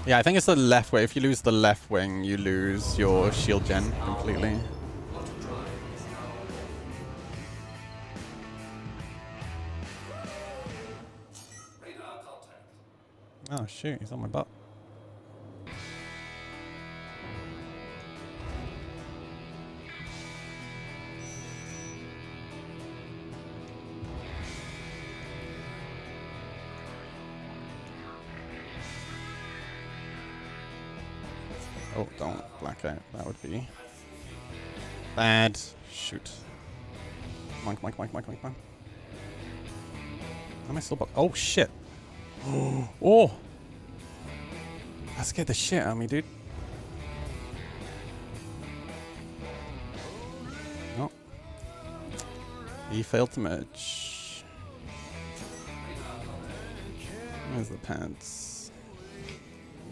Yeah, I think it's the left wing. If you lose the left wing, you lose your shield gen completely. Oh shoot, he's on my butt. Oh, don't black out. That would be bad. Shoot. Come on. Am I still blocked? Oh, shit. Oh! That scared the shit out of me, dude. No. He failed to merge. Where's the pants?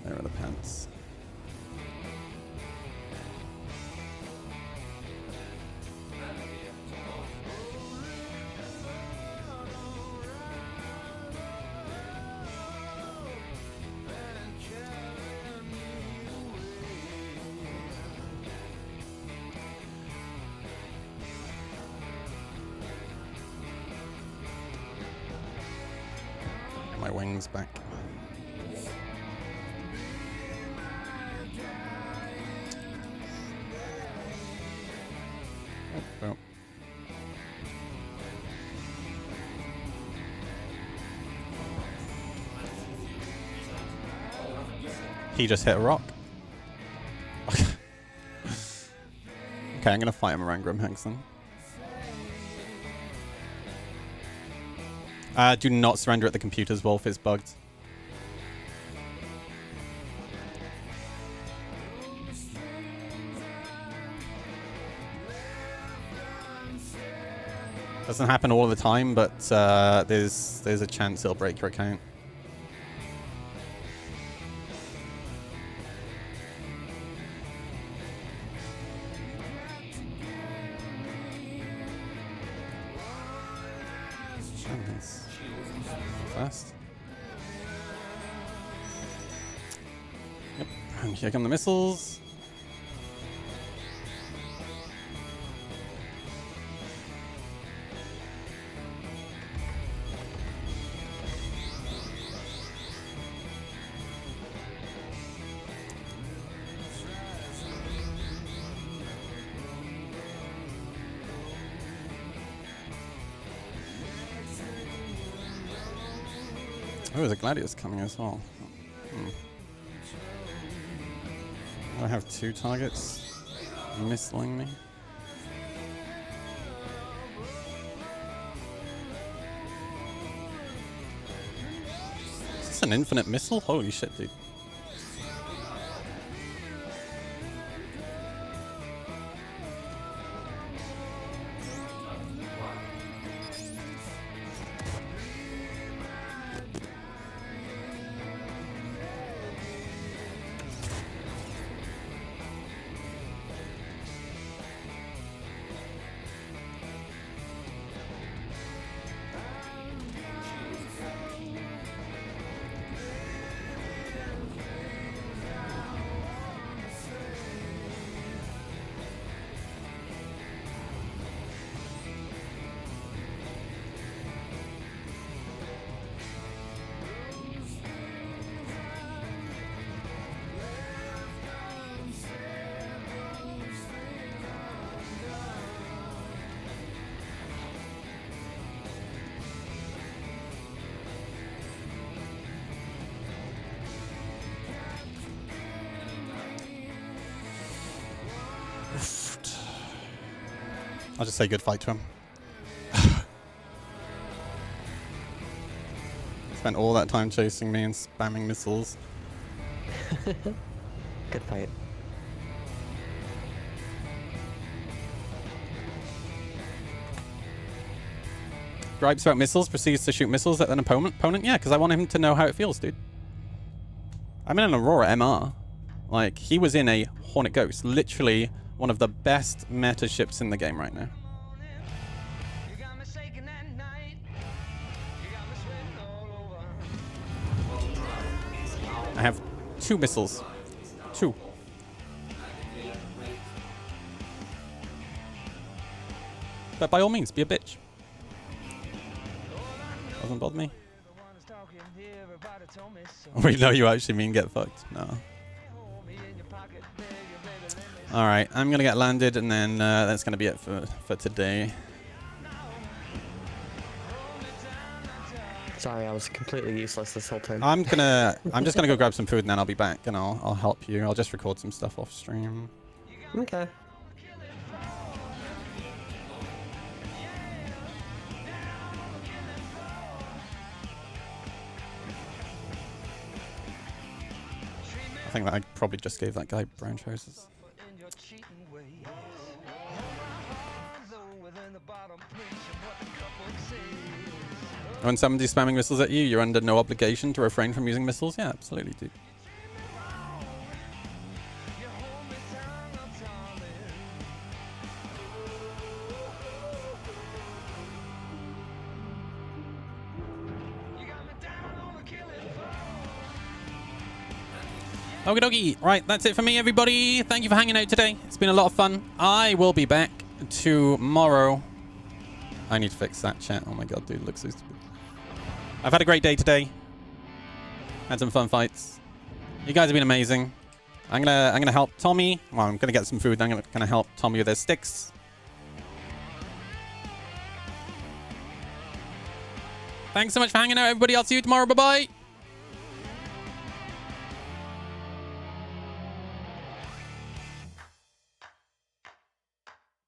There are the pants. My wings back. Oh. He just hit a rock. Okay, I'm gonna fight him around Grimhexen. Do not surrender at the computers, Wolf. It's bugged. Doesn't happen all the time, but there's a chance it'll break your account. Fast. Yep, and here come the missiles. Oh, there's a Gladius coming as well. I have two targets missiling me. Is this an infinite missile? Holy shit, dude. I'll just say good fight to him. Spent all that time chasing me and spamming missiles. Good fight. Gripes about missiles, proceeds to shoot missiles at an opponent? Yeah, because I want him to know how it feels, dude. I'm in an Aurora MR. Like, he was in a Hornet Ghost. Literally one of the best meta ships in the game right now. I have 2 missiles. 2. But by all means, be a bitch. Doesn't bother me. Wait, no, you actually mean get fucked? No. Alright, I'm gonna get landed and then that's gonna be it for today. Sorry, I was completely useless this whole time. I'm just gonna go grab some food and then I'll be back and I'll help you. I'll just record some stuff off stream. Okay. I think that I probably just gave that guy brown trousers. When somebody's spamming missiles at you, you're under no obligation to refrain from using missiles? Yeah, absolutely, dude. Okie dokie. Right, that's it for me, everybody. Thank you for hanging out today. It's been a lot of fun. I will be back tomorrow. I need to fix that chat. Oh my god, dude, it looks so stupid. I've had a great day today. Had some fun fights. You guys have been amazing. I'm gonna help Tommy. Well, I'm gonna get some food. I'm gonna help Tommy with his sticks. Thanks so much for hanging out, everybody. I'll see you tomorrow. Bye bye.